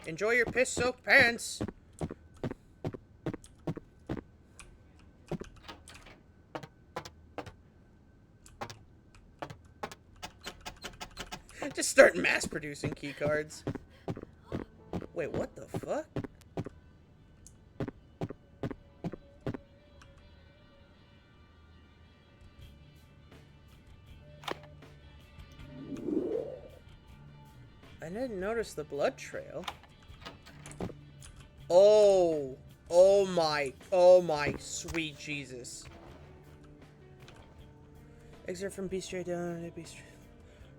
Enjoy your piss-soaked pants! Just start mass-producing keycards. Wait, what the fuck? I didn't notice the blood trail. Oh. Oh my sweet Jesus. Excerpt from Bestiary down.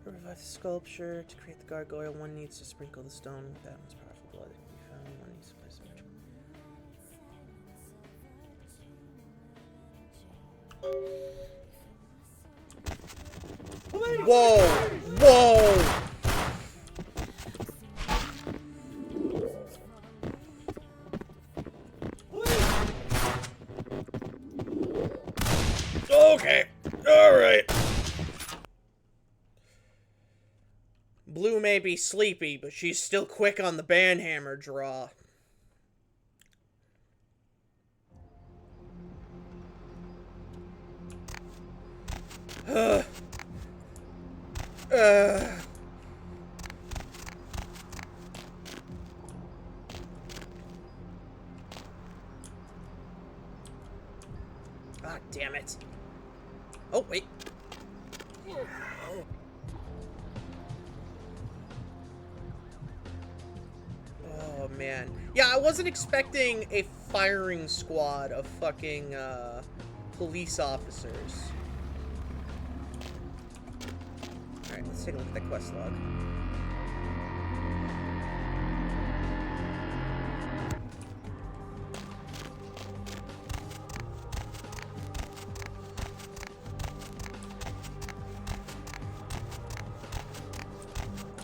Revive the sculpture. To create the gargoyle, one needs to sprinkle the stone with that one's powerful blood. It can be found. One needs to place some... Whoa! Whoa! Okay. Alright. Blue may be sleepy, but she's still quick on the banhammer draw. Ah, damn it. Oh, wait. Oh, man. Yeah, I wasn't expecting a firing squad of fucking, police officers. Alright, let's take a look at that quest log.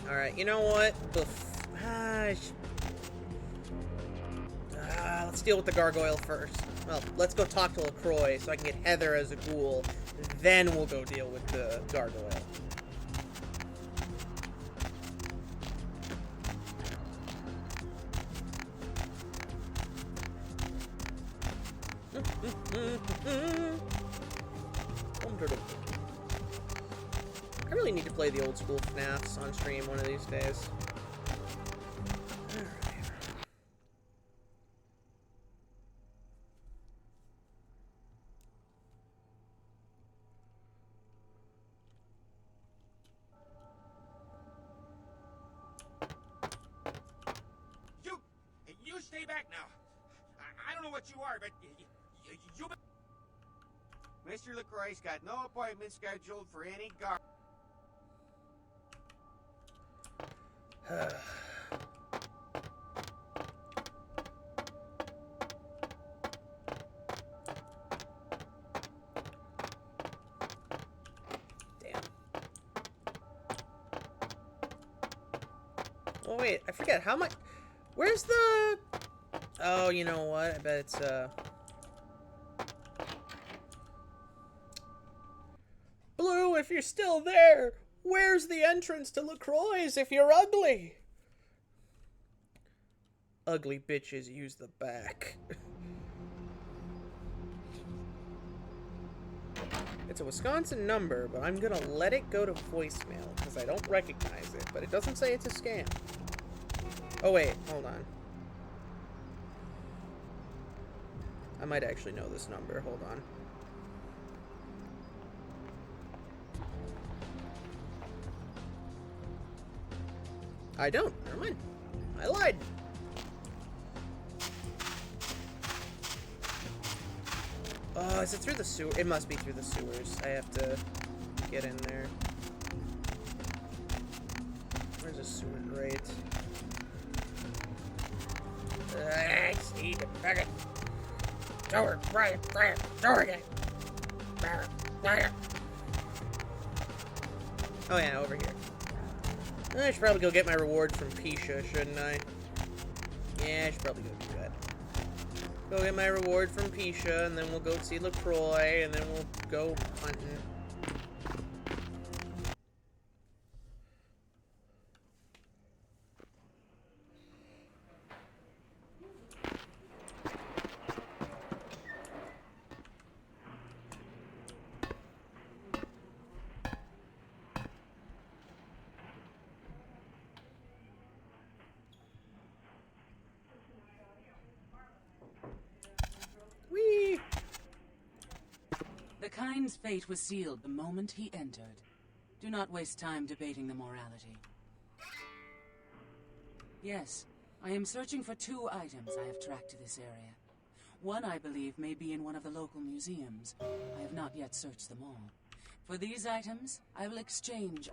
Alright, you know what? Let's deal with the gargoyle first. Well, let's go talk to LaCroix so I can get Heather as a ghoul. Then we'll go deal with the gargoyle. I really need to play the old school FNAFs on stream one of these days. You stay back now. I don't know what you are, but you... Mr. LaCroix's got no appointment scheduled for any guard. Oh wait, I forget how much. Where's the? Oh, you know what? I bet it's Blue, if you're still there, where's the entrance to LaCroix if you're ugly? Ugly bitches use the back. It's a Wisconsin number, but I'm gonna let it go to voicemail because I don't recognize it, but it doesn't say it's a scam. Oh wait, hold on. I might actually know this number, hold on. I don't, never mind. I lied. Oh, is it through the sewer? It must be through the sewers. I have to get in there. Where's the sewer grate? I see the bucket. Door, right, door again. Oh yeah, over here. I should probably go get my reward from Pisha, shouldn't I? Yeah, I should probably go do that. Go get my reward from Pisha, and then we'll go see LaCroix, and then we'll go hunting. Whee! The kind's fate was sealed the moment he entered. Do not waste time debating the morality. Yes, I am searching for 2 items I have tracked to this area. One, I believe, may be in one of the local museums. I have not yet searched them all. For these items, I will exchange.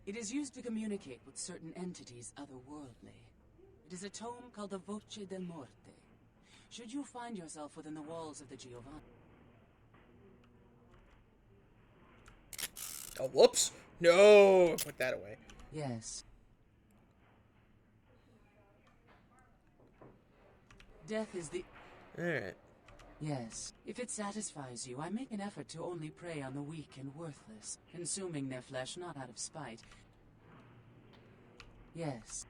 It is used to communicate with certain entities otherworldly. It is a tome called the Voce del Morte. Should you find yourself within the walls of the Giovanni... Oh, whoops! No! Put that away. Yes. Death is the... Alright. Yes. If it satisfies you, I make an effort to only prey on the weak and worthless, consuming their flesh not out of spite. Yes.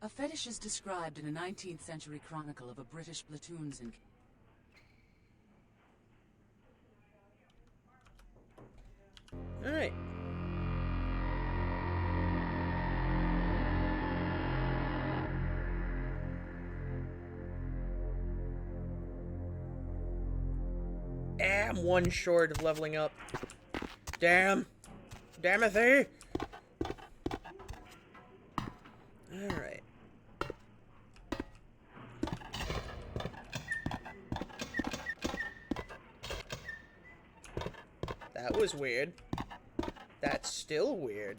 A fetish is described in a 19th century chronicle of a British platoon's in... Alright. I'm 1 short of leveling up. Damn. Damnathy. Alright. That was weird. That's still weird.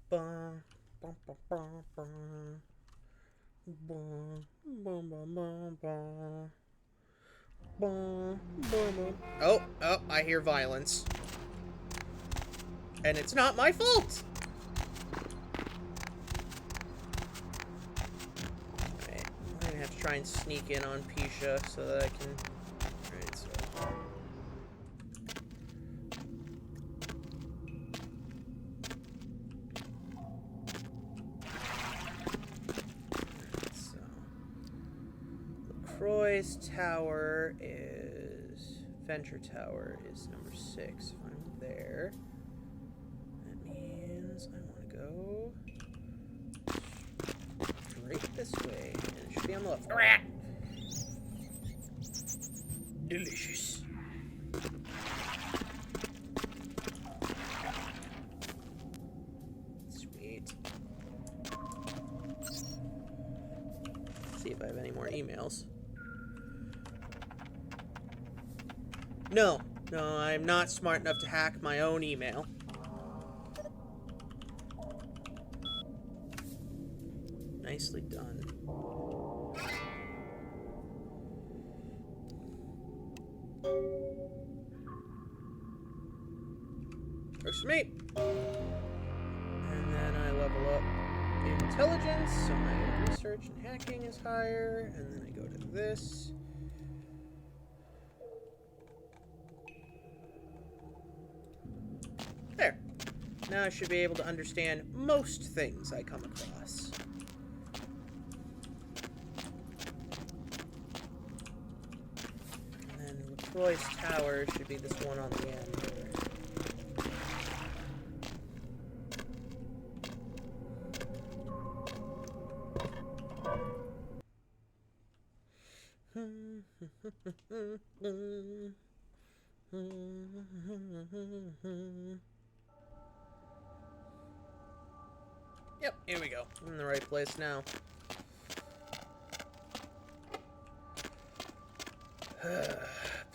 Bum, bum, bum, bum, bum. Bum, bum, bum, bum, bum. Bum, bum, bum. Oh, I hear violence. And it's not my fault! Alright, I'm gonna have to try and sneak in on Pisha so that I can... Alright, so... LaCroix's tower is... Venture Tower is number 6. If I'm there, that means I want to go straight this way, and it should be on the left. Delicious. Sweet. Let's see if I have any more emails. No, I'm not smart enough to hack my own email. Nicely done. Works for me. And then I level up intelligence, so my research and hacking is higher. And then I go to this. There. Now I should be able to understand most things I come across. And then LaCroix's tower should be this one on the end. Yep, here we go. I'm in the right place now.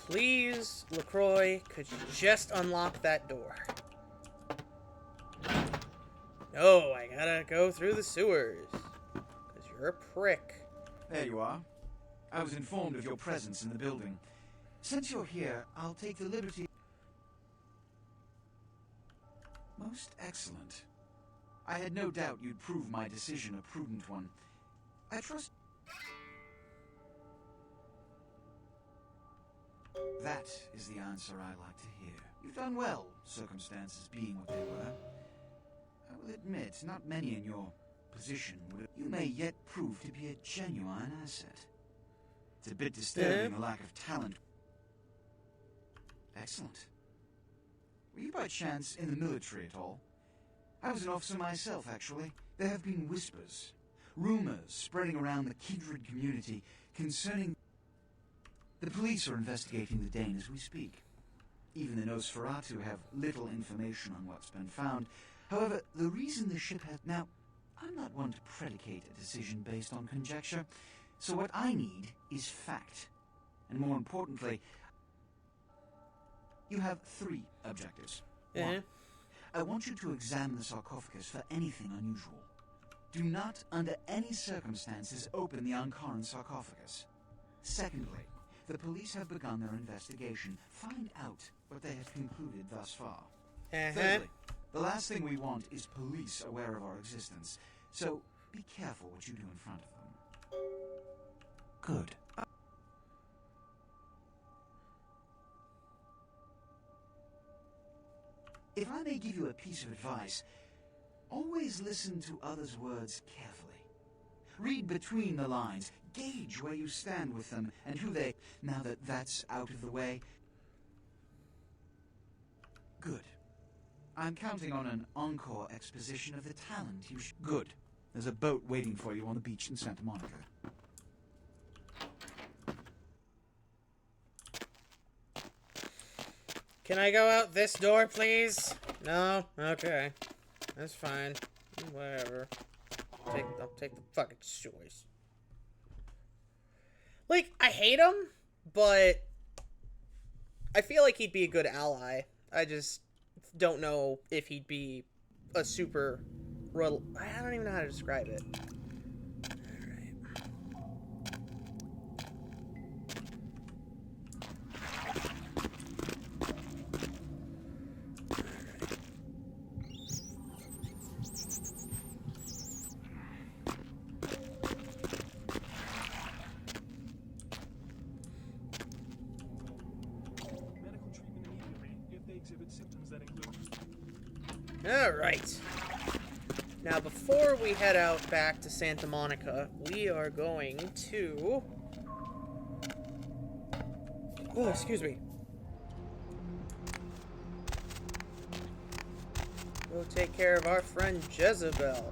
Please, LaCroix, could you just unlock that door? No, I gotta go through the sewers. Because you're a prick. There you are. I was informed of your presence in the building. Since you're here, I'll take the liberty... Most excellent. I had no doubt you'd prove my decision a prudent one. I trust... That is the answer I like to hear. You've done well, circumstances being what they were. I will admit, not many in your position would... You may yet prove to be a genuine asset. It's a bit disturbing, the lack of talent. Excellent. Were you by chance in the military at all? I was an officer myself, actually. There have been whispers, rumors spreading around the kindred community concerning... The police are investigating the Dane as we speak. Even the Nosferatu have little information on what's been found. However, the reason the ship had... Now, I'm not one to predicate a decision based on conjecture, so what I need is fact. And more importantly, you have 3 objectives. One, I want you to examine the sarcophagus for anything unusual. Do not, under any circumstances, open the Ankaran sarcophagus. Secondly, the police have begun their investigation. Find out what they have concluded thus far. Thirdly, the last thing we want is police aware of our existence. So, be careful what you do in front of them. Good. If I may give you a piece of advice, always listen to others' words carefully. Read between the lines, gauge where you stand with them, and who they... Now that that's out of the way... Good. I'm counting on an encore exposition of the talent you should... Good. There's a boat waiting for you on the beach in Santa Monica. Can I go out this door, please? No? Okay. That's fine. Whatever. I'll take the fucking choice. Like, I hate him, but I feel like he'd be a good ally. I just don't know if he'd be a super... I don't even know how to describe it. Alright. Now, before we head out back to Santa Monica, we are going to... Oh, excuse me. Go take care of our friend Jezebel.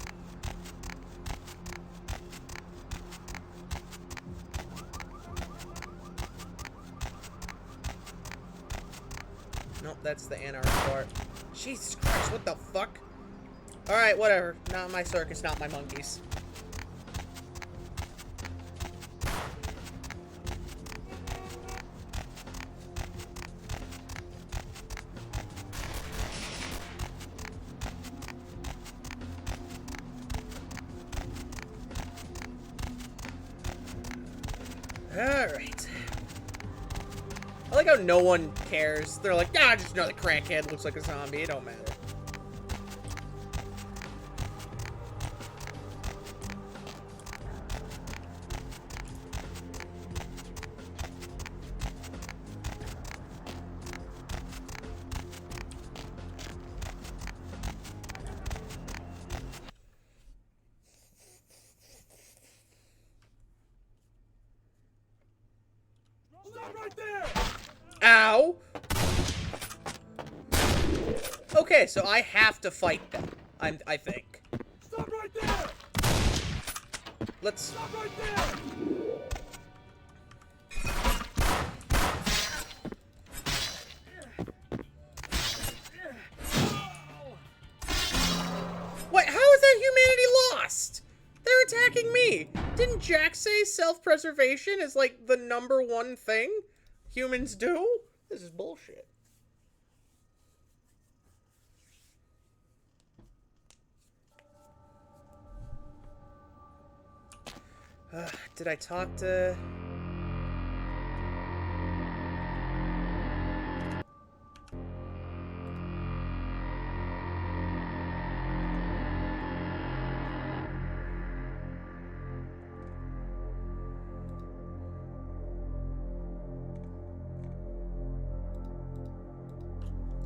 Nope, that's the anarch part. Jesus Christ, what the fuck? Alright, whatever. Not my circus, not my monkeys. Alright. I like how no one cares. They're like, ah, just another crackhead looks like a zombie. It don't matter. Stop right there! Ow! Okay, so I have to fight them. I think. Stop right there! Let's. Stop right there! What? How is that humanity lost? They're attacking me. Didn't Jack say self-preservation is like the #1 thing humans do? This is bullshit. Did I talk to...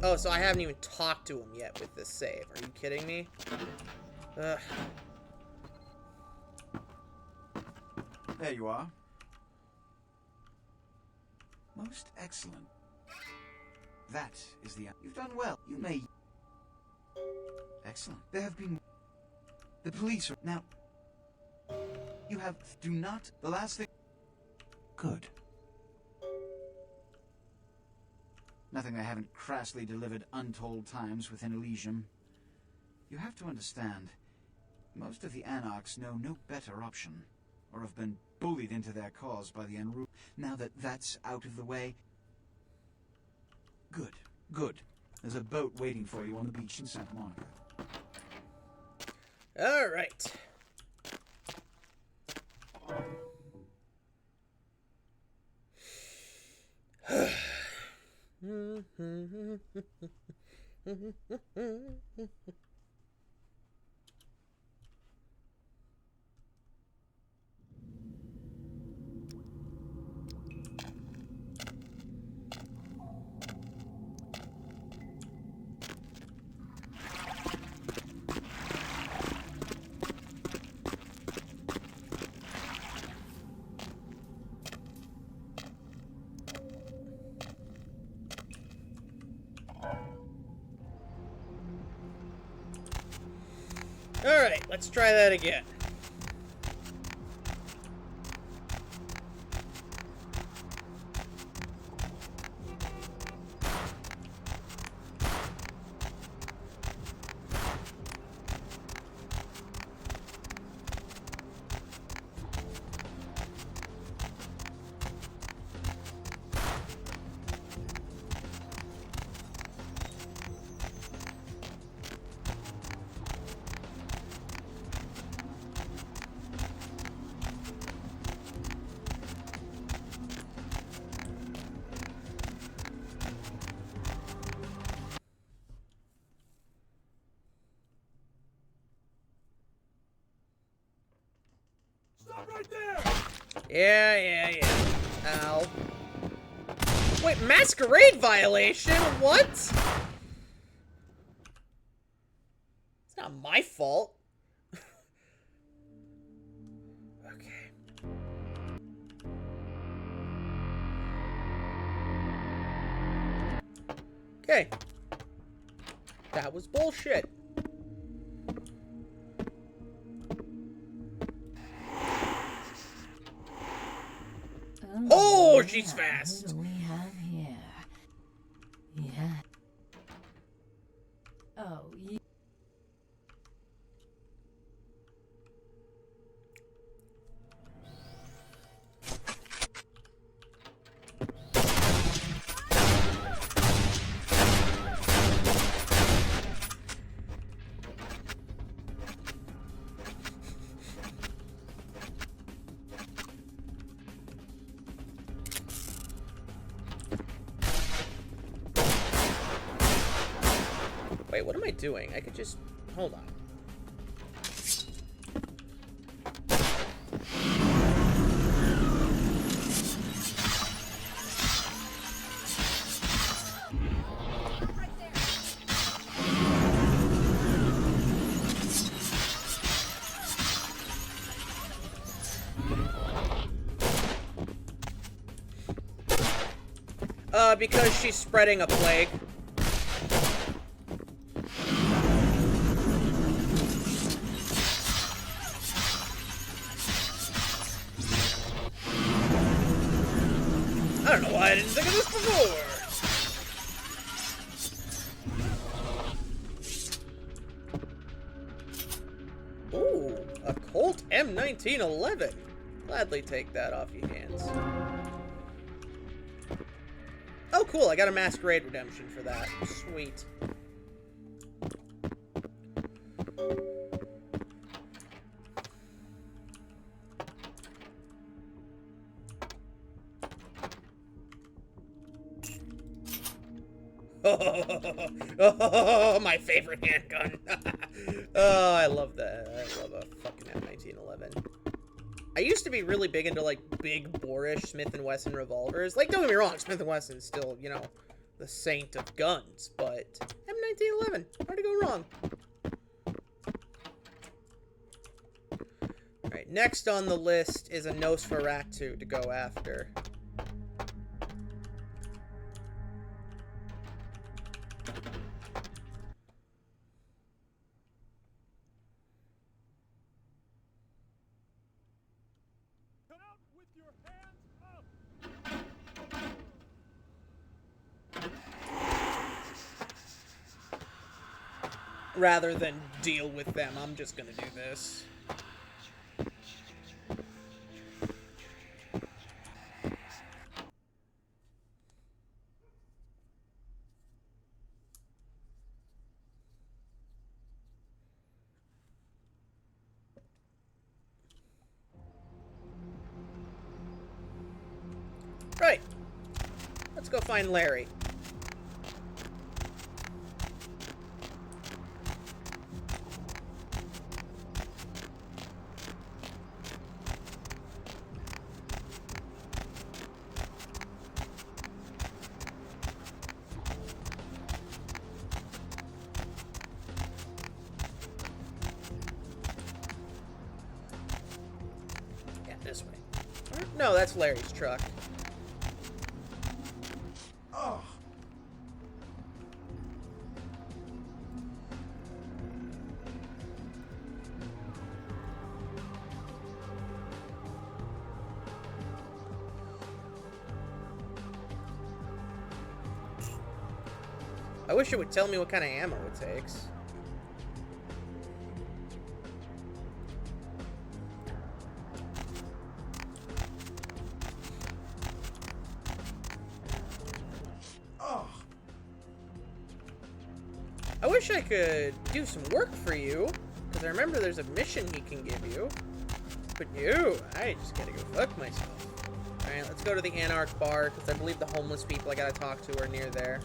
Oh, so I haven't even talked to him yet with this save. Are you kidding me? Ugh. There you are. Most excellent. That is the... You've done well. You may... Excellent. There have been... The police are... Now... You have... Do not... The last thing... Good. Nothing I haven't crassly delivered untold times within Elysium. You have to understand, most of the Anarchs know no better option, or have been bullied into their cause by the unruly. Now that that's out of the way... Good, good. There's a boat waiting for you on the beach in Santa Monica. All right. Alright, let's try that again. Stop right there! Yeah. Ow. Wait, masquerade violation? What? It's not my fault. Okay. Okay. That was bullshit. Oh, she's fast. What do we have here? Yeah. Oh, you... Wait, what am I doing? I could just... Hold on. Because she's spreading a plague. I don't know why I didn't think of this before. Ooh, a Colt M1911. Gladly take that off your hands. Oh, cool. I got a Masquerade Redemption for that. Sweet. Oh, my favorite handgun. Oh, I love that. I love a fucking M1911. I used to be really big into, like, big, boorish Smith & Wesson revolvers. Like, don't get me wrong, Smith & Wesson's still, you know, the saint of guns, but M1911, hard to go wrong. Alright, next on the list is a Nosferatu to go after. Rather than deal with them, I'm just gonna do this. Right. Let's go find Larry. This way. No, that's Larry's truck. Oh. I wish it would tell me what kind of ammo it takes. I wish I could do some work for you, because I remember there's a mission he can give you. But no, I just gotta go fuck myself. Alright, let's go to the Anarch Bar, because I believe the homeless people I gotta talk to are near there.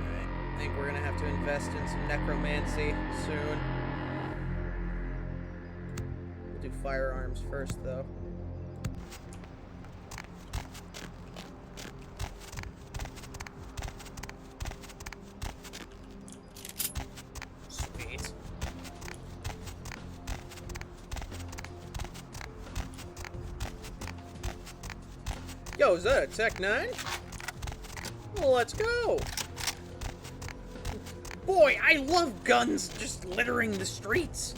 Alright, I think we're gonna have to invest in some necromancy soon. We'll do firearms first, though. Yo, is that a Tech 9? Well, let's go! Boy, I love guns just littering the streets!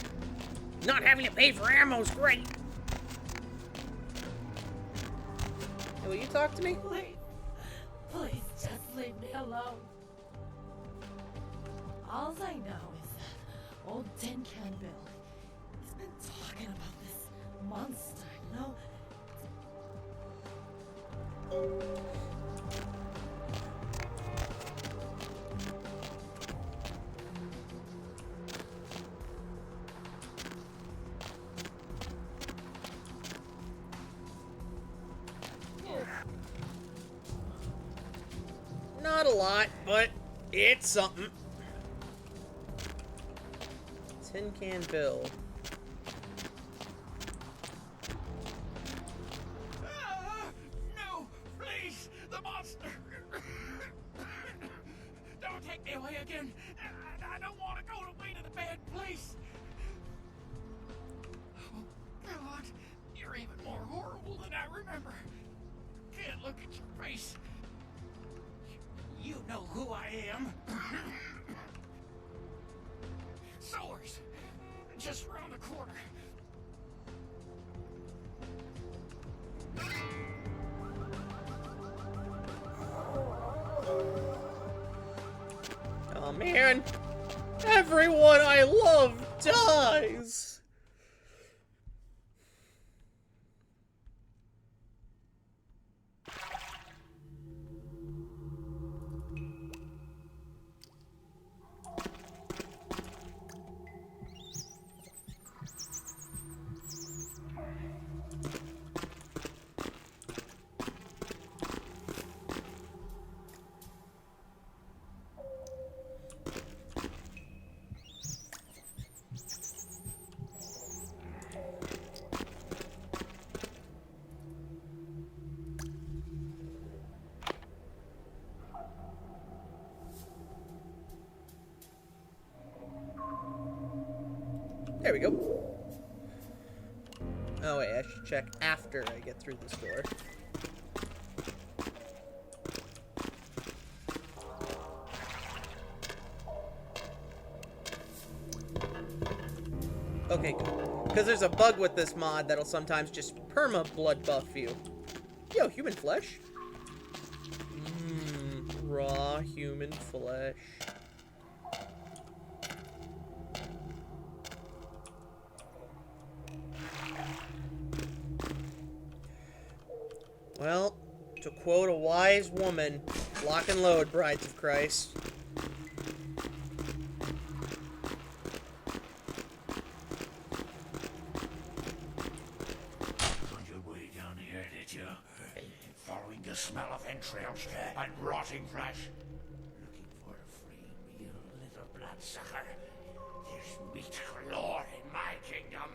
Not having to pay for ammo's great! Hey, will you talk to me? Please, please just leave me alone. All I know is that old Tin Can Bill, he's been talking about this monster, you know? lot, but it's something. Tin Can Bill. No, please, the monster. Don't take me away again. I don't want to go away to the bad place. Oh, God, you're even more horrible than I remember. Can't look at your face. You know who I am. Sewers, just around the corner. Oh man, everyone I love dies. There we go. Oh wait, I should check after I get through this door. Okay, good. Because there's a bug with this mod that'll sometimes just perma-blood buff you. Yo, human flesh? Mmm, raw human flesh. Well, to quote a wise woman, lock and load, brides of Christ. Found your way down here, did you? Following the smell of entrails and rotting flesh. Looking for a free meal, little bloodsucker. There's meat galore in my kingdom.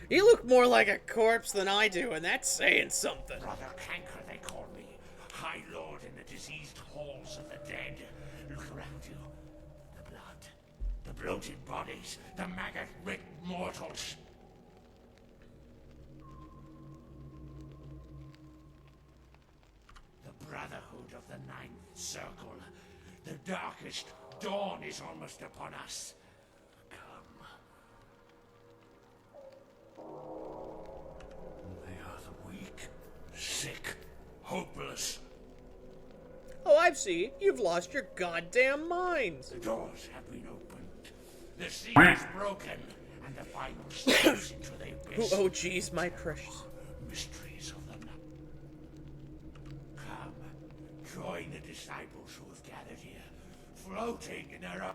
You look more like a corpse than I do, and that's saying something. Brother Canker, they call me. High Lord in the diseased halls of the dead. Look around you. The blood. The bloated bodies. The maggot-ridden mortals. The Brotherhood of the Ninth Circle. The darkest dawn is almost upon us. They are the weak, sick, hopeless. Oh, I see. You've lost your goddamn minds. The doors have been opened. The seal is broken, and the final steps into the abyss. Oh, jeez, my precious. Mysteries of the night. Come, join the disciples who have gathered here, floating in their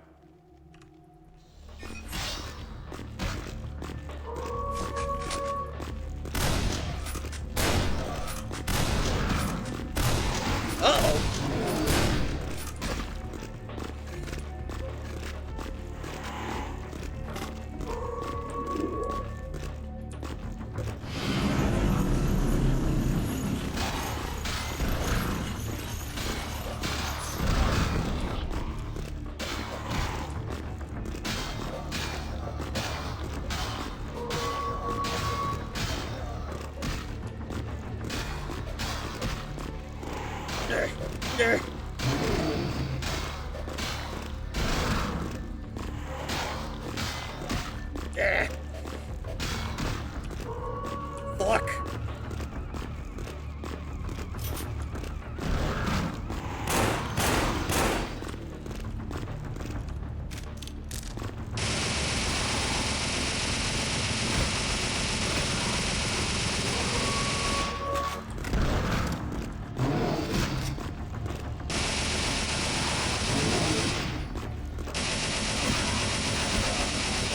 Uh-oh. Fuck.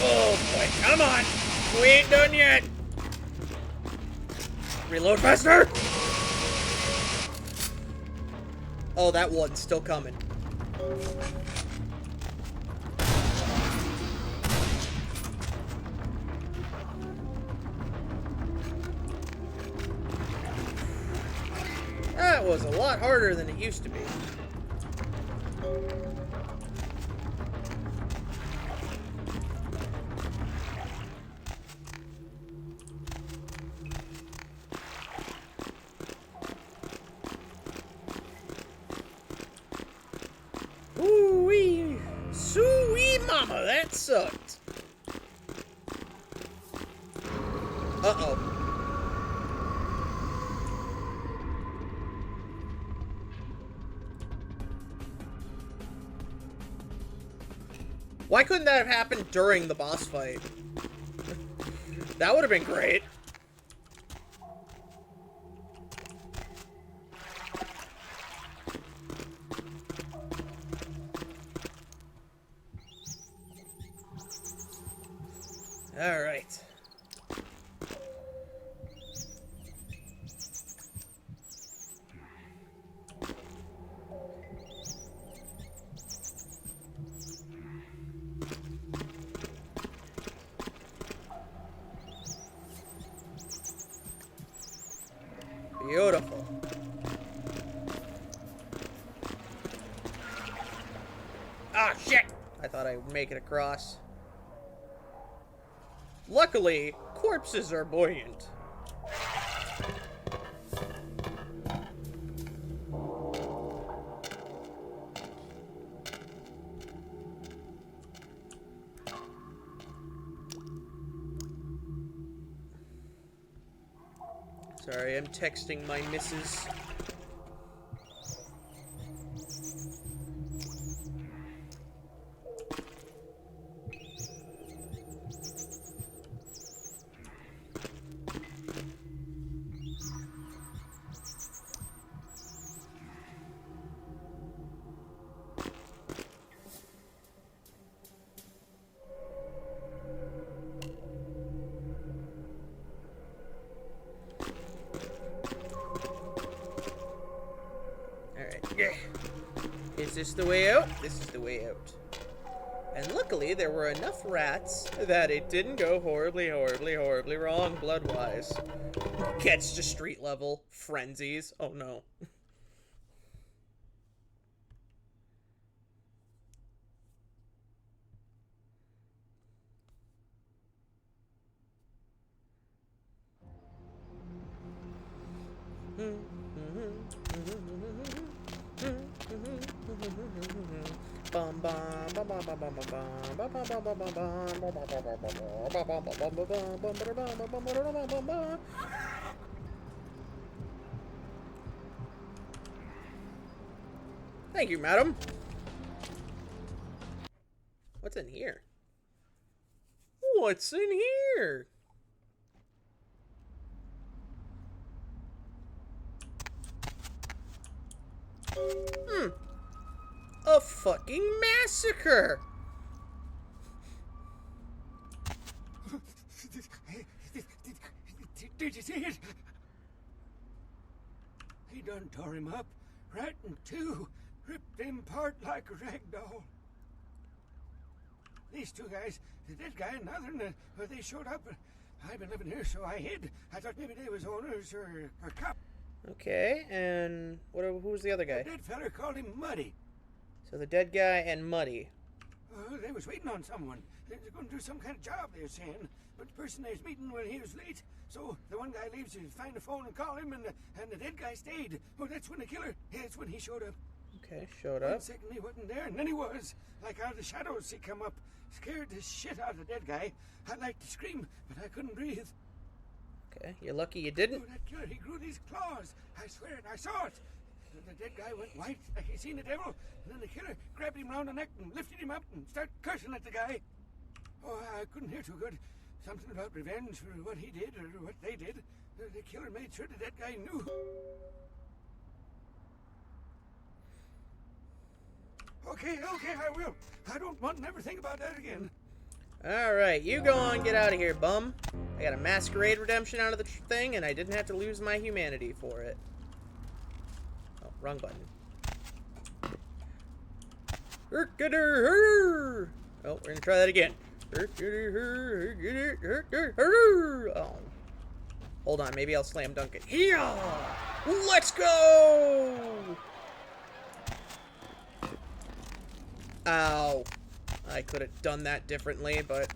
Oh boy, come on! We ain't done yet! Reload faster! Oh, that one's still coming. That was a lot harder than it used to be. Ooh-wee! Soo-wee mama, that sucked. Uh-oh. Why couldn't that have happened during the boss fight? That would have been great. All right. Beautiful. Ah, shit! I thought I would make it across. Luckily, corpses are buoyant. Sorry, I'm texting my missus. Is this the way out? This is the way out. And luckily, there were enough rats that it didn't go horribly, horribly, horribly wrong blood-wise. Gets to street level. Frenzies. Oh no. Thank you, madam. What's in here? What's in here? A fucking massacre! Did you see it? He done tore him up, right in two, ripped him apart like a rag doll. These two guys, the dead guy and the other one, they showed up. I've been living here, so I hid. I thought maybe they was owners or cops. Okay, and who was the other guy? The dead feller called him Muddy. So the dead guy and Muddy. They was waiting on someone. They was going to do some kind of job, they were saying. But the person they was meeting, well, he was late. So the one guy leaves to find the phone and call him, and the dead guy stayed. Oh, that's when the killer, that's when he showed up. Okay, showed up. 1 second he wasn't there, and then he was. Like out of the shadows, he come up. Scared the shit out of the dead guy. I'd like to scream, but I couldn't breathe. Okay, you're lucky you didn't. Oh, that killer, he grew these claws. I swear it, I saw it. The dead guy went white, like he seen the devil, and then the killer grabbed him round the neck and lifted him up and started cursing at the guy. Oh, I couldn't hear too good. Something about revenge for what he did or what they did. The killer made sure the dead guy knew. Okay, I will. I don't want to never think about that again. Alright, you go on, get out of here, bum. I got a masquerade redemption out of the thing, and I didn't have to lose my humanity for it. Oh, wrong button. Oh, we're gonna try that again. Oh. Hold on, maybe I'll slam dunk it. Yeah! Let's go! Ow. I could have done that differently, but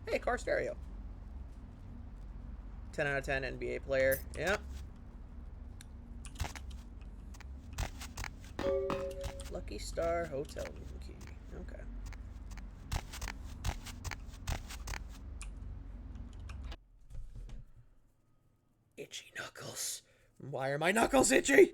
hey, car stereo. 10 out of 10 NBA player. Yep. Lucky Star Hotel room key. Okay. Itchy knuckles. Why are my knuckles itchy?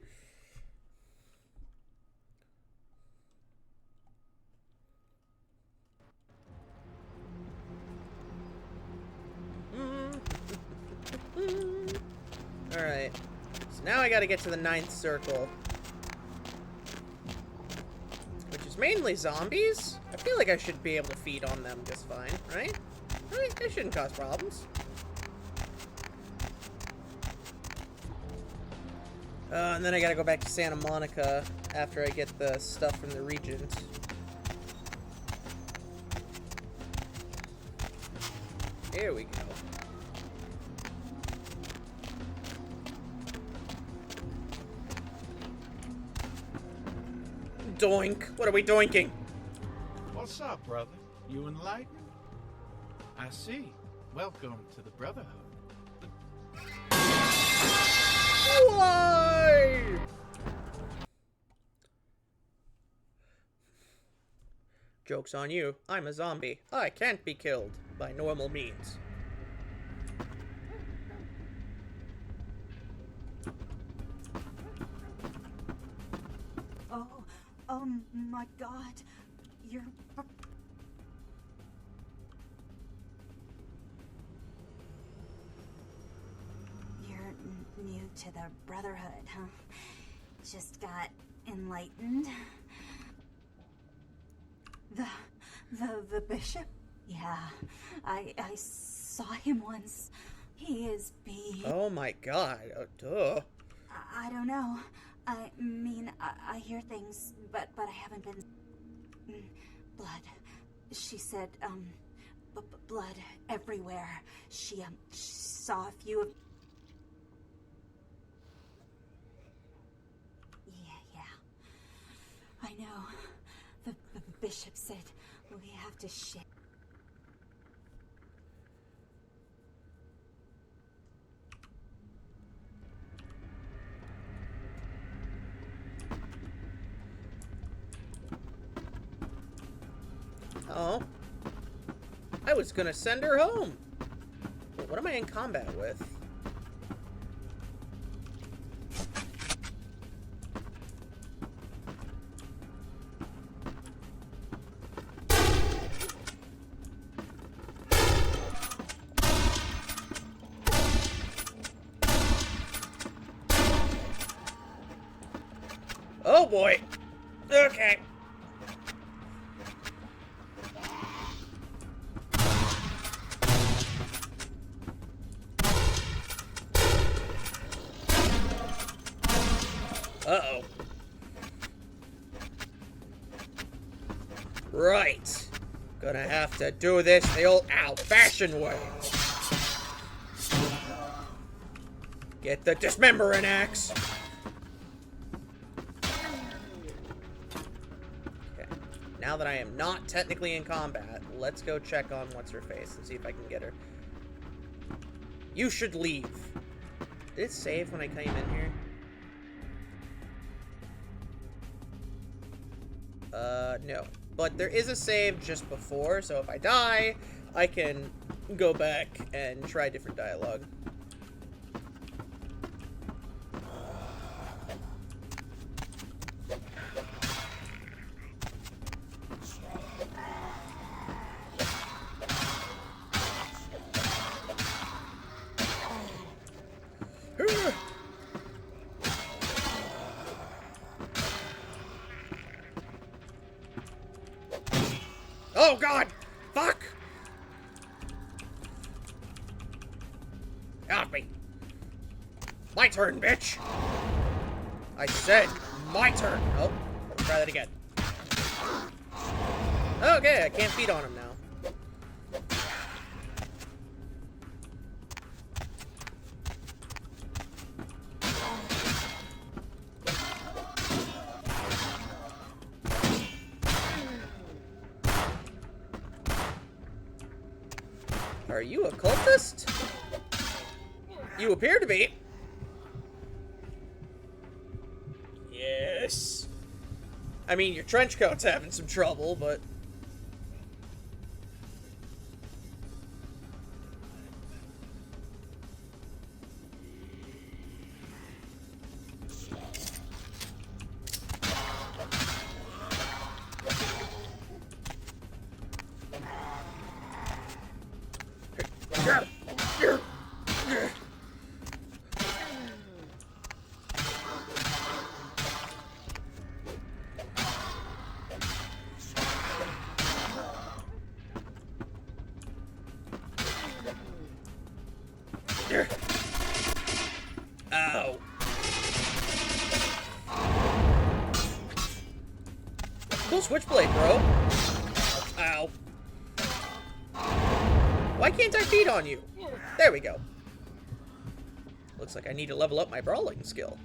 Alright. So now I gotta get to the 9th circle. Which is mainly zombies. I feel like I should be able to feed on them just fine, right? They shouldn't cause problems. And then I gotta go back to Santa Monica after I get the stuff from the Regent. Here we go. Doink. What are we doinking? What's up, brother? You enlightened? I see. Welcome to the Brotherhood. Why? Joke's on you. I'm a zombie. I can't be killed by normal means. Oh my God. You're new to the Brotherhood, huh? Just got enlightened. The bishop? Yeah, I saw him once. He is big. Oh my God. Duh. I don't know. I mean, I hear things, but I haven't been... Blood. She said, blood everywhere. She saw a few of... Yeah. I know. The bishop said we have to share. Oh. I was gonna send her home. Well, what am I in combat with? Oh boy. Okay. Uh-oh. Right. Gonna have to do this the old-fashioned way. Get the dismembering axe. Okay. Now that I am not technically in combat, let's go check on what's-her-face and see if I can get her. You should leave. Did it save when I came in here? No. But there is a save just before, so if I die, I can go back and try different dialogue. Oh God! Fuck! Got me. My turn, bitch! I said my turn. Oh, let's try that again. Okay, I can't feed on him now. Are you a cultist? You appear to be. Yes. I mean, your trench coat's having some trouble, but... Ow. Cool switchblade, bro. Ow. Why can't I feed on you? There we go. Looks like I need to level up my brawling skill.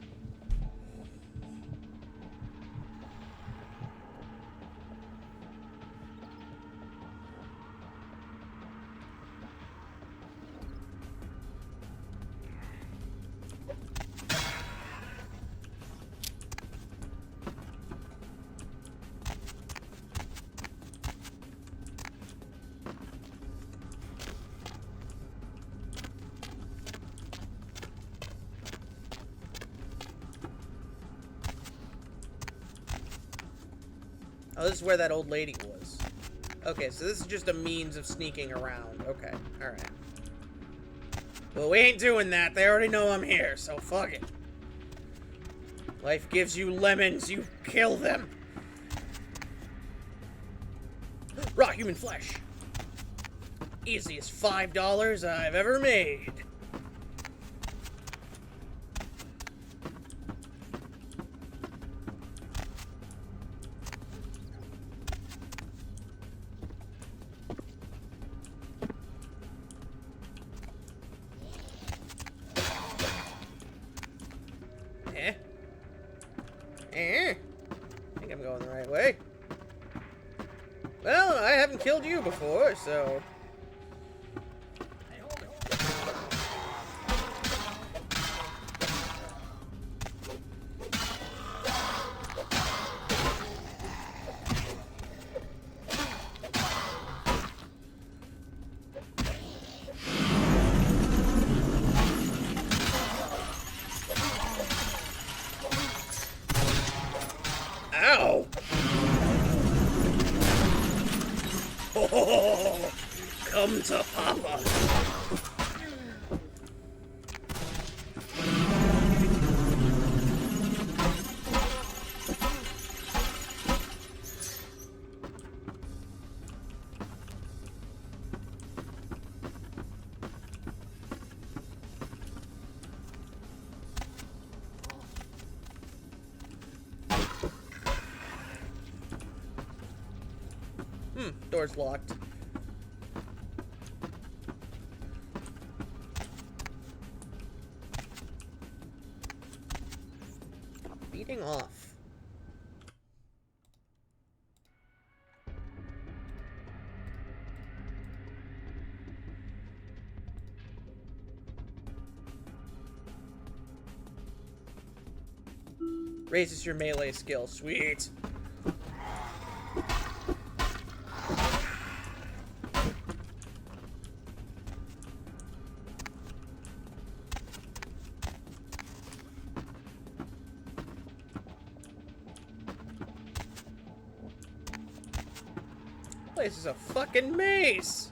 Oh, this is where that old lady was. Okay, so this is just a means of sneaking around. Okay, alright. Well, we ain't doing that. They already know I'm here, so fuck it. Life gives you lemons, you kill them. Raw human flesh. Easiest $5 I've ever made. I think I'm going the right way. Well, I haven't killed you before, so... Ow! Oh, come to Papa. Door's locked. Stop beating off. Raises your melee skill. Sweet. This is a fucking maze.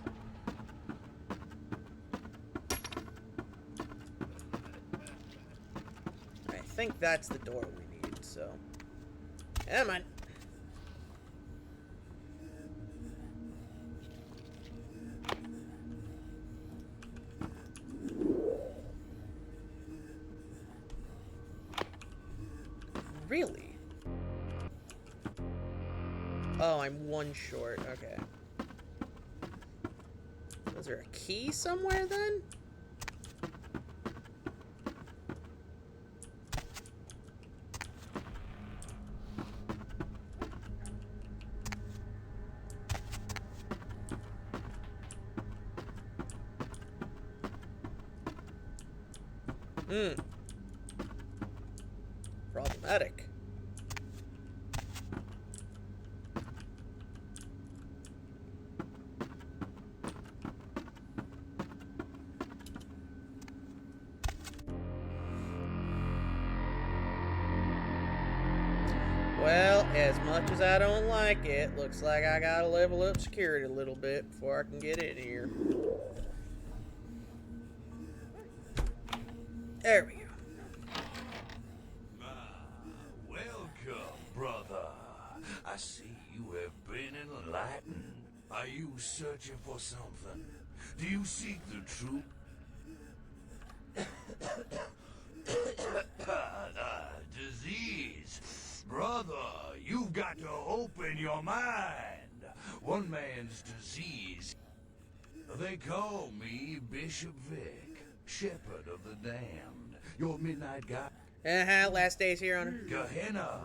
I think that's the door we need, so. Come on. Really? Oh, I'm one short. Okay. Was there a key somewhere then? Problematic. Well, as much as I don't like it, looks like I gotta level up security a little bit before I can get in here. There we go. Welcome, brother. I see you have been enlightened. Are you searching for something? Do you seek the truth? Disease. Brother, you've got to open your mind. One man's disease. They call me Bishop Vic, Shepherd of the Damned. Your midnight guy. Last day's here on Earth. Gehenna,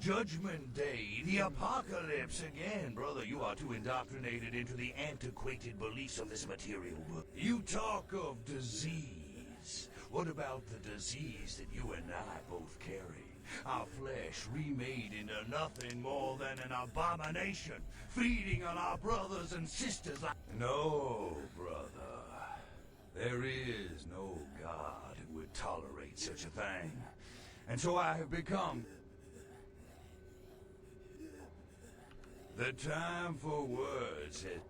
Judgment Day, the apocalypse again. Brother, you are too indoctrinated into the antiquated beliefs of this material world. You talk of disease. What about the disease that you and I both carry? Our flesh remade into nothing more than an abomination, feeding on our brothers and sisters like... No, brother. There is no God who would tolerate such a thing. And so I have become... The time for words has...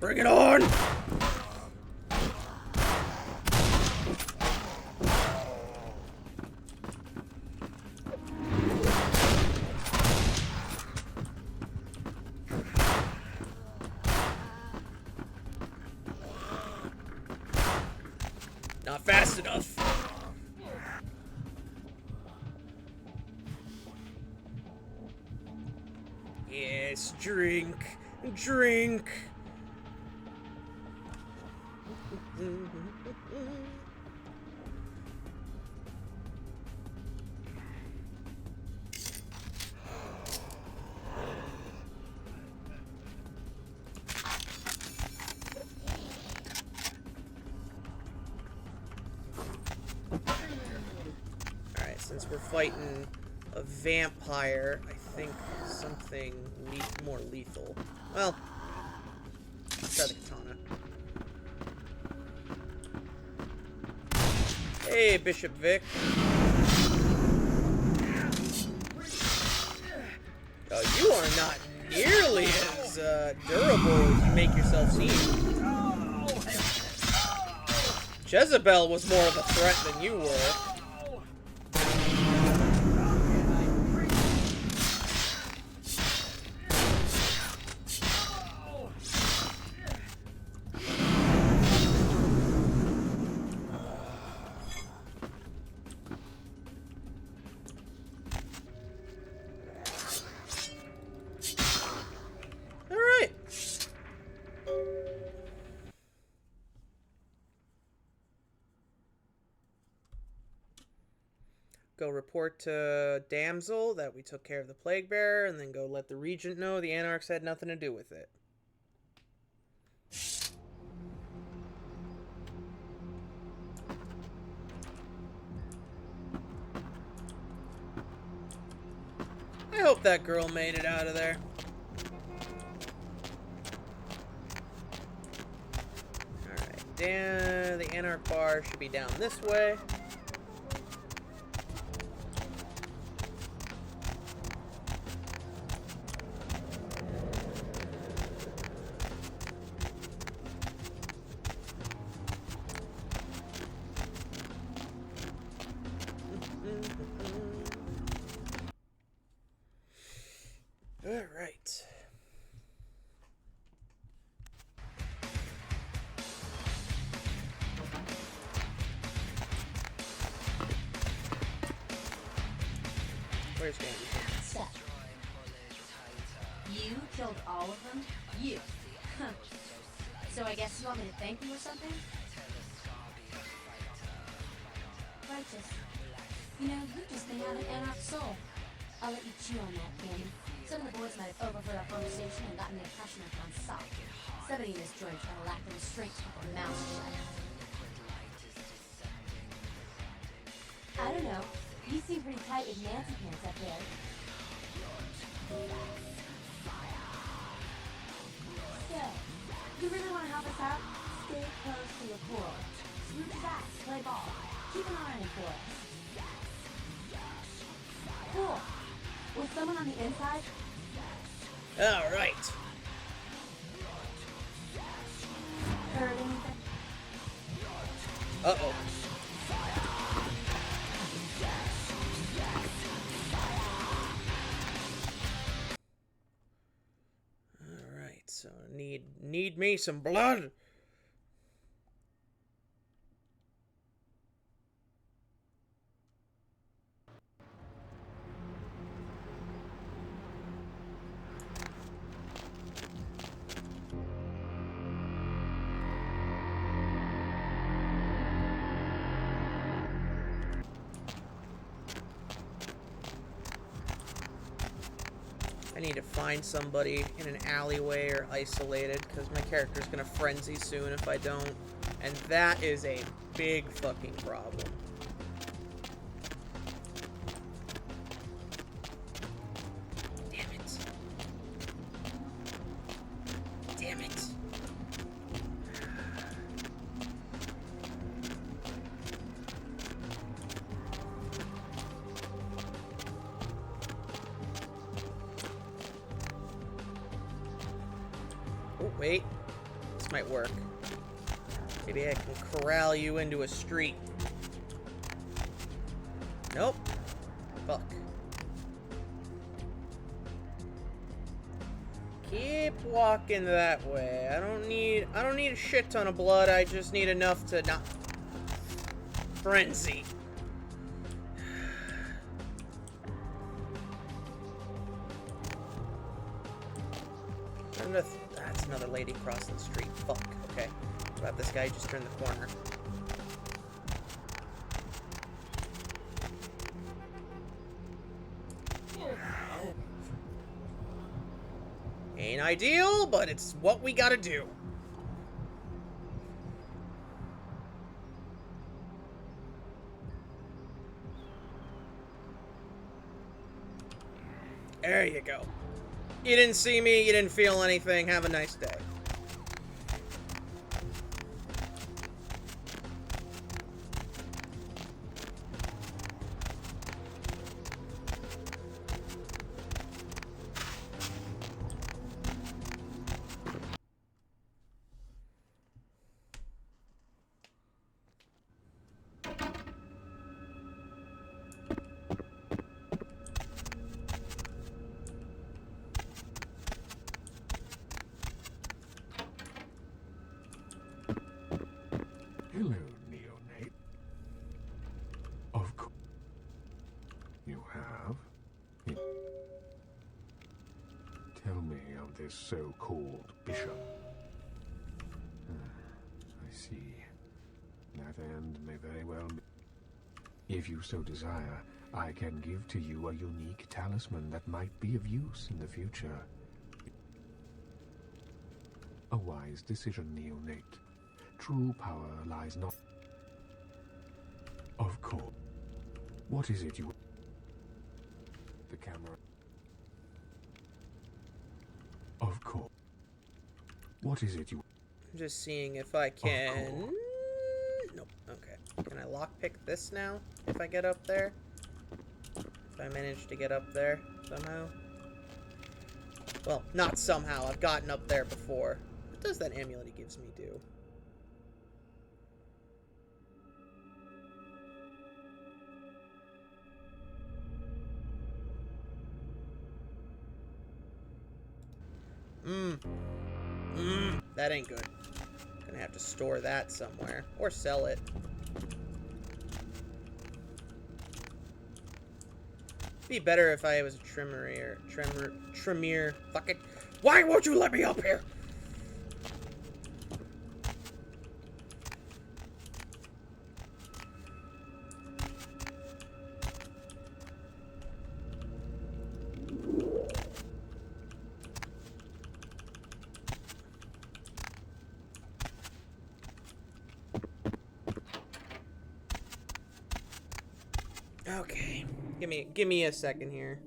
Bring it on! Not fast enough. Yes, drink. Drink. Alright, since we're fighting a vampire, I think something more lethal. Well, let's try the katana. Hey, Bishop Vic. Oh, you are not nearly as durable as you make yourself seem. Jezebel was more of a threat than you were. Go report to Damsel that we took care of the plague bearer, and then go let the regent know the anarchs had nothing to do with it. I hope that girl made it out of there. Alright, the anarch bar should be down this way. Alright. Where's Dandy? Seth. You killed all of them? You. Huh. So I guess you want me to thank you or something? Righteous. You know, you just may have an anarch soul. I'll let you chew on that, Candy. Some of the boys might have overheard our conversation and gotten the impression I've gone soft. Somebody in this joint trying to lack the restraint to keep their mouths shut. I don't know. You seem pretty tight with Nancy pants up there. So, you really want to help us out? Stay close to your core. Root fast, play ball. Keep an eye on for us. Cool. Was someone on the inside? Alright. Heard anything? Uh-oh. Alright, so need me some blood. I need to find somebody in an alleyway or isolated, because my character's gonna frenzy soon if I don't. And that is a big fucking problem. Damn it. Damn it. Oh, wait. This might work. Maybe I can corral you into a street. Nope. Fuck. Keep walking that way. I don't need a shit ton of blood. I just need enough to not frenzy. That's another lady crossing the street. Fuck. Okay. What about this guy just turned the corner? Ain't ideal, but it's what we gotta do. There you go. You didn't see me, you didn't feel anything. Have a nice day. Hello, neonate. Of course. You have? Tell me of this so-called bishop. I see. That end may very well be. If you so desire, I can give to you a unique talisman that might be of use in the future. A wise decision, neonate. True power lies not... Of course. What is it you... The camera... Of course. What is it you... I'm just seeing if I can... Nope. Okay. Can I lockpick this now? If I get up there? If I manage to get up there somehow? Well, not somehow. I've gotten up there before. What does that amulet he gives me do? That ain't good. Gonna have to store that somewhere. Or sell it. Be better if I was a Tremere. Fuck it. Why won't you let me up here? Okay. Give me a second here.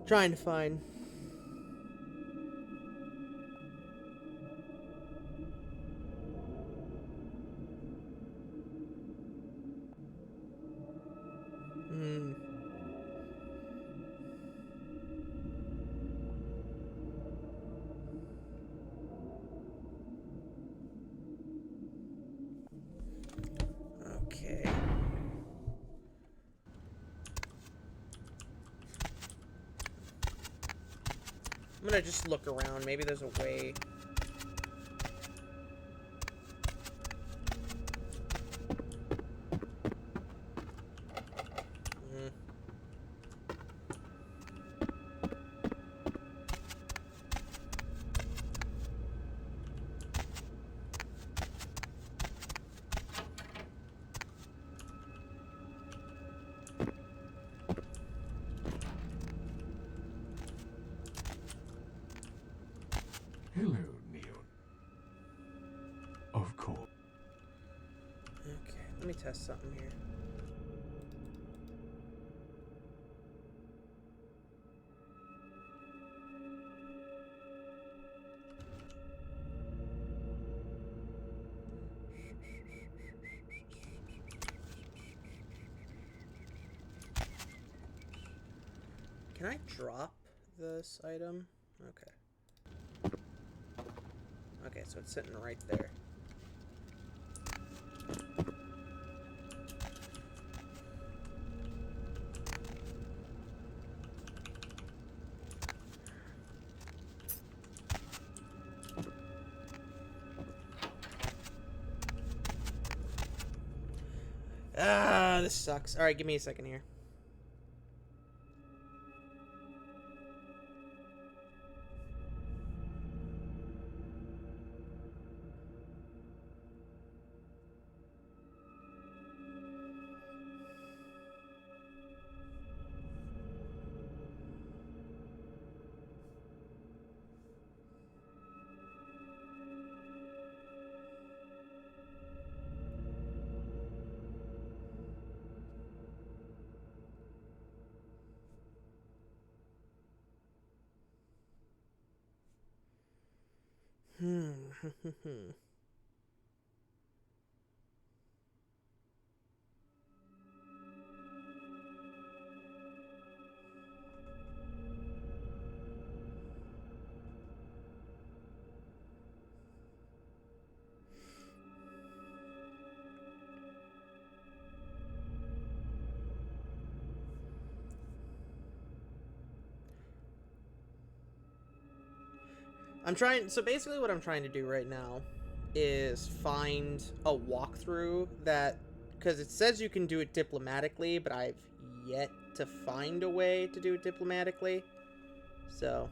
Trying to find. Okay. I'm gonna just look around. Maybe there's a way. Hello, Neon. Of course. Okay, let me test something here. Can I drop this item? Okay. Okay, so it's sitting right there. Ah, this sucks. Alright, give me a second here. So basically what I'm trying to do right now is find a walkthrough that, because it says you can do it diplomatically, but I've yet to find a way to do it diplomatically. So.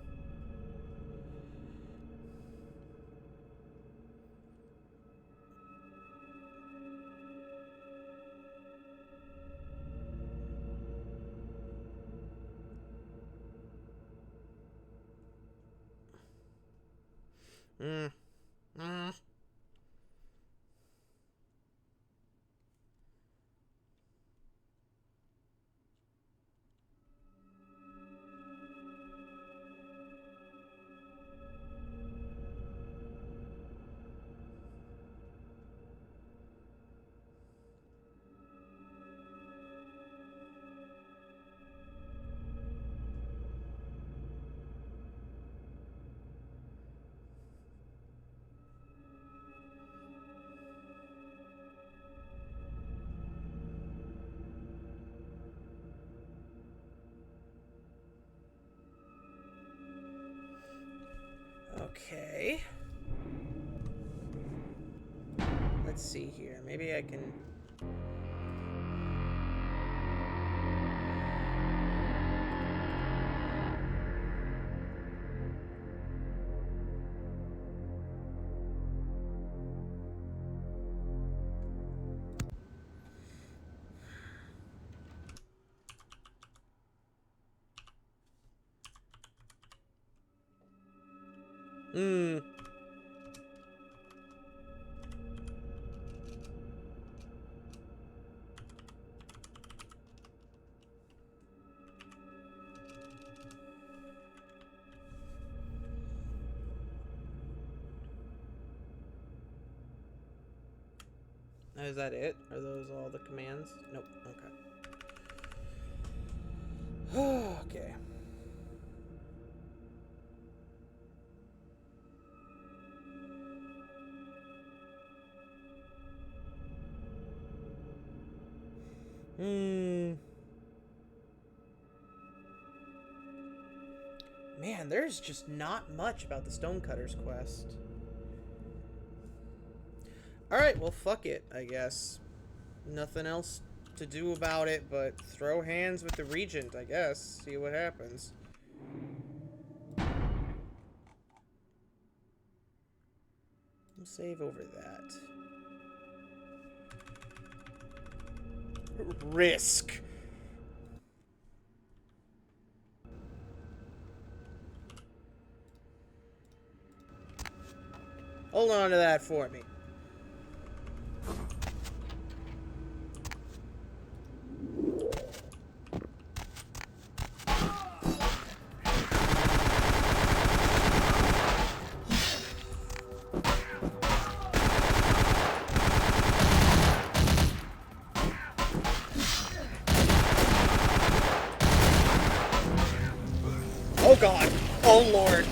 Okay. Let's see here. Maybe I can... Hmm. Is that it? Are those all the commands? Nope. Okay. Okay. Man, there's just not much about the Stonecutter's quest. Alright, well, fuck it, I guess. Nothing else to do about it but throw hands with the Regent, I guess. See what happens. We'll save over that. Risk. Hold on to that for me. Oh god! Oh lord!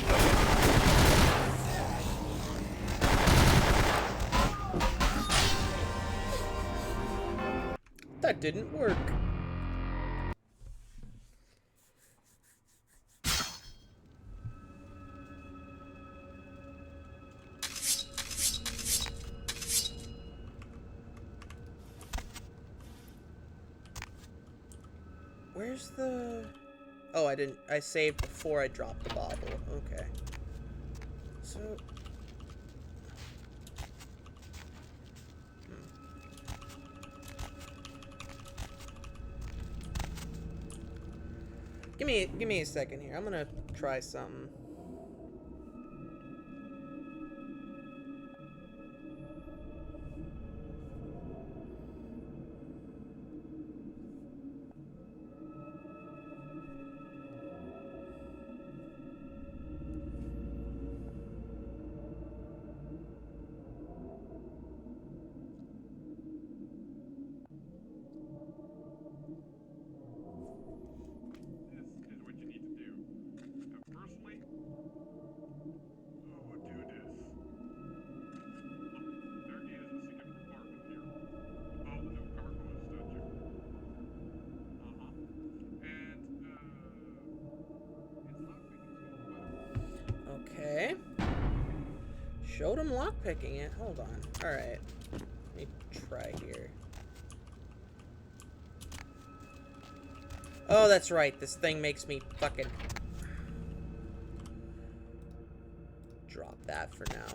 That didn't work. Where's the... Oh, I didn't... I saved before I dropped the bauble. Okay. So... Give me a second here. I'm gonna try something. Okay. Showed him lockpicking it. Hold on. Alright. Let me try here. Oh, that's right. This thing makes me fucking... drop that for now.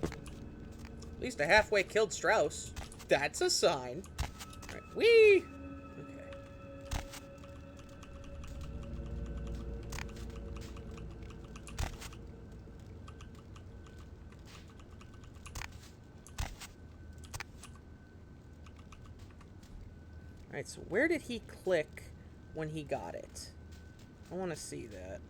At least I halfway killed Strauss. That's a sign. Alright, whee! Okay. Alright, so where did he click when he got it? I want to see that.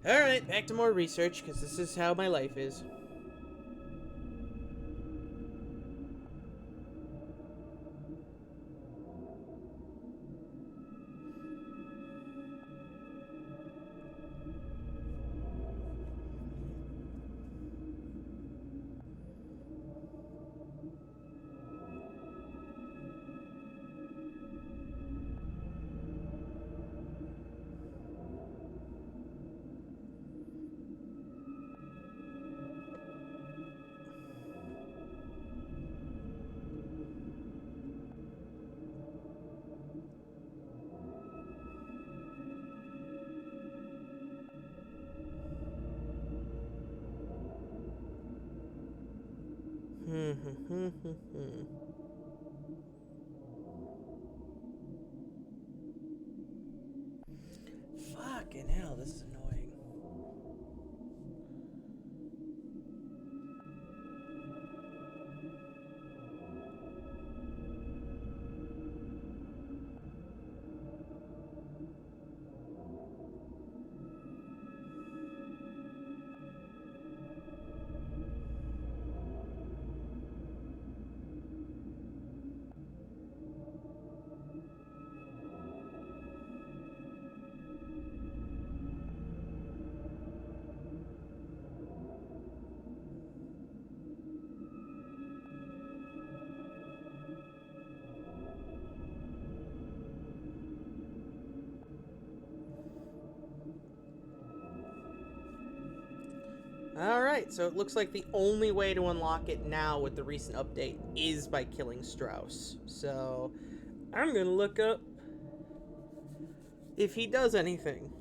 Alright, back to more research, because this is how my life is. Fucking hell, this is annoying. Alright, so it looks like the only way to unlock it now with the recent update is by killing Strauss. So, I'm gonna look up if he does anything.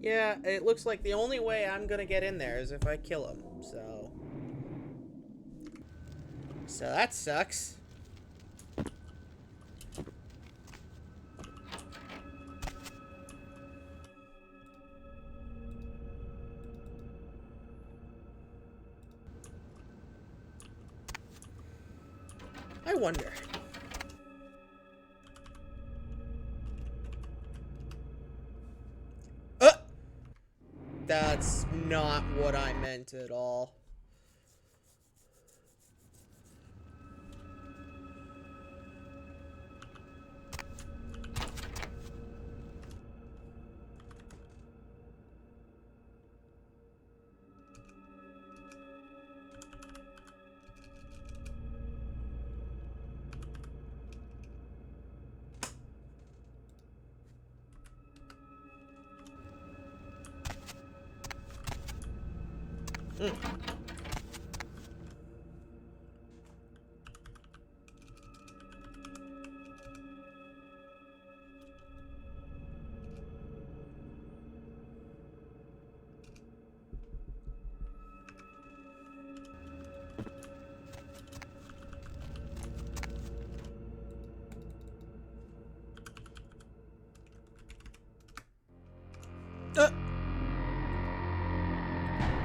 Yeah, it looks like the only way I'm gonna get in there is if I kill him, so... So that sucks. I wonder. That's not what I meant at all.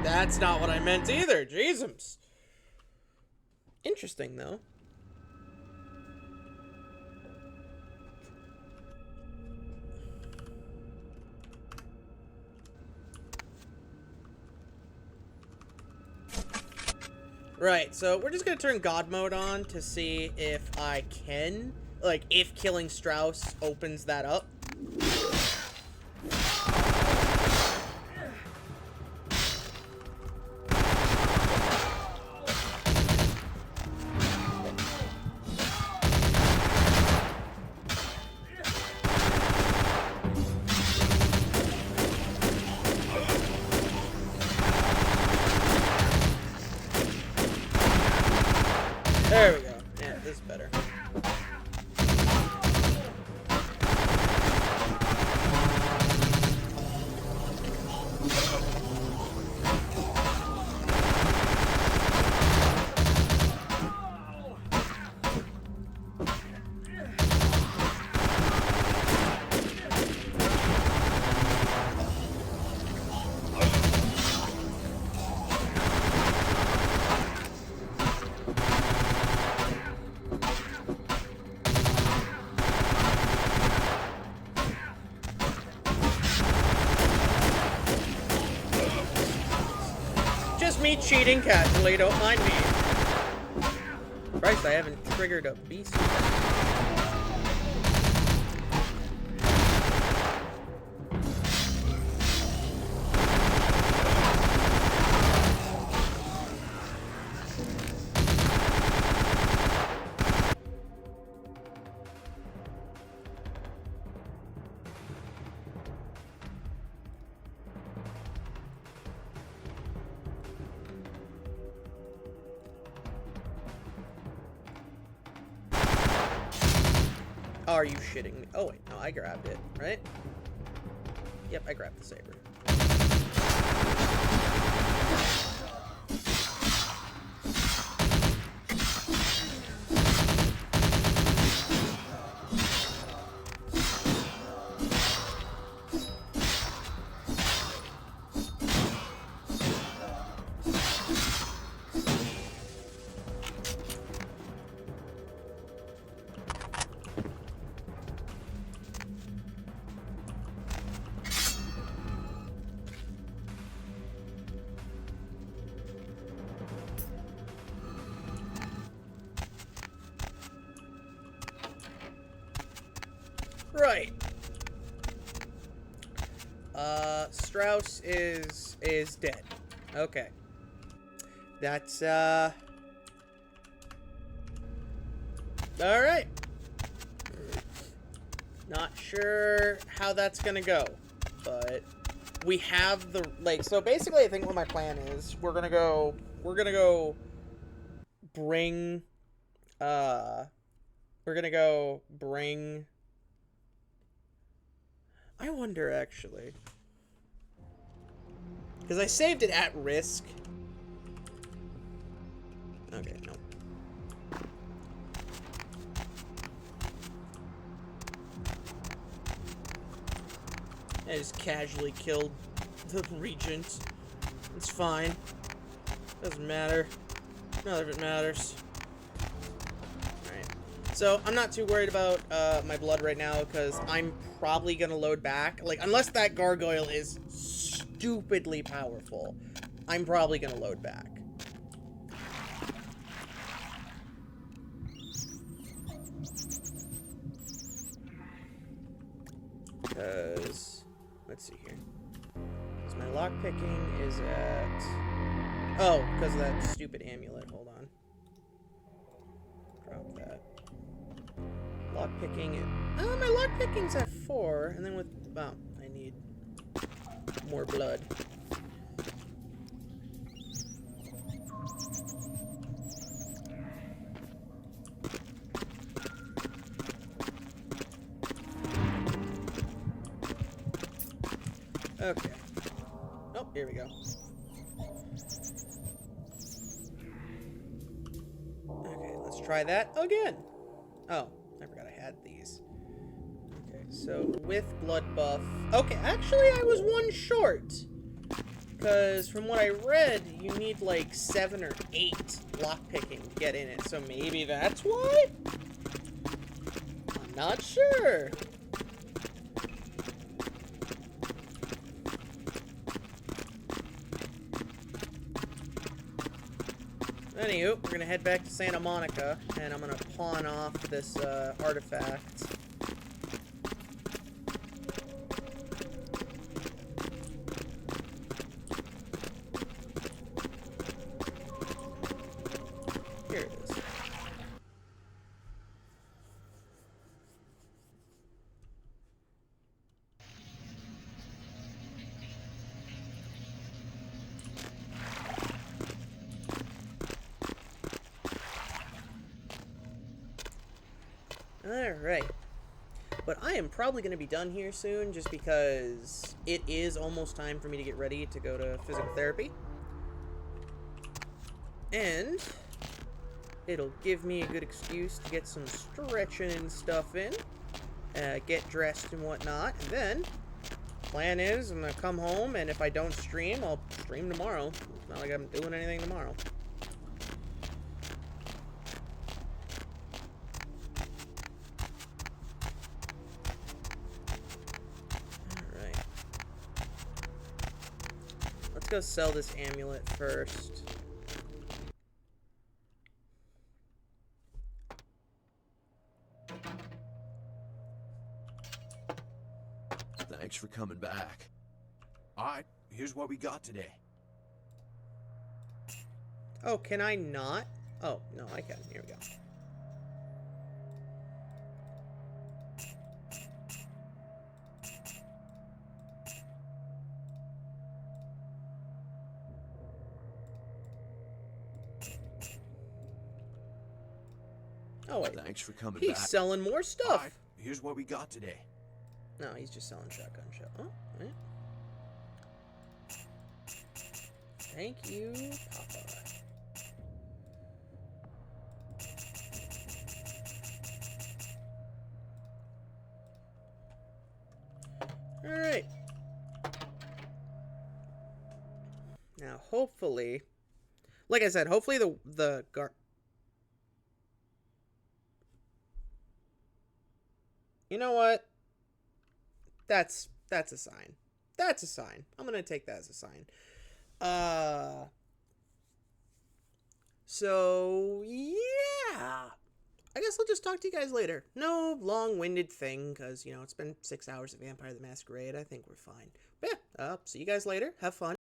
That's not what I meant either. Jesus. Interesting, though. Right, so we're just gonna turn God mode on to see if I can, like, if killing Strauss opens that up. There we go. Yeah, this is better. Just me cheating casually, don't mind me. Christ, I haven't triggered a beast. Are you shitting me? Oh wait, no, I grabbed it, right? Yep, I grabbed the saber. Right. Strauss is dead. Okay. That's all right. Not sure how that's gonna go, but we have the, like, so basically I think what my plan is, we're gonna go bring I wonder, actually. Because I saved it at risk. Okay, no. I just casually killed the regent. It's fine. Doesn't matter. None of it matters. Alright. So, I'm not too worried about my blood right now, because I'm probably gonna load back. Like, unless that gargoyle is stupidly powerful, I'm probably gonna load back. Because, let's see here. Because my lockpicking is at... Oh, because of that stupid amulet. Hold on. Drop that. Lockpicking. Oh, my lockpicking's at 4. And then with... Oh, I need more blood. Okay. Oh, here we go. Okay, let's try that again. Oh, I forgot I had these. Okay, so with blood buff... Okay, actually I was 1 short. Because from what I read, you need like 7 or 8 lockpicking to get in it. So maybe that's why? I'm not sure. Anywho, we're gonna head back to Santa Monica, and I'm gonna pawn off this artifact. Here it is. Alright. But I am probably going to be done here soon, just because it is almost time for me to get ready to go to physical therapy. And it'll give me a good excuse to get some stretching and stuff in, get dressed and whatnot. And then, plan is, I'm going to come home, and if I don't stream, I'll stream tomorrow. It's not like I'm doing anything tomorrow. Go sell this amulet first. Thanks for coming back. Alright, here's what we got today. Oh, can I not? Oh, no, I can. Here we go. Oh, wait. Thanks for coming He's back. selling more stuff. Alright, here's what we got today. No, he's just selling shotgun shell. Oh, right. Thank you, Papa. Alright. Now, hopefully... Like I said, hopefully the You know what? That's a sign. That's a sign. I'm gonna take that as a sign. So yeah. I guess I'll just talk to you guys later. No long-winded thing, because, you know, it's been 6 hours of Vampire the Masquerade. I think we're fine. But yeah, see you guys later. Have fun.